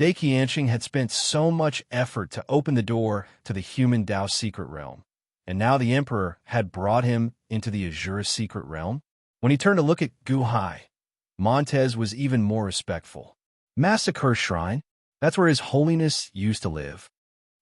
Dai Qianxing had spent so much effort to open the door to the human Dao secret realm, and now the Emperor had brought him into the Azura secret realm. When he turned to look at Gu Hai, Montez was even more respectful. Massacre Shrine? That's where His Holiness used to live,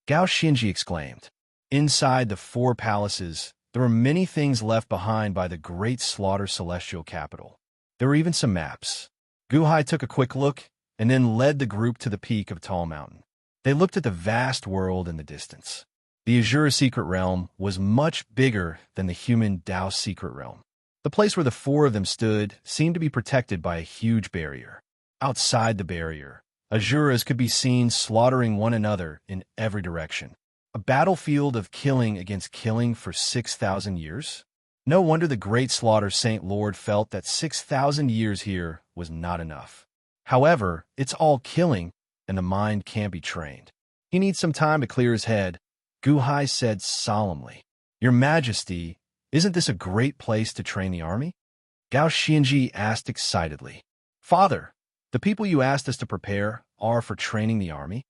Gao Xinji exclaimed. Inside the four palaces, there were many things left behind by the Great Slaughter celestial capital. There were even some maps. Gu Hai took a quick look and then led the group to the peak of Tall Mountain. They looked at the vast world in the distance. The Azura secret realm was much bigger than the human Dao secret realm. The place where the four of them stood seemed to be protected by a huge barrier. Outside the barrier, Azuras could be seen slaughtering one another in every direction. A battlefield of killing against killing for 6,000 years? No wonder the Great Slaughter Saint Lord felt that 6,000 years here was not enough. However, it's all killing, and the mind can't be trained. He needs some time to clear his head, Gu Hai said solemnly. Your Majesty, isn't this a great place to train the army? Gao Xinji asked excitedly. Father, the people you asked us to prepare are for training the army?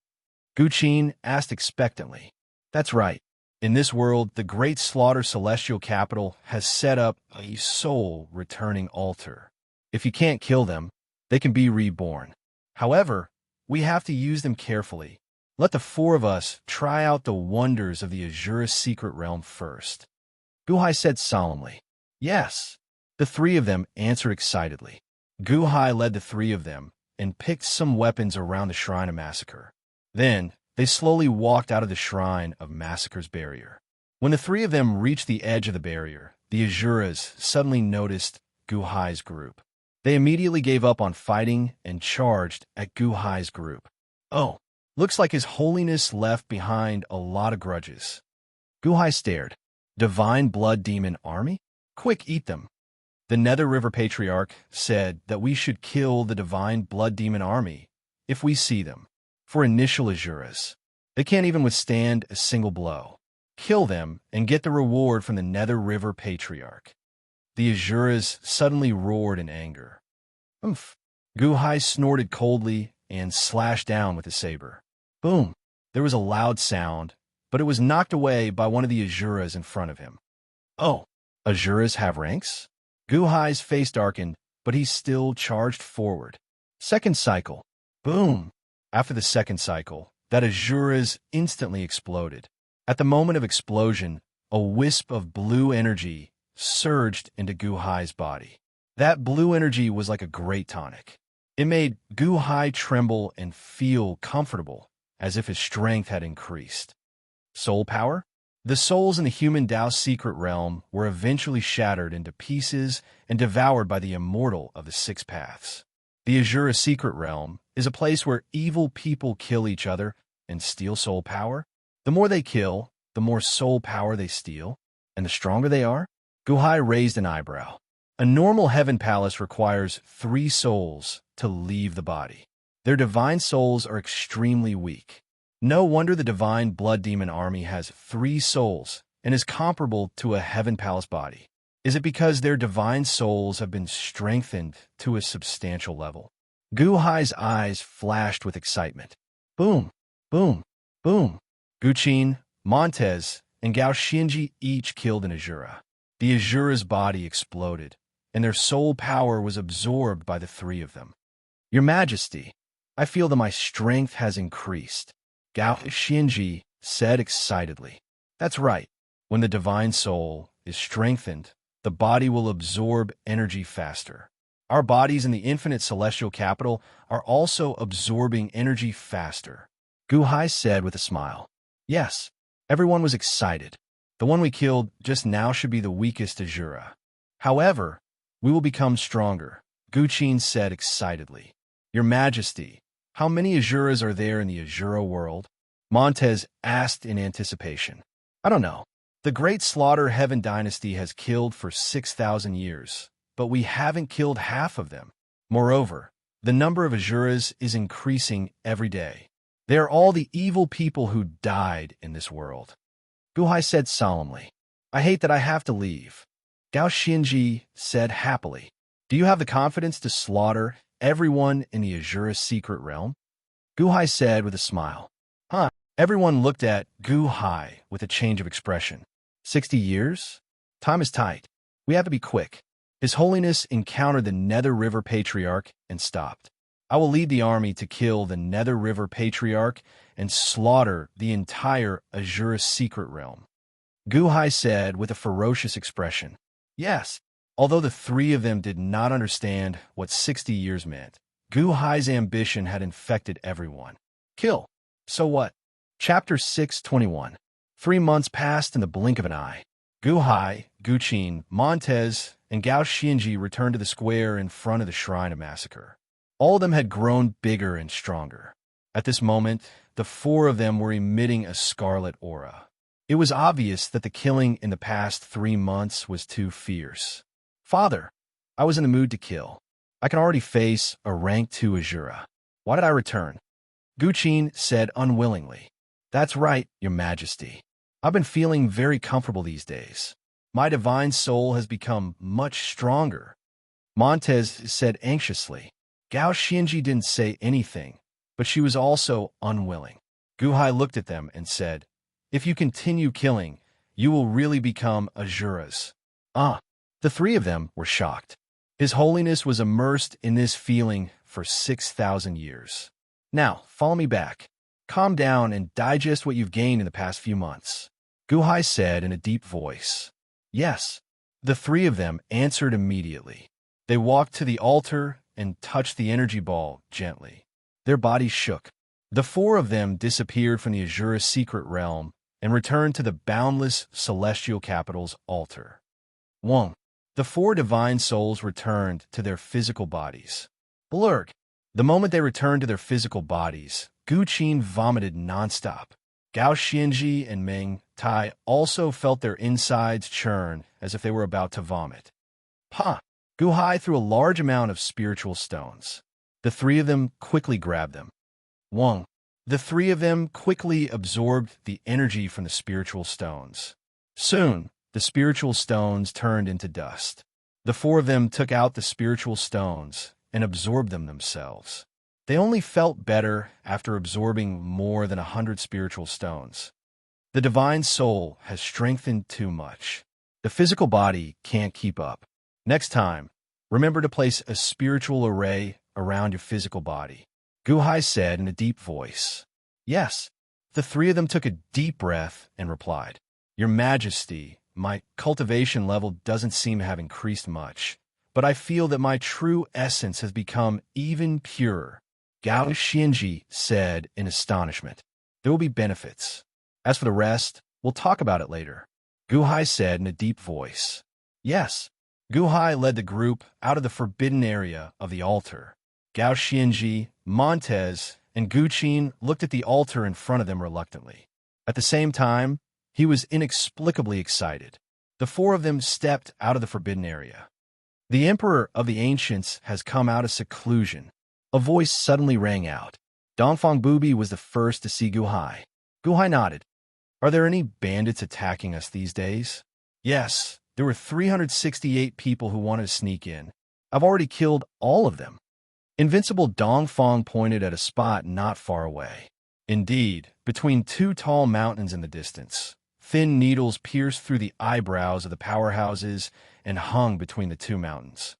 Gu Qin asked expectantly. That's right. In this world, the Great Slaughter Celestial Capital has set up a soul-returning altar. If you can't kill them, they can be reborn. However, we have to use them carefully. Let the four of us try out the wonders of the Azura secret realm first. Gu Hai said solemnly. Yes. The three of them answered excitedly. Gu Hai led the three of them and picked some weapons around the Shrine of Massacre. Then, they slowly walked out of the Shrine of Massacre's barrier. When the three of them reached the edge of the barrier, the Azuras suddenly noticed Gu Hai's group. They immediately gave up on fighting and charged at Gu Hai's group. Oh, looks like His Holiness left behind a lot of grudges. Gu Hai stared. Divine Blood Demon Army? Quick, eat them. The Nether River Patriarch said that we should kill the Divine Blood Demon Army if we see them. For initial Azuras, they can't even withstand a single blow. Kill them and get the reward from the Nether River Patriarch. The Azuras suddenly roared in anger. Oomph! Gu Hai snorted coldly and slashed down with his saber. Boom! There was a loud sound, but it was knocked away by one of the Azuras in front of him. Oh, Azuras have ranks? Gu Hai's face darkened, but he still charged forward. Second cycle. Boom! After the second cycle, that Azuras instantly exploded. At the moment of explosion, a wisp of blue energy surged into Gu Hai's body. That blue energy was like a great tonic. It made Gu Hai tremble and feel comfortable, as if his strength had increased. Soul power? The souls in the human Dao secret realm were eventually shattered into pieces and devoured by the Immortal of the Six Paths. The Azura secret realm is a place where evil people kill each other and steal soul power. The more they kill, the more soul power they steal, and the stronger they are. Gu Hai raised an eyebrow. A normal heaven palace requires 3 souls to leave the body. Their divine souls are extremely weak. No wonder the Divine Blood Demon Army has 3 souls and is comparable to a heaven palace body. Is it because their divine souls have been strengthened to a substantial level? Gu Hai's eyes flashed with excitement. Boom, boom, boom. Gu Qin, Montez, and Gao Xinji each killed an Azura. The Azura's body exploded, and their soul power was absorbed by the 3 of them. Your Majesty, I feel that my strength has increased, Gao Xinji said excitedly. That's right. When the divine soul is strengthened, the body will absorb energy faster. Our bodies in the infinite celestial capital are also absorbing energy faster, Gu Hai said with a smile. Yes, everyone was excited. The one we killed just now should be the weakest Azura. However, we will become stronger, Gu Qin said excitedly. Your Majesty, how many Azuras are there in the Azura world? Montez asked in anticipation. I don't know. The Great Slaughter Heaven Dynasty has killed for 6,000 years, but we haven't killed half of them. Moreover, the number of Azuras is increasing every day. They are all the evil people who died in this world. Gu Hai said solemnly. I hate that I have to leave. Gao Xinji said happily. Do you have the confidence to slaughter everyone in the Azura secret realm? Gu Hai said with a smile. Huh. Everyone looked at Gu Hai with a change of expression. 60 years? Time is tight. We have to be quick. His Holiness encountered the Nether River Patriarch and stopped. I will lead the army to kill the Nether River Patriarch and slaughter the entire Azura secret realm. Gu Hai said with a ferocious expression. Yes. Although the three of them did not understand what 60 years meant, Gu Hai's ambition had infected everyone. Kill. So what? Chapter 621. 3 months passed in the blink of an eye. Gu Hai, Gu Qin, Montez, and Gao Xianji returned to the square in front of the Shrine of Massacre. All of them had grown bigger and stronger. At this moment, the four of them were emitting a scarlet aura. It was obvious that the killing in the past 3 months was too fierce. Father, I was in the mood to kill. I can already face a rank 2 Azura. Why did I return? Gu Qin said unwillingly. That's right, Your Majesty. I've been feeling very comfortable these days. My divine soul has become much stronger. Montez said anxiously. Gao Xianji didn't say anything, but she was also unwilling. Gu Hai looked at them and said, If you continue killing, you will really become Azuras. The three of them were shocked. His Holiness was immersed in this feeling for 6,000 years. Now, follow me back. Calm down and digest what you've gained in the past few months. Gu Hai said in a deep voice. Yes. The three of them answered immediately. They walked to the altar and touched the energy ball gently. Their bodies shook. The four of them disappeared from the Azura secret realm and returned to the boundless celestial capital's altar. 1. The four divine souls returned to their physical bodies. Blurg. The moment they returned to their physical bodies, Gu Qin vomited nonstop. Gao Xianji and Meng Tai also felt their insides churn as if they were about to vomit. Gu Hai threw a large amount of spiritual stones. The three of them quickly grabbed them. 1. The three of them quickly absorbed the energy from the spiritual stones. Soon, the spiritual stones turned into dust. The four of them took out the spiritual stones and absorbed them themselves. They only felt better after absorbing more than 100 spiritual stones. The divine soul has strengthened too much. The physical body can't keep up. Next time, remember to place a spiritual array around your physical body. Gu Hai said in a deep voice. Yes. The three of them took a deep breath and replied. Your Majesty, my cultivation level doesn't seem to have increased much, but I feel that my true essence has become even purer. Gao Xianji said in astonishment. There will be benefits. As for the rest, we'll talk about it later. Gu Hai said in a deep voice. Yes. Gu Hai led the group out of the forbidden area of the altar. Gao Xianji, Montez, and Gu Qin looked at the altar in front of them reluctantly. At the same time, he was inexplicably excited. The four of them stepped out of the forbidden area. The Emperor of the Ancients has come out of seclusion. A voice suddenly rang out. Dongfang Bubi was the first to see Gu Hai. Gu Hai nodded. Are there any bandits attacking us these days? Yes, there were 368 people who wanted to sneak in. I've already killed all of them. Invincible Dongfang pointed at a spot not far away. Indeed, between two tall mountains in the distance, thin needles pierced through the eyebrows of the powerhouses and hung between the two mountains.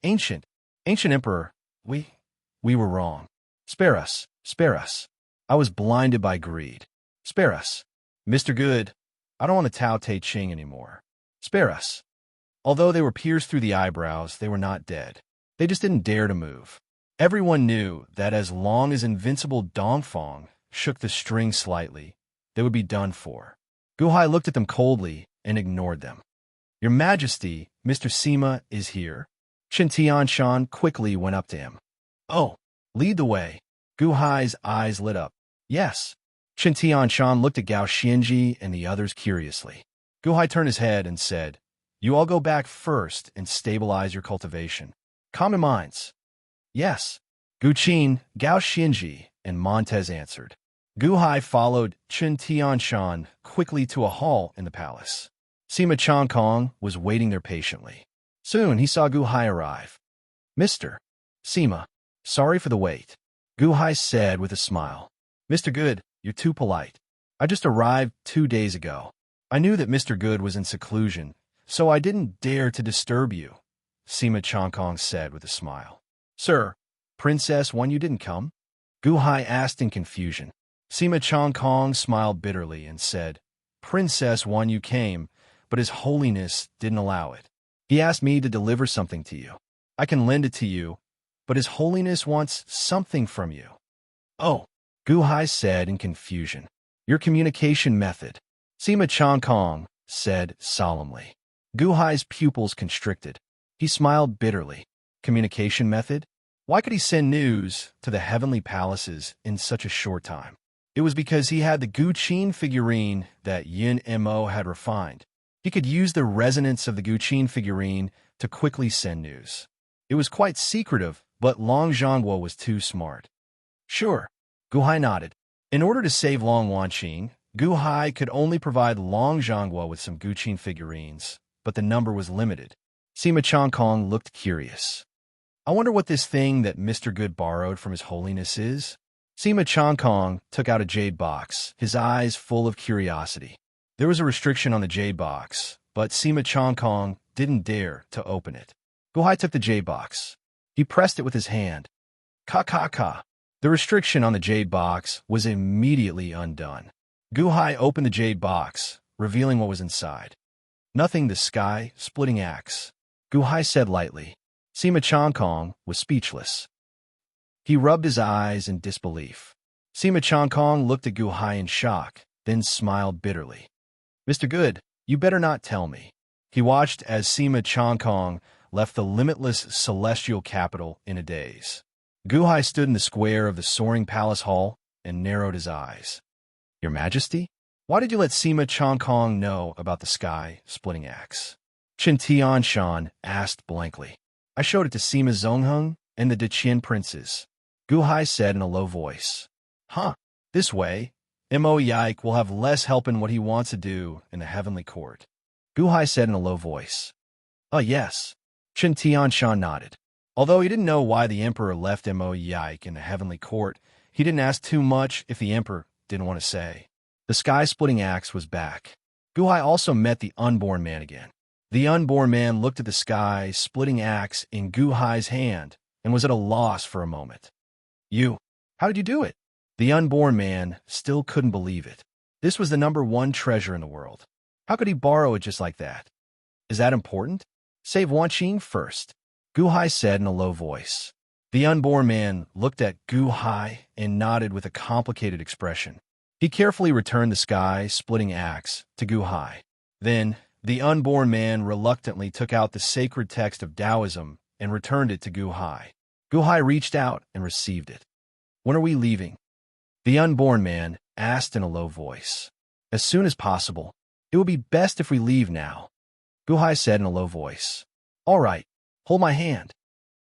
Ancient Emperor, we were wrong. Spare us, spare us. I was blinded by greed. Spare us. Mr. Good, I don't want to Tao Te Ching anymore. Spare us. Although they were pierced through the eyebrows, they were not dead. They just didn't dare to move. Everyone knew that as long as invincible Dongfang shook the string slightly, they would be done for. Gu Hai looked at them coldly and ignored them. Your Majesty, Mr. Sima is here. Chen Tianshan quickly went up to him. Oh, lead the way. Gu Hai's eyes lit up. Yes. Chen Tianshan looked at Gao Xianji and the others curiously. Gu Hai turned his head and said, You all go back first and stabilize your cultivation. Calm your minds. Yes. Gu Qin, Gao Xianji, and Montez answered. Gu Hai followed Chen Tianshan quickly to a hall in the palace. Sima Changkong was waiting there patiently. Soon he saw Gu Hai arrive. Mr. Sima, sorry for the wait. Gu Hai said with a smile. Mr. Good, you're too polite. I just arrived 2 days ago. I knew that Mr. Good was in seclusion, so I didn't dare to disturb you, Sima Chongkong said with a smile. Sir, Princess One, you didn't come? Gu Hai asked in confusion. Sima Chongkong smiled bitterly and said, Princess One, you came, but His Holiness didn't allow it. He asked me to deliver something to you. I can lend it to you, but His Holiness wants something from you. Oh, Gu Hai said in confusion. Your communication method, Sima Chongkong said solemnly. Gu Hai's pupils constricted. He smiled bitterly. Communication method? Why could he send news to the heavenly palaces in such a short time? It was because he had the Gu Qin figurine that Yin Mo had refined. He could use the resonance of the Gu Qin figurine to quickly send news. It was quite secretive, but Long Zhongguo was too smart. Sure, Gu Hai nodded. In order to save Long Wanqing, Gu Hai could only provide Long Zhongguo with some Gu Qin figurines, but the number was limited. Sima Chongkong looked curious. I wonder what this thing that Mr. Good borrowed from His Holiness is? Sima Chongkong took out a jade box, his eyes full of curiosity. There was a restriction on the jade box, but Sima Chongkong didn't dare to open it. Gu Hai took the jade box. He pressed it with his hand. Ka. The restriction on the jade box was immediately undone. Gu Hai opened the jade box, revealing what was inside. Nothing, the sky-splitting axe. Gu Hai said lightly. Sima Chongkong was speechless. He rubbed his eyes in disbelief. Sima Chongkong looked at Gu Hai in shock, then smiled bitterly. Mr. Good, you better not tell me. He watched as Sima Chongkong left the limitless celestial capital in a daze. Gu Hai stood in the square of the soaring palace hall and narrowed his eyes. Your Majesty? Why did you let Sima Chongkong know about the sky-splitting axe? Qin Tianshan asked blankly. I showed it to Sima Zongheng and the Deqian princes. Gu Hai said in a low voice. Huh, this way, Mo Yike will have less help in what he wants to do in the heavenly court. Gu Hai said in a low voice. Oh, yes. Qin Tianshan nodded. Although he didn't know why the emperor left Mo Yike in the heavenly court, he didn't ask too much if the emperor didn't want to say. The sky-splitting axe was back. Gu Hai also met the unborn man again. The unborn man looked at the sky-splitting axe in Gu Hai's hand and was at a loss for a moment. You, how did you do it? The unborn man still couldn't believe it. This was the #1 treasure in the world. How could he borrow it just like that? Is that important? Save Wanqing first, Gu Hai said in a low voice. The unborn man looked at Gu Hai and nodded with a complicated expression. He carefully returned the sky-splitting axe to Gu Hai. Then, the unborn man reluctantly took out the sacred text of Taoism and returned it to Gu Hai. Gu Hai reached out and received it. When are we leaving? The unborn man asked in a low voice. As soon as possible. It would be best if we leave now, Gu Hai said in a low voice. All right, hold my hand.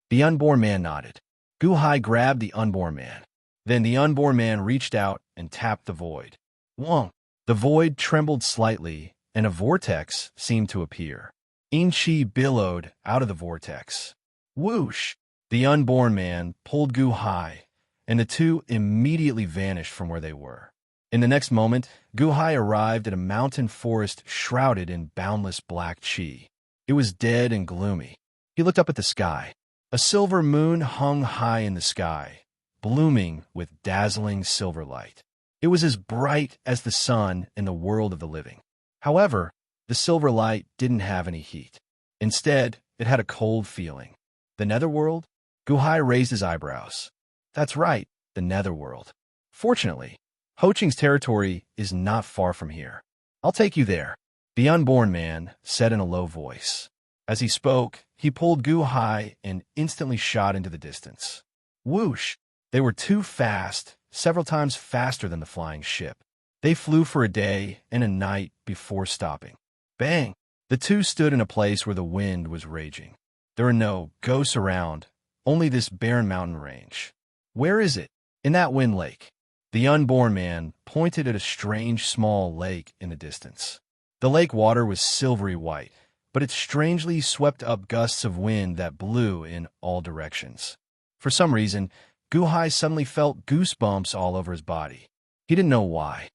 The unborn man nodded. Gu Hai grabbed the unborn man. Then the unborn man reached out and tapped the void. Wong! The void trembled slightly, and a vortex seemed to appear. In Chi billowed out of the vortex. Whoosh! The unborn man pulled Gu Hai, and the two immediately vanished from where they were. In the next moment, Gu Hai arrived at a mountain forest shrouded in boundless black chi. It was dead and gloomy. He looked up at the sky. A silver moon hung high in the sky, blooming with dazzling silver light. It was as bright as the sun in the world of the living. However, the silver light didn't have any heat. Instead, it had a cold feeling. The netherworld? Gu Hai raised his eyebrows. That's right, the netherworld. Fortunately, Ho Ching's territory is not far from here. I'll take you there, the unborn man said in a low voice. As he spoke, he pulled Gu Hai and instantly shot into the distance. Whoosh! They were too fast, several times faster than the flying ship. They flew for a day and a night before stopping. Bang! The two stood in a place where the wind was raging. There are no ghosts around, only this barren mountain range. Where is it? In that wind lake. The unborn man pointed at a strange small lake in the distance. The lake water was silvery white, but it strangely swept up gusts of wind that blew in all directions. For some reason, Guhai suddenly felt goosebumps all over his body. He didn't know why.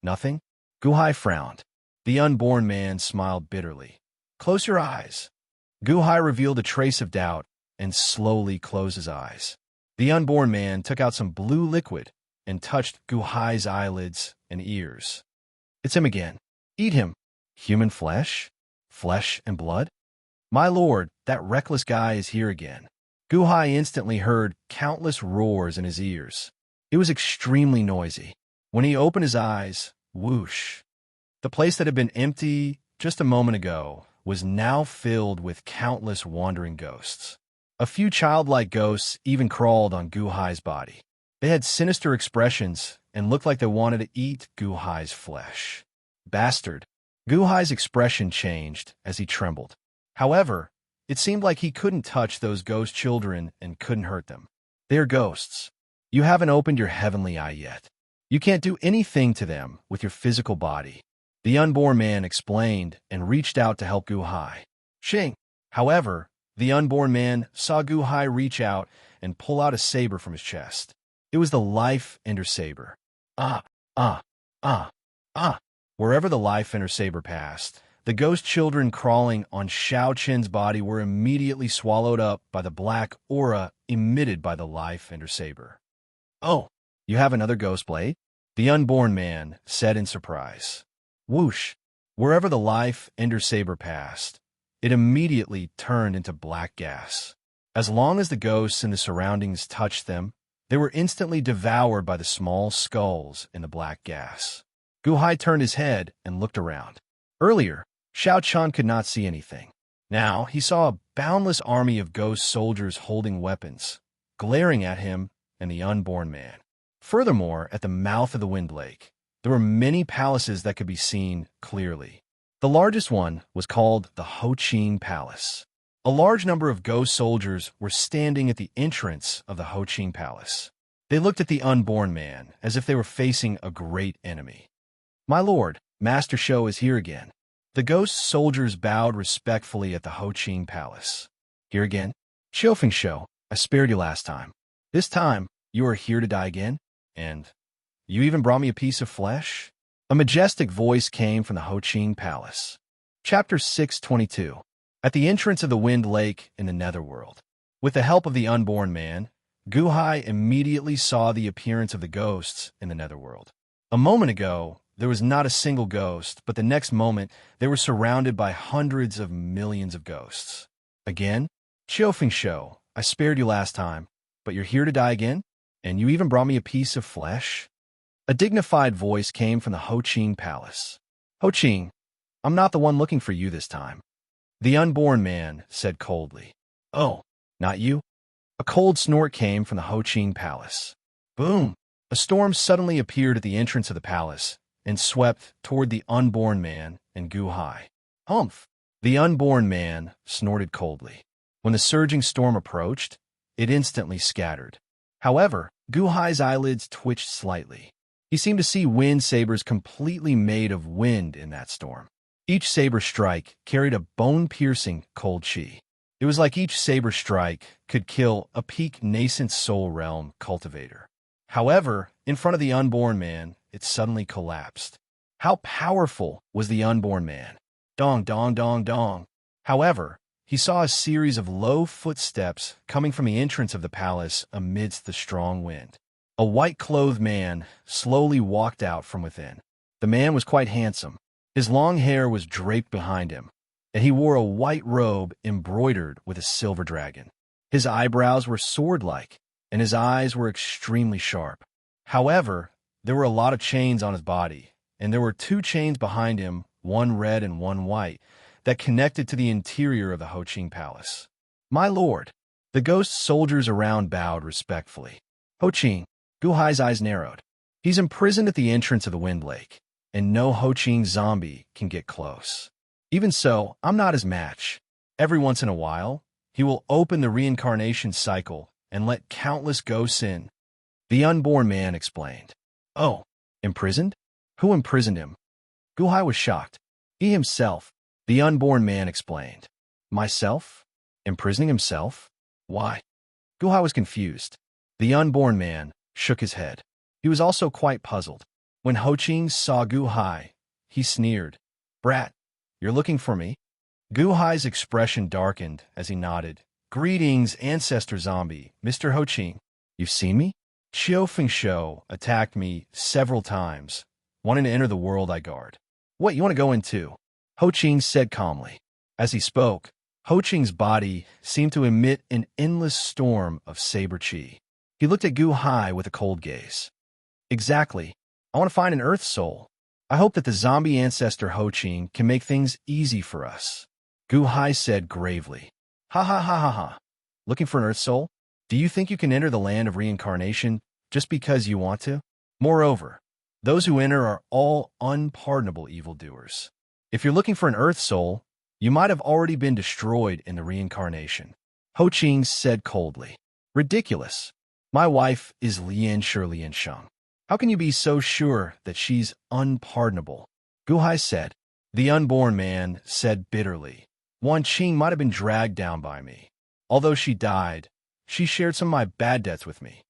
Nothing? Guhai frowned. The unborn man smiled bitterly. Close your eyes. Guhai revealed a trace of doubt and slowly closed his eyes. The unborn man took out some blue liquid and touched Guhai's eyelids and ears. It's him again. Eat him. Human flesh? Flesh and blood? My lord, that reckless guy is here again. Guhai instantly heard countless roars in his ears. It was extremely noisy. When he opened his eyes, whoosh. The place that had been empty just a moment ago was now filled with countless wandering ghosts. A few childlike ghosts even crawled on Guhai's body. They had sinister expressions and looked like they wanted to eat Guhai's flesh. Bastard. Guhai's expression changed as he trembled. However, it seemed like he couldn't touch those ghost children and couldn't hurt them. They're ghosts. You haven't opened your heavenly eye yet. You can't do anything to them with your physical body. The unborn man explained and reached out to help Guhai. Shing. However, the unborn man saw Guhai reach out and pull out a saber from his chest. It was the Life Ender Saber. Ah. Wherever the Life Ender Saber passed, the ghost children crawling on Xiao Qin's body were immediately swallowed up by the black aura emitted by the Life Ender Saber. Oh, you have another ghost blade? The unborn man said in surprise. Whoosh! Wherever the Life Ender Saber passed, it immediately turned into black gas. As long as the ghosts in the surroundings touched them, they were instantly devoured by the small skulls in the black gas. Guhai turned his head and looked around. Earlier, Xiao Chan could not see anything. Now he saw a boundless army of ghost soldiers holding weapons, glaring at him and the unborn man. Furthermore, at the mouth of the Wind Lake, there were many palaces that could be seen clearly. The largest one was called the Ho Qing Palace. A large number of ghost soldiers were standing at the entrance of the Ho Qing Palace. They looked at the unborn man as if they were facing a great enemy. My lord, Master Shou is here again. The ghost soldiers bowed respectfully at the Ho Qing Palace. Here again? Xiaofeng Shou, I spared you last time. This time, you are here to die again? And you even brought me a piece of flesh? A majestic voice came from the Ho Qing Palace. Chapter 622. At the entrance of the Wind Lake in the Netherworld. With the help of the unborn man, Guhai immediately saw the appearance of the ghosts in the Netherworld. A moment ago, there was not a single ghost, but the next moment, they were surrounded by hundreds of millions of ghosts. Again? Xiaofeng Shou, I spared you last time, but you're here to die again? And you even brought me a piece of flesh? A dignified voice came from the Ho Qing Palace. Ho Qing, I'm not the one looking for you this time. The unborn man said coldly. Oh, not you? A cold snort came from the Ho Qing Palace. Boom! A storm suddenly appeared at the entrance of the palace and swept toward the unborn man and Guhai. Humph! The unborn man snorted coldly. When the surging storm approached, it instantly scattered. However, Guhai's eyelids twitched slightly. He seemed to see wind sabers completely made of wind in that storm. Each saber strike carried a bone-piercing cold chi. It was like each saber strike could kill a peak nascent soul realm cultivator. However, in front of the unborn man, it suddenly collapsed. How powerful was the unborn man? Dong, dong, dong, dong. However, he saw a series of low footsteps coming from the entrance of the palace amidst the strong wind. A white-clothed man slowly walked out from within. The man was quite handsome. His long hair was draped behind him, and he wore a white robe embroidered with a silver dragon. His eyebrows were sword-like, and his eyes were extremely sharp. However, there were a lot of chains on his body, and there were 2 chains behind him, one red and one white, that connected to the interior of the Ho Qing Palace. My lord, the ghost soldiers around bowed respectfully. Ho Qing, Guhai's eyes narrowed. He's imprisoned at the entrance of the Wind Lake, and no Ho Qing zombie can get close. Even so, I'm not his match. Every once in a while, he will open the reincarnation cycle and let countless ghosts in. The unborn man explained. Oh, imprisoned? Who imprisoned him? Guhai was shocked. He himself. The unborn man explained. Myself? Imprisoning himself? Why? Guhai was confused. The unborn man shook his head. He was also quite puzzled. When Ho Ching saw Gu Hai, he sneered. Brat, you're looking for me? Gu Hai's expression darkened as he nodded. Greetings, ancestor zombie, Mr. Ho Ching. You've seen me? Xiao Feng Shou attacked me several times, wanting to enter the world I guard. What, you want to go in too? Ho Ching said calmly. As he spoke, Ho Ching's body seemed to emit an endless storm of saber chi. He looked at Gu Hai with a cold gaze. Exactly. I want to find an earth soul. I hope that the zombie ancestor Ho Ching can make things easy for us. Gu Hai said gravely. Ha ha ha ha ha. Looking for an earth soul? Do you think you can enter the land of reincarnation just because you want to? Moreover, those who enter are all unpardonable evildoers. If you're looking for an earth soul, you might have already been destroyed in the reincarnation. Ho Ching said coldly. Ridiculous. My wife is Lian Shirley Sheng. How can you be so sure that she's unpardonable? Gu Hai said. The unborn man said bitterly. Wan Qing might have been dragged down by me. Although she died, she shared some of my bad debts with me.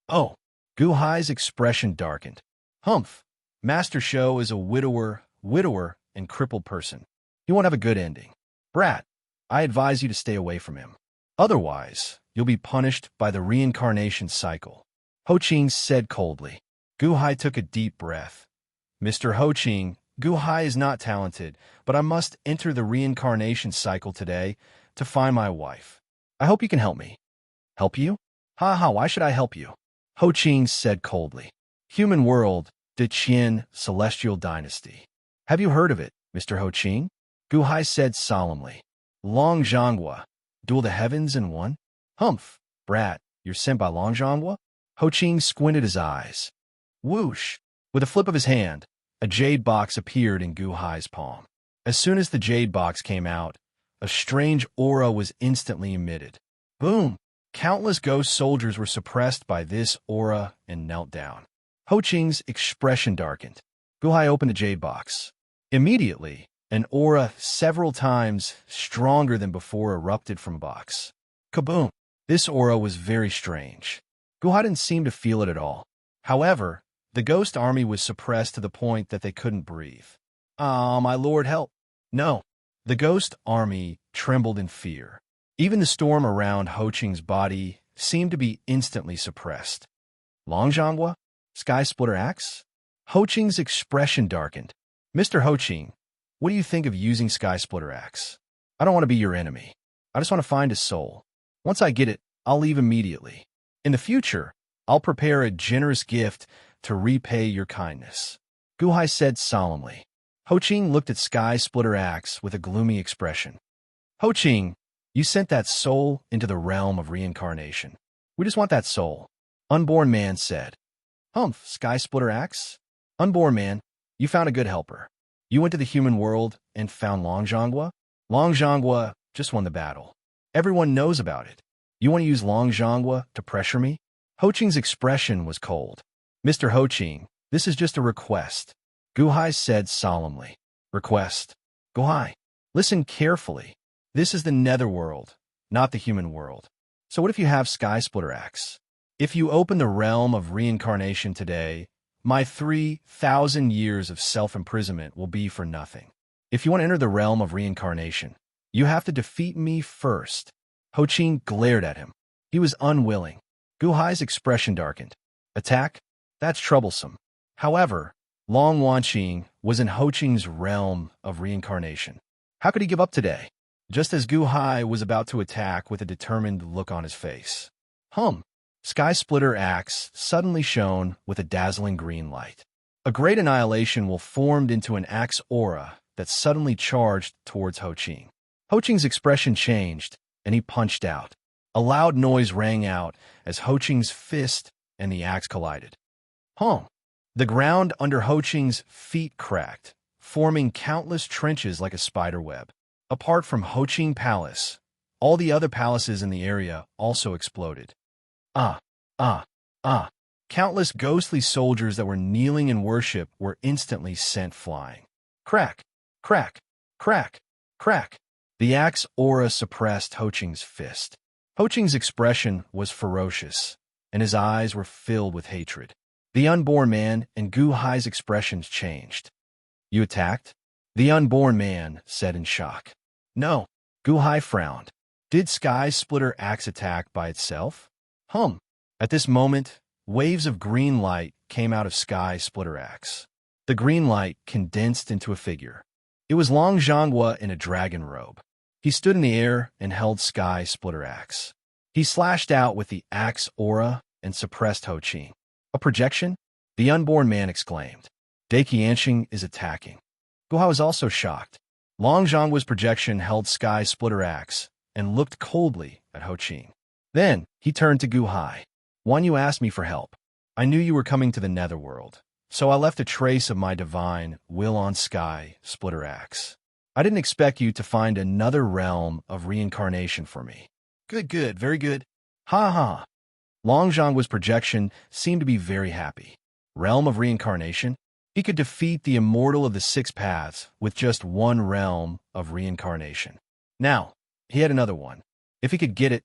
Oh, Gu Hai's expression darkened. Humph, Master Shou is a widower, and crippled person. He won't have a good ending. Brat, I advise you to stay away from him. Otherwise, you'll be punished by the reincarnation cycle. Ho Ching said coldly. Gu Hai took a deep breath. Mr. Ho Ching, Gu Hai is not talented, but I must enter the reincarnation cycle today to find my wife. I hope you can help me. Help you? Ha ha, why should I help you? Ho Ching said coldly. Human world, De Qian, celestial dynasty. Have you heard of it, Mr. Ho Ching? Gu Hai said solemnly. Long Zhonghua, duel the heavens in one? Humph, brat, you're sent by Long Zhonghua? Ho Ching squinted his eyes. Whoosh! With a flip of his hand, a jade box appeared in Gu Hai's palm. As soon as the jade box came out, a strange aura was instantly emitted. Boom! Countless ghost soldiers were suppressed by this aura and knelt down. Ho Ching's expression darkened. Gu Hai opened the jade box. Immediately, an aura several times stronger than before erupted from the box. Kaboom! This aura was very strange. Gu Hai didn't seem to feel it at all. However, the ghost army was suppressed to the point that they couldn't breathe. Ah, my lord, help! No. The ghost army trembled in fear. Even the storm around Ho Ching's body seemed to be instantly suppressed. Long Zhonghua? Sky Splitter Axe? Ho Ching's expression darkened. Mr. Ho Ching, what do you think of using Sky Splitter Axe? I don't want to be your enemy. I just want to find his soul. Once I get it, I'll leave immediately. In the future, I'll prepare a generous gift to repay your kindness. Gu Hai said solemnly. Ho Ching looked at Sky Splitter Axe with a gloomy expression. Ho Ching, you sent that soul into the realm of reincarnation. We just want that soul. Unborn man said. Humph, Sky Splitter Axe? Unborn man, you found a good helper. You went to the human world and found Long Zhonghua? Long Zhonghua just won the battle. Everyone knows about it. You want to use Long Zhonghua to pressure me? Ho Ching's expression was cold. Mr. Ho Ching, this is just a request. Gu Hai said solemnly. Request. Gu Hai, listen carefully. This is the netherworld, not the human world. So what if you have Sky Splitter Axe? If you open the realm of reincarnation today, my 3,000 years of self-imprisonment will be for nothing. If you want to enter the realm of reincarnation, you have to defeat me first. Ho Ching glared at him. He was unwilling. Gu Hai's expression darkened. Attack? That's troublesome. However, Long Wanqing was in Ho Ching's realm of reincarnation. How could he give up today? Just as Gu Hai was about to attack with a determined look on his face. Sky Splitter Axe suddenly shone with a dazzling green light. A great annihilation will formed into an axe aura that suddenly charged towards Ho Ching. Ho Ching's expression changed, and he punched out. A loud noise rang out as Ho Ching's fist and the axe collided. The ground under Ho Ching's feet cracked, forming countless trenches like a spider web. Apart from Ho Ching Palace, all the other palaces in the area also exploded. Countless ghostly soldiers that were kneeling in worship were instantly sent flying. Crack, crack, crack, crack. The axe aura suppressed Ho Ching's fist. Ho Ching's expression was ferocious. and his eyes were filled with hatred. The unborn man and Gu Hai's expressions changed. You attacked? The unborn man said in shock. No. Gu Hai frowned. Did Sky Splitter Axe attack by itself? At this moment, waves of green light came out of Sky Splitter Axe. The green light condensed into a figure. It was Long Zhanghua in a dragon robe. He stood in the air and held Sky Splitter Axe. He slashed out with the axe aura and suppressed Ho Qing. A projection? The unborn man exclaimed. Dai Qianxing is attacking. Gu Hai was also shocked. Long Zhanghua's projection held Sky Splitter Axe and looked coldly at Ho Qing. Then he turned to Gu Hai. When you asked me for help, I knew you were coming to the netherworld, so I left a trace of my divine will on Sky Splitter Axe. I didn't expect you to find another realm of reincarnation for me. Good, very good. Ha ha. Long Zhanghua's projection seemed to be very happy. Realm of reincarnation? He could defeat the immortal of the six paths with just one realm of reincarnation. Now, he had another one. If he could get it,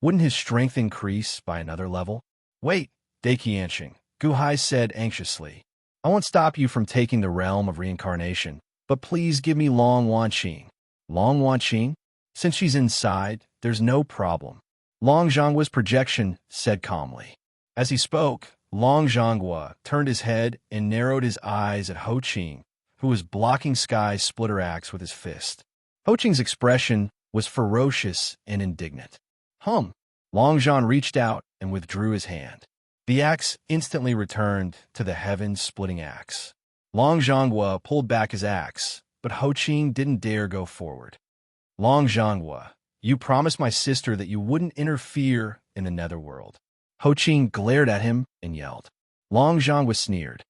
wouldn't his strength increase by another level? Wait, Dai Qianxing, Gu Hai said anxiously. I won't stop you from taking the realm of reincarnation, but please give me Long Wanqing. Long Wanqing? Since she's inside, there's no problem. Long Zhanghua's projection said calmly. As he spoke, Long Zhanghua turned his head and narrowed his eyes at Ho Qing, who was blocking Sky Splitter Axe with his fist. Ho Qing's expression was ferocious and indignant. Long Zhan reached out and withdrew his hand. The axe instantly returned to the heaven-splitting axe. Long Zhanghua pulled back his axe, but Ho Qing didn't dare go forward. Long Zhanghua, you promised my sister that you wouldn't interfere in the netherworld. Ho Qing glared at him and yelled. Long Zhanghua sneered.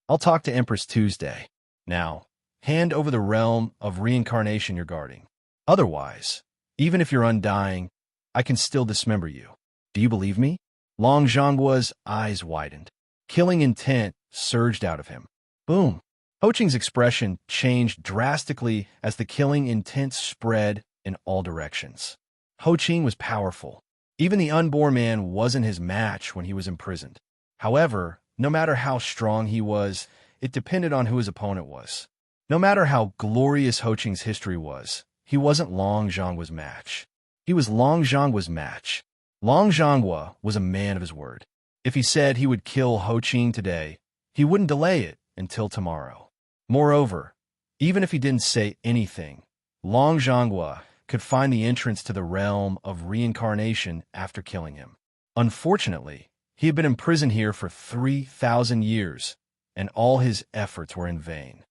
I'll talk to Empress Tuesday. Now, hand over the realm of reincarnation you're guarding. Otherwise, even if you're undying, I can still dismember you. Do you believe me? Long Zhanghua's eyes widened. Killing intent surged out of him. Boom! Ho Qing's expression changed drastically as the killing intent spread in all directions. Ho Qing was powerful. Even the unborn man wasn't his match when he was imprisoned. However, no matter how strong he was, it depended on who his opponent was. No matter how glorious Ho Qing's history was, he wasn't Long Zhanghua's match. He was Long Zhanghua's match. Long Zhanghua was a man of his word. If he said he would kill Ho Qing today, he wouldn't delay it until tomorrow. Moreover, even if he didn't say anything, Long Zhanghua could find the entrance to the realm of reincarnation after killing him. Unfortunately, he had been imprisoned here for 3,000 years, and all his efforts were in vain.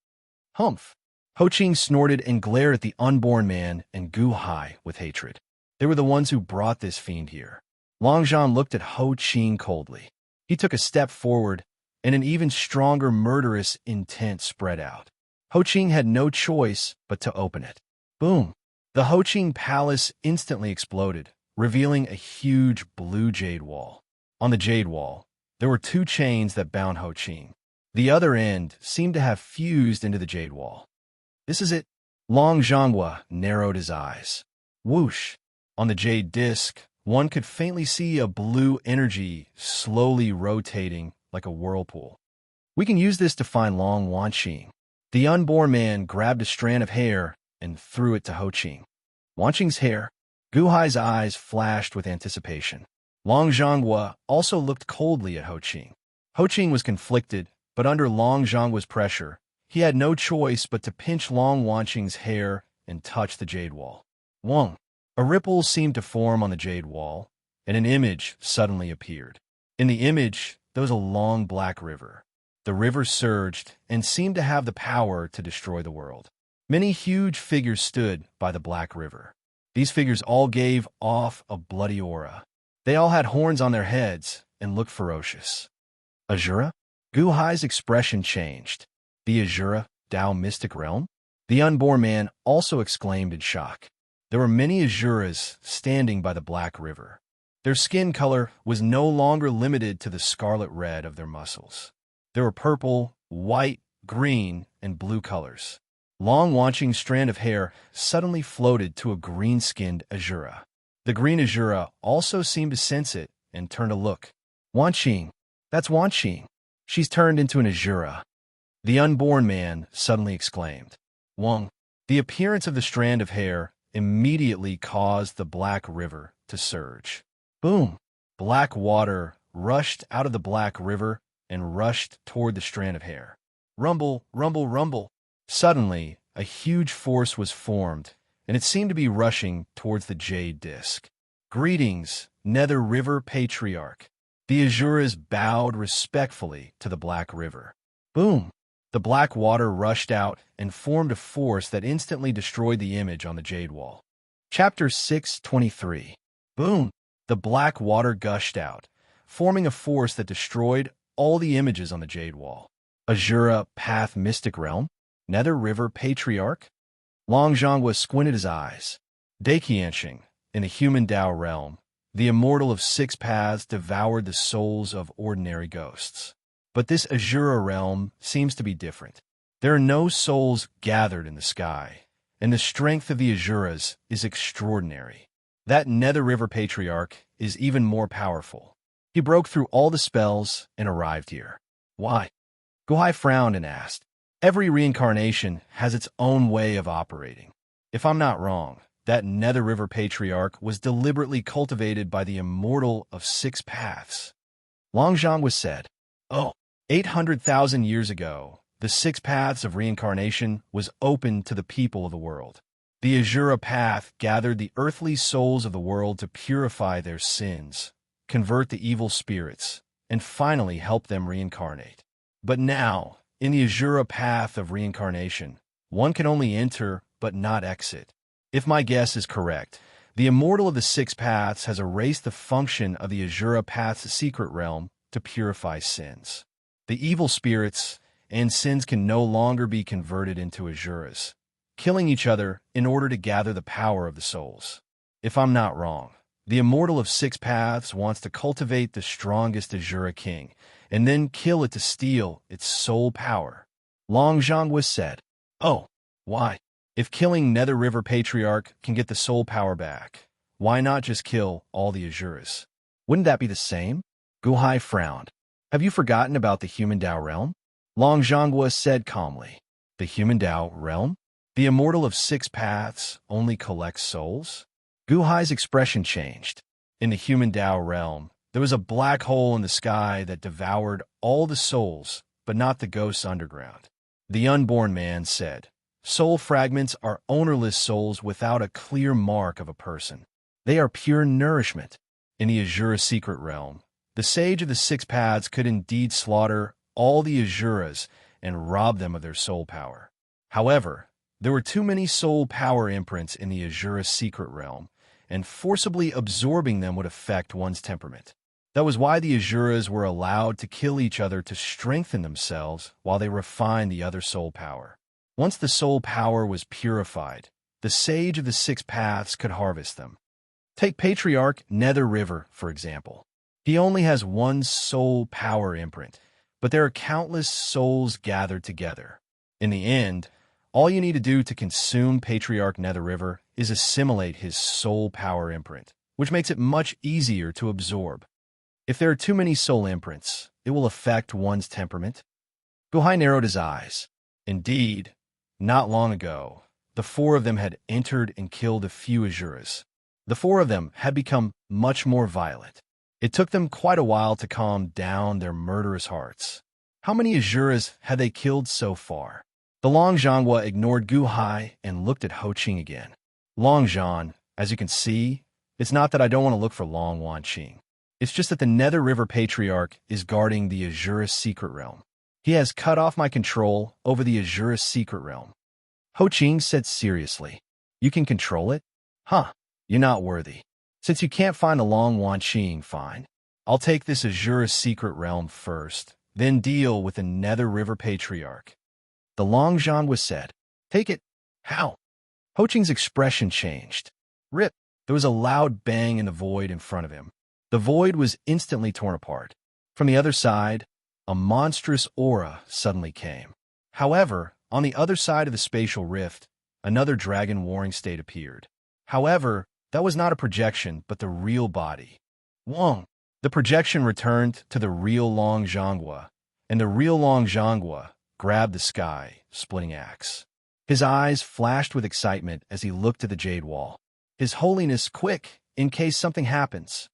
Humph! Ho Qing snorted and glared at the unborn man and Gu Hai with hatred. They were the ones who brought this fiend here. Long Zhan looked at Ho Qing coldly. He took a step forward, and an even stronger murderous intent spread out. Ho Qing had no choice but to open it. Boom! The Ho Qing palace instantly exploded, revealing a huge blue jade wall. On the jade wall, there were two chains that bound Ho Qing. The other end seemed to have fused into the jade wall. This is it. Long Zhanghua narrowed his eyes. Whoosh! On the jade disc, one could faintly see a blue energy slowly rotating like a whirlpool. We can use this to find Long Wanqing. The unborn man grabbed a strand of hair and threw it to Ho Qing. Wanqing's hair? Gu Hai's eyes flashed with anticipation. Long Zhanghua also looked coldly at Ho Qing. Ho Qing was conflicted, but under Long Zhanghua's pressure, he had no choice but to pinch Long Wanqing's hair and touch the jade wall. Wong! A ripple seemed to form on the jade wall, and an image suddenly appeared. In the image, there was a long black river. The river surged and seemed to have the power to destroy the world. Many huge figures stood by the black river. These figures all gave off a bloody aura. They all had horns on their heads and looked ferocious. Azura? Gu Hai's expression changed. The Azura, Dao mystic realm? The unborn man also exclaimed in shock. There were many Azuras standing by the black river. Their skin color was no longer limited to the scarlet red of their muscles. There were purple, white, green, and blue colors. Long Wanqing's strand of hair suddenly floated to a green-skinned Azura. The green Azura also seemed to sense it and turned to look. Wanqing. That's Wanqing. She's turned into an Azura. The unborn man suddenly exclaimed. Wang. The appearance of the strand of hair immediately caused the Black River to surge. Boom! Black water rushed out of the Black River and rushed toward the strand of hair. Rumble, rumble, rumble. Suddenly, a huge force was formed, and it seemed to be rushing towards the jade disk. Greetings, Nether River Patriarch. The Azuras bowed respectfully to the Black River. Boom! The black water rushed out and formed a force that instantly destroyed the image on the jade wall. Chapter 623. Boom! The black water gushed out, forming a force that destroyed all the images on the jade wall. Azura Path Mystic Realm? Nether River Patriarch? Long Zhonghua squinted his eyes. Daiqianxing, in the human Tao realm, the immortal of 6 paths devoured the souls of ordinary ghosts. But this Azura realm seems to be different. There are no souls gathered in the sky, and the strength of the Azuras is extraordinary. That Nether River Patriarch is even more powerful. He broke through all the spells and arrived here. Why? Guhai frowned and asked. Every reincarnation has its own way of operating. If I'm not wrong, that Nether River Patriarch was deliberately cultivated by the immortal of 6 paths. Long Zhonghua said, Oh, 800,000 years ago, the 6 paths of reincarnation was open to the people of the world. The Azura path gathered the earthly souls of the world to purify their sins, convert the evil spirits, and finally help them reincarnate. But now, in the Azura path of reincarnation, one can only enter but not exit. If my guess is correct, the immortal of the 6 paths has erased the function of the Azura path's secret realm to purify sins. The evil spirits and sins can no longer be converted into Azuras, killing each other in order to gather the power of the souls. If I'm not wrong, the immortal of 6 paths wants to cultivate the strongest Azura king, and then kill it to steal its soul power. Long Zhonghua said, Oh, why? If killing Nether River Patriarch can get the soul power back, why not just kill all the Azuras? Wouldn't that be the same? Guhai frowned. Have you forgotten about the human Tao realm? Long Zhonghua said calmly. The human Tao realm? The immortal of 6 paths only collects souls? Guhai's expression changed. In the human Tao realm, there was a black hole in the sky that devoured all the souls, but not the ghosts underground. The unborn man said, Soul fragments are ownerless souls without a clear mark of a person. They are pure nourishment. In the Azura secret realm, the sage of the 6 paths could indeed slaughter all the Azuras and rob them of their soul power. However, there were too many soul power imprints in the Azura secret realm, and forcibly absorbing them would affect one's temperament. That was why the Azuras were allowed to kill each other to strengthen themselves while they refined the other soul power. Once the soul power was purified, the sage of the 6 paths could harvest them. Take Patriarch Nether River, for example. He only has one soul power imprint, but there are countless souls gathered together. In the end, all you need to do to consume Patriarch Nether River is assimilate his soul power imprint, which makes it much easier to absorb. If there are too many soul imprints, it will affect one's temperament. Guhai narrowed his eyes. Indeed, not long ago, the 4 of them had entered and killed a few Azuras. The 4 of them had become much more violent. It took them quite a while to calm down their murderous hearts. How many Azuras had they killed so far? The Long Zhonghua ignored Guhai and looked at Hoqing again. Long Zhan, as you can see, it's not that I don't want to look for Long Wanqing. It's just that the Nether River Patriarch is guarding the Azura secret realm. He has cut off my control over the Azura secret realm. Hoqing said seriously. You can control it? Huh, you're not worthy. Since you can't find the Long Wanqing, fine. I'll take this Azura secret realm first, then deal with the Nether River Patriarch. The Long Zhonghua said, Take it. How? Hoqing's expression changed. Rip! There was a loud bang in the void in front of him. The void was instantly torn apart. From the other side, a monstrous aura suddenly came. However, on the other side of the spatial rift, another dragon warring state appeared. However, that was not a projection, but the real body. Wong! The projection returned to the real Long Zhonghua, and the real Long Zhonghua grabbed the sky, splitting axe. His eyes flashed with excitement as he looked at the jade wall. His Holiness, quick, in case something happens.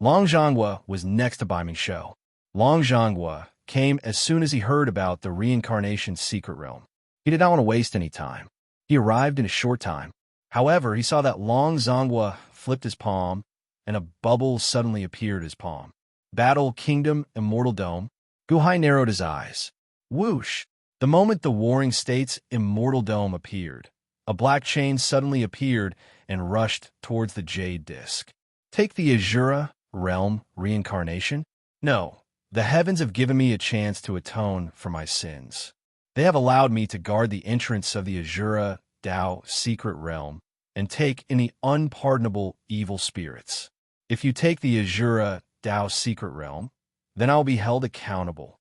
Long Zhonghua was next to Bai Ming-shou. Long Zhonghua came as soon as he heard about the reincarnation's secret realm. He did not want to waste any time. He arrived in a short time. However, he saw that Long Zhonghua flipped his palm, and a bubble suddenly appeared in his palm. Battle Kingdom Immortal Dome. Guhai narrowed his eyes. Whoosh! The moment the Warring States Immortal Dome appeared, a black chain suddenly appeared and rushed towards the jade disk. Take the Azura realm reincarnation? No, the heavens have given me a chance to atone for my sins. They have allowed me to guard the entrance of the Azura Dao secret realm and take in the unpardonable evil spirits. If you take the Azura Dao secret realm, then I will be held accountable.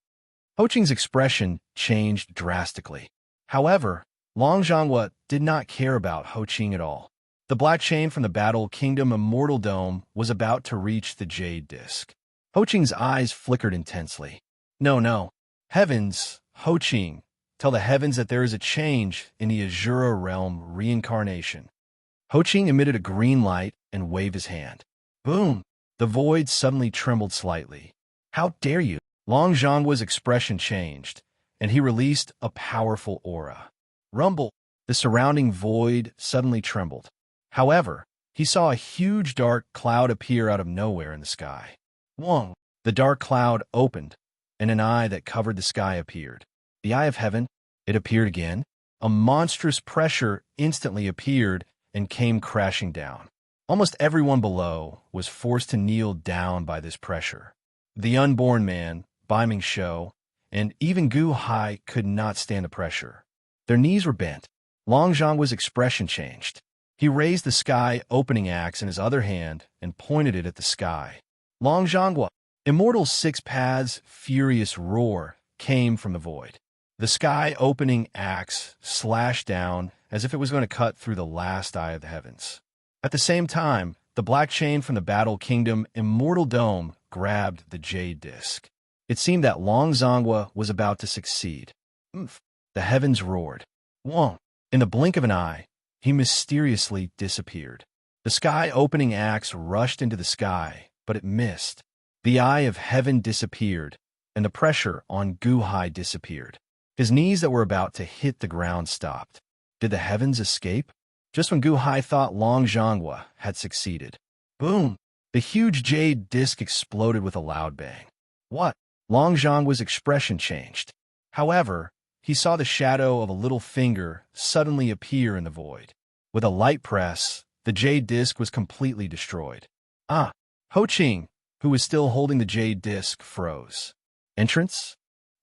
Ho Qing's expression changed drastically. However, Long Zhonghua did not care about Ho Qing at all. The black chain from the Battle Kingdom Immortal Dome was about to reach the jade disk. Ho Qing's eyes flickered intensely. No. Heavens, Ho Qing, tell the heavens that there is a change in the Azura realm reincarnation. Ho Qing emitted a green light and waved his hand. Boom! The void suddenly trembled slightly. How dare you? Long Zhonghua's expression changed, and he released a powerful aura. Rumble! The surrounding void suddenly trembled. However, he saw a huge dark cloud appear out of nowhere in the sky. Wong! The dark cloud opened, and an eye that covered the sky appeared. The eye of heaven, it appeared again. A monstrous pressure instantly appeared and came crashing down. Almost everyone below was forced to kneel down by this pressure. The unborn man, Bai Ming-shou, and even Gu Hai could not stand the pressure. Their knees were bent. Long Zhonghua's expression changed. He raised the sky opening axe in his other hand and pointed it at the sky. Long Zhonghua, Immortal's 6 paths' furious roar came from the void. The sky opening axe slashed down as if it was going to cut through the last eye of the heavens. At the same time, the black chain from the Battle Kingdom Immortal Dome grabbed the jade disk. It seemed that Long Zhonghua was about to succeed. The heavens roared. Wong! In the blink of an eye, he mysteriously disappeared. The sky-opening axe rushed into the sky, but it missed. The eye of heaven disappeared, and the pressure on Gu Hai disappeared. His knees that were about to hit the ground stopped. Did the heavens escape? Just when Gu Hai thought Long Zhonghua had succeeded. Boom! The huge jade disc exploded with a loud bang. What? Long Zhonghua's expression changed. However, he saw the shadow of a little finger suddenly appear in the void. With a light press, the jade disc was completely destroyed. Ho Qing, who was still holding the jade disc, froze. Entrance?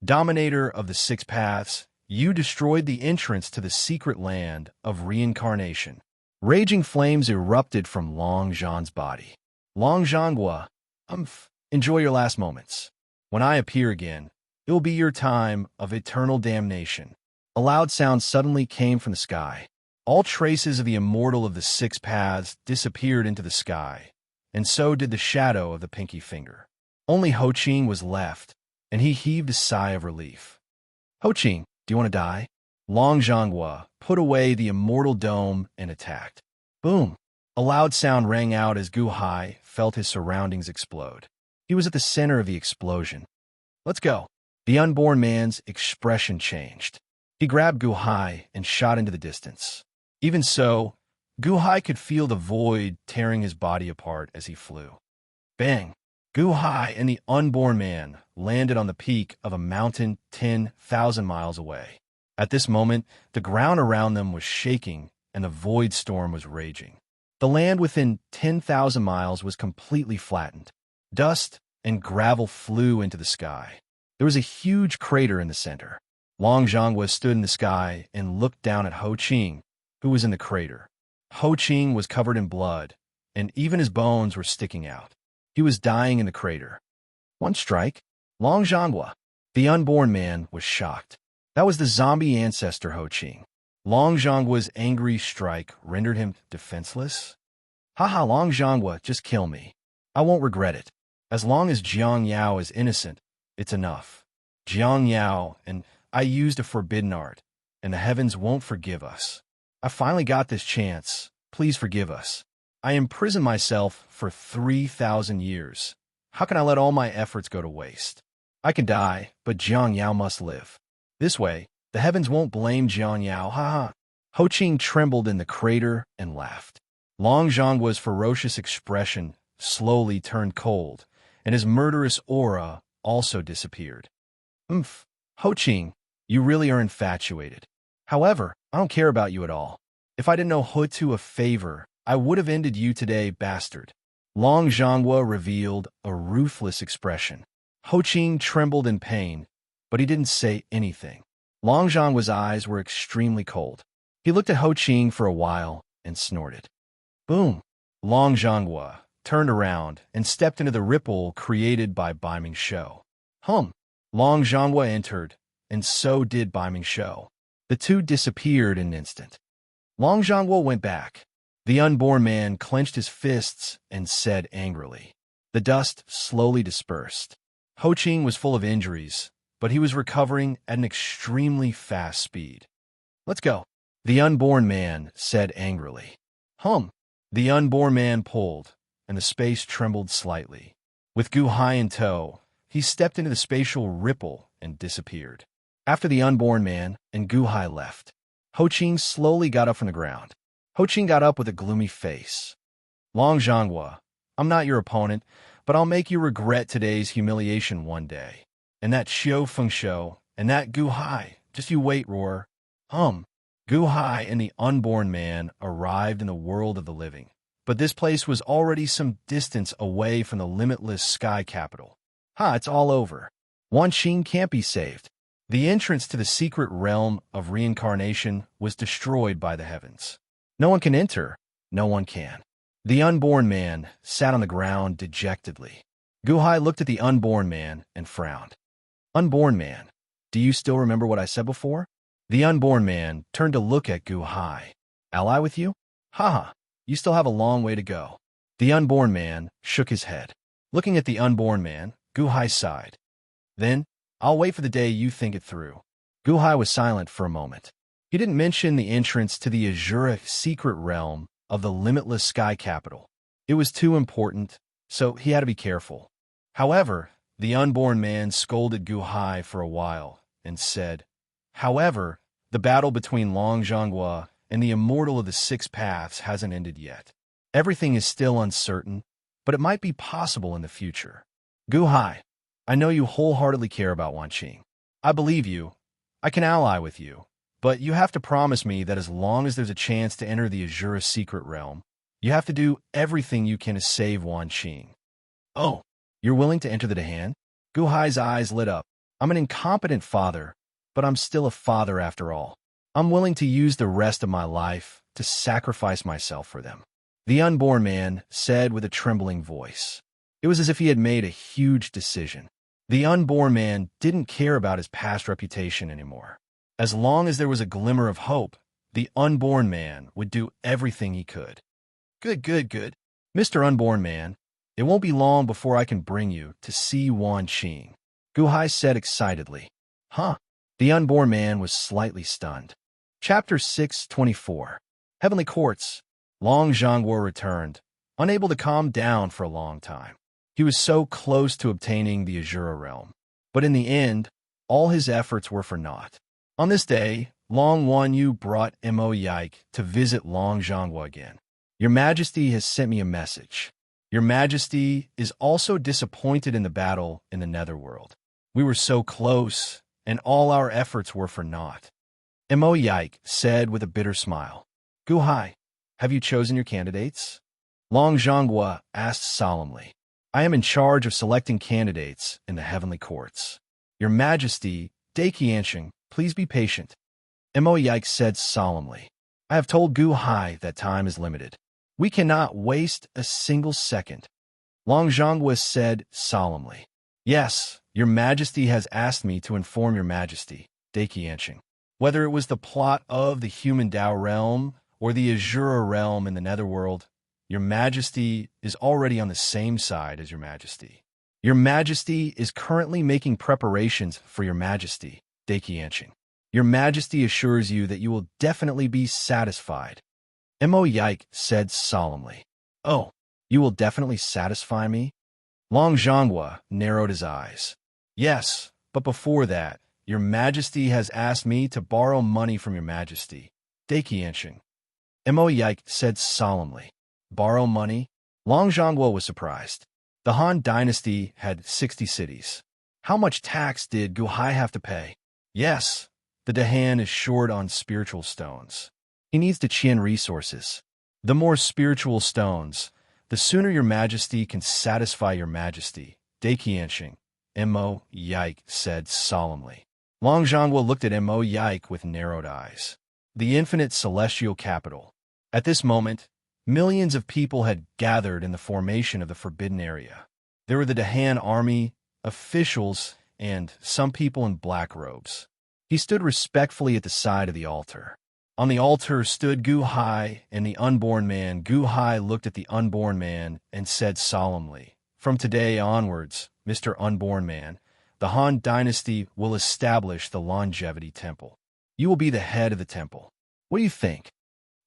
Dominator of the 6 paths, you destroyed the entrance to the secret land of reincarnation. Raging flames erupted from Long Zhon's body. Long Zhonghua, enjoy your last moments. When I appear again, it will be your time of eternal damnation. A loud sound suddenly came from the sky. All traces of the immortal of the 6 paths disappeared into the sky, and so did the shadow of the pinky finger. Only Ho Qing was left, and he heaved a sigh of relief. Ho Qing, do you want to die? Long Zhonghua put away the immortal dome and attacked. Boom! A loud sound rang out as Gu Hai felt his surroundings explode. He was at the center of the explosion. Let's go. The unborn man's expression changed. He grabbed Gu Hai and shot into the distance. Even so, Gu Hai could feel the void tearing his body apart as he flew. Bang! Gu Hai and the unborn man landed on the peak of a mountain 10,000 miles away. At this moment, the ground around them was shaking and the void storm was raging. The land within 10,000 miles was completely flattened. Dust and gravel flew into the sky. There was a huge crater in the center. Long Zhonghua stood in the sky and looked down at Ho Qing, who was in the crater. Ho Qing was covered in blood, and even his bones were sticking out. He was dying in the crater. One strike. Long Zhonghua. The unborn man was shocked. That was the zombie ancestor Ho Qing. Long Zhonghua's angry strike rendered him defenseless. Haha, Long Zhonghua, just kill me. I won't regret it. As long as Jiang Yao is innocent, it's enough. Jiang Yao and I used a forbidden art, and the heavens won't forgive us. I finally got this chance. Please forgive us. I imprisoned myself for 3,000 years. How can I let all my efforts go to waste? I can die, but Jiang Yao must live. This way, the heavens won't blame Jiang Yao, haha. Ho Qing trembled in the crater and laughed. Long Zhonghua's ferocious expression slowly turned cold, and his murderous aura also disappeared. Umph, Ho Qing, you really are infatuated. However, I don't care about you at all. If I didn't know Hutu a favor, I would have ended you today, bastard. Long Zhonghua revealed a ruthless expression. Ho Qing trembled in pain, but he didn't say anything. Long Zhonghua's eyes were extremely cold. He looked at Ho Qing for a while and snorted. Boom! Long Zhonghua turned around and stepped into the ripple created by Baiming Shou. Long Zhonghua entered, and so did Baiming Shou. The two disappeared in an instant. Long Zhonghua went back. The unborn man clenched his fists and said angrily. The dust slowly dispersed. Ho Qing was full of injuries, but he was recovering at an extremely fast speed. Let's go, the unborn man said angrily. The unborn man pulled, and the space trembled slightly. With Gu Hai in tow, he stepped into the spatial ripple and disappeared. After the unborn man and Gu Hai left, Ho Qing slowly got up from the ground. Ho Qing got up with a gloomy face. Long Zhonghua, I'm not your opponent, but I'll make you regret today's humiliation one day. And that Xiu Feng Shou, and that Gu Hai, just you wait, roar. Gu Hai and the unborn man arrived in the world of the living, but this place was already some distance away from the limitless sky capital. It's all over. Wan Qing can't be saved. The entrance to the secret realm of reincarnation was destroyed by the heavens. No one can enter. No one can. The unborn man sat on the ground dejectedly. Gu Hai looked at the unborn man and frowned. Unborn man, do you still remember what I said before? The unborn man turned to look at Gu Hai. Ally with you? You still have a long way to go. The unborn man shook his head. Looking at the unborn man, Gu Hai sighed. Then, I'll wait for the day you think it through. Gu Hai was silent for a moment. He didn't mention the entrance to the Azura secret realm of the limitless sky capital. It was too important, so he had to be careful. However, the unborn man scolded Gu Hai for a while and said, However, the battle between Long Zhonghua and the Immortal of the Six Paths hasn't ended yet. Everything is still uncertain, but it might be possible in the future. Gu Hai, I know you wholeheartedly care about Wan Qing. I believe you. I can ally with you. But you have to promise me that as long as there's a chance to enter the Azura secret realm, you have to do everything you can to save Wan Qing. Oh, you're willing to enter the Dahan? Gu Hai's eyes lit up. I'm an incompetent father, but I'm still a father after all. I'm willing to use the rest of my life to sacrifice myself for them. The unborn man said with a trembling voice. It was as if he had made a huge decision. The unborn man didn't care about his past reputation anymore. As long as there was a glimmer of hope, the unborn man would do everything he could. Good. Mr. Unborn Man, it won't be long before I can bring you to see Wan Qing. Gu Hai said excitedly. The unborn man was slightly stunned. Chapter 624. Heavenly Courts. Long Zhonghua returned, unable to calm down for a long time. He was so close to obtaining the Azura realm. But in the end, all his efforts were for naught. On this day, Long Wanyu brought Mo Yike to visit Long Zhonghua again. Your Majesty has sent me a message. Your Majesty is also disappointed in the battle in the Netherworld. We were so close, and all our efforts were for naught. Mo Yike said with a bitter smile. Gu Hai, have you chosen your candidates? Long Zhonghua asked solemnly. I am in charge of selecting candidates in the heavenly courts. Your Majesty, Daiqiansheng, please be patient. Mo Yike said solemnly. I have told Gu Hai that time is limited. We cannot waste a single second. Long Zhonghua said solemnly. Yes, your Majesty has asked me to inform your Majesty, Daiqiansheng. Whether it was the plot of the human Dao realm or the Azura realm in the Netherworld, your Majesty is already on the same side as your Majesty. Your Majesty is currently making preparations for your Majesty, Daiqianqing. Your Majesty assures you that you will definitely be satisfied. Mo Yike said solemnly. Oh, you will definitely satisfy me? Long Zhonghua narrowed his eyes. Yes, but before that, your Majesty has asked me to borrow money from your Majesty, Daiqianqing. Mo Yike said solemnly. Borrow money? Long Zhonghua was surprised. The Han Dynasty had 60 cities. How much tax did Guhai have to pay? Yes, the Dahan is short on spiritual stones. He needs to Qian resources. The more spiritual stones, the sooner your Majesty can satisfy your Majesty, Daiqianqing, Mo Yike said solemnly. Long Zhonghua looked at Mo Yike with narrowed eyes. The infinite celestial capital. At this moment, millions of people had gathered in the formation of the Forbidden Area. There were the Dahan army, officials, and some people in black robes. He stood respectfully at the side of the altar. On the altar stood Gu Hai and the unborn man. Gu Hai looked at the unborn man and said solemnly, From today onwards, Mr. Unborn Man, the Han Dynasty will establish the Longevity Temple. You will be the head of the temple. What do you think?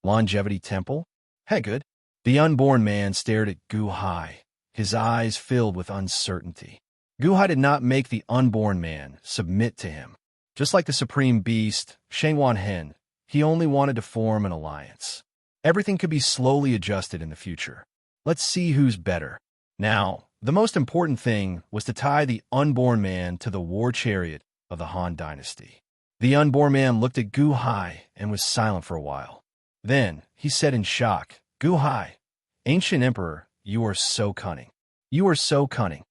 Longevity Temple? Hey, good. The unborn man stared at Gu Hai, his eyes filled with uncertainty. Gu Hai did not make the unborn man submit to him. Just like the supreme beast, Shangwan Hen, he only wanted to form an alliance. Everything could be slowly adjusted in the future. Let's see who's better. Now, the most important thing was to tie the unborn man to the war chariot of the Han Dynasty. The unborn man looked at Gu Hai and was silent for a while. Then, he said in shock, Gu Hai, Ancient Emperor, you are so cunning. You are so cunning.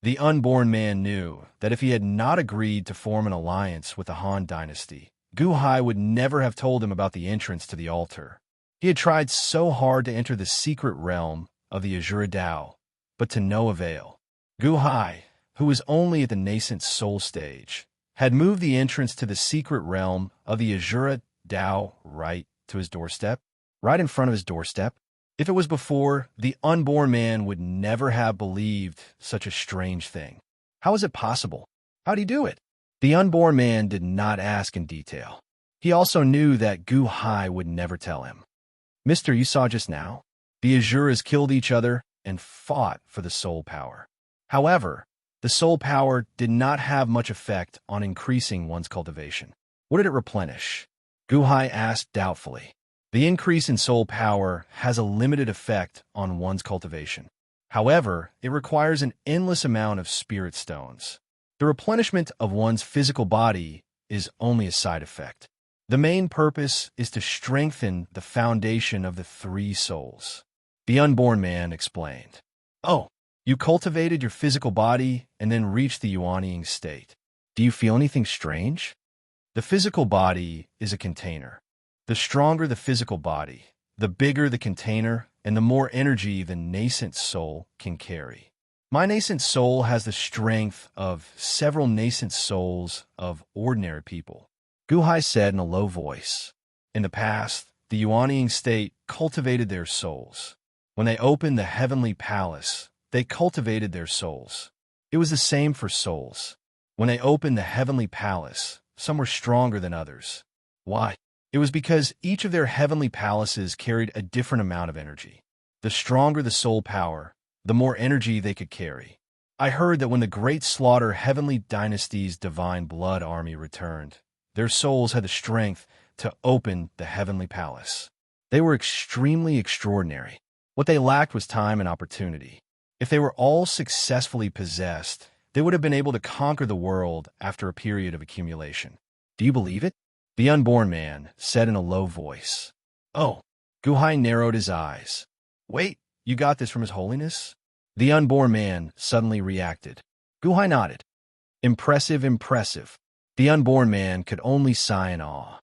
The unborn man knew that if he had not agreed to form an alliance with the Han Dynasty, Gu Hai would never have told him about the entrance to the altar. He had tried so hard to enter the secret realm of the Azure Dao, but to no avail. Gu Hai, who was only at the nascent soul stage, had moved the entrance to the secret realm of the Azure Dao right to his doorstep, right in front of his doorstep. If it was before, the unborn man would never have believed such a strange thing. How is it possible? How'd he do it? The unborn man did not ask in detail. He also knew that Gu Hai would never tell him. Mister, you saw just now? The Azuras killed each other and fought for the soul power. However, the soul power did not have much effect on increasing one's cultivation. What did it replenish? Gu Hai asked doubtfully. The increase in soul power has a limited effect on one's cultivation. However, it requires an endless amount of spirit stones. The replenishment of one's physical body is only a side effect. The main purpose is to strengthen the foundation of the three souls. The unborn man explained. Oh, you cultivated your physical body and then reached the Yuanying state. Do you feel anything strange? The physical body is a container. The stronger the physical body, the bigger the container, and the more energy the nascent soul can carry. My nascent soul has the strength of several nascent souls of ordinary people, Gu Hai said in a low voice. In the past, the Yuanying state cultivated their souls. When they opened the heavenly palace, they cultivated their souls. It was the same for souls. When they opened the heavenly palace, some were stronger than others. Why? It was because each of their heavenly palaces carried a different amount of energy. The stronger the soul power, the more energy they could carry. I heard that when the Great Slaughter Heavenly Dynasty's Divine Blood Army returned, their souls had the strength to open the heavenly palace. They were extremely extraordinary. What they lacked was time and opportunity. If they were all successfully possessed, they would have been able to conquer the world after a period of accumulation. Do you believe it? The unborn man said in a low voice. Oh, Gu Hai narrowed his eyes. Wait, you got this from His Holiness? The unborn man suddenly reacted. Gu Hai nodded. Impressive, impressive. The unborn man could only sigh in awe.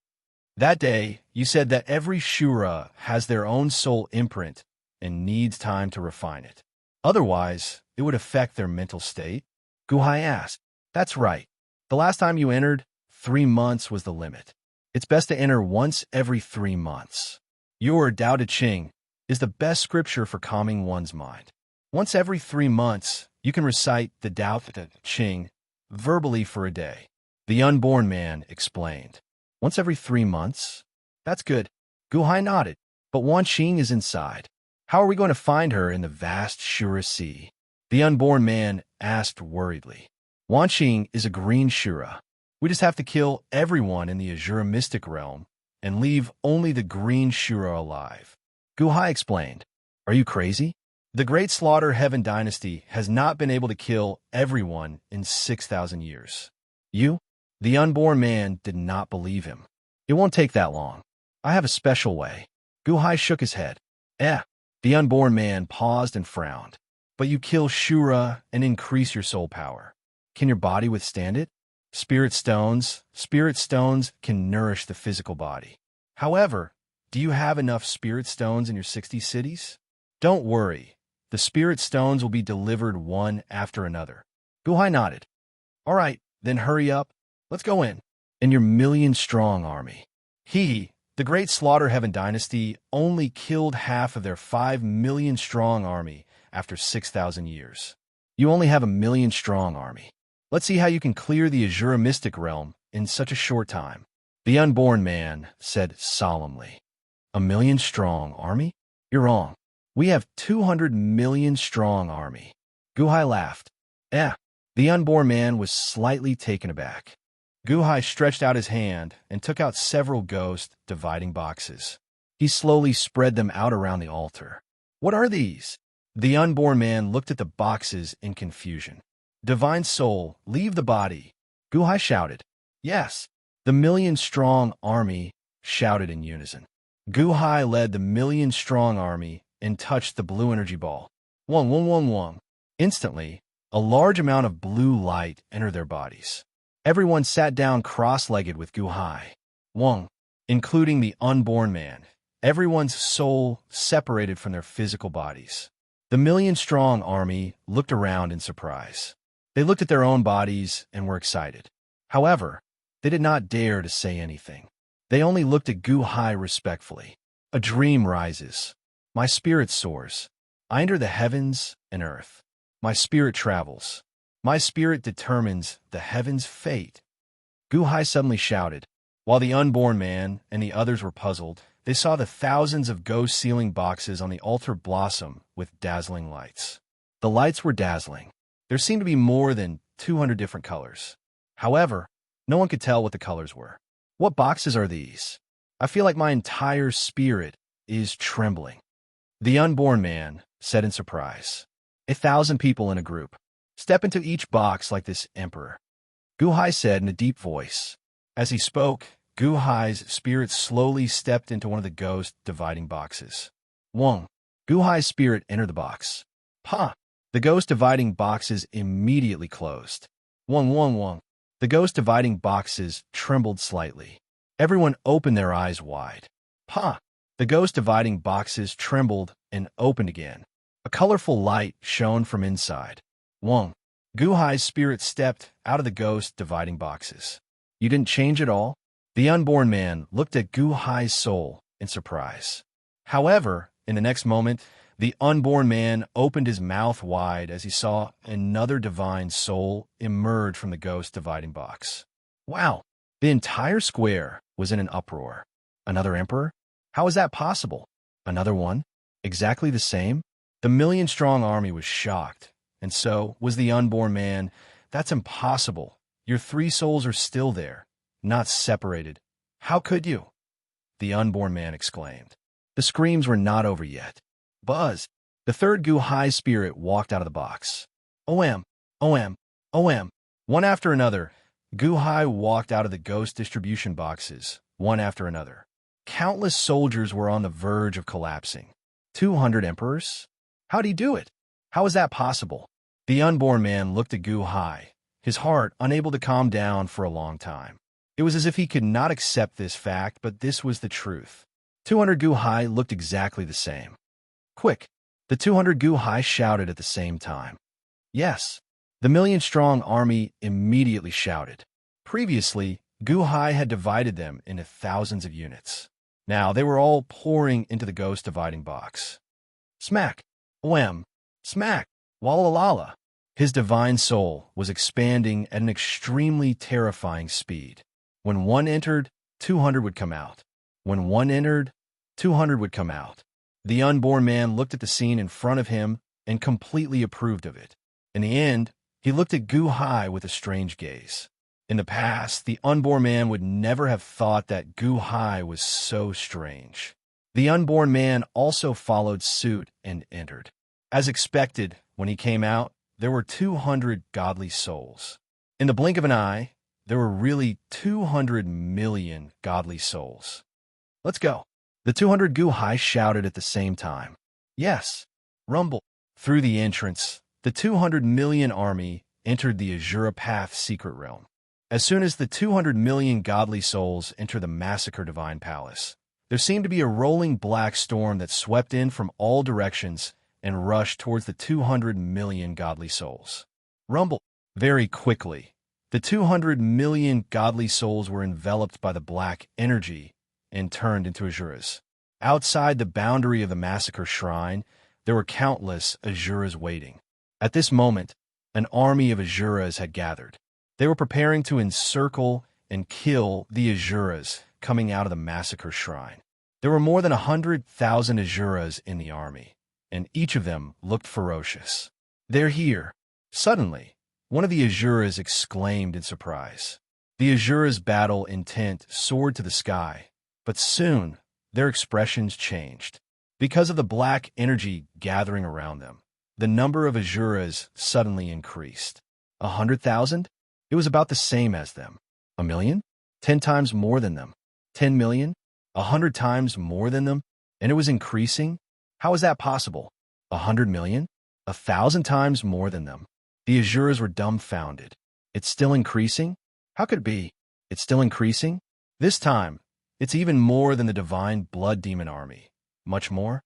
That day, you said that every Shura has their own soul imprint and needs time to refine it. Otherwise, it would affect their mental state. Gu Hai asked. That's right. The last time you entered, 3 months was the limit. It's best to enter once every 3 months. Your Tao Te Ching is the best scripture for calming one's mind. Once every 3 months, you can recite the Tao Te Ching verbally for a day. The unborn man explained. Once every 3 months? That's good. Guhai nodded. But Wan Qing is inside. How are we going to find her in the vast Shura Sea? The unborn man asked worriedly. Wan Qing is a green Shura. We just have to kill everyone in the Azura mystic realm and leave only the green Shura alive. Guhai explained. Are you crazy? The Great Slaughter Heaven Dynasty has not been able to kill everyone in 6,000 years. You? The unborn man did not believe him. It won't take that long. I have a special way. Guhai shook his head. The unborn man paused and frowned. But you kill Shura and increase your soul power. Can your body withstand it? Spirit stones can nourish the physical body. However, do you have enough spirit stones in your 60 cities? Don't worry. The spirit stones will be delivered one after another. Guhai nodded. All right, then hurry up. Let's go in. And your million-strong army. The Great Slaughter Heaven Dynasty only killed half of their 5 million-strong army after 6,000 years. You only have a million-strong army. Let's see how you can clear the Azura mystic realm in such a short time. The unborn man said solemnly. A million-strong army? You're wrong. We have 200 million-strong army. Guhai laughed. The unborn man was slightly taken aback. Guhai stretched out his hand and took out several ghost dividing boxes. He slowly spread them out around the altar. What are these? The unborn man looked at the boxes in confusion. Divine soul, leave the body. Guhai shouted. Yes. The million-strong army shouted in unison. Guhai led the million-strong army and touched the blue energy ball. Wong, wong, wong, wong. Instantly, a large amount of blue light entered their bodies. Everyone sat down cross-legged with Guhai. Wong, including the unborn man. Everyone's soul separated from their physical bodies. The million-strong army looked around in surprise. They looked at their own bodies and were excited. However, they did not dare to say anything. They only looked at Guhai respectfully. A dream rises. My spirit soars. I enter the heavens and earth. My spirit travels. My spirit determines the heavens' fate. Guhai suddenly shouted. While the unborn man and the others were puzzled, they saw the thousands of ghost sealing boxes on the altar blossom with dazzling lights. The lights were dazzling. There seemed to be more than 200 different colors. However, no one could tell what the colors were. What boxes are these? I feel like my entire spirit is trembling. The unborn man said in surprise. 1,000 people in a group. Step into each box like this emperor. Guhai said in a deep voice. As he spoke, Guhai's spirit slowly stepped into one of the ghost dividing boxes. Wong. Guhai's spirit entered the box. Pa! The ghost dividing boxes immediately closed. Wong, wong, wong. The ghost dividing boxes trembled slightly. Everyone opened their eyes wide. Pa! The ghost dividing boxes trembled and opened again. A colorful light shone from inside. Wong. Guhai's spirit stepped out of the ghost dividing boxes. You didn't change at all? The unborn man looked at Guhai's soul in surprise. However, in the next moment, the unborn man opened his mouth wide as he saw another divine soul emerge from the ghost dividing box. Wow! The entire square was in an uproar. Another emperor? How is that possible? Another one? Exactly the same? The million-strong army was shocked, and so was the unborn man. That's impossible. Your 3 souls are still there, not separated. How could you? The unborn man exclaimed. The screams were not over yet. Buzz! The third Guhai spirit walked out of the box. OM! OM! OM! One after another, Guhai walked out of the ghost distribution boxes, one after another. Countless soldiers were on the verge of collapsing. 200 emperors? How'd he do it? How is that possible? The unborn man looked at Guhai, his heart unable to calm down for a long time. It was as if he could not accept this fact, but this was the truth. 200 Guhai looked exactly the same. Quick! The 200 Guhai shouted at the same time. Yes! The million-strong army immediately shouted. Previously, Guhai had divided them into thousands of units. Now they were all pouring into the ghost dividing box. Smack! OM! Smack! Walalala! His divine soul was expanding at an extremely terrifying speed. When one entered, 200 would come out. When one entered, 200 would come out. The unborn man looked at the scene in front of him and completely approved of it. In the end, he looked at Gu Hai with a strange gaze. In the past, the unborn man would never have thought that Gu Hai was so strange. The unborn man also followed suit and entered. As expected, when he came out, there were 200 godly souls. In the blink of an eye, there were really 200 million godly souls. Let's go. The 200 Gu Hai shouted at the same time. Yes, rumble. Through the entrance, the 200 million army entered the Azura Path secret realm. As soon as the 200 million godly souls entered the Massacre Divine Palace, there seemed to be a rolling black storm that swept in from all directions and rushed towards the 200 million godly souls. Rumble. Very quickly, the 200 million godly souls were enveloped by the black energy and turned into Azuras. Outside the boundary of the Massacre Shrine, there were countless Azuras waiting. At this moment, an army of Azuras had gathered. They were preparing to encircle and kill the Azuras coming out of the Massacre Shrine. There were more than 100,000 Azuras in the army, and each of them looked ferocious. They're here. Suddenly, one of the Azuras exclaimed in surprise. The Azuras' battle intent soared to the sky, but soon their expressions changed. Because of the black energy gathering around them, the number of Azuras suddenly increased. 100,000? It was about the same as them. 1,000,000? 10 times more than them. 10 million? 100 times more than them? And it was increasing? How is that possible? 100 million? 1,000 times more than them. The Azuras were dumbfounded. It's still increasing? How could it be? It's still increasing? This time, it's even more than the divine blood demon army. Much more?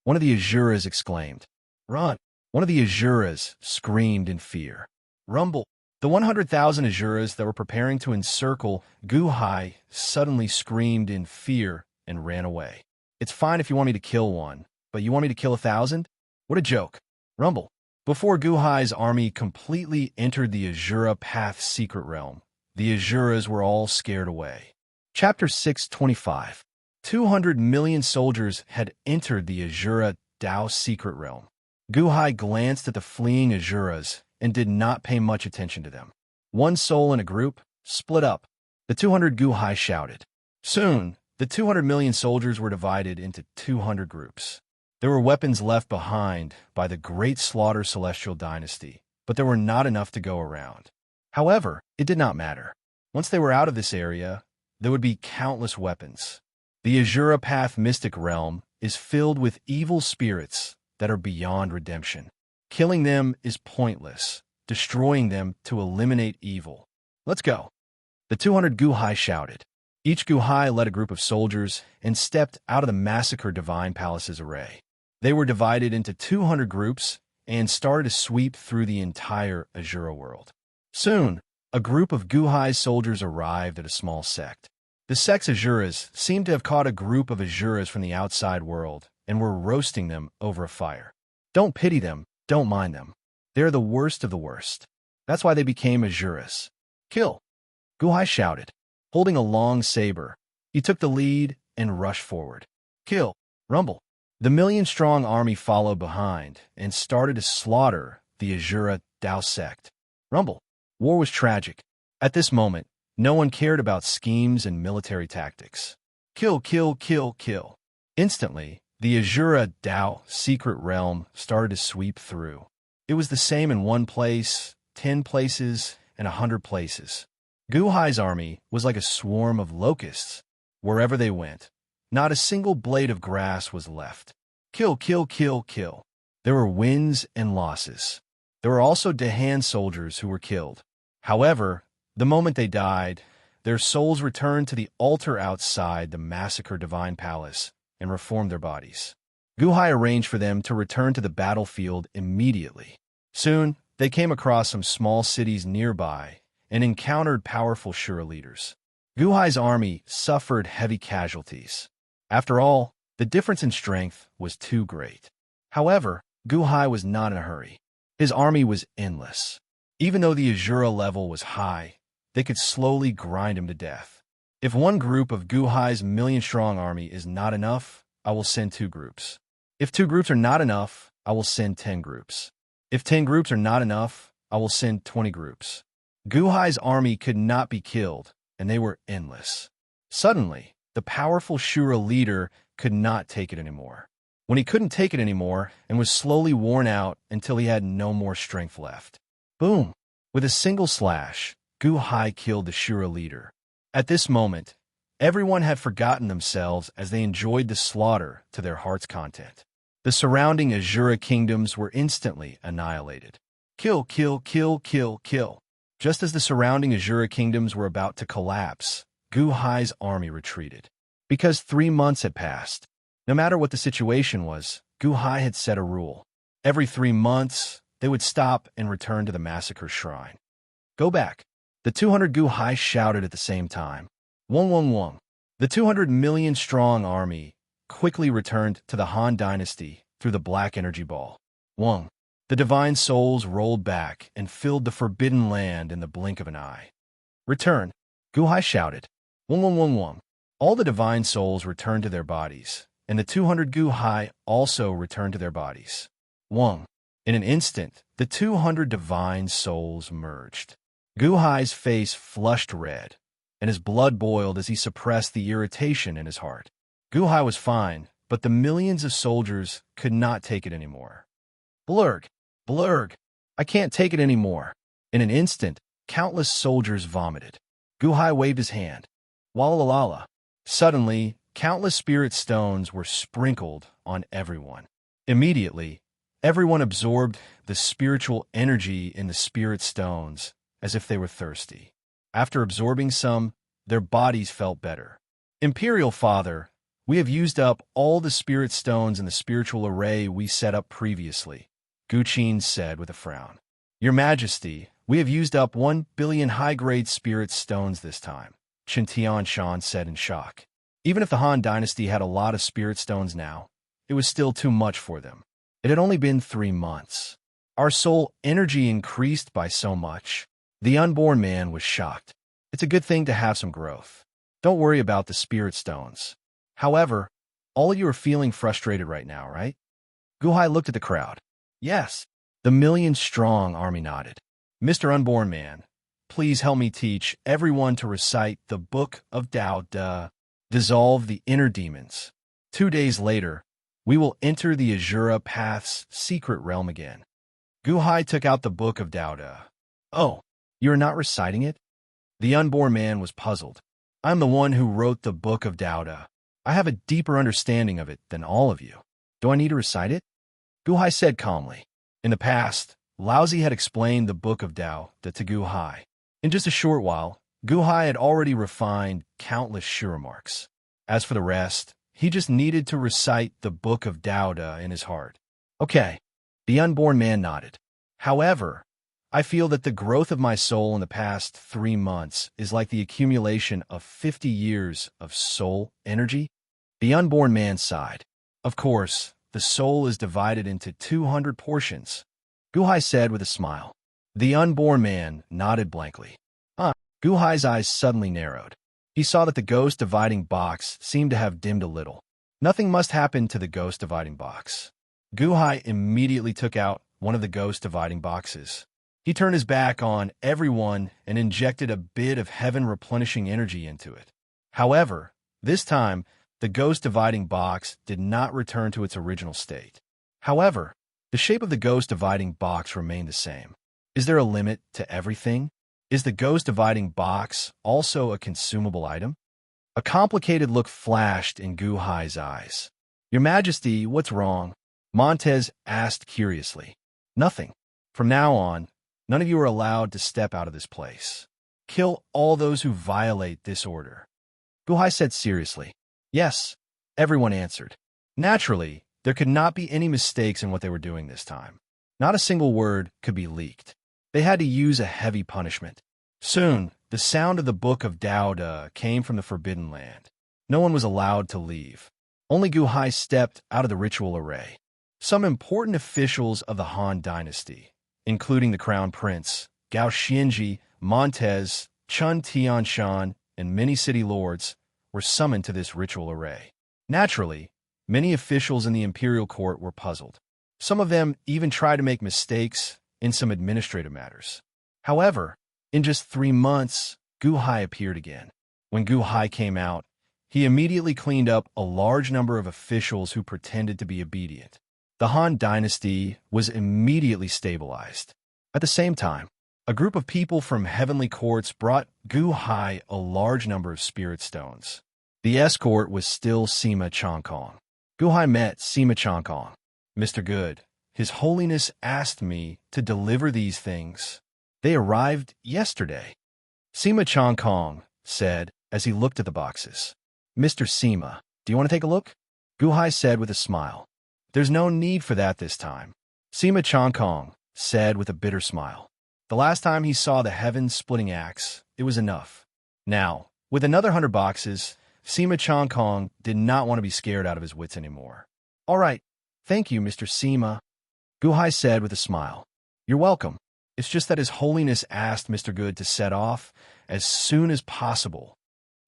One of the Azuras exclaimed. Run! One of the Azuras screamed in fear. Rumble! The 100,000 Azuras that were preparing to encircle Gu Hai suddenly screamed in fear and ran away. It's fine if you want me to kill one, but you want me to kill 1,000? What a joke. Rumble. Before Gu Hai's army completely entered the Azura Path secret realm, the Azuras were all scared away. Chapter 625. 200 million soldiers had entered the Azura Dao secret realm. Gu Hai glanced at the fleeing Azuras and did not pay much attention to them. One soul in a group split up. The 200 Gu Hai shouted. Soon, the 200 million soldiers were divided into 200 groups. There were weapons left behind by the Great Slaughter Celestial Dynasty, but there were not enough to go around. However, it did not matter. Once they were out of this area, there would be countless weapons. The Azura Path Mystic Realm is filled with evil spirits that are beyond redemption. Killing them is pointless, destroying them to eliminate evil. Let's go. The 200 Gu Hai shouted. Each Gu Hai led a group of soldiers and stepped out of the Massacre Divine Palace's array. They were divided into 200 groups and started to sweep through the entire Azura world. Soon, a group of Gu Hai's soldiers arrived at a small sect. The sect's Azuras seemed to have caught a group of Azuras from the outside world and were roasting them over a fire. Don't pity them, don't mind them. They're the worst of the worst. That's why they became Azuras. Kill! Gu Hai shouted. Holding a long saber, he took the lead and rushed forward. Kill! Rumble! The million-strong army followed behind and started to slaughter the Azura Dao sect. Rumble! War was tragic. At this moment, no one cared about schemes and military tactics. Kill, kill, kill, kill. Instantly, the Azura Dao secret realm started to sweep through. It was the same in one place, 10 places, and 100 places. Gu Hai's army was like a swarm of locusts. Wherever they went, not a single blade of grass was left. Kill, kill, kill, kill. There were wins and losses. There were also Dahan soldiers who were killed. However, the moment they died, their souls returned to the altar outside the Massacre Divine Palace and reformed their bodies. Gu Hai arranged for them to return to the battlefield immediately. Soon, they came across some small cities nearby and encountered powerful Shura leaders. Gu Hai's army suffered heavy casualties. After all, the difference in strength was too great. However, Gu Hai was not in a hurry. His army was endless. Even though the Azura level was high, they could slowly grind him to death. If one group of Gu Hai's million-strong army is not enough, I will send 2 groups. If 2 groups are not enough, I will send 10 groups. If 10 groups are not enough, I will send 20 groups. Gu Hai's army could not be killed, and they were endless. Suddenly, the powerful Shura leader could not take it anymore. When he couldn't take it anymore and was slowly worn out until he had no more strength left. Boom! With a single slash, Gu Hai killed the Shura leader. At this moment, everyone had forgotten themselves as they enjoyed the slaughter to their heart's content. The surrounding Azura kingdoms were instantly annihilated. Kill, kill, kill, kill, kill. Just as the surrounding Azura kingdoms were about to collapse, Gu Hai's army retreated. Because 3 months had passed. No matter what the situation was, Gu Hai had set a rule. Every 3 months, they would stop and return to the massacre shrine. Go back. The 200 Gu Hai shouted at the same time. Wong wong wong. The 200 million-strong army quickly returned to the Han dynasty through the black energy ball. Wong. The divine souls rolled back and filled the forbidden land in the blink of an eye. Return. Gu Hai shouted. Wong wong wong wong. All the divine souls returned to their bodies, and the 200 Gu Hai also returned to their bodies. Wong. In an instant, the 200 divine souls merged. Gu Hai's face flushed red, and his blood boiled as he suppressed the irritation in his heart. Gu Hai was fine, but the millions of soldiers could not take it anymore. Blurg! Blurg! I can't take it anymore. In an instant, countless soldiers vomited. Gu Hai waved his hand. Walalala. Suddenly, countless spirit stones were sprinkled on everyone. Immediately, everyone absorbed the spiritual energy in the spirit stones as if they were thirsty. After absorbing some, their bodies felt better. Imperial Father, we have used up all the spirit stones in the spiritual array we set up previously, Gu Qin said with a frown. Your Majesty, we have used up 1 billion high-grade spirit stones this time, Chen Tianshan said in shock. Even if the Han dynasty had a lot of spirit stones now, it was still too much for them. It had only been 3 months. Our soul energy increased by so much. The unborn man was shocked. It's a good thing to have some growth. Don't worry about the spirit stones. However, all of you are feeling frustrated right now, right? Gu Hai looked at the crowd. Yes. The million-strong army nodded. Mr. Unborn Man, please help me teach everyone to recite the Book of Dao De. Dissolve the inner demons. 2 days later, we will enter the Azura Path's secret realm again. Gu Hai took out the Book of Dao De. Oh, you are not reciting it? The unborn man was puzzled. I'm the one who wrote the Book of Dao De. I have a deeper understanding of it than all of you. Do I need to recite it? Gu Hai said calmly. In the past, Laozi had explained the Book of Dao De to Gu Hai. In just a short while, Gu Hai had already refined countless Shura marks. As for the rest, he just needed to recite the Book of Dao De in his heart. Okay. The unborn man nodded. However, I feel that the growth of my soul in the past 3 months is like the accumulation of 50 years of soul energy. The unborn man sighed. Of course, the soul is divided into 200 portions, Gu Hai said with a smile. The unborn man nodded blankly. Gu Hai's eyes suddenly narrowed. He saw that the ghost dividing box seemed to have dimmed a little. Nothing must happen to the ghost dividing box. Gu Hai immediately took out one of the ghost dividing boxes. He turned his back on everyone and injected a bit of heaven replenishing energy into it. However, this time, the ghost dividing box did not return to its original state. However, the shape of the ghost dividing box remained the same. Is there a limit to everything? Is the ghost dividing box also a consumable item? A complicated look flashed in Gu Hai's eyes. Your Majesty, what's wrong? Montez asked curiously. Nothing. From now on, none of you are allowed to step out of this place. Kill all those who violate this order. Gu Hai said seriously. Yes, everyone answered. Naturally, there could not be any mistakes in what they were doing this time. Not a single word could be leaked. They had to use a heavy punishment. Soon, the sound of the Book of Dao De came from the Forbidden Land. No one was allowed to leave. Only Gu Hai stepped out of the ritual array. Some important officials of the Han dynasty, including the crown prince, Gao Xianji, Montez, Chun Tianshan, and many city lords, were summoned to this ritual array. Naturally, many officials in the imperial court were puzzled. Some of them even tried to make mistakes in some administrative matters. However, in just 3 months, Gu Hai appeared again. When Gu Hai came out, he immediately cleaned up a large number of officials who pretended to be obedient. The Han dynasty was immediately stabilized. At the same time, a group of people from heavenly courts brought Gu Hai a large number of spirit stones. The escort was still Sima Changkong. Gu Hai met Sima Changkong. Mr. Good, His Holiness asked me to deliver these things. They arrived yesterday. Sima Changkong said as he looked at the boxes. Mr. Sima, do you want to take a look? Gu Hai said with a smile. There's no need for that this time. Sima Changkong said with a bitter smile. The last time he saw the heaven-splitting axe, it was enough. Now, with another 100 boxes, Sima Changkong did not want to be scared out of his wits anymore. All right, thank you, Mr. Sima, Gu Hai said with a smile. You're welcome. It's just that His Holiness asked Mr. Good to set off as soon as possible.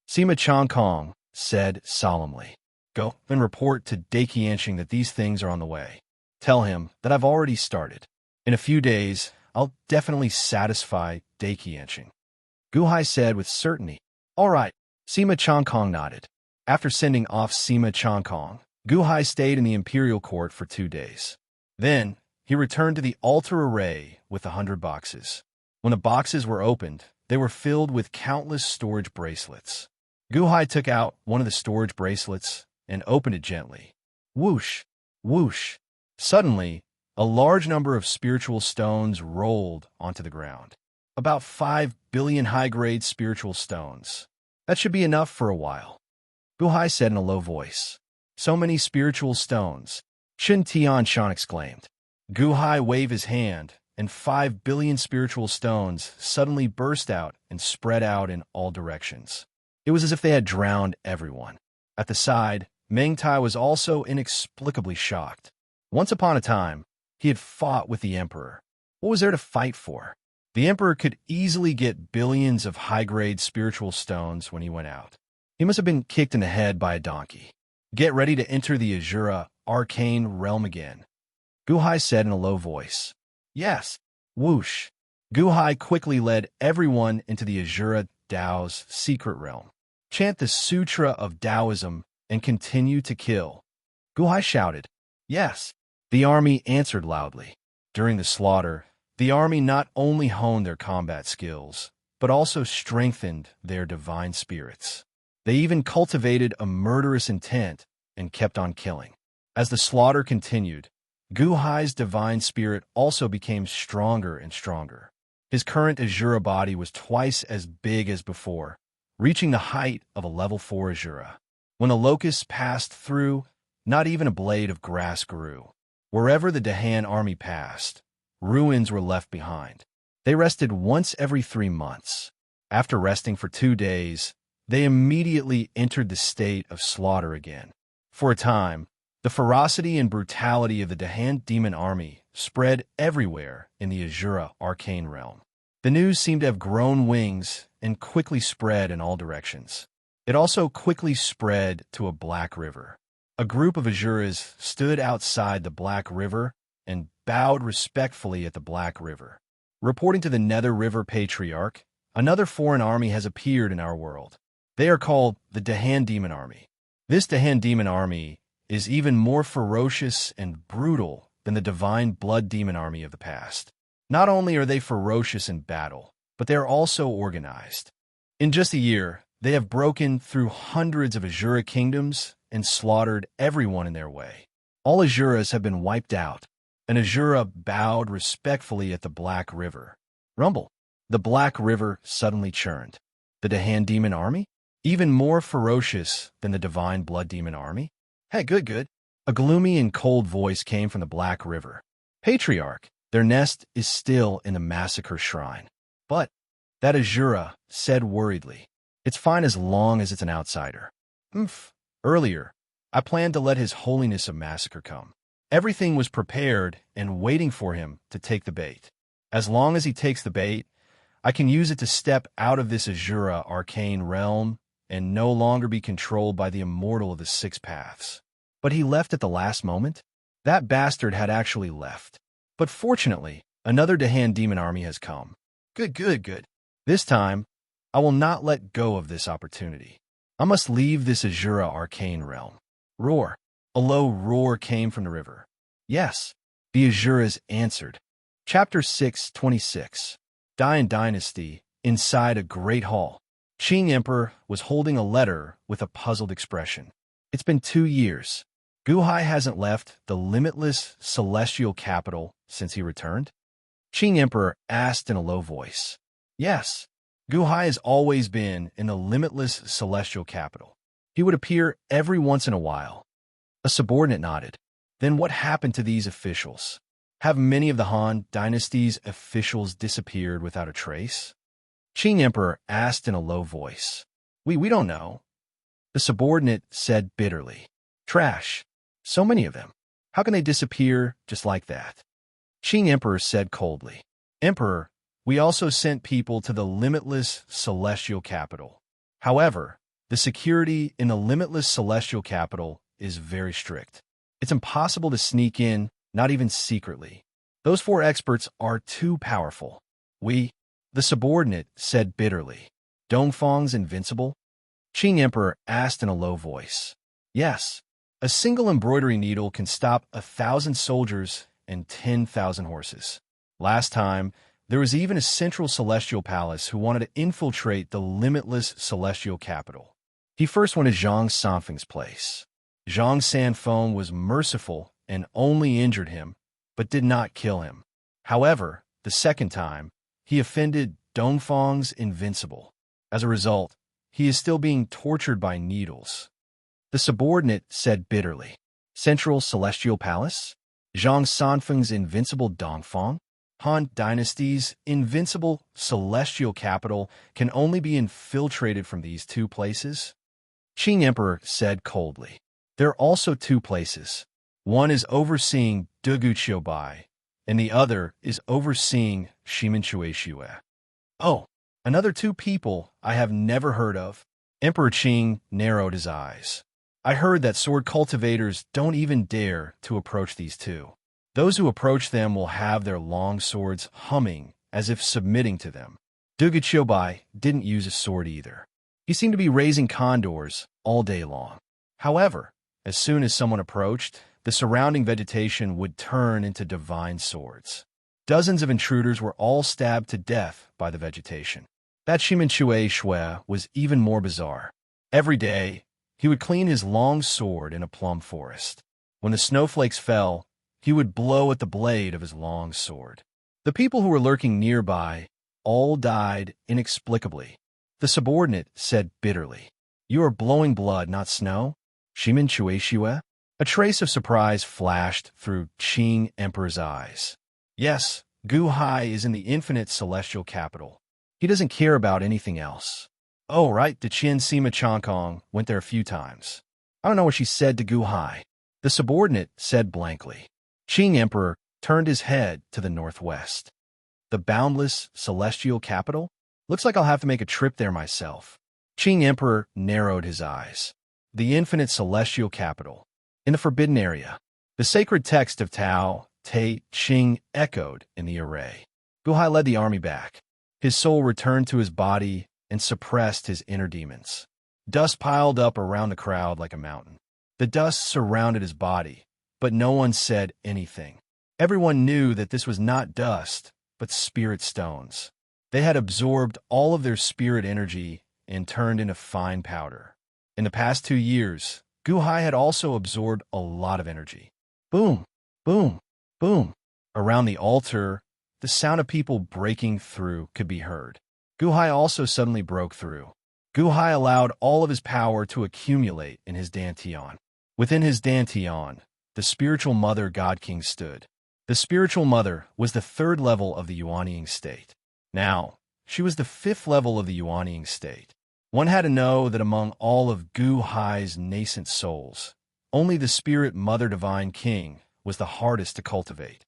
Sima Changkong said solemnly. Go and report to Daiqianxing that these things are on the way. Tell him that I've already started. In a few days, I'll definitely satisfy Daiqianxing. Gu Hai said with certainty. All right, Sima Changkong nodded. After sending off Sima Changkong, Gu Hai stayed in the imperial court for 2 days. Then, he returned to the altar array with the 100 boxes. When the boxes were opened, they were filled with countless storage bracelets. Gu Hai took out one of the storage bracelets and opened it gently. Whoosh, whoosh. Suddenly, a large number of spiritual stones rolled onto the ground. About 5 billion high-grade spiritual stones. That should be enough for a while. Gu Hai said in a low voice. So many spiritual stones. Chun Tianshan exclaimed. Gu Hai waved his hand, and 5 billion spiritual stones suddenly burst out and spread out in all directions. It was as if they had drowned everyone. At the side, Meng Tai was also inexplicably shocked. Once upon a time, he had fought with the Emperor. What was there to fight for? The Emperor could easily get billions of high-grade spiritual stones when he went out. He must have been kicked in the head by a donkey. Get ready to enter the Azura arcane realm again, Gu Hai said in a low voice. Yes. Whoosh. Gu Hai quickly led everyone into the Azura Dao's secret realm. Chant the Sutra of Taoism and continue to kill. Gu Hai shouted. Yes. The army answered loudly. During the slaughter, the army not only honed their combat skills, but also strengthened their divine spirits. They even cultivated a murderous intent and kept on killing. As the slaughter continued, Gu Hai's divine spirit also became stronger and stronger. His current Azura body was twice as big as before, reaching the height of a level 4 Azura. When the locusts passed through, not even a blade of grass grew. Wherever the Dahan army passed, ruins were left behind. They rested once every 3 months. After resting for 2 days, they immediately entered the state of slaughter again. For a time, the ferocity and brutality of the Dahan demon army spread everywhere in the Azura arcane realm. The news seemed to have grown wings and quickly spread in all directions. It also quickly spread to a black river. A group of Azuras stood outside the Black River and bowed respectfully at the Black River. Reporting to the Nether River Patriarch, another foreign army has appeared in our world. They are called the Dahan Demon Army. This Dahan Demon Army is even more ferocious and brutal than the Divine Blood Demon Army of the past. Not only are they ferocious in battle, but they are also organized. In just a year, they have broken through hundreds of Azura kingdoms and slaughtered everyone in their way. All Azuras have been wiped out, and Azura bowed respectfully at the Black River. Rumble. The Black River suddenly churned. The Dahan Demon Army? Even more ferocious than the Divine Blood Demon Army? Hey, good. A gloomy and cold voice came from the Black River. Patriarch, their nest is still in the massacre shrine. But, that Azura said worriedly, it's fine as long as it's an outsider. Earlier, I planned to let His Holiness of Massacre come. Everything was prepared and waiting for him to take the bait. As long as he takes the bait, I can use it to step out of this Azura arcane realm and no longer be controlled by the Immortal of the Six Paths. But he left at the last moment? That bastard had actually left. But fortunately, another Dahan demon army has come. Good. This time, I will not let go of this opportunity. I must leave this Azura arcane realm. Roar. A low roar came from the river. Yes, the Azuras answered. Chapter 6:26. Dian Dynasty, inside a great hall. Qing Emperor was holding a letter with a puzzled expression. It's been 2 years. Guhai hasn't left the limitless celestial capital since he returned? Qing Emperor asked in a low voice. Yes, Guhai has always been in the limitless celestial capital. He would appear every once in a while. A subordinate nodded. Then what happened to these officials? Have many of the Han Dynasty's officials disappeared without a trace? Qing Emperor asked in a low voice. We don't know. The subordinate said bitterly. Trash. So many of them. How can they disappear just like that? Qing Emperor said coldly. Emperor, we also sent people to the limitless celestial capital. However, the security in the limitless celestial capital is very strict. It's impossible to sneak in, not even secretly. Those 4 experts are too powerful. The subordinate said bitterly. Dongfang's invincible? Qing Emperor asked in a low voice. Yes, a single embroidery needle can stop 1,000 soldiers and 10,000 horses. Last time, there was even a central celestial palace who wanted to infiltrate the limitless celestial capital. He first went to Zhang Sanfeng's place. Zhang Sanfeng was merciful and only injured him, but did not kill him. However, the second time, he offended Dongfang's invincible. As a result, he is still being tortured by needles. The subordinate said bitterly. Central Celestial Palace? Zhang Sanfeng's invincible Dongfang? Han Dynasty's invincible celestial capital can only be infiltrated from these 2 places? Qing Emperor said coldly. There are also 2 places. One is overseeing Duguqiubai, and the other is overseeing Shimenchueshue. Oh, another 2 people I have never heard of. Emperor Qing narrowed his eyes. I heard that sword cultivators don't even dare to approach these 2. Those who approach them will have their long swords humming as if submitting to them. Duguqiubai didn't use a sword either. He seemed to be raising condors all day long. However, as soon as someone approached, the surrounding vegetation would turn into divine swords. Dozens of intruders were all stabbed to death by the vegetation. That Shimenchueshue was even more bizarre. Every day, he would clean his long sword in a plum forest. When the snowflakes fell, he would blow at the blade of his long sword. The people who were lurking nearby all died inexplicably. The subordinate said bitterly, You are blowing blood, not snow? Shimenchueshue? A trace of surprise flashed through Qing Emperor's eyes. Yes, Gu Hai is in the infinite celestial capital. He doesn't care about anything else. Oh, right, the Qian Sima Changkong went there a few times. I don't know what she said to Gu Hai. The subordinate said blankly. Qing Emperor turned his head to the northwest. The boundless celestial capital? Looks like I'll have to make a trip there myself. Qing Emperor narrowed his eyes. The infinite celestial capital. In the forbidden area. The sacred text of Tao, Te Ching echoed in the array. Gu Hai led the army back. His soul returned to his body and suppressed his inner demons. Dust piled up around the crowd like a mountain. The dust surrounded his body, but no one said anything. Everyone knew that this was not dust, but spirit stones. They had absorbed all of their spirit energy and turned into fine powder. In the past 2 years, Gu Hai had also absorbed a lot of energy. Boom, boom, boom. Around the altar, the sound of people breaking through could be heard. Gu Hai also suddenly broke through. Gu Hai allowed all of his power to accumulate in his Dantian. Within his Dantian, the spiritual mother God King stood. The spiritual mother was the 3rd level of the Yuanying state. Now, she was the 5th level of the Yuanying state. One had to know that among all of Gu Hai's nascent souls, only the spirit mother divine king was the hardest to cultivate.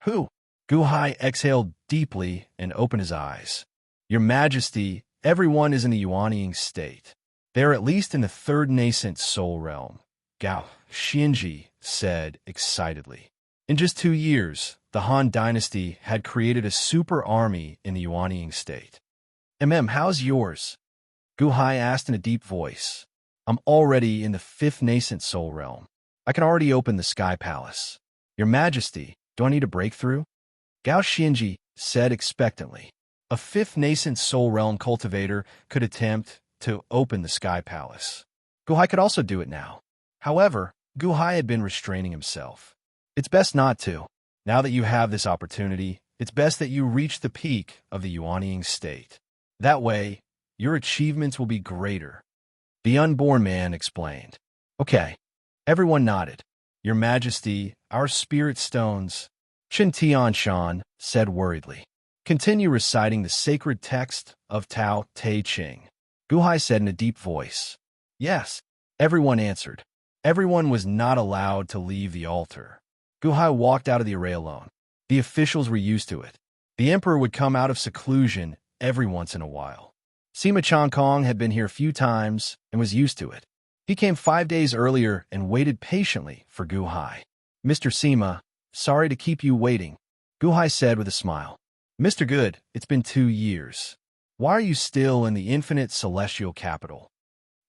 Who? Guhai exhaled deeply and opened his eyes. Your Majesty, everyone is in the Yuanying state. They are at least in the third nascent soul realm, Gao Xianji said excitedly. In just 2 years, the Han dynasty had created a super army in the Yuanying state. How's yours? Guhai asked in a deep voice. I'm already in the 5th nascent soul realm. I can already open the Sky Palace. Your Majesty, do I need a breakthrough? Gao Xianji said expectantly. A 5th nascent soul realm cultivator could attempt to open the Sky Palace. Guhai could also do it now. However, Guhai had been restraining himself. It's best not to. Now that you have this opportunity, it's best that you reach the peak of the Yuanying state. That way, your achievements will be greater. The unborn man explained. Okay. Everyone nodded. Your Majesty, our spirit stones, Chen Tianshan said worriedly. Continue reciting the sacred text of Tao Te Ching. Guhai said in a deep voice. Yes. Everyone answered. Everyone was not allowed to leave the altar. Guhai walked out of the array alone. The officials were used to it. The emperor would come out of seclusion every once in a while. Sima Changkong had been here a few times and was used to it. He came 5 days earlier and waited patiently for Guhai. Mr. Sima, sorry to keep you waiting, Guhai said with a smile. Mr. Good, it's been 2 years. Why are you still in the infinite celestial capital?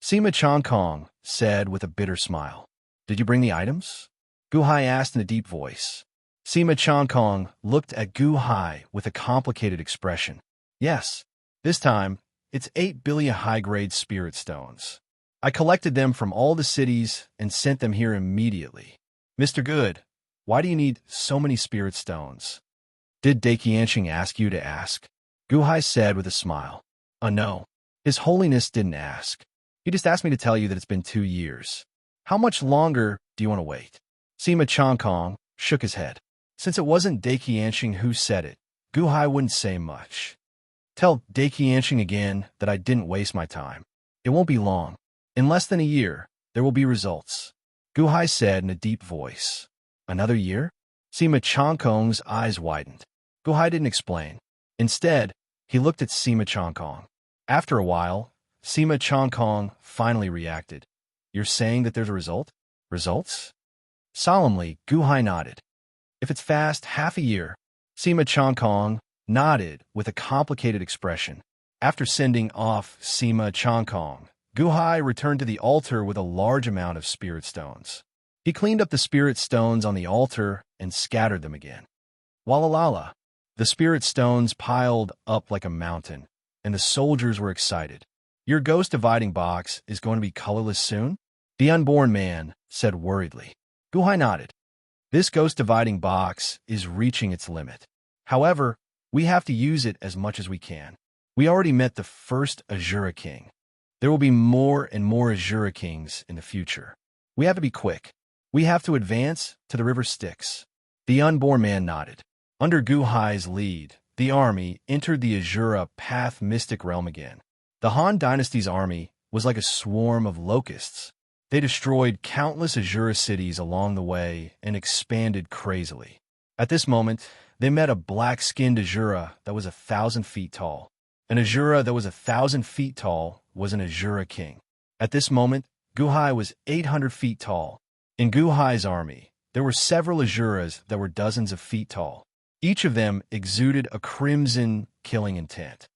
Sima Changkong said with a bitter smile. Did you bring the items? Guhai asked in a deep voice. Sima Changkong looked at Guhai with a complicated expression. Yes, this time, it's 8 billion high-grade spirit stones. I collected them from all the cities and sent them here immediately. Mr. Good, why do you need so many spirit stones? Did Daqianxing ask you to ask? Guhai said with a smile. No. His Holiness didn't ask. He just asked me to tell you that it's been 2 years. How much longer do you want to wait? Sima Changkong shook his head. Since it wasn't Daqianxing who said it, Guhai wouldn't say much. Tell Daqianxing again that I didn't waste my time. It won't be long. In less than a year, there will be results. Guhai said in a deep voice. Another year? Sima Changkong's eyes widened. Guhai didn't explain. Instead, he looked at Sima Changkong. After a while, Sima Changkong finally reacted. You're saying that there's a result? Results? Solemnly, Guhai nodded. If it's fast, half a year. Sima Changkong nodded with a complicated expression. After sending off Sima Changkong, Guhai returned to the altar with a large amount of spirit stones. He cleaned up the spirit stones on the altar and scattered them again. Walalala. The spirit stones piled up like a mountain, and the soldiers were excited. Your ghost dividing box is going to be colorless soon? The unborn man said worriedly. Guhai nodded. This ghost dividing box is reaching its limit. However, we have to use it as much as we can. We already met the first Azura King. There will be more and more Azura Kings in the future. We have to be quick. We have to advance to the river Styx. The unborn man nodded. Under Guhai's lead, the army entered the Azura Path Mystic Realm again. The Han Dynasty's army was like a swarm of locusts. They destroyed countless Azura cities along the way and expanded crazily. At this moment, they met a black-skinned Azura that was 1,000 feet tall. An Azura that was 1,000 feet tall was an Azura King. At this moment, Guhai was 800 feet tall. In Guhai's army, there were several Azuras that were dozens of feet tall. Each of them exuded a crimson killing intent.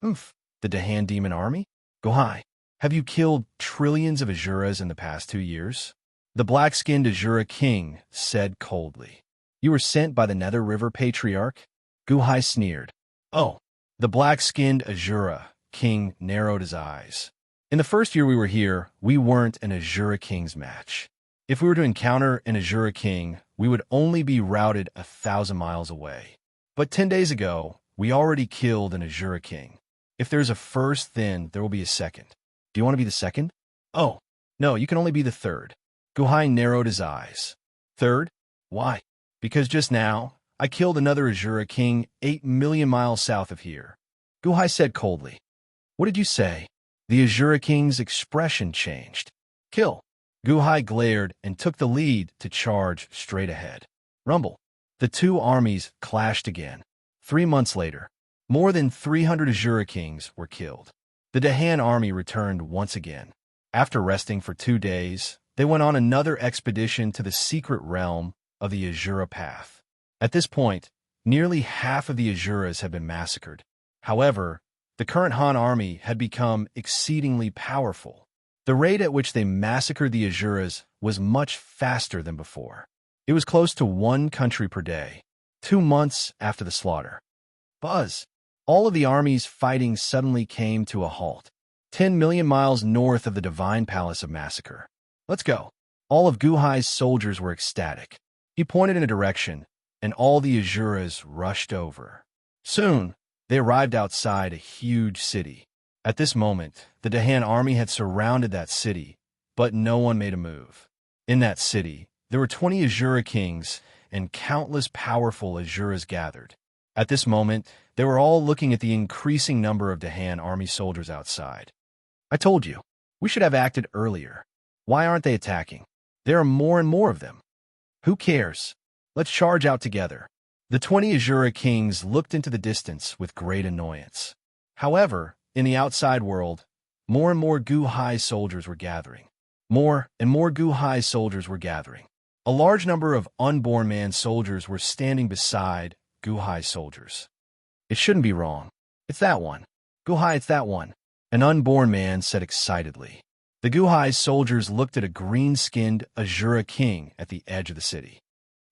Oof, the Dahan Demon Army? Guhai, have you killed trillions of Azuras in the past 2 years? The black-skinned Azura King said coldly. You were sent by the Nether River Patriarch? Guhai sneered. Oh. The black-skinned Azura King narrowed his eyes. In the first year we were here, we weren't an Azura King's match. If we were to encounter an Azura King, we would only be routed 1,000 miles away. But 10 days ago, we already killed an Azura King. If there's a first, then there will be a second. Do you want to be the second? Oh, no, you can only be the third. Guhai narrowed his eyes. Third? Why? Because just now, I killed another Azura King 8 million miles south of here. Guhai said coldly. What did you say? The Azura King's expression changed. Kill. Guhai glared and took the lead to charge straight ahead. Rumble. The two armies clashed again. 3 months later, more than 300 Azura kings were killed. The Dahan army returned once again. After resting for 2 days, they went on another expedition to the secret realm of the Azura Path. At this point, nearly half of the Azuras had been massacred. However, the current Han army had become exceedingly powerful. The rate at which they massacred the Azuras was much faster than before. It was close to 1 country per day. 2 months after the slaughter. Buzz. All of the army's fighting suddenly came to a halt. 10 million miles north of the Divine Palace of Massacre. Let's go. All of Guhai's soldiers were ecstatic. He pointed in a direction, and all the Azuras rushed over. Soon, they arrived outside a huge city. At this moment, the Dahan army had surrounded that city, but no one made a move. In that city, there were 20 Azura kings, and countless powerful Azuras gathered. At this moment, they were all looking at the increasing number of Dahan army soldiers outside. I told you, we should have acted earlier. Why aren't they attacking? There are more and more of them. Who cares? Let's charge out together. The 20 Azura kings looked into the distance with great annoyance. However, in the outside world, more and more Guhai soldiers were gathering. More and more Guhai soldiers were gathering. A large number of unborn man soldiers were standing beside Guhai soldiers. It shouldn't be wrong. It's that one. Guhai, it's that one. An unborn man said excitedly. The Guhai soldiers looked at a green-skinned Azura king at the edge of the city.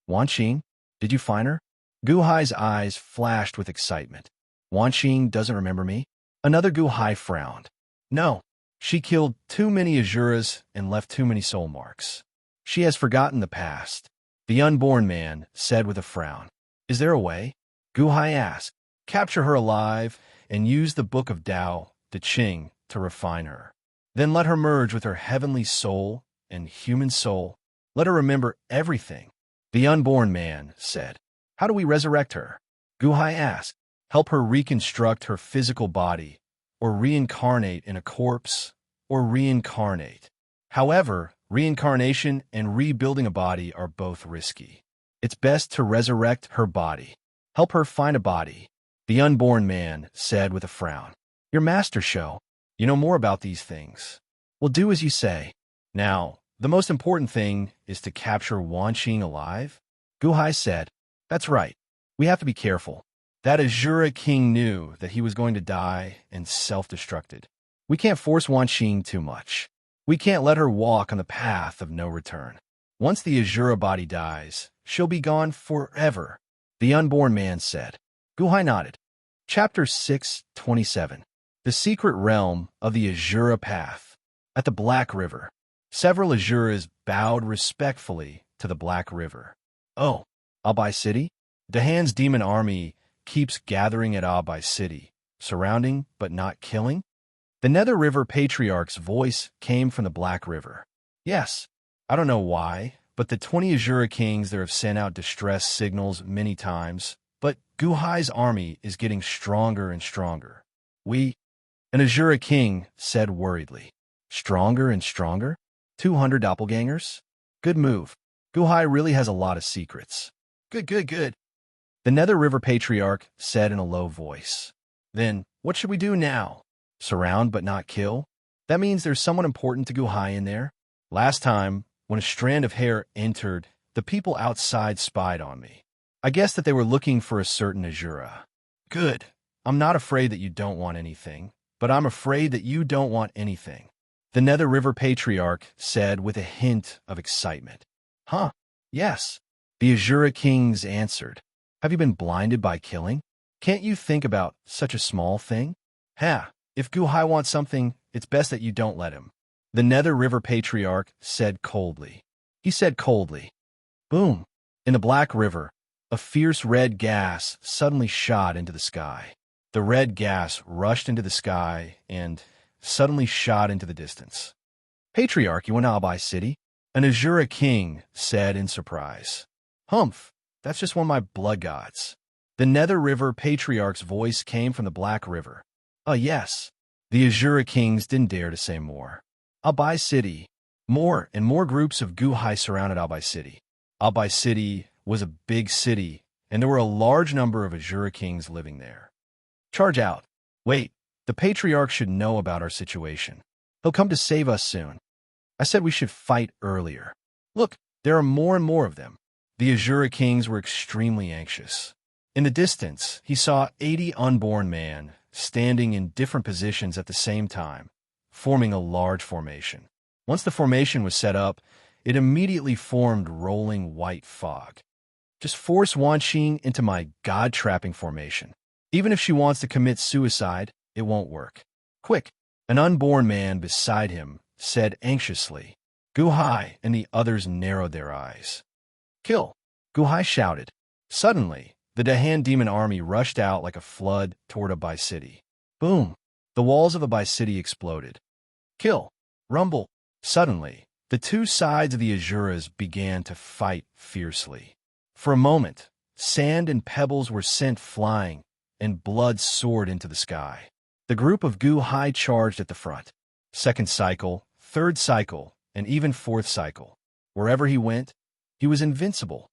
Wan Xing, did you find her? Guhai's eyes flashed with excitement. Wan Xing doesn't remember me? Another Guhai frowned. No, she killed too many Azuras and left too many soul marks. She has forgotten the past. The unborn man said with a frown. Is there a way? Guhai asked. Capture her alive and use the Book of Tao, the Qing, to refine her. Then let her merge with her heavenly soul and human soul. Let her remember everything. The unborn man said. How do we resurrect her? Guhai asked. Help her reconstruct her physical body, or reincarnate in a corpse, or reincarnate. However, reincarnation and rebuilding a body are both risky. It's best to resurrect her body. Help her find a body. The unborn man said with a frown. Your master show. You know more about these things. Well, do as you say. Now, the most important thing is to capture Wan Xing alive. Guhai said. That's right. We have to be careful. That Azura king knew that he was going to die and self-destructed. We can't force Wan Xing too much. We can't let her walk on the path of no return. Once the Azura body dies, she'll be gone forever, the unborn man said. Guhai nodded. Chapter 6:27. The Secret Realm of the Azura Path. At the Black River, several Azuras bowed respectfully to the Black River. Oh, Abai City? Dahan's demon army keeps gathering at Abai City, surrounding but not killing? The Nether River Patriarch's voice came from the Black River. Yes, I don't know why, but the 20 Azura kings there have sent out distress signals many times, but Guhai's army is getting stronger and stronger. An Azura king said worriedly. Stronger and stronger? 200 doppelgangers? Good move. Guhai really has a lot of secrets. Good. The Nether River Patriarch said in a low voice. Then, what should we do now? Surround but not kill? That means there's someone important to Guhai in there. Last time, when a strand of hair entered, the people outside spied on me. I guess that they were looking for a certain Azura. Good. I'm not afraid that you don't want anything, but I'm afraid that you don't want anything. The Nether River Patriarch said with a hint of excitement. Huh, yes. The Azura kings answered. Have you been blinded by killing? Can't you think about such a small thing? If Guhai wants something, it's best that you don't let him. The Nether River Patriarch said coldly. He said coldly. Boom. In the Black River, a fierce red gas suddenly shot into the sky. The red gas rushed into the sky and suddenly shot into the distance. Patriarch, you went to Abai City? An Azura king said in surprise. Humph, that's just one of my blood gods. The Nether River Patriarch's voice came from the Black River. Yes. The Azura kings didn't dare to say more. Abai City. More and more groups of Guhai surrounded Albai City. Albai City was a big city, and there were a large number of Azura kings living there. Charge out. Wait, the Patriarch should know about our situation. He'll come to save us soon. I said we should fight earlier. Look, there are more and more of them. The Azura kings were extremely anxious. In the distance, he saw 80 unborn men standing in different positions at the same time, forming a large formation. Once the formation was set up, it immediately formed rolling white fog. Just force Wan Qing into my god-trapping formation. Even if she wants to commit suicide, it won't work. Quick! An unborn man beside him said anxiously. Guhai and the others narrowed their eyes. Kill! Guhai shouted. Suddenly, the Dahan demon army rushed out like a flood toward Abai City. Boom! The walls of Abai City exploded. Kill! Rumble! Suddenly, the two sides of the Azuras began to fight fiercely. For a moment, sand and pebbles were sent flying, and blood soared into the sky. The group of Guhai charged at the front. Second cycle, third cycle, and even fourth cycle. Wherever he went, he was invincible.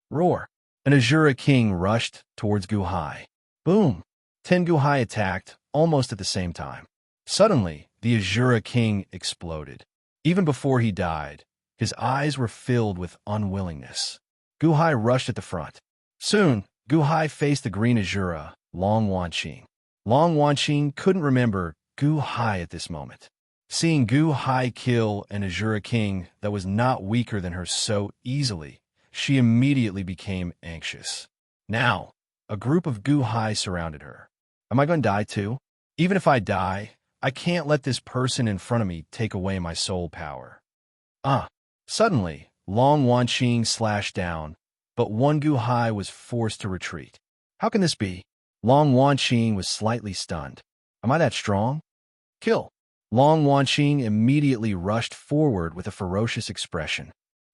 Roar! An Azura king rushed towards Guhai. Boom! 10 Guhai attacked, almost at the same time. Suddenly, the Azura king exploded. Even before he died, his eyes were filled with unwillingness. Guhai rushed at the front. Soon, Guhai faced the green Azura, Long Wan Qing. Long Wan Qing couldn't remember Guhai at this moment. Seeing Guhai kill an Azura king that was not weaker than her so easily, she immediately became anxious. Now, a group of Guhai surrounded her. Am I going to die too? Even if I die, I can't let this person in front of me take away my soul power. Suddenly, Long Wan Qing slashed down, but one Guhai was forced to retreat. How can this be? Long Wan Qing was slightly stunned. Am I that strong? Kill! Long Wan Qing immediately rushed forward with a ferocious expression.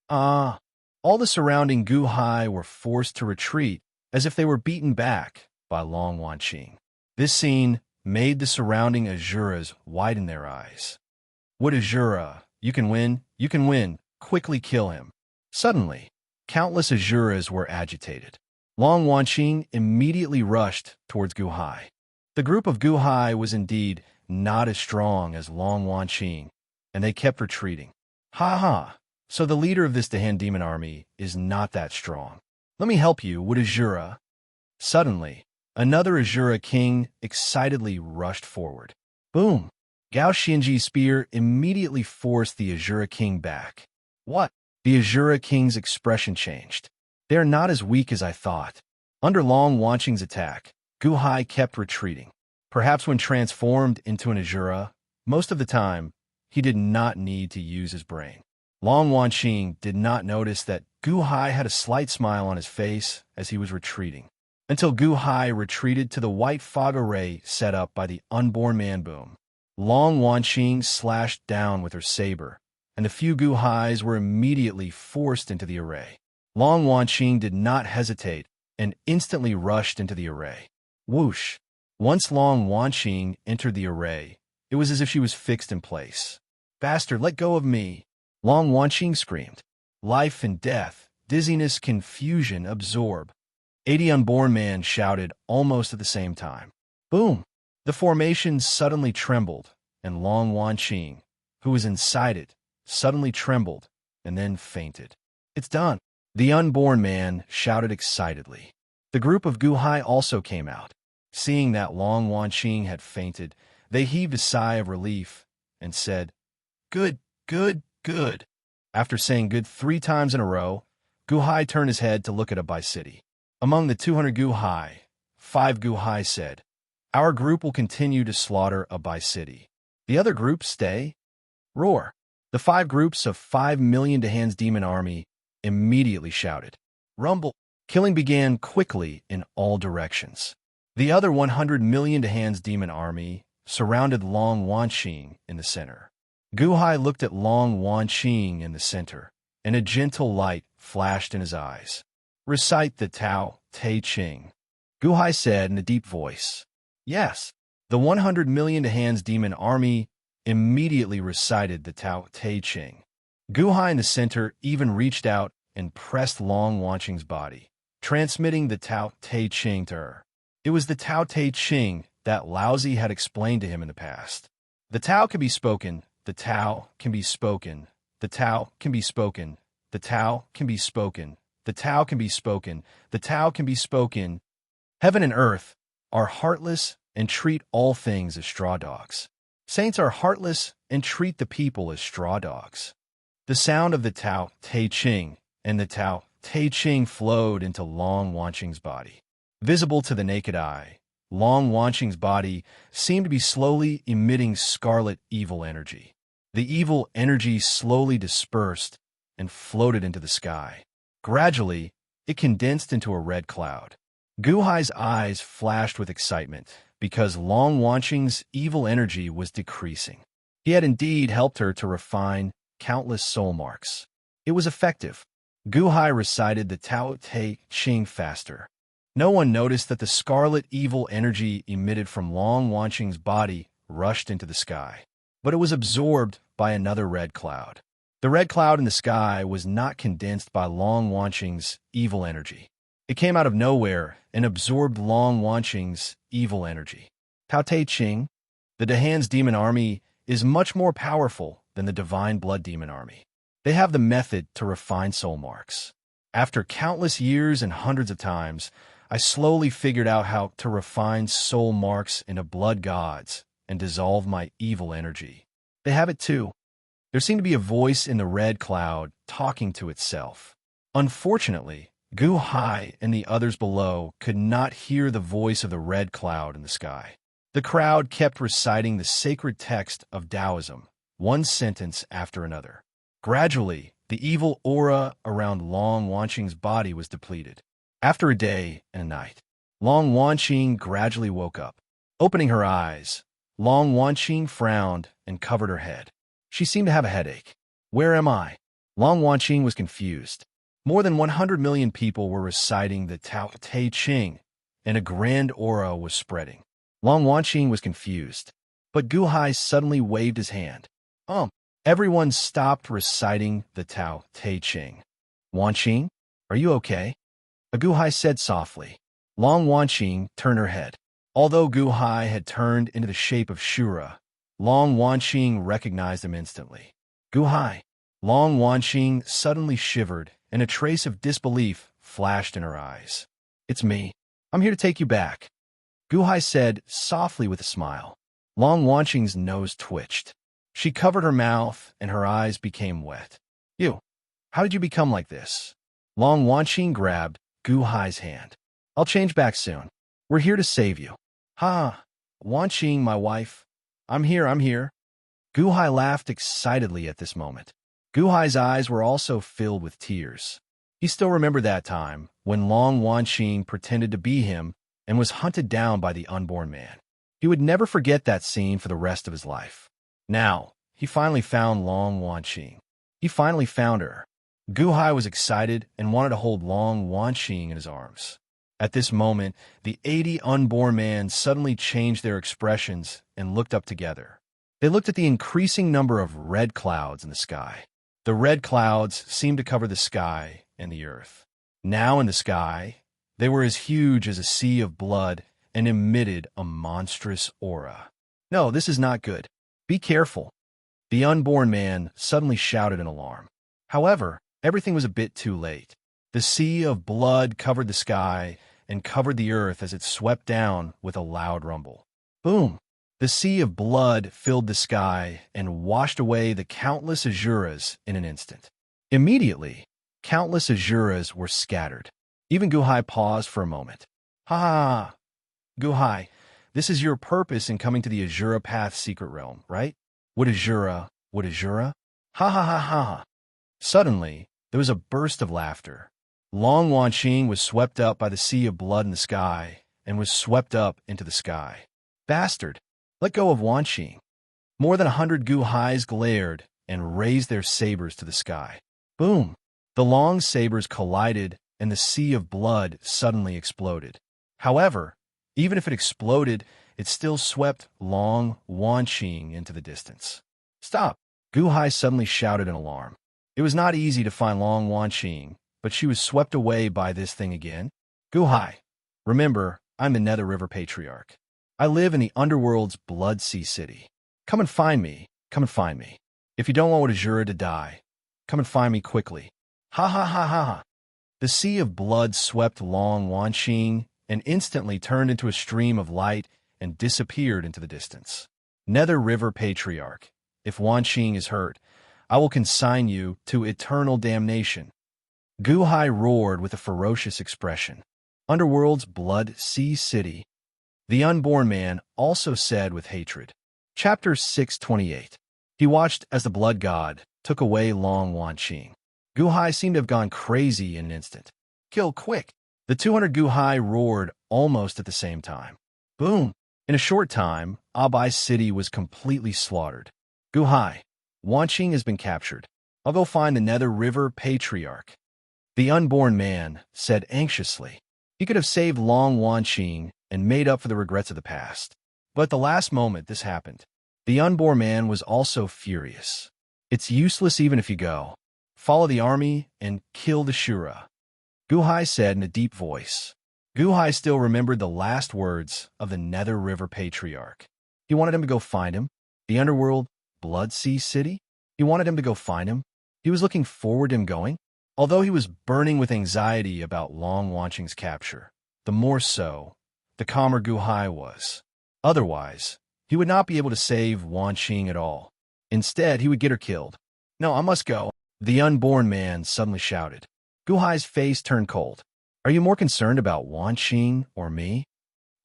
All the surrounding Guhai were forced to retreat as if they were beaten back by Long Wan Qing. This scene made the surrounding Azuras widen their eyes. Wood Azura, you can win, quickly kill him. Suddenly, countless Azuras were agitated. Long Wan Qing immediately rushed towards Guhai. The group of Guhai was indeed not as strong as Long Wan Qing, and they kept retreating. So the leader of this Dahan demon army is not that strong. Let me help you, Wood Azura. Suddenly, another Azura king excitedly rushed forward. Boom! Gao Xianji's spear immediately forced the Azura king back. What? The Azura king's expression changed. They are not as weak as I thought. Under Long Wan Qing's attack, Guhai kept retreating. Perhaps when transformed into an Azura, most of the time, he did not need to use his brain. Long Wan Qing did not notice that Guhai had a slight smile on his face as he was retreating, until Guhai retreated to the white fog array set up by the unborn man boom. Long Wan Qing slashed down with her saber, and the few Guhais were immediately forced into the array. Long Wan Qing did not hesitate and instantly rushed into the array. Whoosh! Once Long Wan Qing entered the array, it was as if she was fixed in place. Bastard, let go of me! Long Wan Qing screamed. Life and death, dizziness, confusion, absorb. 80 unborn men shouted almost at the same time. Boom! The formation suddenly trembled, and Long Wan Qing, who was inside it, suddenly trembled and then fainted. It's done! The unborn man shouted excitedly. The group of Guhai also came out. Seeing that Long Wan Qing had fainted, they heaved a sigh of relief and said, Good, good, good. After saying good 3 times in a row, Guhai turned his head to look at Abai City. Among the 200 Guhai, 5 Guhai said, Our group will continue to slaughter Abai City. The other groups stay. Roar! The 5 groups of 5 million Dahan's demon army immediately shouted. Rumble! Killing began quickly in all directions. The other 100 million Dahan's demon army surrounded Long Wan Qing in the center. Guhai looked at Long Wan Qing in the center, and a gentle light flashed in his eyes. Recite the Tao Te Ching, Guhai said in a deep voice. Yes, the 100 million Dahan's demon army immediately recited the Tao Te Ching. Guhai in the center even reached out and pressed Long Wanqing's body, transmitting the Tao Te Ching to her. It was the Tao Te Ching that Laozi had explained to him in the past. The Tao can be spoken, the Tao can be spoken, the Tao can be spoken, the Tao can be spoken, the Tao can be spoken, the Tao can be spoken. Heaven and earth are heartless and treat all things as straw dogs. Saints are heartless and treat the people as straw dogs. The sound of the Tao Te Ching and the Tao Te Ching flowed into Long Wanqing's body. Visible to the naked eye, Long Wanqing's body seemed to be slowly emitting scarlet evil energy. The evil energy slowly dispersed and floated into the sky. Gradually, it condensed into a red cloud. Guhai's eyes flashed with excitement because Long Wanqing's evil energy was decreasing. He had indeed helped her to refine countless soul marks. It was effective. Guhai recited the Tao Te Ching faster. No one noticed that the scarlet evil energy emitted from Long Wanqing's body rushed into the sky, but it was absorbed by another red cloud. The red cloud in the sky was not condensed by Long Wanqing's evil energy. It came out of nowhere and absorbed Long Wanqing's evil energy. Tao Te Ching, the Dahan's demon army, is much more powerful than the divine blood demon army. They have the method to refine soul marks. After countless years and hundreds of times, I slowly figured out how to refine soul marks into blood gods and dissolve my evil energy. They have it too. There seemed to be a voice in the red cloud talking to itself. Unfortunately, Guhai and the others below could not hear the voice of the red cloud in the sky. The crowd kept reciting the sacred text of Taoism, one sentence after another. Gradually, the evil aura around Long Wanqing's body was depleted. After a day and a night, Long Wanqing gradually woke up. Opening her eyes, Long Wanqing frowned and covered her head. She seemed to have a headache. Where am I? Long Wanqing was confused. More than 100 million people were reciting the Tao Te Ching, and a grand aura was spreading. Long Wanqing was confused, but Guhai suddenly waved his hand. Everyone stopped reciting the Tao Te Ching. Wanqing, are you okay? Guhai said softly. Long Wanqing turned her head. Although Guhai had turned into the shape of Shura, Long Wanqing recognized him instantly. Guhai. Long Wanqing suddenly shivered, and a trace of disbelief flashed in her eyes. It's me. I'm here to take you back. Guhai said softly with a smile. Long Wanqing's nose twitched. She covered her mouth, and her eyes became wet. You, how did you become like this? Long Wanqing grabbed Guhai's hand. I'll change back soon. We're here to save you. Ha! Wanqing, my wife. I'm here. Guhai laughed excitedly at this moment. Guhai's eyes were also filled with tears. He still remembered that time when Long Wanqing pretended to be him and was hunted down by the unborn man. He would never forget that scene for the rest of his life. Now, he finally found Long Wanqing. He finally found her. Guhai was excited and wanted to hold Long Wanqing in his arms. At this moment, the 80 unborn men suddenly changed their expressions and looked up together. They looked at the increasing number of red clouds in the sky. The red clouds seemed to cover the sky and the earth. Now in the sky, they were as huge as a sea of blood and emitted a monstrous aura. No, this is not good. Be careful. The unborn man suddenly shouted in alarm. However, everything was a bit too late. The sea of blood covered the sky and covered the earth as it swept down with a loud rumble. Boom! The sea of blood filled the sky and washed away the countless Azuras in an instant. Immediately, countless Azuras were scattered. Even Guhai paused for a moment. Ha! Guhai, this is your purpose in coming to the Azura Path secret realm, right? What Azura? Ha ha ha ha! Suddenly, there was a burst of laughter. Long Wanqing was swept up by the sea of blood in the sky and was swept up into the sky. Bastard! Let go of Wanqing. More than 100 Guhais glared and raised their sabers to the sky. Boom! The long sabers collided and the sea of blood suddenly exploded. However, even if it exploded, it still swept Long Wanqing into the distance. Stop! Guhai suddenly shouted in alarm. It was not easy to find Long Wanqing, but she was swept away by this thing again. Guhai, remember, I'm the Nether River Patriarch. I live in the underworld's Blood Sea City. Come and find me. Come and find me. If you don't want Azura to die, come and find me quickly. Ha ha ha ha ha. The sea of blood swept Long Wanqing and instantly turned into a stream of light and disappeared into the distance. Nether River Patriarch, if Wanqing is hurt, I will consign you to eternal damnation. Guhai roared with a ferocious expression. Underworld's Blood Sea City. The unborn man also said with hatred. Chapter 628. He watched as the blood god took away Long Wanqing. Guhai seemed to have gone crazy in an instant. Kill quick! The 200 Guhai roared almost at the same time. Boom! In a short time, Abai City was completely slaughtered. Guhai, Wanqing has been captured. I'll go find the Nether River Patriarch. The unborn man said anxiously. He could have saved Long Wanqing and made up for the regrets of the past. But at the last moment this happened. The unborn man was also furious. It's useless even if you go. Follow the army and kill the Shura. Guhai said in a deep voice. Guhai still remembered the last words of the Nether River Patriarch. He wanted him to go find him. The underworld, Blood Sea City? He wanted him to go find him. He was looking forward to him going. Although he was burning with anxiety about Long Wanqing's capture, the more so, the calmer Guhai was. Otherwise, he would not be able to save Wanqing at all. Instead, he would get her killed. No, I must go. The unborn man suddenly shouted. Guhai's face turned cold. Are you more concerned about Wanqing or me?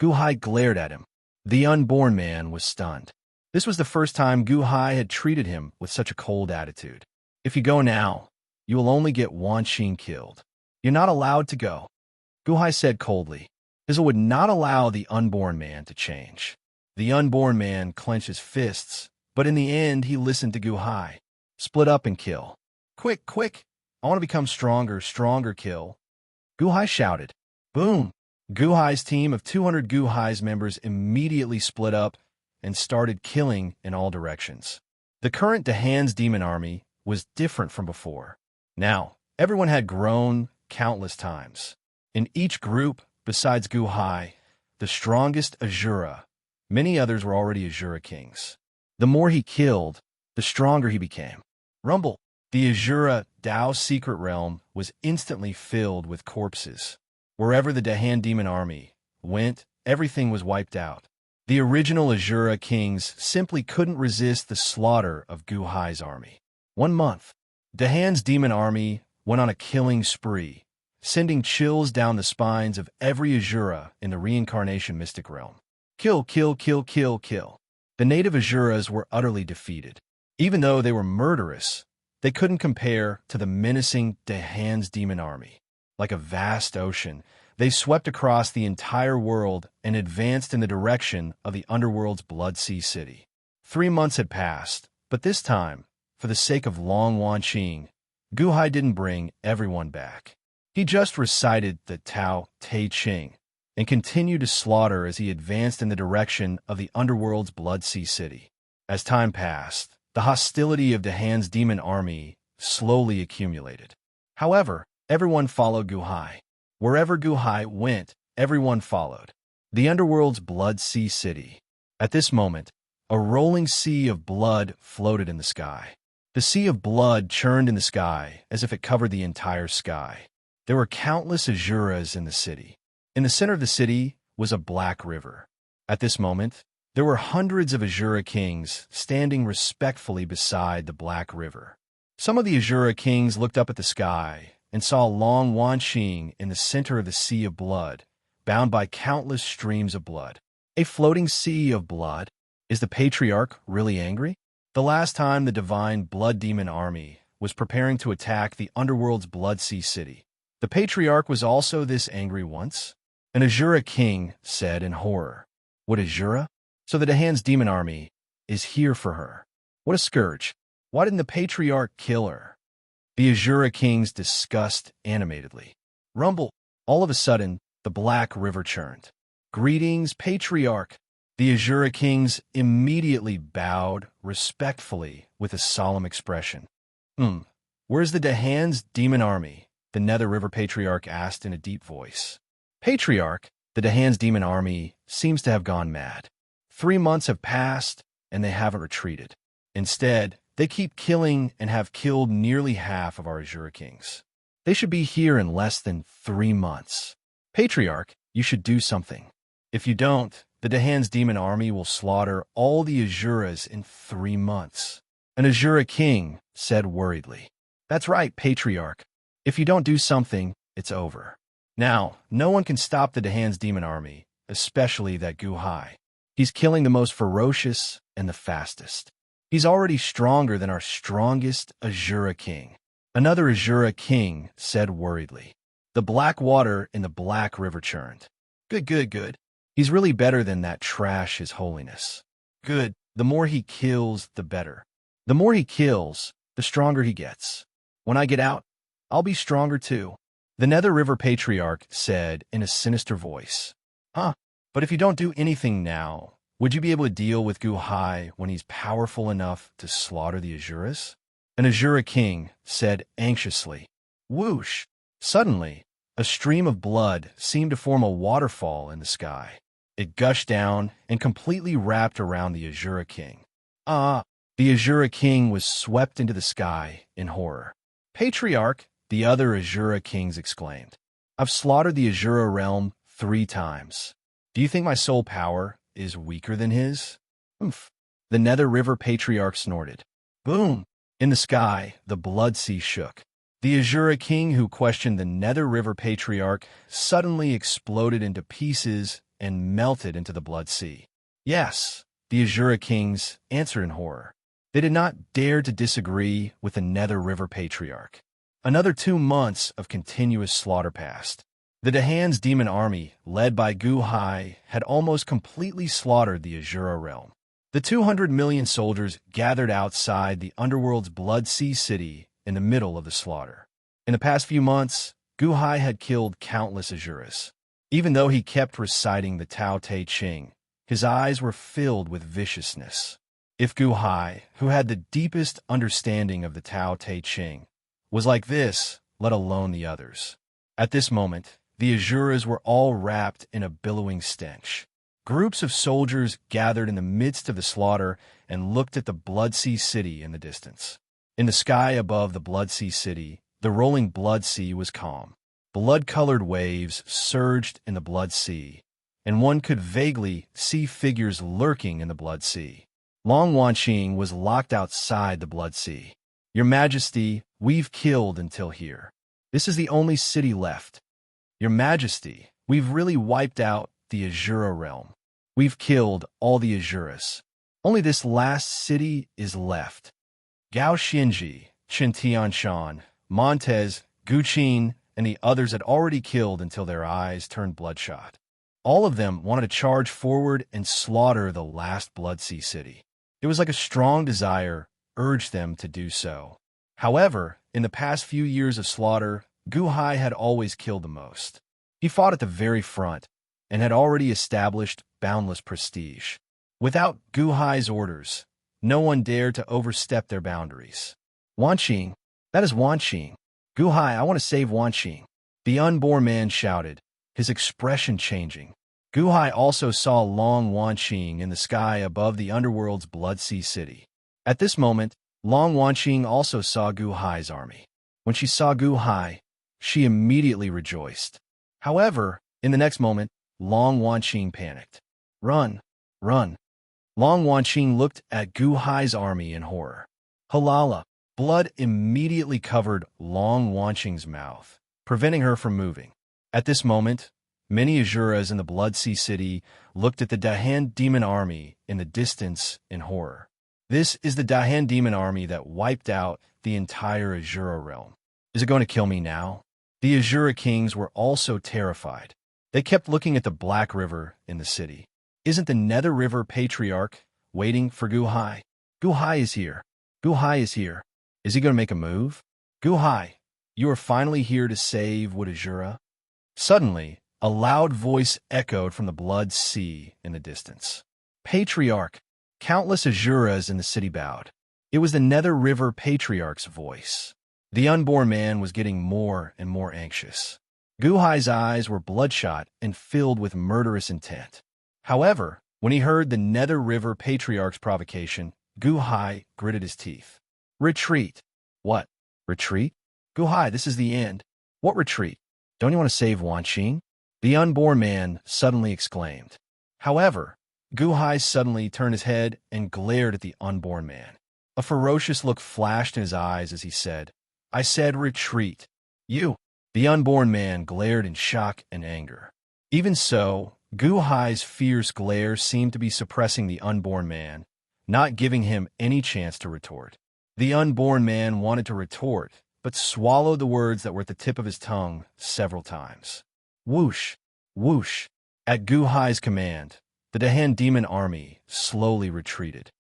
Guhai glared at him. The unborn man was stunned. This was the first time Guhai had treated him with such a cold attitude. If you go now, you will only get Wanqing killed. You're not allowed to go. Guhai said coldly. Izzle would not allow the unborn man to change. The unborn man clenched his fists, but in the end he listened to Guhai. Split up and kill. Quick, quick! I want to become stronger, stronger, kill. Guhai shouted. Boom! Guhai's team of 200 Guhai's members immediately split up and started killing in all directions. The current Dahan's demon army was different from before. Now, everyone had grown countless times. In each group, besides Guhai, the strongest Azura, many others were already Azura kings. The more he killed, the stronger he became. Rumble! The Azura Dao secret realm was instantly filled with corpses. Wherever the Dahan demon army went, everything was wiped out. The original Azura kings simply couldn't resist the slaughter of Guhai's army. 1 month. Dahan's demon army went on a killing spree, sending chills down the spines of every Azura in the reincarnation mystic realm. Kill, kill, kill, kill, kill. The native Azuras were utterly defeated. Even though they were murderous, they couldn't compare to the menacing Dahan's demon army. Like a vast ocean, they swept across the entire world and advanced in the direction of the underworld's Blood Sea City. 3 months had passed, but this time, for the sake of Long Wanqing, Guhai didn't bring everyone back. He just recited the Tao Te Ching and continued to slaughter as he advanced in the direction of the underworld's Blood Sea City. As time passed, the hostility of Dahan's demon army slowly accumulated. However, everyone followed Guhai. Wherever Guhai went, everyone followed. The underworld's Blood Sea City. At this moment, a rolling sea of blood floated in the sky. The sea of blood churned in the sky as if it covered the entire sky. There were countless Azuras in the city. In the center of the city was a black river. At this moment, there were hundreds of Azura kings standing respectfully beside the black river. Some of the Azura kings looked up at the sky and saw Long Wanqing in the center of the sea of blood, bound by countless streams of blood. A floating sea of blood? Is the Patriarch really angry? The last time the divine blood demon army was preparing to attack the underworld's Blood Sea City, the Patriarch was also this angry once? An Azura king said in horror. What Azura? So the Dahan's demon army is here for her. What a scourge. Why didn't the Patriarch kill her? The Azura kings discussed animatedly. Rumble. All of a sudden, the black river churned. Greetings, Patriarch. The Azura kings immediately bowed respectfully with a solemn expression. Where's the Dahan's demon army? The Nether River Patriarch asked in a deep voice. Patriarch, the Dahan's demon army seems to have gone mad. 3 months have passed, and they haven't retreated. Instead, they keep killing and have killed nearly half of our Azura kings. They should be here in less than 3 months. Patriarch, you should do something. If you don't, the Dahan's demon army will slaughter all the Azuras in 3 months. An Azura king said worriedly. That's right, Patriarch. If you don't do something, it's over. Now, no one can stop the Dahan's demon army, especially that Guhai. He's killing the most ferocious and the fastest. He's already stronger than our strongest Azura king. Another Azura king said worriedly. The black water in the black river churned. Good. He's really better than that trash, His Holiness. Good. The more he kills, the better. The more he kills, the stronger he gets. When I get out, I'll be stronger too. The Nether River Patriarch said in a sinister voice. But if you don't do anything now, would you be able to deal with Guhai when he's powerful enough to slaughter the Azuras? An Azura king said anxiously. Whoosh! Suddenly, a stream of blood seemed to form a waterfall in the sky. It gushed down and completely wrapped around the Azura king. The Azura king was swept into the sky in horror. Patriarch, the other Azura kings exclaimed. I've slaughtered the Azura realm 3 times. Do you think my soul power is weaker than his? Oomph. The Nether River Patriarch snorted. Boom! In the sky, the blood sea shook. The Azura king who questioned the Nether River Patriarch suddenly exploded into pieces and melted into the blood sea. Yes, the Azura kings answered in horror. They did not dare to disagree with the Nether River Patriarch. Another 2 months of continuous slaughter passed. The Dahan's demon army, led by Guhai, had almost completely slaughtered the Azura realm. The 200 million soldiers gathered outside the underworld's Blood Sea city in the middle of the slaughter. In the past few months, Guhai had killed countless Azuras. Even though he kept reciting the Tao Te Ching, his eyes were filled with viciousness. If Guhai, who had the deepest understanding of the Tao Te Ching, was like this, let alone the others. At this moment, the Azuras were all wrapped in a billowing stench. Groups of soldiers gathered in the midst of the slaughter and looked at the Blood Sea city in the distance. In the sky above the Blood Sea city, the rolling Blood Sea was calm. Blood-colored waves surged in the Blood Sea, and one could vaguely see figures lurking in the Blood Sea. Long Wanqing was locked outside the Blood Sea. Your Majesty, we've killed until here. This is the only city left. Your Majesty, we've really wiped out the Azura realm. We've killed all the Azuras. Only this last city is left. Gao Xinji, Chen Tianshan, Montez, Guqin, and the others had already killed until their eyes turned bloodshot. All of them wanted to charge forward and slaughter the last Blood Sea city. It was like a strong desire urged them to do so. However, in the past few years of slaughter, Guhai had always killed the most. He fought at the very front and had already established boundless prestige. Without Guhai's orders, no one dared to overstep their boundaries. Wanqing, that is Wanqing. Guhai, I want to save Wanqing. The unborn man shouted, his expression changing. Guhai also saw Long Wanqing in the sky above the underworld's Blood Sea city. At this moment, Long Wanqing also saw Guhai's army. When she saw Guhai, she immediately rejoiced. However, in the next moment, Long Wanqing panicked. Run! Run! Long Wanqing looked at Guhai's army in horror. Halala! Blood immediately covered Long Wanqing's mouth, preventing her from moving. At this moment, many Azuras in the Blood Sea city looked at the Dahan demon army in the distance in horror. This is the Dahan demon army that wiped out the entire Azura realm. Is it going to kill me now? The Azura kings were also terrified. They kept looking at the Black River in the city. Isn't the Nether River Patriarch waiting for Guhai? Guhai is here. Guhai is here. Is he going to make a move? Guhai, you are finally here to save Wood Azura? Suddenly, a loud voice echoed from the Blood Sea in the distance. Patriarch! Countless Azuras in the city bowed. It was the Nether River Patriarch's voice. The unborn man was getting more and more anxious. Guhai's eyes were bloodshot and filled with murderous intent. However, when he heard the Nether River Patriarch's provocation, Guhai gritted his teeth. Retreat. What? Retreat? Guhai, this is the end. What retreat? Don't you want to save Wan Qing? The unborn man suddenly exclaimed. However, Guhai suddenly turned his head and glared at the unborn man. A ferocious look flashed in his eyes as he said, I said retreat. You. The unborn man glared in shock and anger. Even so, Guhai's fierce glare seemed to be suppressing the unborn man, not giving him any chance to retort. The unborn man wanted to retort, but swallowed the words that were at the tip of his tongue several times. Whoosh, whoosh. At Guhai's command, the Dahan demon army slowly retreated.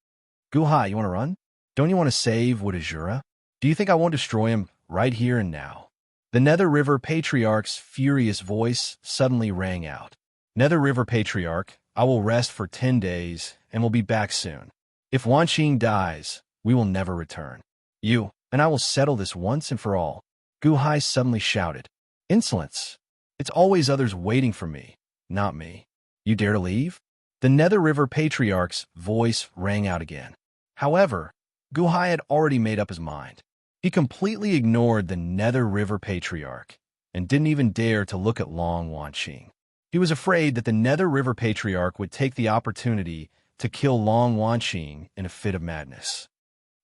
Guhai, you want to run? Don't you want to save Woodazura? Do you think I won't destroy him right here and now? The Nether River Patriarch's furious voice suddenly rang out. Nether River Patriarch, I will rest for 10 days and will be back soon. If Wan Qing dies, we will never return. You and I will settle this once and for all. Guhai suddenly shouted. Insolence! It's always others waiting for me, not me. You dare to leave? The Nether River Patriarch's voice rang out again. However, Guhai had already made up his mind. He completely ignored the Nether River Patriarch and didn't even dare to look at Long Wan Qing. He was afraid that the Nether River Patriarch would take the opportunity to kill Long Wan Qing in a fit of madness.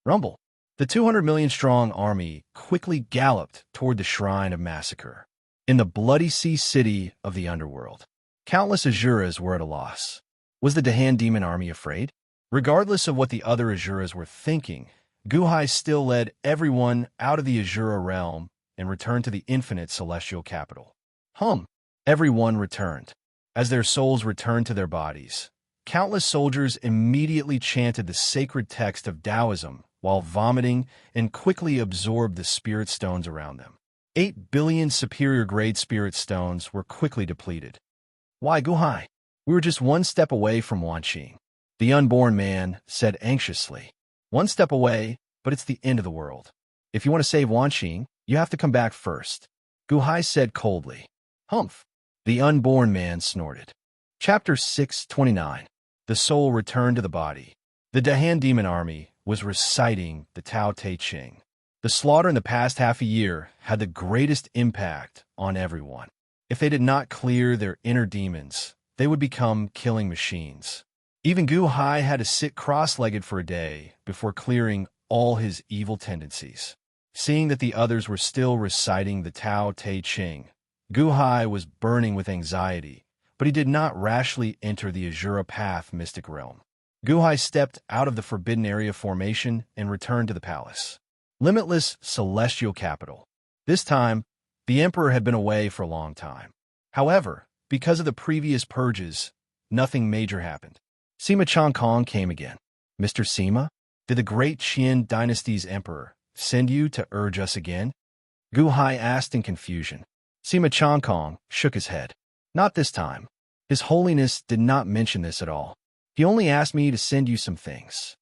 Rumble. The 200 million strong army quickly galloped toward the Shrine of Massacre. In the bloody sea city of the underworld, countless Azuras were at a loss. Was the Dahan demon army afraid? Regardless of what the other Azuras were thinking, Guhai still led everyone out of the Azura realm and returned to the infinite celestial capital. Everyone returned. As their souls returned to their bodies, countless soldiers immediately chanted the sacred text of Taoism while vomiting and quickly absorbed the spirit stones around them. 8 billion superior-grade spirit stones were quickly depleted. Why, Guhai? We were just one step away from Wan Qing. The unborn man said anxiously. One step away, but it's the end of the world. If you want to save Wan Qing, you have to come back first. Guhai said coldly. Humph. The unborn man snorted. Chapter 629. The soul returned to the body. The Dahan demon army was reciting the Tao Te Ching. The slaughter in the past half a year had the greatest impact on everyone. If they did not clear their inner demons, they would become killing machines. Even Guhai had to sit cross-legged for a day before clearing all his evil tendencies. Seeing that the others were still reciting the Tao Te Ching, Guhai was burning with anxiety, but he did not rashly enter the Azura Path mystic realm. Guhai stepped out of the forbidden area formation and returned to the palace. Limitless celestial capital. This time, the emperor had been away for a long time. However, because of the previous purges, nothing major happened. Sima Changkong came again. Mr. Sima, did the great Qian dynasty's emperor send you to urge us again? Guhai asked in confusion. Sima Changkong shook his head. Not this time. His Holiness did not mention this at all. He only asked me to send you some things.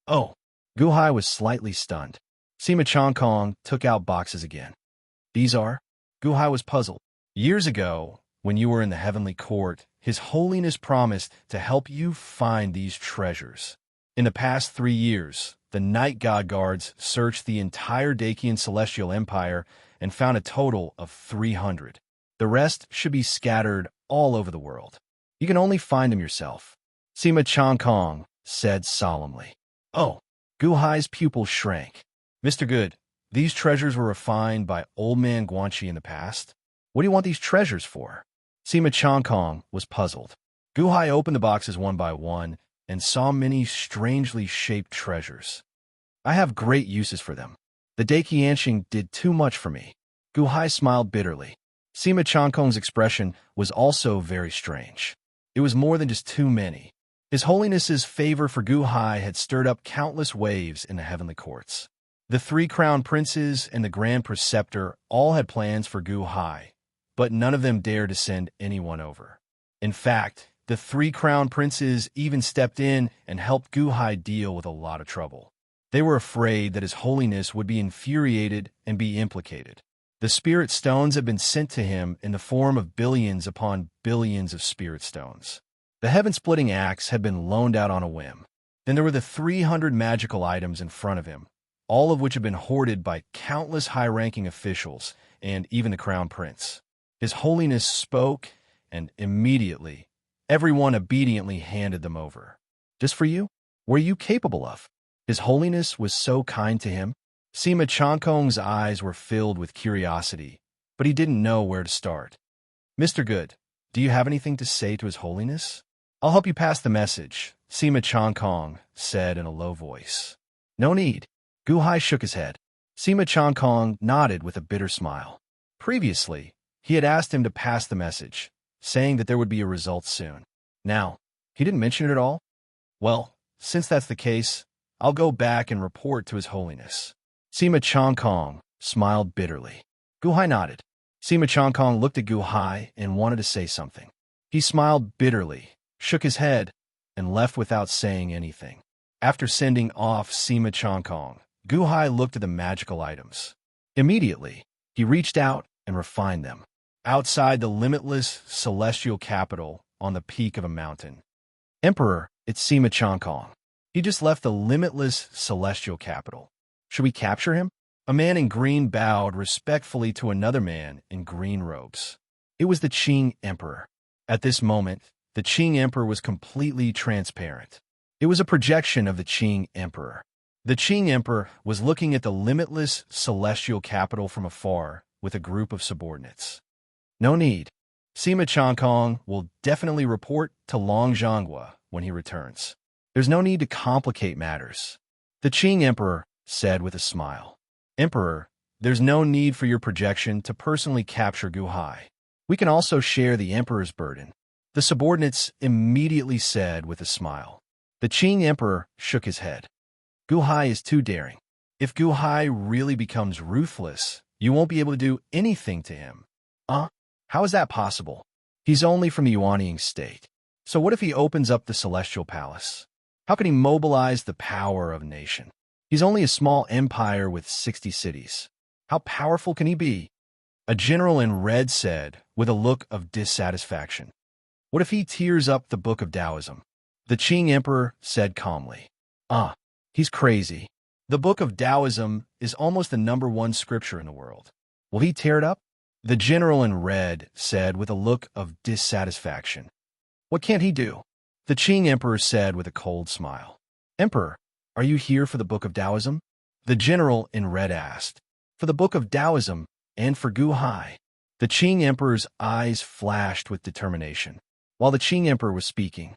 Oh. Guhai was slightly stunned. Sima Changkong took out boxes again. These are? Guhai was puzzled. Years ago, when you were in the heavenly court, His Holiness promised to help you find these treasures. In the past 3 years, the Night God Guards searched the entire Dakian Celestial Empire and found a total of 300. The rest should be scattered all over the world. You can only find them yourself. Sima Changkong said solemnly. Oh, Guhai's pupil shrank. Mr. Good, these treasures were refined by Old Man Guanxi in the past. What do you want these treasures for? Sima Changkong was puzzled. Guhai opened the boxes one by one and saw many strangely shaped treasures. I have great uses for them. The Dakianxing did too much for me. Guhai smiled bitterly. Sima Changkong's expression was also very strange. It was more than just too many. His Holiness's favor for Guhai had stirred up countless waves in the heavenly courts. The 3 crown princes and the Grand Preceptor all had plans for Guhai, but none of them dared to send anyone over. In fact, the 3 crown princes even stepped in and helped Guhai deal with a lot of trouble. They were afraid that His Holiness would be infuriated and be implicated. The spirit stones had been sent to him in the form of billions upon billions of spirit stones. The heaven-splitting axe had been loaned out on a whim. Then there were the 300 magical items in front of him, all of which had been hoarded by countless high-ranking officials and even the crown prince. His Holiness spoke, and immediately, everyone obediently handed them over. Just for you? What are you capable of? His Holiness was so kind to him. Sima Changkong's eyes were filled with curiosity, but he didn't know where to start. Mr. Good, do you have anything to say to His Holiness? I'll help you pass the message, Sima Changkong said in a low voice. No need. Gu Hai shook his head. Sima Changkong nodded with a bitter smile. Previously, he had asked him to pass the message, saying that there would be a result soon. Now, he didn't mention it at all? Well, since that's the case, I'll go back and report to His Holiness. Sima Changkong smiled bitterly. Gu Hai nodded. Sima Changkong looked at Gu Hai and wanted to say something. He smiled bitterly, shook his head, and left without saying anything. After sending off Sima Changkong, Gu Hai looked at the magical items. Immediately, he reached out and refined them. Outside the limitless celestial capital on the peak of a mountain. Emperor, it's Sima Changkong. He just left the limitless celestial capital. Should we capture him? A man in green bowed respectfully to another man in green robes. It was the Qing Emperor. At this moment, the Qing Emperor was completely transparent. It was a projection of the Qing Emperor. The Qing Emperor was looking at the limitless celestial capital from afar with a group of subordinates. No need. Sima Changkong will definitely report to Long Zhonghua when he returns. There's no need to complicate matters. The Qing Emperor said with a smile. Emperor, there's no need for your projection to personally capture Gu Hai. We can also share the Emperor's burden. The subordinates immediately said with a smile. The Qing Emperor shook his head. Gu Hai is too daring. If Gu Hai really becomes ruthless, you won't be able to do anything to him. How is that possible? He's only from the Yuanying state. So what if he opens up the Celestial Palace? How can he mobilize the power of a nation? He's only a small empire with 60 cities. How powerful can he be? A general in red said, with a look of dissatisfaction. What if he tears up the Book of Taoism? The Qing Emperor said calmly. He's crazy. The Book of Taoism is almost the #1 scripture in the world. Will he tear it up? The general in red said with a look of dissatisfaction. What can't he do? The Qing Emperor said with a cold smile. Emperor, are you here for the Book of Taoism? The general in red asked. For the Book of Taoism and for Gu Hai. The Qing Emperor's eyes flashed with determination. While the Qing Emperor was speaking.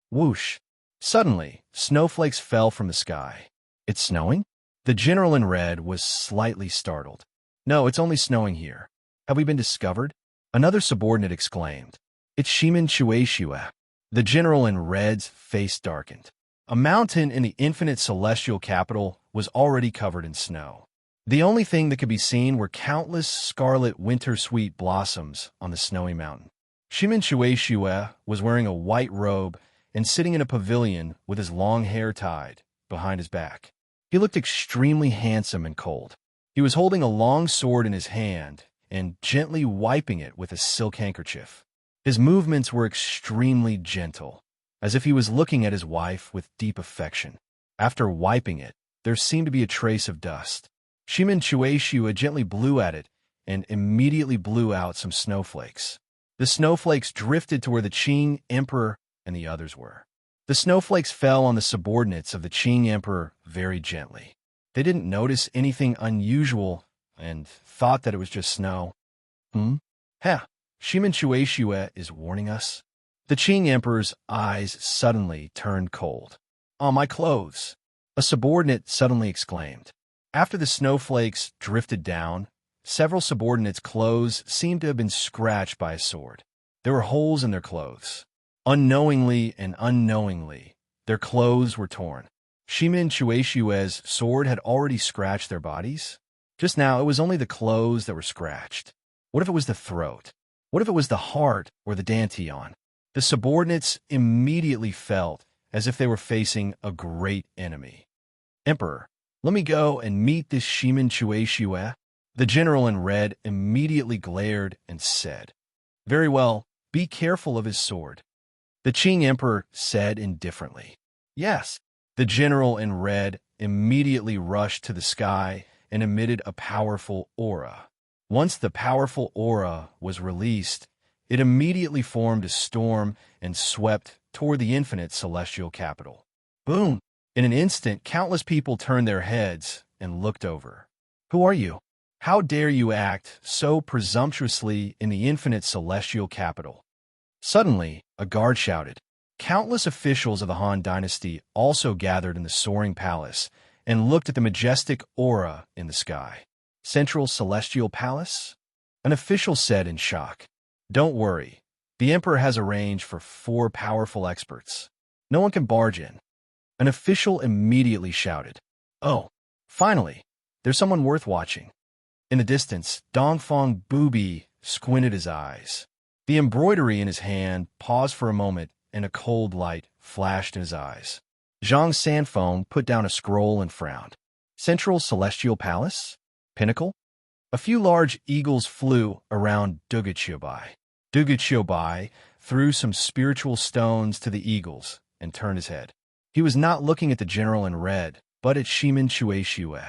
Whoosh! Suddenly, snowflakes fell from the sky. It's snowing? The general in red was slightly startled. No, it's only snowing here. Have we been discovered? Another subordinate exclaimed. It's Shimin Shueishue. The general in red's face darkened. A mountain in the infinite celestial capital was already covered in snow. The only thing that could be seen were countless scarlet winter sweet blossoms on the snowy mountain. Shimin Shueishue was wearing a white robe and sitting in a pavilion with his long hair tied behind his back. He looked extremely handsome and cold. He was holding a long sword in his hand and gently wiping it with a silk handkerchief. His movements were extremely gentle, as if he was looking at his wife with deep affection. After wiping it, there seemed to be a trace of dust. Shimin Shueishue gently blew at it and immediately blew out some snowflakes. The snowflakes drifted to where the Qing Emperor and the others were. The snowflakes fell on the subordinates of the Qing Emperor very gently. They didn't notice anything unusual and thought that it was just snow. Shimin Shueishue is warning us? The Qing Emperor's eyes suddenly turned cold. On my clothes, a subordinate suddenly exclaimed. After the snowflakes drifted down, several subordinates' clothes seemed to have been scratched by a sword. There were holes in their clothes. Unknowingly and unknowingly, their clothes were torn. Shimin Shueishue's sword had already scratched their bodies. Just now, it was only the clothes that were scratched. What if it was the throat? What if it was the heart or the dantian? The subordinates immediately felt as if they were facing a great enemy. Emperor, Let me go and meet this Shimin Chue. The general in red immediately glared and said, "Very well, be careful of his sword." The Qing emperor said indifferently, "Yes." The general in red immediately rushed to the sky and emitted a powerful aura. Once the powerful aura was released, it immediately formed a storm and swept toward the infinite celestial capital. Boom! In an instant, countless people turned their heads and looked over. "Who are you? How dare you act so presumptuously in the infinite celestial capital?" Suddenly, a guard shouted. Countless officials of the Han dynasty also gathered in the soaring palace and looked at the majestic aura in the sky. "Central Celestial Palace?" An official said in shock. "Don't worry. The emperor has arranged for 4 powerful experts. No one can barge in." An official immediately shouted, "Oh, finally, there's someone worth watching." In the distance, Dongfang Booby squinted his eyes. The embroidery in his hand paused for a moment, and a cold light flashed in his eyes. Zhang Sanfeng put down a scroll and frowned. "Central Celestial Palace? Pinnacle?" A few large eagles flew around Dugu Qiubai. Dugu Qiubai threw some spiritual stones to the eagles and turned his head. He was not looking at the general in red, but at Shimin Chue.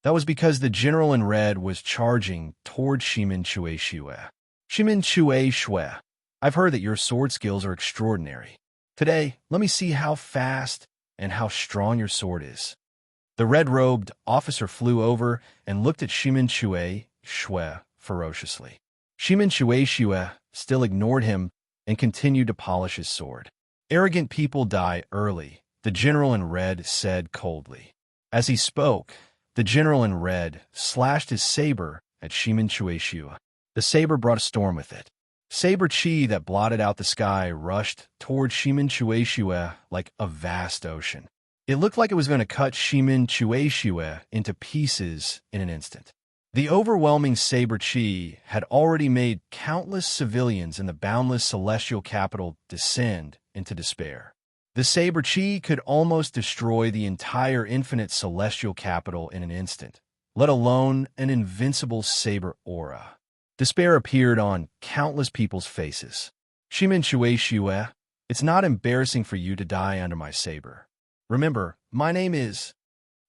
That was because the general in red was charging toward Shimin Chue. "Shimin Chue, I've heard that your sword skills are extraordinary. Today, let me see how fast and how strong your sword is." The red-robed officer flew over and looked at Shimin Chue ferociously. Shimin Chue still ignored him and continued to polish his sword. "Arrogant people die early," the general in red said coldly. As he spoke, the general in red slashed his saber at Shimin Chue. The saber brought a storm with it. Saber chi that blotted out the sky rushed toward Shimin Chue like a vast ocean. It looked like it was going to cut Shimin Chue into pieces in an instant. The overwhelming saber chi had already made countless civilians in the boundless celestial capital descend into despair. The saber chi could almost destroy the entire infinite celestial capital in an instant, let alone an invincible saber aura. Despair appeared on countless people's faces. "Shimin Chue, it's not embarrassing for you to die under my saber. Remember, my name is..."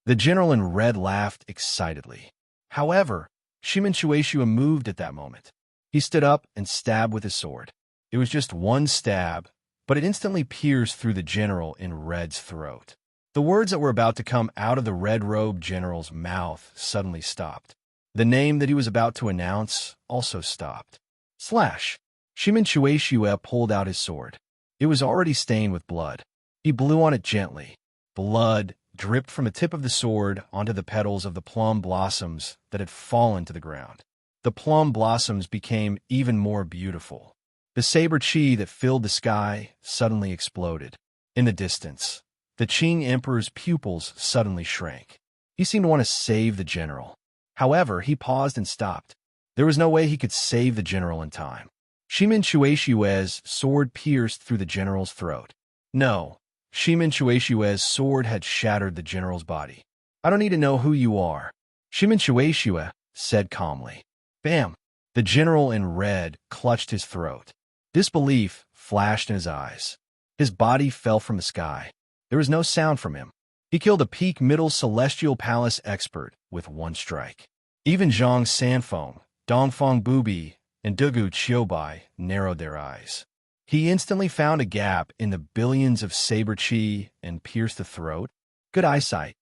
The general in red laughed excitedly. However, Shimin Chue moved at that moment. He stood up and stabbed with his sword. It was just one stab, but it instantly pierced through the general in red's throat. The words that were about to come out of the red-robed general's mouth suddenly stopped. The name that he was about to announce also stopped. Slash! Shimin Chue pulled out his sword. It was already stained with blood. He blew on it gently. Blood dripped from the tip of the sword onto the petals of the plum blossoms that had fallen to the ground. The plum blossoms became even more beautiful. The saber chi that filled the sky suddenly exploded. In the distance, the Qing emperor's pupils suddenly shrank. He seemed to want to save the general. However, he paused and stopped. There was no way he could save the general in time. Shimin Chue's sword pierced through the general's throat. No, Shimin Chue's sword had shattered the general's body. "I don't need to know who you are," Shimin Chue said calmly. Bam! The general in red clutched his throat. Disbelief flashed in his eyes. His body fell from the sky. There was no sound from him. He killed a peak middle celestial palace expert with one strike. Even Zhang Sanfeng, Dongfang Booby, and Dugu Qiubai narrowed their eyes. He instantly found a gap in the billions of saber chi and pierced the throat. "Good eyesight,"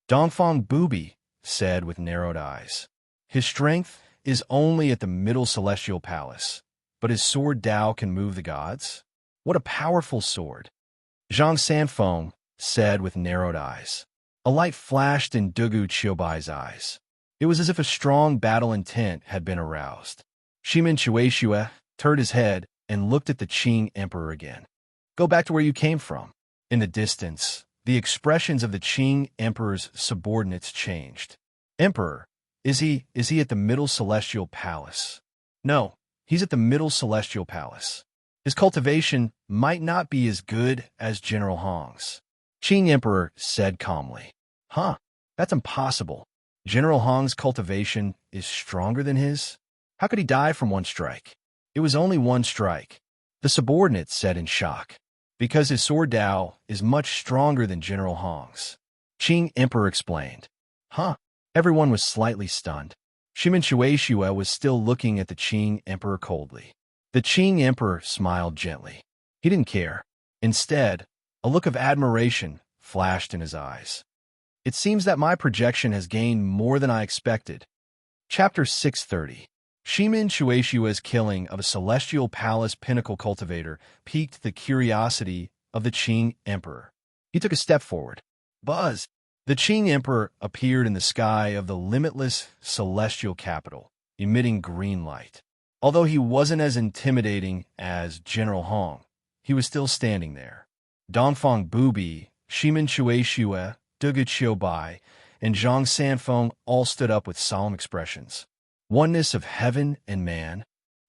Dongfang Booby said with narrowed eyes. "His strength is only at the middle celestial palace, but his sword Dao can move the gods? What a powerful sword!" Zhang Sanfeng said with narrowed eyes. A light flashed in Dugu Qiubai's eyes. It was as if a strong battle intent had been aroused. Shimin Chue turned his head and looked at the Qing emperor again. "Go back to where you came from." In the distance, the expressions of the Qing emperor's subordinates changed. "Emperor, is he at the middle celestial palace?" "No, he's at the middle celestial palace. His cultivation might not be as good as General Hong's," Qing emperor said calmly. "Huh? That's impossible. General Hong's cultivation is stronger than his? How could he die from one strike? It was only one strike. The subordinate said in shock. Because his sword Dao is much stronger than General Hong's. Qing Emperor explained. Huh? Everyone was slightly stunned. Shimin Shueishua was still looking at the Qing Emperor coldly. The Qing Emperor smiled gently. He didn't care. Instead, a look of admiration flashed in his eyes. It seems that my projection has gained more than I expected. Chapter 630. Shimin Shueishua's killing of a celestial palace pinnacle cultivator piqued the curiosity of the Qing Emperor. He took a step forward. Buzz! The Qing Emperor appeared in the sky of the limitless celestial capital, emitting green light. Although he wasn't as intimidating as General Hong, he was still standing there. Dongfang Bubi, Shimin Shueishua, Dugu Qiubai, and Zhang Sanfeng all stood up with solemn expressions. Oneness of heaven and man,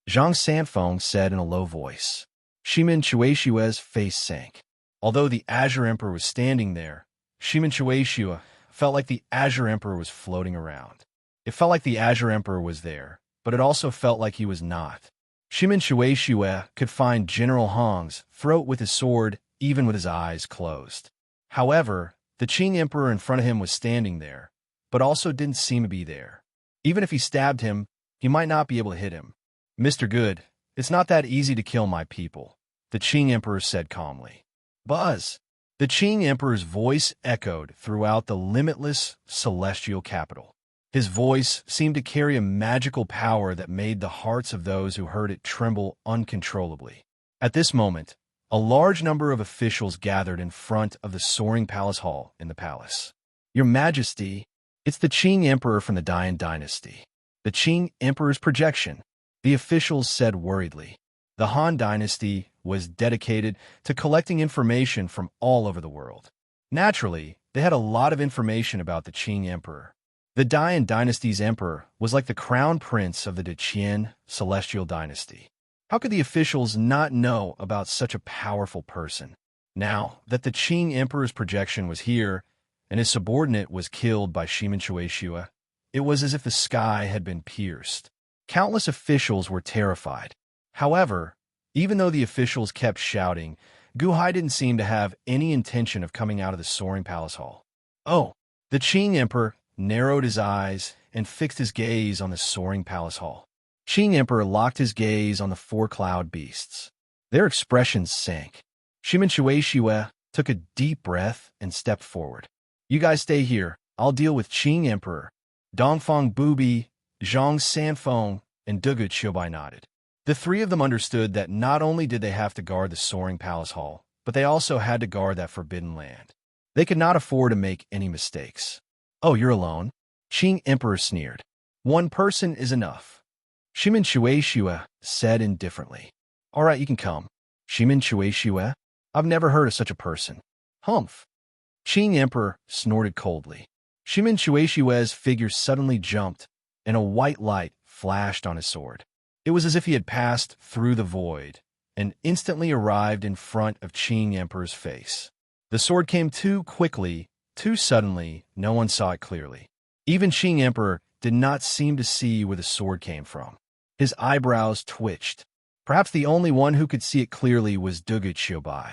Zhang Sanfeng said in a low voice. Shimin Shueishua's face sank. Although the Azure Emperor was standing there, Shimin Shueishua felt like the Azure Emperor was floating around. It felt like the Azure Emperor was there, but it also felt like he was not. Shimin Shueishua could find General Hong's throat with his sword, even with his eyes closed. However, the Qing Emperor in front of him was standing there, but also didn't seem to be there. Even if he stabbed him, he might not be able to hit him. Mr. Good, it's not that easy to kill my people, the Qing Emperor said calmly. Buzz! The Qing Emperor's voice echoed throughout the limitless celestial capital. His voice seemed to carry a magical power that made the hearts of those who heard it tremble uncontrollably. At this moment, a large number of officials gathered in front of the soaring palace hall in the palace. Your Majesty, it's the Qing Emperor from the Dian dynasty. The Qing Emperor's projection, the officials said worriedly. The Han dynasty was dedicated to collecting information from all over the world. Naturally, they had a lot of information about the Qing Emperor. The Dian dynasty's emperor was like the crown prince of the Deqian celestial dynasty. How could the officials not know about such a powerful person? Now that the Qing Emperor's projection was here, and his subordinate was killed by Shimin Shueishua, it was as if the sky had been pierced. Countless officials were terrified. However, even though the officials kept shouting, Guhai didn't seem to have any intention of coming out of the soaring palace hall. Oh, the Qing Emperor narrowed his eyes and fixed his gaze on the soaring palace hall. Qing Emperor locked his gaze on the four cloud beasts. Their expressions sank. Shimin Shueishua took a deep breath and stepped forward. You guys stay here. I'll deal with Qing Emperor. Dongfang Bubi, Zhang Sanfeng, and Dugu Qiubai nodded. The three of them understood that not only did they have to guard the soaring palace hall, but they also had to guard that forbidden land. They could not afford to make any mistakes. Oh, you're alone? Qing Emperor sneered. One person is enough. Shimin Shueishua said indifferently. All right, you can come. Shimin Shueishua? I've never heard of such a person. Humph. Qing Emperor snorted coldly. Shimin Shueishua's figure suddenly jumped, and a white light flashed on his sword. It was as if he had passed through the void and instantly arrived in front of Qing Emperor's face. The sword came too quickly, too suddenly, no one saw it clearly. Even Qing Emperor did not seem to see where the sword came from. His eyebrows twitched. Perhaps the only one who could see it clearly was Dugu Qiubai.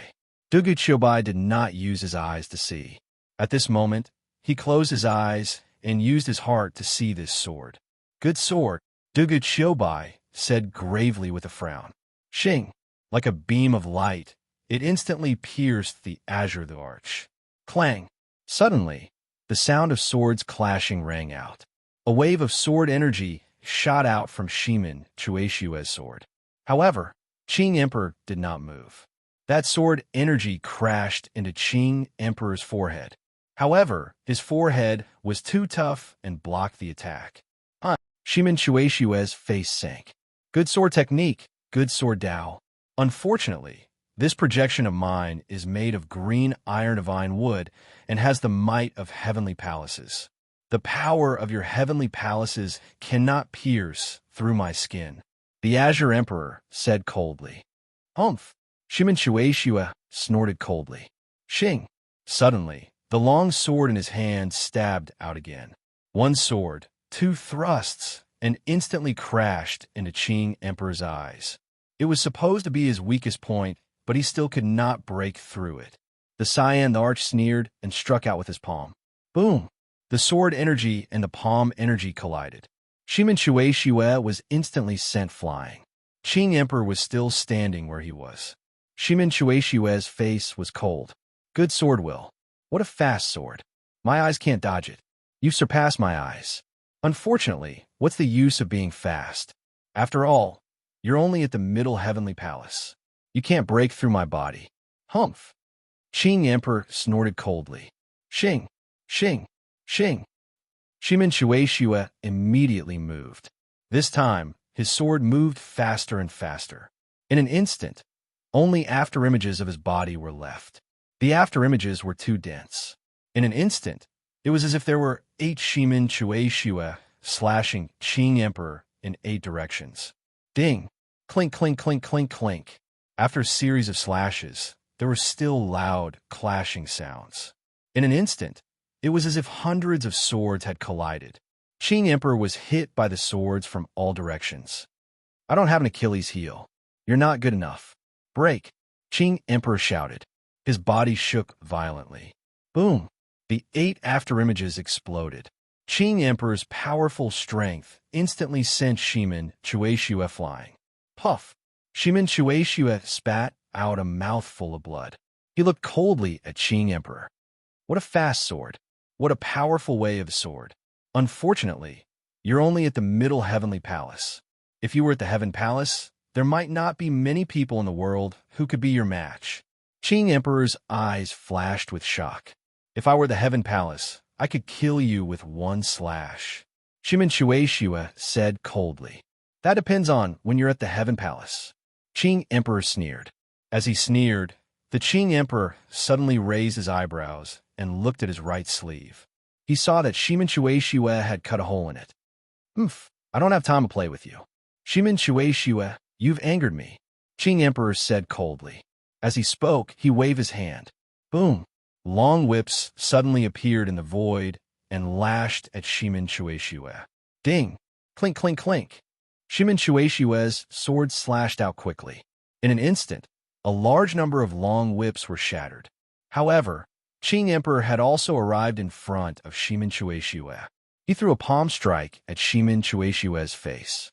Dugu Qiubai did not use his eyes to see. At this moment, he closed his eyes and used his heart to see this sword. Good sword, Dugu Qiubai said gravely with a frown. Shing, like a beam of light, it instantly pierced the azure of the arch. Clang! Suddenly, the sound of swords clashing rang out. A wave of sword energy shot out from Shimin Shueishua's sword. However, Qing Emperor did not move. That sword energy crashed into Qing Emperor's forehead. However, his forehead was too tough and blocked the attack. Shimin Shueishua's face sank. Good sword technique, good sword Dao. Unfortunately, this projection of mine is made of green iron divine wood and has the might of heavenly palaces. The power of your heavenly palaces cannot pierce through my skin, the Azure Emperor said coldly. Humph! Shimin Shueishua snorted coldly. Shing! Suddenly, The long sword in his hand stabbed out again. One sword, two thrusts, and instantly crashed into Qing Emperor's eyes. It was supposed to be his weakest point, but he still could not break through it. The Cyan the Arch sneered and struck out with his palm. Boom! The sword energy and the palm energy collided. Shimin Shui Shue was instantly sent flying. Qing Emperor was still standing where he was. Shimin Shui Shue's face was cold. Good sword, Will. What a fast sword. My eyes can't dodge it. You've surpassed my eyes. Unfortunately, what's the use of being fast? After all, you're only at the middle heavenly palace. You can't break through my body. Humph. Qing Emperor snorted coldly. Xing, xing, xing. Shimin Shui Shue immediately moved. This time, his sword moved faster and faster. In an instant, only afterimages of his body were left. The afterimages were too dense. In an instant, it was as if there were 8 Shimin Shui Shue slashing Qing Emperor in 8 directions. Ding! Clink, clink, clink, clink, clink. After a series of slashes, there were still loud, clashing sounds. In an instant, it was as if hundreds of swords had collided. Qing Emperor was hit by the swords from all directions. I don't have an Achilles heel. You're not good enough. Break! Qing Emperor shouted. His body shook violently. Boom! The 8 afterimages exploded. Qing Emperor's powerful strength instantly sent Shimin Shui Shue flying. Puff! Shimin Shui Shue spat out a mouthful of blood. He looked coldly at Qing Emperor. What a fast sword. What a powerful way of a sword. Unfortunately, you're only at the middle heavenly palace. If you were at the heaven palace, there might not be many people in the world who could be your match. Qing Emperor's eyes flashed with shock. If I were the heaven palace, I could kill you with one slash. Shimin Shui Shue said coldly. That depends on when you're at the heaven palace. Qing Emperor sneered. As he sneered, the Qing Emperor suddenly raised his eyebrows and looked at his right sleeve. He saw that Shimin Shui Shue had cut a hole in it. I don't have time to play with you. Shimin Shui Shue, you've angered me, Qing Emperor said coldly. As he spoke, he waved his hand. Boom! Long whips suddenly appeared in the void and lashed at Shimin Shui Shue. Ding! Clink, clink, clink. Shimin Shui Shue's sword slashed out quickly. In an instant, a large number of long whips were shattered. However, Qing Emperor had also arrived in front of Shimin Shui Shue. He threw a palm strike at Shimin Shui Shue's face.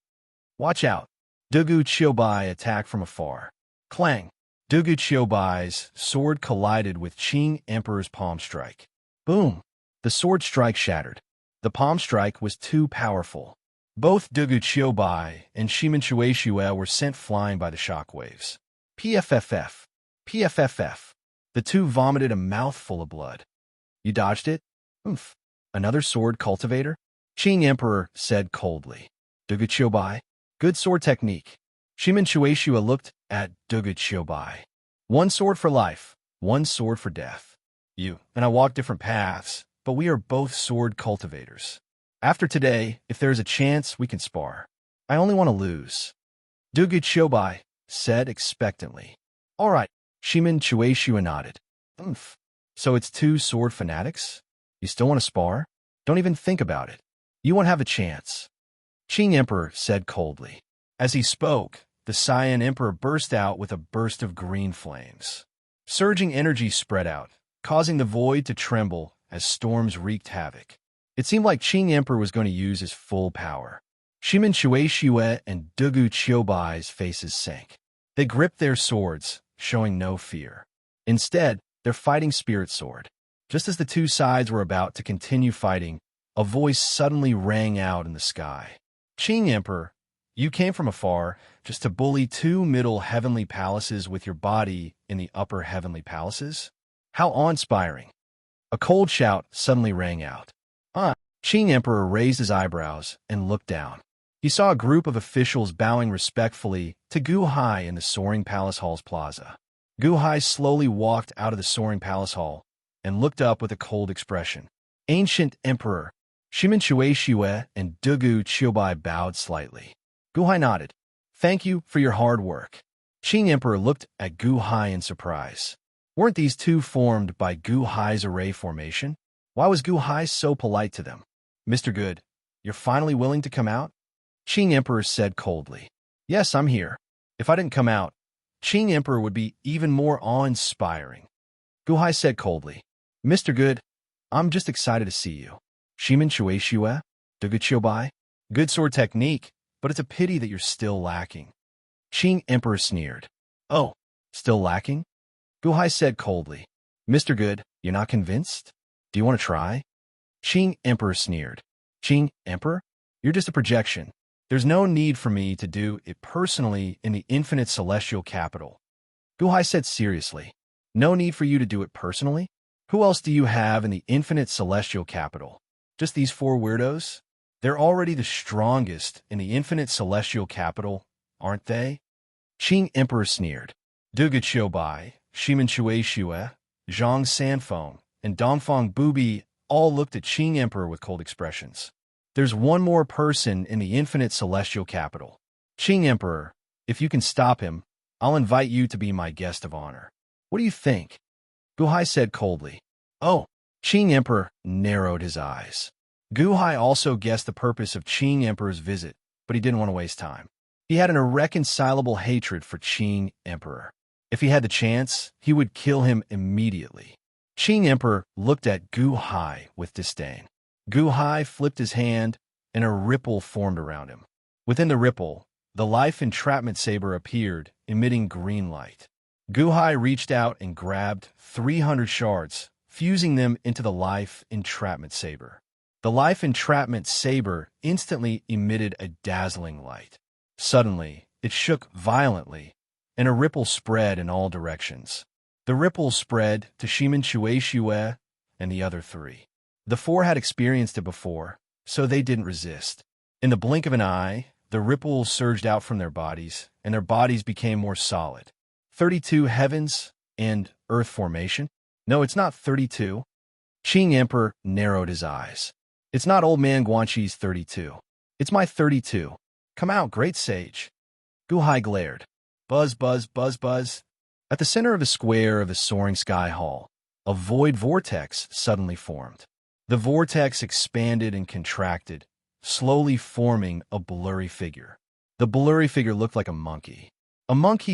Watch out! Dugu Qiubai attacked from afar. Clang! Dugu Qiubai's sword collided with Qing Emperor's palm strike. Boom! The sword strike shattered. The palm strike was too powerful. Both Dugu Qiubai and Shimin Shui Shue were sent flying by the shockwaves. PFFF. PFFF. The two vomited a mouthful of blood. You dodged it? Another sword cultivator? Qing Emperor said coldly. Dugu Qiubai. Good sword technique. Shimin Shui Shue looked at Dugu Qiubai. One sword for life, one sword for death. You and I walk different paths, but we are both sword cultivators. After today, if there is a chance, we can spar. I only want to lose. Dugu Qiubai said expectantly. All right, Shimin Shui Shue nodded. So it's 2 sword fanatics? You still want to spar? Don't even think about it. You won't have a chance. Qing Emperor said coldly. As he spoke, the Cyan Emperor burst out with a burst of green flames. Surging energy spread out, causing the void to tremble as storms wreaked havoc. It seemed like Qing Emperor was going to use his full power. Shimin Shui Shue and Dugu Qiubai's faces sank. They gripped their swords, showing no fear. Instead, their fighting spirit soared. Just as the two sides were about to continue fighting, a voice suddenly rang out in the sky. Qing Emperor, you came from afar just to bully 2 middle heavenly palaces with your body in the upper heavenly palaces? How awe-inspiring. A cold shout suddenly rang out. Qing Emperor raised his eyebrows and looked down. He saw a group of officials bowing respectfully to Gu Hai in the Soaring Palace Hall's plaza. Gu Hai slowly walked out of the Soaring Palace Hall and looked up with a cold expression. Ancient Emperor, Shimin Shui Shue and Dugu Qiubai bowed slightly. Gu Hai nodded. Thank you for your hard work. Qing Emperor looked at Gu Hai in surprise. Weren't these two formed by Gu Hai's array formation? Why was Gu Hai so polite to them? Mr. Good, you're finally willing to come out? Qing Emperor said coldly. Yes, I'm here. If I didn't come out, Qing Emperor would be even more awe-inspiring. Gu Hai said coldly. Mr. Good, I'm just excited to see you. Shimin Shui Shue? Duguchiobai? Good sword technique, but it's a pity that you're still lacking. Qing Emperor sneered. Oh, still lacking? Gu Hai said coldly. Mr. Good, you're not convinced? Do you want to try? Qing Emperor sneered. Qing Emperor? You're just a projection. There's no need for me to do it personally in the infinite celestial capital. Gu Hai said seriously. No need for you to do it personally? Who else do you have in the infinite celestial capital? Just these four weirdos? They're already the strongest in the infinite celestial capital, aren't they? Qing Emperor sneered. Duga Bai, Shimin Shui Shue, Zhang Sanfeng, and Dongfang Bubi all looked at Qing Emperor with cold expressions. There's one more person in the infinite celestial capital. Qing Emperor, if you can stop him, I'll invite you to be my guest of honor. What do you think? Gu Hai said coldly. Oh, Qing Emperor narrowed his eyes. Gu Hai also guessed the purpose of Qing Emperor's visit, but he didn't want to waste time. He had an irreconcilable hatred for Qing Emperor. If he had the chance, he would kill him immediately. Qing Emperor looked at Gu Hai with disdain. Gu Hai flipped his hand, and a ripple formed around him. Within the ripple, the life entrapment saber appeared, emitting green light. Gu Hai reached out and grabbed 300 shards, fusing them into the life entrapment saber. The life entrapment saber instantly emitted a dazzling light. Suddenly, it shook violently, and a ripple spread in all directions. The ripple spread to Shimin Shui Shue and the other three. The four had experienced it before, so they didn't resist. In the blink of an eye, the ripple surged out from their bodies, and their bodies became more solid. 32 heavens and earth formation? No, it's not 32. Qing Emperor narrowed his eyes. It's not old man Guanxi's 32. It's my 32. Come out, great sage. Gu Hai glared. Buzz, buzz, buzz, buzz. At the center of the square of the soaring sky hall, a void vortex suddenly formed. The vortex expanded and contracted, slowly forming a blurry figure. The blurry figure looked like a monkey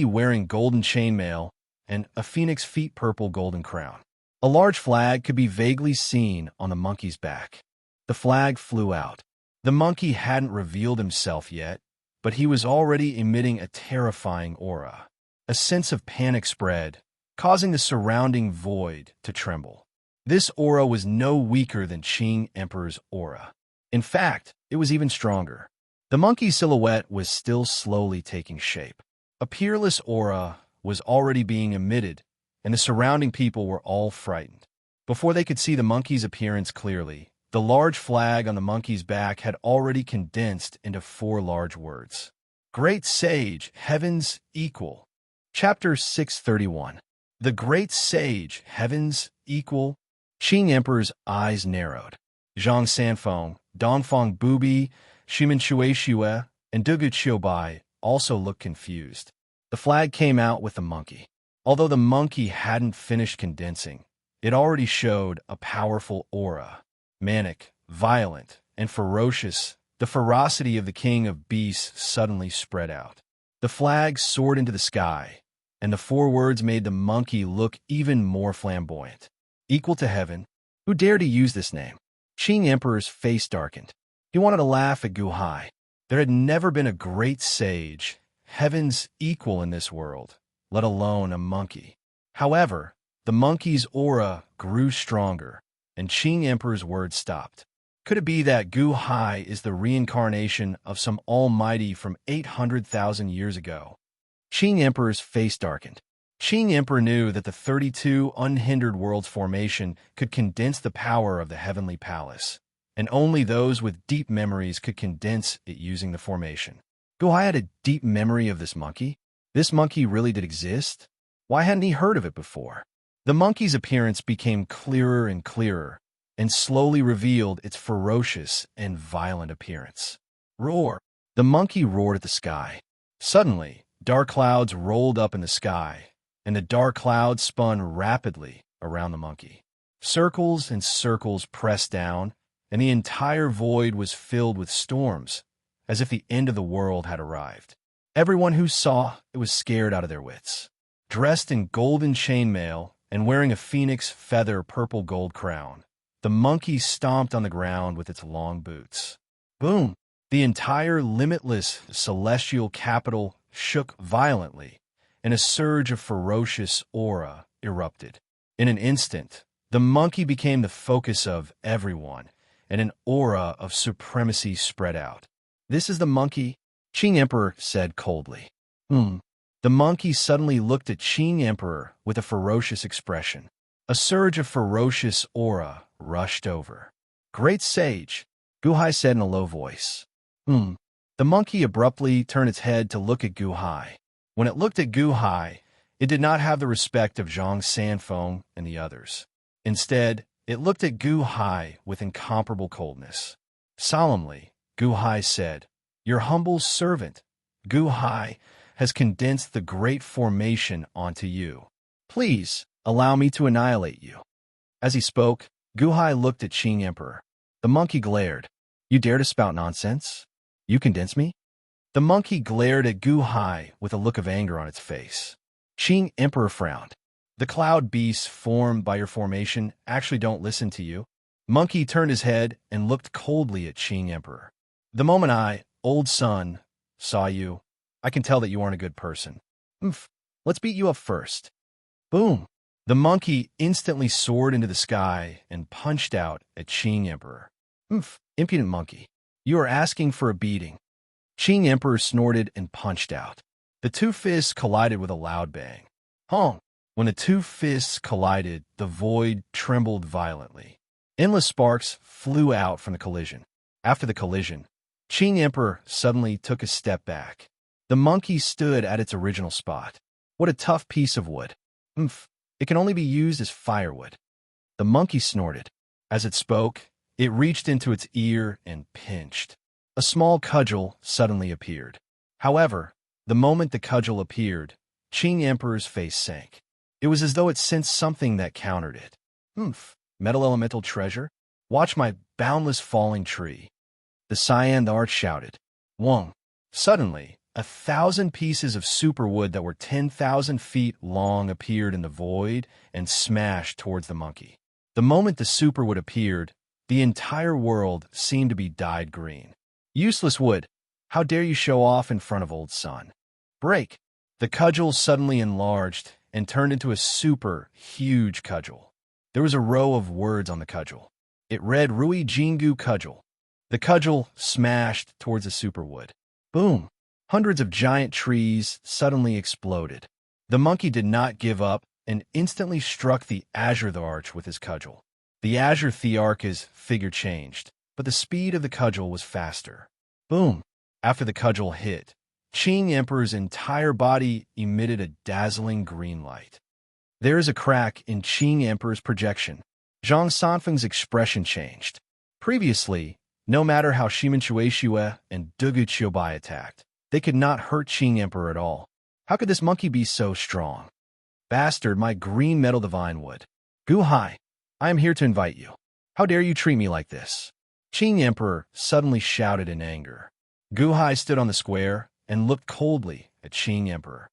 wearing golden chainmail and a phoenix feet purple golden crown. A large flag could be vaguely seen on the monkey's back. The flag flew out. The monkey hadn't revealed himself yet, but he was already emitting a terrifying aura. A sense of panic spread, causing the surrounding void to tremble. This aura was no weaker than Qing Emperor's aura. In fact, it was even stronger. The monkey's silhouette was still slowly taking shape. A peerless aura was already being emitted, and the surrounding people were all frightened. Before they could see the monkey's appearance clearly, the large flag on the monkey's back had already condensed into 4 large words. Great Sage, Heavens Equal. Chapter 631. The Great Sage, Heavens Equal. Qing Emperor's eyes narrowed. Zhang Sanfeng, Dongfang Bubi, Shimin Shui Shue, and Dugu Bai also looked confused. The flag came out with the monkey. Although the monkey hadn't finished condensing, it already showed a powerful aura. Manic, violent, and ferocious, the ferocity of the king of beasts suddenly spread out. The flag soared into the sky, and the 4 words made the monkey look even more flamboyant. Equal to heaven? Who dared to use this name? Qing Emperor's face darkened. He wanted to laugh at Gu Hai. There had never been a great sage, heavens equal in this world, let alone a monkey. However, the monkey's aura grew stronger, and Qing Emperor's words stopped. Could it be that Gu Hai is the reincarnation of some almighty from 800,000 years ago? Qing Emperor's face darkened. Qing Emperor knew that the 32 unhindered worlds formation could condense the power of the heavenly palace, and only those with deep memories could condense it using the formation. Gu Hai had a deep memory of this monkey? This monkey really did exist? Why hadn't he heard of it before? The monkey's appearance became clearer and clearer, and slowly revealed its ferocious and violent appearance. Roar! The monkey roared at the sky. Suddenly, dark clouds rolled up in the sky, and the dark cloud spun rapidly around the monkey. Circles and circles pressed down, and the entire void was filled with storms, as if the end of the world had arrived. Everyone who saw it was scared out of their wits. Dressed in golden chainmail and wearing a phoenix feather purple gold crown, the monkey stomped on the ground with its long boots. Boom! The entire limitless celestial capital shook violently, and a surge of ferocious aura erupted. In an instant, the monkey became the focus of everyone, and an aura of supremacy spread out. "This is the monkey," Qing Emperor said coldly. The monkey suddenly looked at Qing Emperor with a ferocious expression. A surge of ferocious aura rushed over. "Great sage," Guhai said in a low voice. The monkey abruptly turned its head to look at Guhai. When it looked at Guhai, it did not have the respect of Zhang Sanfeng and the others. Instead, it looked at Guhai with incomparable coldness. Solemnly, Guhai said, "Your humble servant, Guhai, has condensed the great formation onto you. Please, allow me to annihilate you." As he spoke, Guhai looked at Qing Emperor. The monkey glared. "You dare to spout nonsense? You condense me?" The monkey glared at Guhai with a look of anger on its face. Qing Emperor frowned. "The cloud beasts formed by your formation actually don't listen to you." Monkey turned his head and looked coldly at Qing Emperor. "The moment I, old son, saw you, I can tell that you aren't a good person. Let's beat you up first." Boom! The monkey instantly soared into the sky and punched out at Qing Emperor. Impudent monkey. You are asking for a beating." Qing Emperor snorted and punched out. The two fists collided with a loud bang. Honk! When the two fists collided, the void trembled violently. Endless sparks flew out from the collision. After the collision, Qing Emperor suddenly took a step back. The monkey stood at its original spot. What a tough piece of wood. It can only be used as firewood. The monkey snorted. As it spoke, it reached into its ear and pinched. A small cudgel suddenly appeared. However, the moment the cudgel appeared, Qing Emperor's face sank. It was as though it sensed something that countered it. Metal elemental treasure? Watch my boundless falling tree. The Cyan the Arch shouted. Wong. Suddenly, 1,000 pieces of superwood that were 10,000 feet long appeared in the void and smashed towards the monkey. The moment the superwood appeared, the entire world seemed to be dyed green. "Useless wood! How dare you show off in front of old son? Break!" The cudgel suddenly enlarged and turned into a super huge cudgel. There was a row of words on the cudgel. It read Rui Jingu Cudgel. The cudgel smashed towards the superwood. Boom! Hundreds of giant trees suddenly exploded. The monkey did not give up and instantly struck the Azure the Arch with his cudgel. The Azure Thearch's figure changed, but the speed of the cudgel was faster. Boom! After the cudgel hit, Qing Emperor's entire body emitted a dazzling green light. There is a crack in Qing Emperor's projection. Zhang Sanfeng's expression changed. Previously, no matter how Shimen Chueshue and Dugu Qiubai attacked, they could not hurt Qing Emperor at all. How could this monkey be so strong? Bastard, my green metal divine wood. Guhai, I am here to invite you. How dare you treat me like this? Qing Emperor suddenly shouted in anger. Guhai stood on the square and looked coldly at Qing Emperor.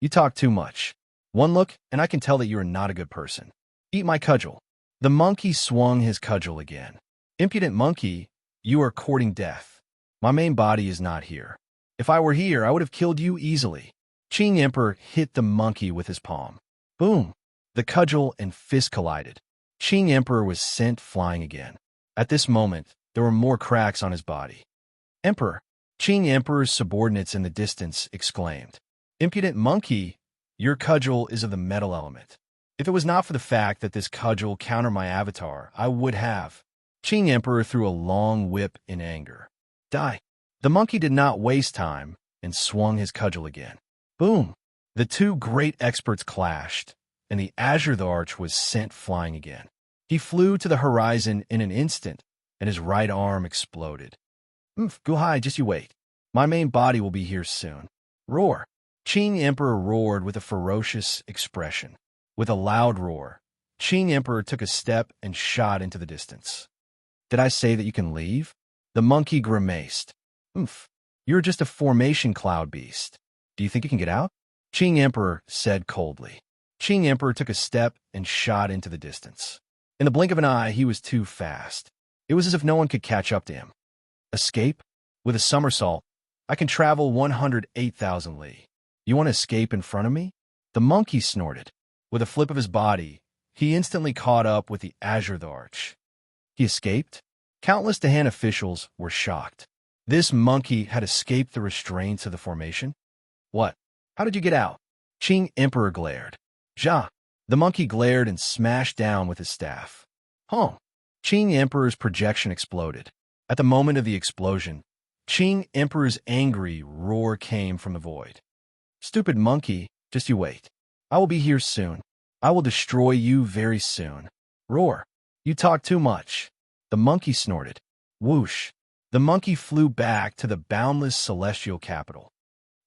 You talk too much. One look, and I can tell that you are not a good person. Eat my cudgel. The monkey swung his cudgel again. Impudent monkey, you are courting death. My main body is not here. If I were here, I would have killed you easily. Qing Emperor hit the monkey with his palm. Boom! The cudgel and fist collided. Qing Emperor was sent flying again. At this moment, there were more cracks on his body. Emperor! Qing Emperor's subordinates in the distance exclaimed. Impudent monkey, your cudgel is of the metal element. If it was not for the fact that this cudgel countered my avatar, I would have. Qing Emperor threw a long whip in anger. Die! The monkey did not waste time and swung his cudgel again. Boom! The two great experts clashed, and the Azure the Arch was sent flying again. He flew to the horizon in an instant, and his right arm exploded. Guhai, just you wait. My main body will be here soon. Roar! Qing Emperor roared with a ferocious expression. With a loud roar, Qing Emperor took a step and shot into the distance. Did I say that you can leave? The monkey grimaced. Oomph. You're just a formation cloud beast. Do you think you can get out? Qing Emperor said coldly. Qing Emperor took a step and shot into the distance. In the blink of an eye, he was too fast. It was as if no one could catch up to him. Escape? With a somersault, I can travel 108,000 li. You want to escape in front of me? The monkey snorted. With a flip of his body, he instantly caught up with the Azure the Arch. He escaped? Countless Dahan officials were shocked. This monkey had escaped the restraints of the formation? What? How did you get out? Qing Emperor glared. Ja. The monkey glared and smashed down with his staff. Huh. Qing Emperor's projection exploded. At the moment of the explosion, Qing Emperor's angry roar came from the void. Stupid monkey, just you wait. I will be here soon. I will destroy you very soon. Roar. You talk too much. The monkey snorted. Whoosh. The monkey flew back to the boundless celestial capital.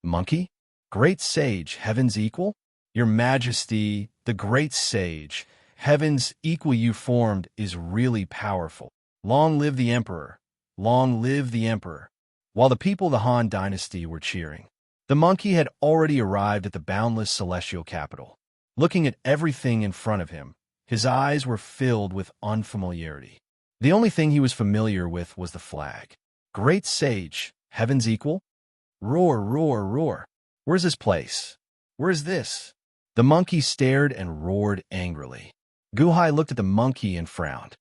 Monkey? Great sage, heaven's equal? Your Majesty, the great sage, heaven's equal you formed is really powerful. Long live the Emperor. Long live the Emperor. While the people of the Han Dynasty were cheering, the monkey had already arrived at the boundless celestial capital. Looking at everything in front of him, his eyes were filled with unfamiliarity. The only thing he was familiar with was the flag. Great sage, heaven's equal? Roar, roar, roar. Where's this place? Where is this? The monkey stared and roared angrily. Guhai looked at the monkey and frowned.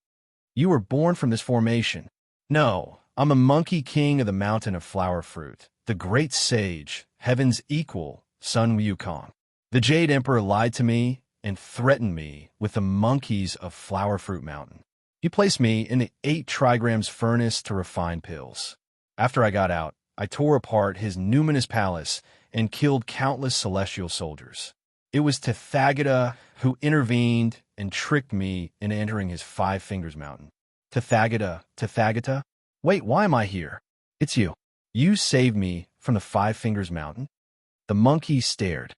You were born from this formation. No, I'm a monkey king of the mountain of flower fruit, the great sage, heaven's equal, Sun Wukong. The Jade Emperor lied to me and threatened me with the monkeys of Flower Fruit Mountain. He placed me in the 8 trigrams furnace to refine pills. After I got out, I tore apart his numinous palace and killed countless celestial soldiers. It was Tathagata who intervened and tricked me into entering his 5 Fingers Mountain. Tathagata? Wait, why am I here? It's you. You saved me from the 5 Fingers Mountain? The monkey stared.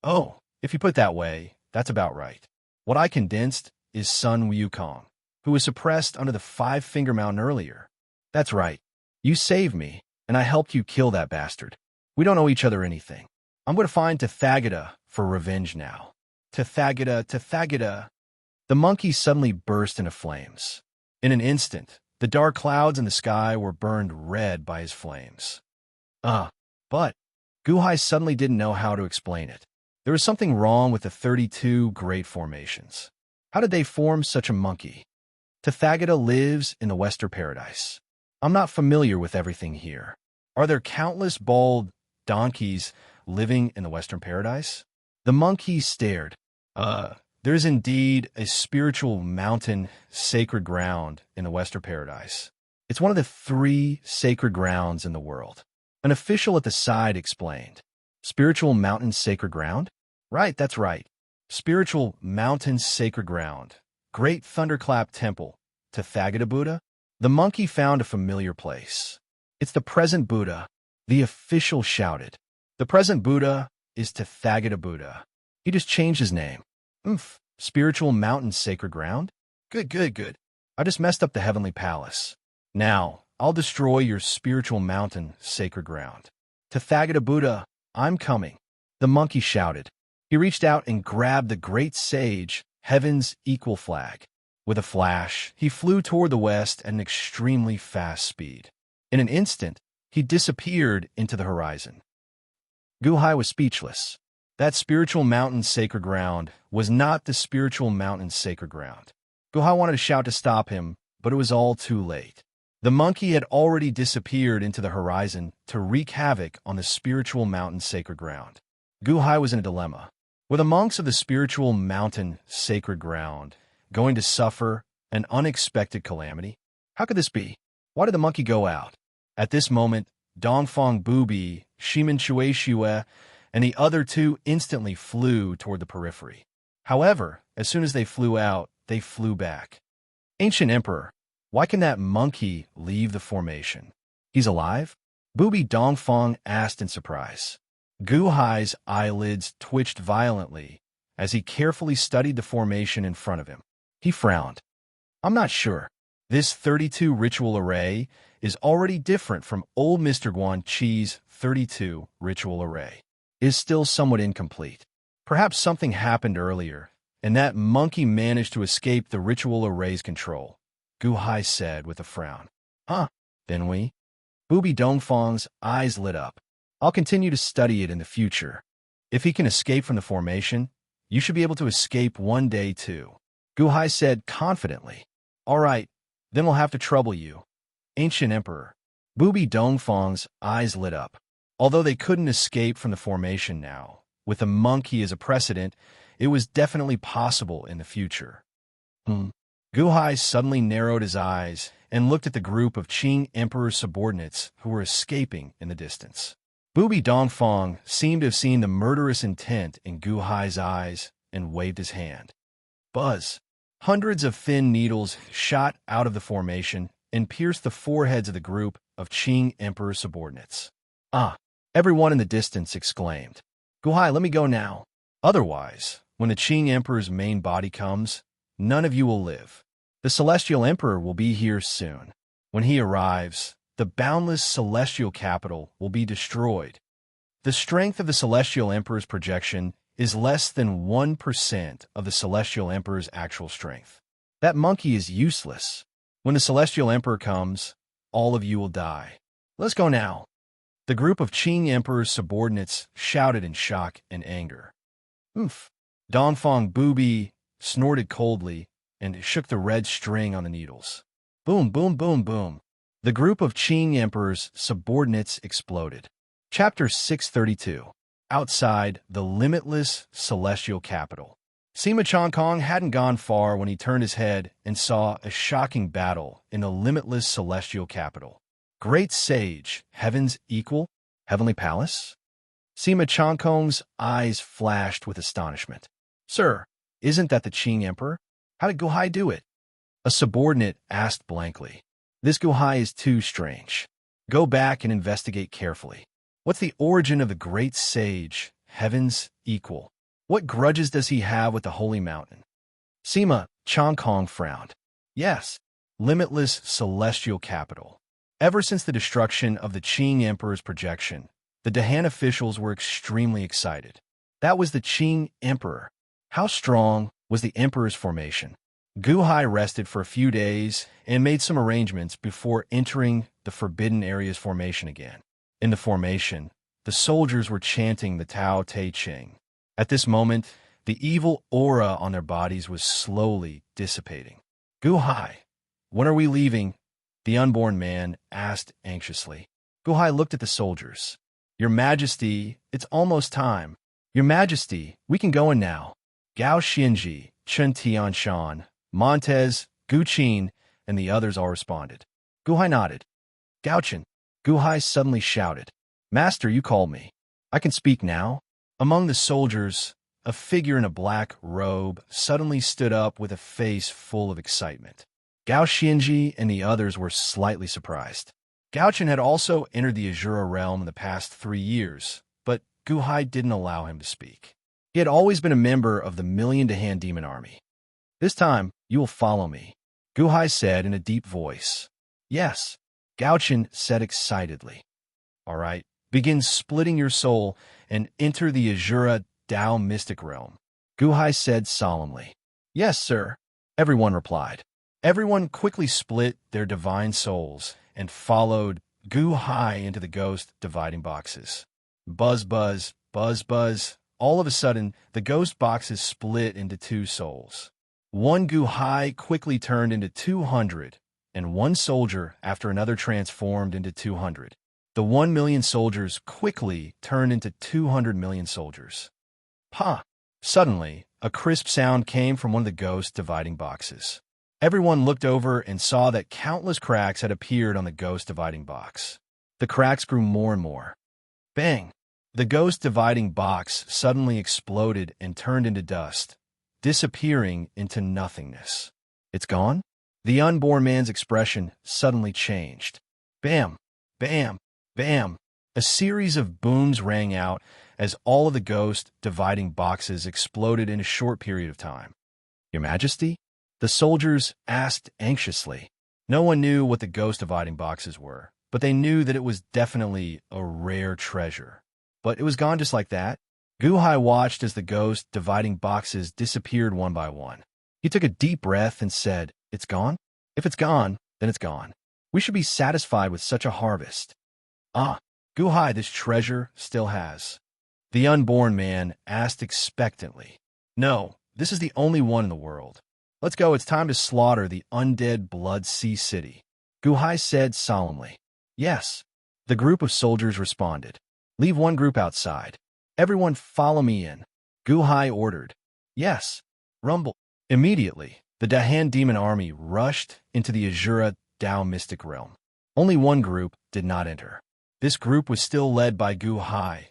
Oh, if you put it that way, that's about right. What I condensed is Sun Wukong, who was suppressed under the 5 Finger Mountain earlier. That's right. You saved me, and I helped you kill that bastard. We don't owe each other anything. I'm going to find Tathagata for revenge now. Tathagata. The monkey suddenly burst into flames. In an instant, the dark clouds in the sky were burned red by his flames. But Guhai suddenly didn't know how to explain it. There was something wrong with the 32 great formations. How did they form such a monkey? Tathagata lives in the Western Paradise. I'm not familiar with everything here. Are there countless bald donkeys living in the Western Paradise? The monkey stared. There's indeed a spiritual mountain sacred ground in the Western Paradise. It's one of the 3 sacred grounds in the world. An official at the side explained. Spiritual mountain sacred ground? Right, that's right. Spiritual mountain sacred ground. Great Thunderclap Temple. Tathagata Buddha? The monkey found a familiar place. It's the present Buddha. The official shouted. The present Buddha is Tathagata Buddha. He just changed his name. Spiritual mountain sacred ground? Good. I just messed up the heavenly palace. Now, I'll destroy your spiritual mountain sacred ground. Tathagata Buddha, I'm coming. The monkey shouted. He reached out and grabbed the great sage, heaven's equal flag. With a flash, he flew toward the west at an extremely fast speed. In an instant, he disappeared into the horizon. Guhai was speechless. That spiritual mountain sacred ground was not the spiritual mountain sacred ground. Guhai wanted to shout to stop him, but it was all too late. The monkey had already disappeared into the horizon to wreak havoc on the spiritual mountain sacred ground. Guhai was in a dilemma. Were the monks of the spiritual mountain sacred ground going to suffer an unexpected calamity? How could this be? Why did the monkey go out? At this moment, Dongfang Bubi, Shimen Shueishue, and the other 2 instantly flew toward the periphery. However, as soon as they flew out, they flew back. Ancient Emperor, why can that monkey leave the formation? He's alive? Bubi Dongfang asked in surprise. Gu-Hai's eyelids twitched violently as he carefully studied the formation in front of him. He frowned. I'm not sure. This 32 ritual array is already different from old Mr. Guan Chi's 32 ritual array. It is still somewhat incomplete. Perhaps something happened earlier, and that monkey managed to escape the ritual array's control, Gu-Hai said with a frown. Huh, then we? Booby Dongfang's eyes lit up. I'll continue to study it in the future. If he can escape from the formation, you should be able to escape one day too, Gu-Hai said confidently. All right, then we'll have to trouble you. Ancient Emperor. Booby Dongfang's eyes lit up. Although they couldn't escape from the formation now, with a monkey as a precedent, it was definitely possible in the future. Gu-Hai suddenly narrowed his eyes and looked at the group of Qing Emperor's subordinates who were escaping in the distance. Booby Dongfang seemed to have seen the murderous intent in Gu-Hai's eyes and waved his hand. Buzz! Hundreds of thin needles shot out of the formation and pierced the foreheads of the group of Qing Emperor subordinates. Ah! Everyone in the distance exclaimed. Gu-Hai, let me go now. Otherwise, when the Qing Emperor's main body comes, none of you will live. The Celestial Emperor will be here soon. When he arrives, the boundless celestial capital will be destroyed. The strength of the Celestial Emperor's projection is less than 1% of the Celestial Emperor's actual strength. That monkey is useless. When the Celestial Emperor comes, all of you will die. Let's go now. The group of Qing Emperor's subordinates shouted in shock and anger. Oof. Dongfang Booby snorted coldly and shook the red string on the needles. Boom, boom, boom, boom. The group of Qing Emperor's subordinates exploded. Chapter 632. Outside the limitless celestial capital. Sima Chongkong hadn't gone far when he turned his head and saw a shocking battle in the limitless celestial capital. Great Sage, Heaven's Equal, Heavenly Palace? Sima Chongkong's eyes flashed with astonishment. Sir, isn't that the Qing Emperor? How did Gu-Hai do it? A subordinate asked blankly. This Gu-Hai is too strange. Go back and investigate carefully. What's the origin of the Great Sage, Heaven's Equal? What grudges does he have with the Holy Mountain? Sima Chongkong frowned. Yes, limitless celestial capital. Ever since the destruction of the Qing Emperor's projection, the Dahan officials were extremely excited. That was the Qing Emperor. How strong was the Emperor's formation? Gu-Hai rested for a few days and made some arrangements before entering the Forbidden Area's formation again. In the formation, the soldiers were chanting the Tao Te Ching. At this moment, the evil aura on their bodies was slowly dissipating. Gu-Hai, when are we leaving? The unborn man asked anxiously. Gu-Hai looked at the soldiers. Your Majesty, it's almost time. Your Majesty, we can go in now. Gao Xianji, Chen Tianshan, Montez, Gu Qin, and the others all responded. Gu-Hai nodded. Gaochen, Gu-Hai suddenly shouted. Master, you called me. I can speak now? Among the soldiers, a figure in a black robe suddenly stood up with a face full of excitement. Gao Xianji and the others were slightly surprised. Gaochen had also entered the Azura realm in the past 3 years, but Gu-Hai didn't allow him to speak. He had always been a member of the Million Dahan Demon Army. This time, you will follow me, Gu-Hai said in a deep voice. Yes, Gaochen said excitedly. All right, begin splitting your soul and enter the Azura Tao mystic realm, Gu-Hai said solemnly. Yes, sir, everyone replied. Everyone quickly split their divine souls and followed Gu-Hai into the ghost dividing boxes. Buzz, buzz, buzz, buzz. All of a sudden, the ghost boxes split into 2 souls. One Gu-Hai quickly turned into 200, and one soldier after another transformed into 200. The 1 million soldiers quickly turned into 200 million soldiers. Pa! Suddenly, a crisp sound came from one of the ghost dividing boxes. Everyone looked over and saw that countless cracks had appeared on the ghost dividing box. The cracks grew more and more. Bang! The ghost dividing box suddenly exploded and turned into dust, disappearing into nothingness. It's gone? The unborn man's expression suddenly changed. Bam! Bam! Bam! A series of booms rang out as all of the ghost dividing boxes exploded in a short period of time. "Your Majesty?" the soldiers asked anxiously. No one knew what the ghost dividing boxes were, but they knew that it was definitely a rare treasure. But it was gone just like that. Guhai watched as the ghost dividing boxes disappeared one by one. He took a deep breath and said, "It's gone? If it's gone, then it's gone. We should be satisfied with such a harvest." "Ah, Guhai, this treasure still has." The unborn man asked expectantly. "No, this is the only one in the world. Let's go, it's time to slaughter the undead Blood Sea City," Guhai said solemnly. "Yes." The group of soldiers responded. "Leave one group outside. Everyone follow me in," Guhai ordered. "Yes." Rumble. Immediately, the Dahan demon army rushed into the Azura Dao mystic realm. Only one group did not enter. This group was still led by Guhai,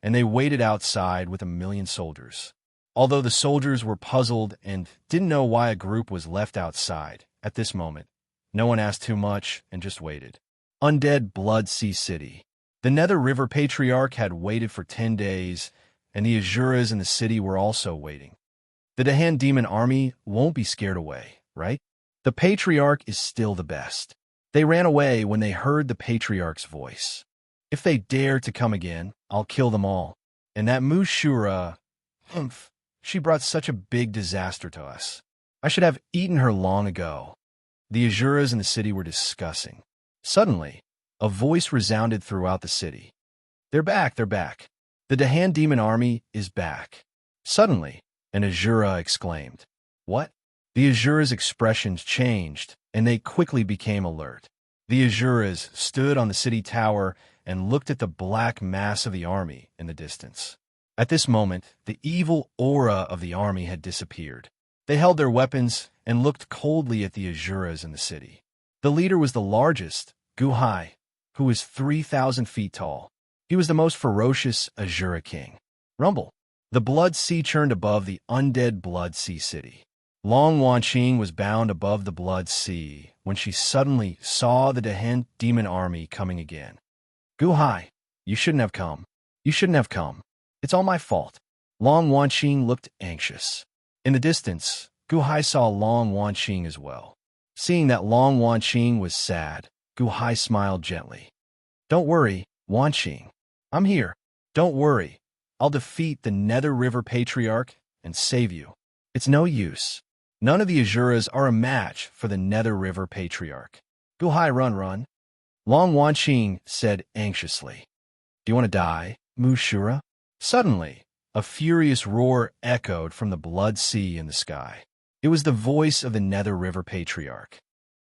and they waited outside with 1,000,000 soldiers. Although the soldiers were puzzled and didn't know why a group was left outside at this moment, no one asked too much and just waited. Undead Blood Sea City. The Nether River Patriarch had waited for 10 days, and the Azuras in the city were also waiting. The Dahan demon army won't be scared away, right? The Patriarch is still the best. They ran away when they heard the Patriarch's voice. "If they dare to come again, I'll kill them all." And that Mushura, she brought such a big disaster to us. I should have eaten her long ago. The Azuras in the city were discussing. Suddenly, a voice resounded throughout the city. "They're back, they're back. The Dahan demon army is back." Suddenly, an Azura exclaimed. "What?" The Azura's expressions changed, and they quickly became alert. The Azuras stood on the city tower and looked at the black mass of the army in the distance. At this moment, the evil aura of the army had disappeared. They held their weapons and looked coldly at the Azuras in the city. The leader was the largest, Guhai, who was 3,000 feet tall. He was the most ferocious Azura king. Rumble. The Blood Sea churned above the undead Blood Sea city. Long Wanqing was bound above the Blood Sea when she suddenly saw the Dahan demon army coming again. "Guhai, you shouldn't have come. You shouldn't have come. It's all my fault." Long Wanqing looked anxious. In the distance, Guhai saw Long Wanqing as well. Seeing that Long Wanqing was sad, Guhai smiled gently. "Don't worry, Wanqing. I'm here. Don't worry. I'll defeat the Nether River Patriarch and save you. It's no use. None of the Azuras are a match for the Nether River Patriarch." "Guhai, run. Long Wanqing said anxiously. "Do you want to die, Mushura?" Suddenly, a furious roar echoed from the Blood Sea in the sky. It was the voice of the Nether River Patriarch.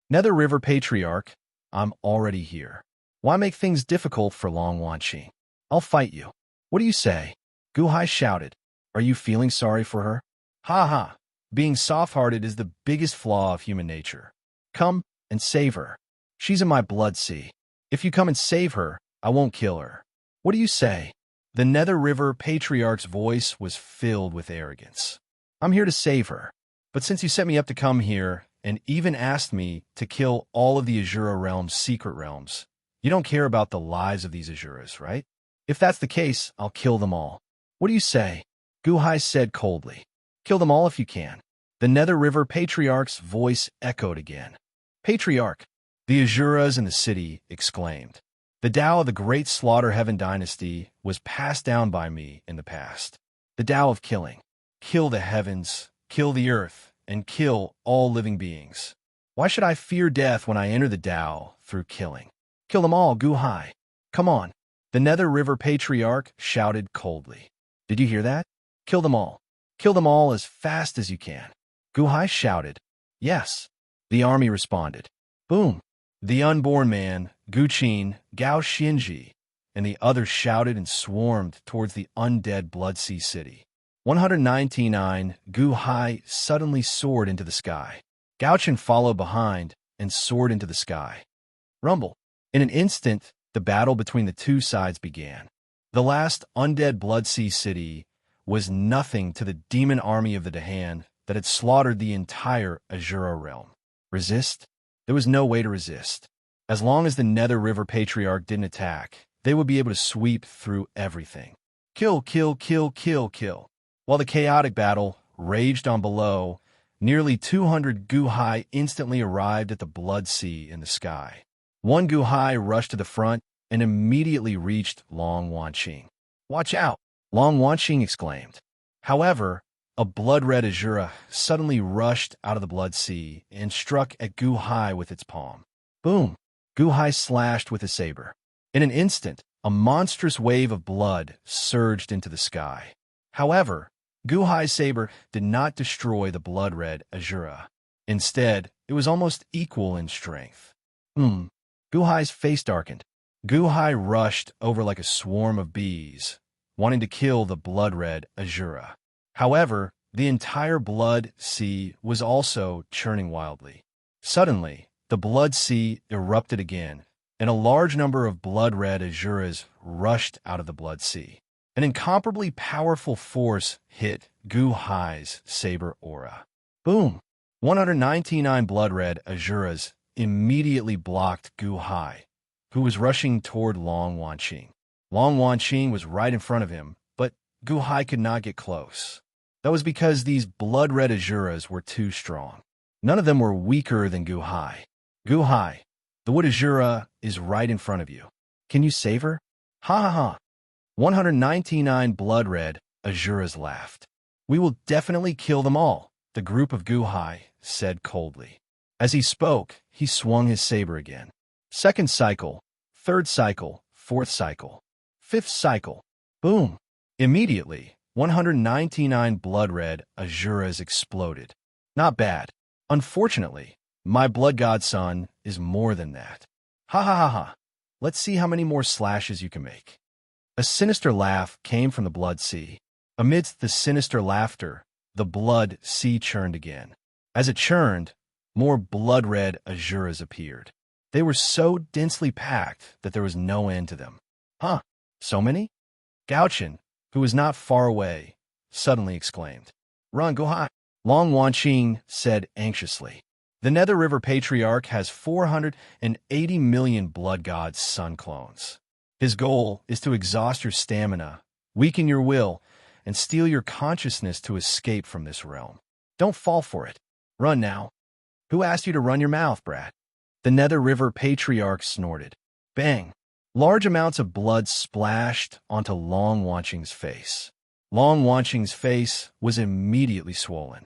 "Nether River Patriarch, I'm already here. Why make things difficult for Long Wanqing? I'll fight you. What do you say?" Guhai shouted. "Are you feeling sorry for her?" "Ha ha! Being soft-hearted is the biggest flaw of human nature. Come and save her. She's in my Blood Sea. If you come and save her, I won't kill her. What do you say?" The Nether River Patriarch's voice was filled with arrogance. "I'm here to save her. But since you set me up to come here and even asked me to kill all of the Azura realm's secret realms, you don't care about the lives of these Azuras, right? If that's the case, I'll kill them all. What do you say?" Guhai said coldly. "Kill them all if you can." The Nether River Patriarch's voice echoed again. "Patriarch," the Azuras in the city exclaimed. "The Tao of the Great Slaughter Heaven Dynasty was passed down by me in the past. The Tao of killing. Kill the heavens, kill the earth, and kill all living beings. Why should I fear death when I enter the Tao through killing? Kill them all, Guhai. Come on." The Nether River Patriarch shouted coldly. "Did you hear that? Kill them all. Kill them all as fast as you can." Guhai shouted. "Yes." The army responded. Boom. The unborn man, Guqin, Gao Xinji, and the others shouted and swarmed towards the undead Blood Sea city. 199, Guhai suddenly soared into the sky. Gaochen followed behind and soared into the sky. Rumble. In an instant, the battle between the two sides began. The last undead Blood Sea city was nothing to the demon army of the Dahan that had slaughtered the entire Azura realm. Resist? There was no way to resist. As long as the Nether River Patriarch didn't attack, they would be able to sweep through everything. Kill, kill, kill, kill, kill. While the chaotic battle raged on below, nearly 200 Guhai instantly arrived at the blood sea in the sky. One Guhai rushed to the front and immediately reached Long Wanqing. "Watch out!" Long Wanqing exclaimed. However, a blood-red Azura suddenly rushed out of the blood sea and struck at Guhai with its palm. Boom! Guhai slashed with a saber. In an instant, a monstrous wave of blood surged into the sky. However, Guhai's saber did not destroy the blood-red Azura. Instead, it was almost equal in strength. Guhai's face darkened. Guhai rushed over like a swarm of bees, wanting to kill the blood-red Azura. However, the entire blood sea was also churning wildly. Suddenly, the blood sea erupted again, and a large number of blood-red Azuras rushed out of the blood sea. An incomparably powerful force hit Guhai's saber aura. Boom! 199 blood-red Azuras immediately blocked Guhai, who was rushing toward Long Wanqing. Long Wanqing was right in front of him, but Guhai could not get close. That was because these blood-red Azuras were too strong. None of them were weaker than Guhai. "Guhai, the wood Azura is right in front of you. Can you save her?" "Ha ha ha." 199 blood-red Azuras laughed. "We will definitely kill them all," the group of Guhai said coldly. As he spoke, he swung his saber again. Second cycle, third cycle, fourth cycle, fifth cycle. Boom! Immediately, 199 blood-red Azuras exploded. Not bad. Unfortunately, my blood godson is more than that. Ha ha ha ha. Let's see how many more slashes you can make. A sinister laugh came from the blood sea. Amidst the sinister laughter, the blood sea churned again. As it churned, more blood-red Azuras appeared. They were so densely packed that there was no end to them. "Huh, so many?" Gauchen, who was not far away, suddenly exclaimed. "Run, Guhai!" Long Wanqing said anxiously. "The Nether River Patriarch has 480 million blood god's sun clones. His goal is to exhaust your stamina, weaken your will, and steal your consciousness to escape from this realm. Don't fall for it. Run now." "Who asked you to run your mouth, brat?" The Nether River Patriarch snorted. Bang! Large amounts of blood splashed onto Long Wanqing's face. Long Wanqing's face was immediately swollen.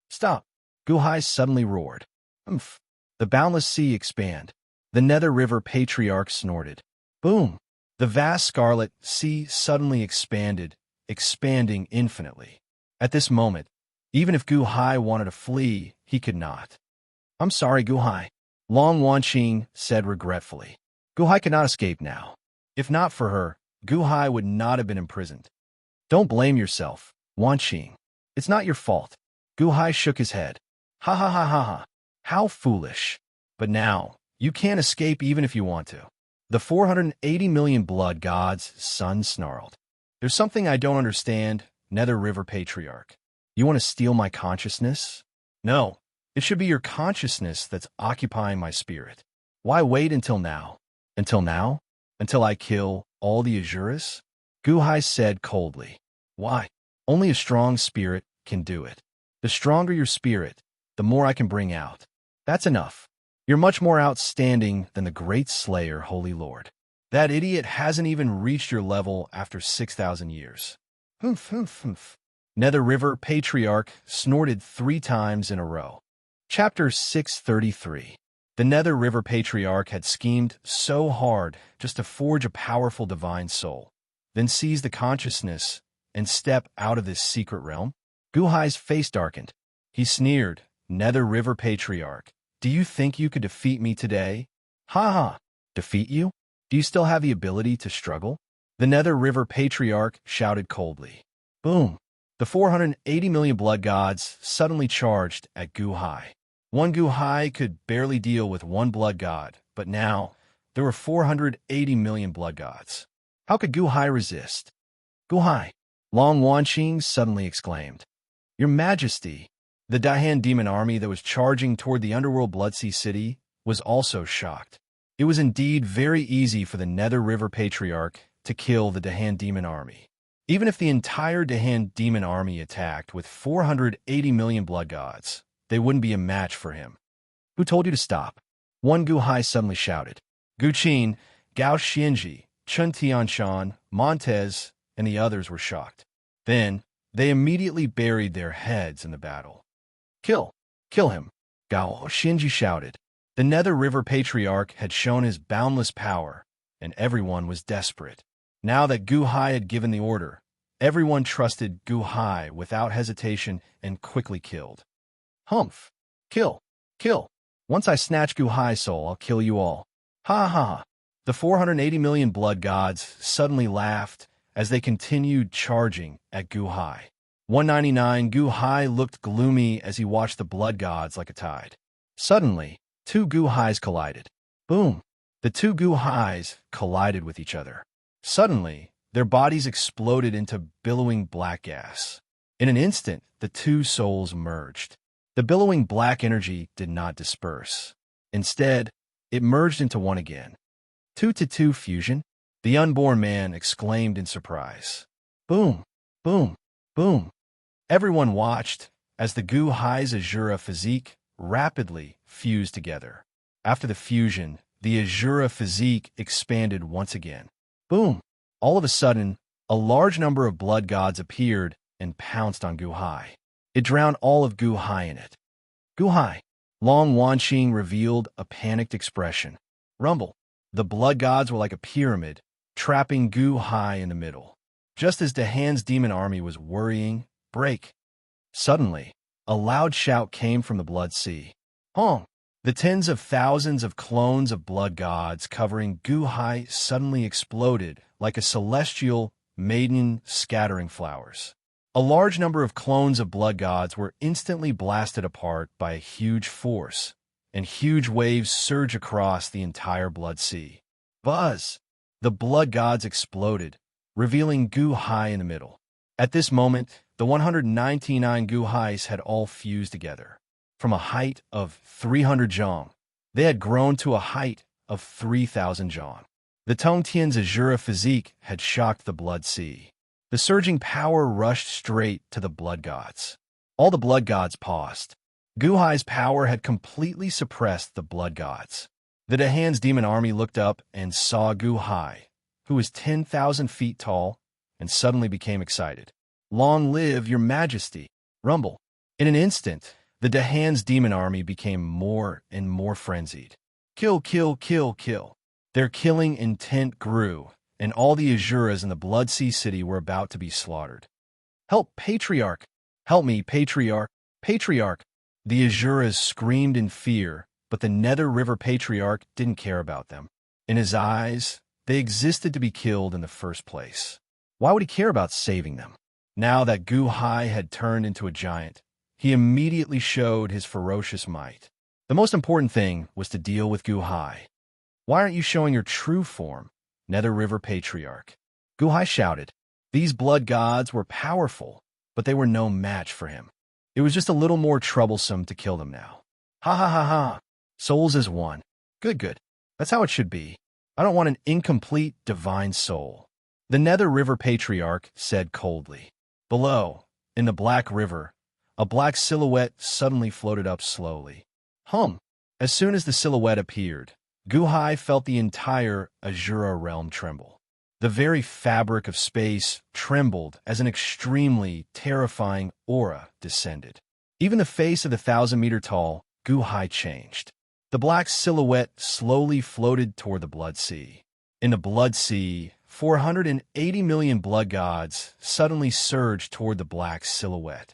"Stop!" Guhai suddenly roared. "Umph!" The boundless sea expanded. The Nether River Patriarch snorted. Boom! The vast scarlet sea suddenly expanded, expanding infinitely. At this moment, even if Guhai wanted to flee, he could not. "I'm sorry, Guhai," Long Wanqing said regretfully. Guhai could not escape now. If not for her, Guhai would not have been imprisoned. "Don't blame yourself, Wanqing. It's not your fault." Guhai shook his head. "Ha ha ha ha ha. How foolish. But now, you can't escape even if you want to." The 480 million blood god's son snarled. "There's something I don't understand, Nether River Patriarch. You want to steal my consciousness? No, it should be your consciousness that's occupying my spirit. Why wait until now? Until now? Until I kill all the Azuras?" Guhai said coldly. "Why? Only a strong spirit can do it. The stronger your spirit, the more I can bring out. That's enough. You're much more outstanding than the great Slayer, Holy Lord. That idiot hasn't even reached your level after 6,000 years. Humph, humph, humph." Nether River Patriarch snorted 3 times in a row. Chapter 633. The Nether River Patriarch had schemed so hard just to forge a powerful divine soul, then seize the consciousness and step out of this secret realm. Guhai's face darkened. He sneered, "Nether River Patriarch, do you think you could defeat me today?" "Ha ha! Defeat you? Do you still have the ability to struggle?" The Nether River Patriarch shouted coldly. Boom! The 480 million blood gods suddenly charged at Guhai. One Guhai could barely deal with one blood god, but now there were 480 million blood gods. How could Guhai resist? "Guhai!" Long Wanqing suddenly exclaimed. "Your Majesty!" The Daihan demon army that was charging toward the underworld Bloodsea City was also shocked. It was indeed very easy for the Nether River Patriarch to kill the Dahan demon army. Even if the entire Dahan demon army attacked with 480 million blood gods, they wouldn't be a match for him. Who told you to stop? One Guhai suddenly shouted. Guqin, Gao Xianji, Chun Tianshan, Montez, and the others were shocked. Then, they immediately buried their heads in the battle. Kill! Kill him! Gao Xianji shouted. The Nether River Patriarch had shown his boundless power, and everyone was desperate. Now that Guhai had given the order, everyone trusted Guhai without hesitation and quickly killed. Humph! Kill! Kill! Once I snatch Guhai's soul, I'll kill you all. Ha ha ha! The 480 million blood gods suddenly laughed as they continued charging at Guhai. 199 Guhai looked gloomy as he watched the blood gods like a tide. Suddenly, two Guhais collided. Boom! The two Guhais collided with each other. Suddenly, their bodies exploded into billowing black gas. In an instant, the two souls merged. The billowing black energy did not disperse. Instead, it merged into one again. 2-to-2 fusion? The unborn man exclaimed in surprise. Boom! Boom! Boom! Everyone watched as the Guhai's Azura physique rapidly fused together. After the fusion, the Azura physique expanded once again. Boom! All of a sudden, a large number of blood gods appeared and pounced on Guhai. It drowned all of Guhai in it. Guhai! Long Wanqing revealed a panicked expression. Rumble! The blood gods were like a pyramid, trapping Guhai in the middle. Just as Dahan's demon army was worrying, break! Suddenly, a loud shout came from the Blood Sea. Hong! The tens of thousands of clones of blood gods covering Guhai suddenly exploded like a celestial maiden scattering flowers. A large number of clones of blood gods were instantly blasted apart by a huge force, and huge waves surged across the entire Blood Sea. Buzz! The blood gods exploded, revealing Guhai in the middle. At this moment, the 199 Guhais had all fused together. From a height of 300 zhong, they had grown to a height of 3,000 zhong. The Tongtian's Azura physique had shocked the Blood Sea. The surging power rushed straight to the blood gods. All the blood gods paused. Guhai's power had completely suppressed the blood gods. The Dahan's demon army looked up and saw Guhai, who was 10,000 feet tall, and suddenly became excited. Long live your majesty! Rumble! In an instant, the Dahan's demon army became more and more frenzied. Kill, kill, kill, kill. Their killing intent grew, and all the Azuras in the Blood Sea City were about to be slaughtered. Help, Patriarch! Help me, Patriarch! Patriarch! The Azuras screamed in fear, but the Nether River Patriarch didn't care about them. In his eyes, they existed to be killed in the first place. Why would he care about saving them? Now that Guhai had turned into a giant, he immediately showed his ferocious might. The most important thing was to deal with Guhai. Why aren't you showing your true form, Nether River Patriarch? Guhai shouted. These blood gods were powerful, but they were no match for him. It was just a little more troublesome to kill them now. Ha ha ha ha! Souls as one. Good, good. That's how it should be. I don't want an incomplete divine soul. The Nether River Patriarch said coldly. Below, in the Black River, a black silhouette suddenly floated up slowly. As soon as the silhouette appeared, Guhai felt the entire Azura realm tremble. The very fabric of space trembled as an extremely terrifying aura descended. Even the face of the 1,000-meter-tall Guhai changed. The black silhouette slowly floated toward the Blood Sea. In the Blood Sea, 480 million blood gods suddenly surged toward the black silhouette.